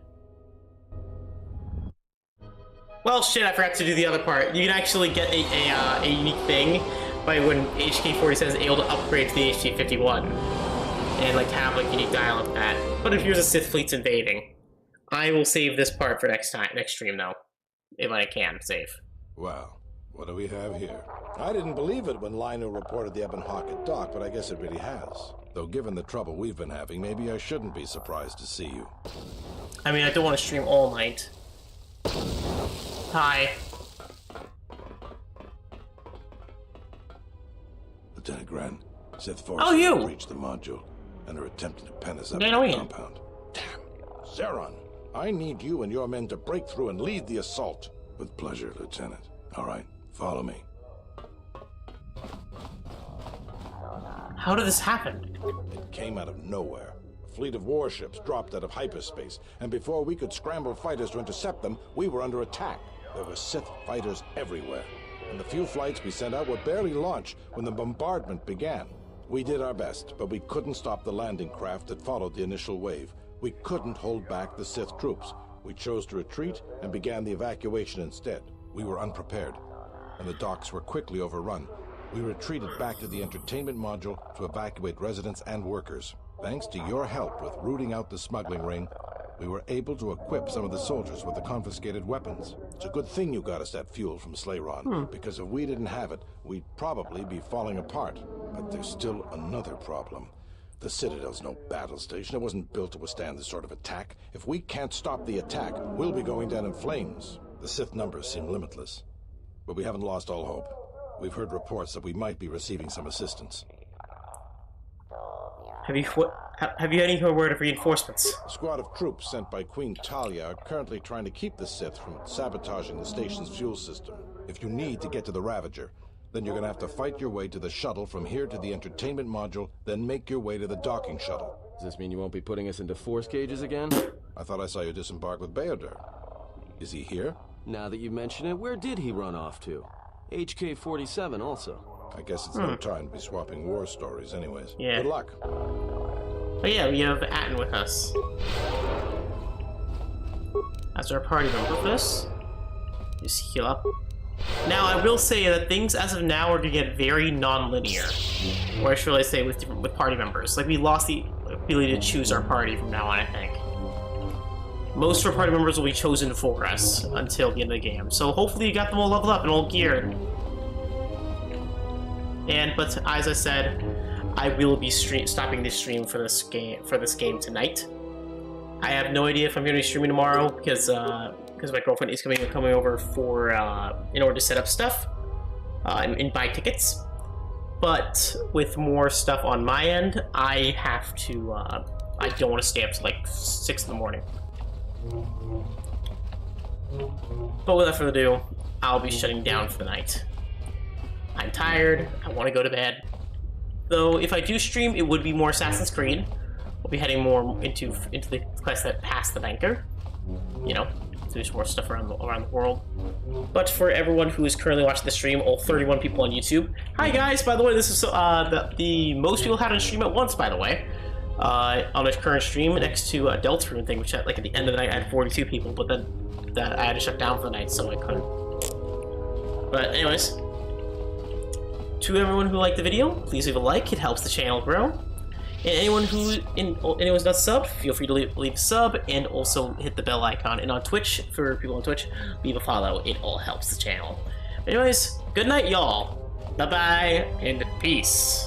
Well, shit, I forgot to do the other part. You can actually get a unique thing by when HK-47 is able to upgrade to the HK-51. And, like, have, like, unique dialogue with that. But if here's a Sith fleet's invading, I will save this part for next stream, though. If I can, save. Well, what do we have here? I didn't believe it when Lino reported the Ebon Hawk at dock, but I guess it really has. Though given the trouble we've been having, maybe I shouldn't be surprised to see you. I mean, I don't want to stream all night. Hi. Lieutenant Gren, Sith forces have breached the module and are attempting to pen us up in the compound. Damn. Zeron, I need you and your men to break through and lead the assault. With pleasure, Lieutenant. All right, follow me. How did this happen? It came out of nowhere. A fleet of warships dropped out of hyperspace, and before we could scramble fighters to intercept them, we were under attack. There were Sith fighters everywhere, and the few flights we sent out were barely launched when the bombardment began. We did our best, but we couldn't stop the landing craft that followed the initial wave. We couldn't hold back the Sith troops. We chose to retreat and began the evacuation instead. We were unprepared, and the docks were quickly overrun. We retreated back to the entertainment module to evacuate residents and workers. Thanks to your help with rooting out the smuggling ring, we were able to equip some of the soldiers with the confiscated weapons. It's a good thing you got us that fuel from Slayron, because if we didn't have it, we'd probably be falling apart. But there's still another problem. The Citadel's no battle station. It wasn't built to withstand this sort of attack. If we can't stop the attack, we'll be going down in flames. The Sith numbers seem limitless. But we haven't lost all hope. We've heard reports that we might be receiving some assistance. Have you any word of reinforcements? A squad of troops sent by Queen Talia are currently trying to keep the Sith from sabotaging the station's fuel system. If you need to get to the Ravager, then you're gonna have to fight your way to the shuttle from here to the entertainment module, then make your way to the docking shuttle. Does this mean you won't be putting us into force cages again? I thought I saw you disembark with baodur. Is he here? Now that you mention it, where did he run off to? HK-47 also. I guess it's no time to be swapping war stories anyways. Yeah. Good luck. Oh yeah, we have Atton with us. As our party member for this. Just heal up. Now, I will say that things as of now are going to get very non-linear. Or should I say with party members. Like, we lost the ability to choose our party from now on, I think. Most of our party members will be chosen for us until the end of the game. So hopefully you got them all leveled up and all geared. But as I said, I will be stopping this stream for this game tonight. I have no idea if I'm going to be streaming tomorrow because my girlfriend is coming over for in order to set up stuff and buy tickets. But with more stuff on my end, I have to. I don't want to stay up to like 6 in the morning. But without further ado, I'll be shutting down for the night. I'm tired. I want to go to bed. Though if I do stream, it would be more Assassin's Creed. We'll be heading more into the quests that pass the banker. You know, there's more stuff around the world. But for everyone who is currently watching the stream, all 31 people on YouTube, hi guys! By the way, this is the most people had on stream at once. By the way, on a current stream next to a Deltarune thing, which like at the end of the night I had 42 people, but then I had to shut down for the night, so I couldn't. But anyways, to everyone who liked the video, please leave a like. It helps the channel grow. And anyone's not subbed, feel free to leave a sub and also hit the bell icon. And on Twitch, for people on Twitch, leave a follow. It all helps the channel. Anyways, good night, y'all. Bye-bye, and peace.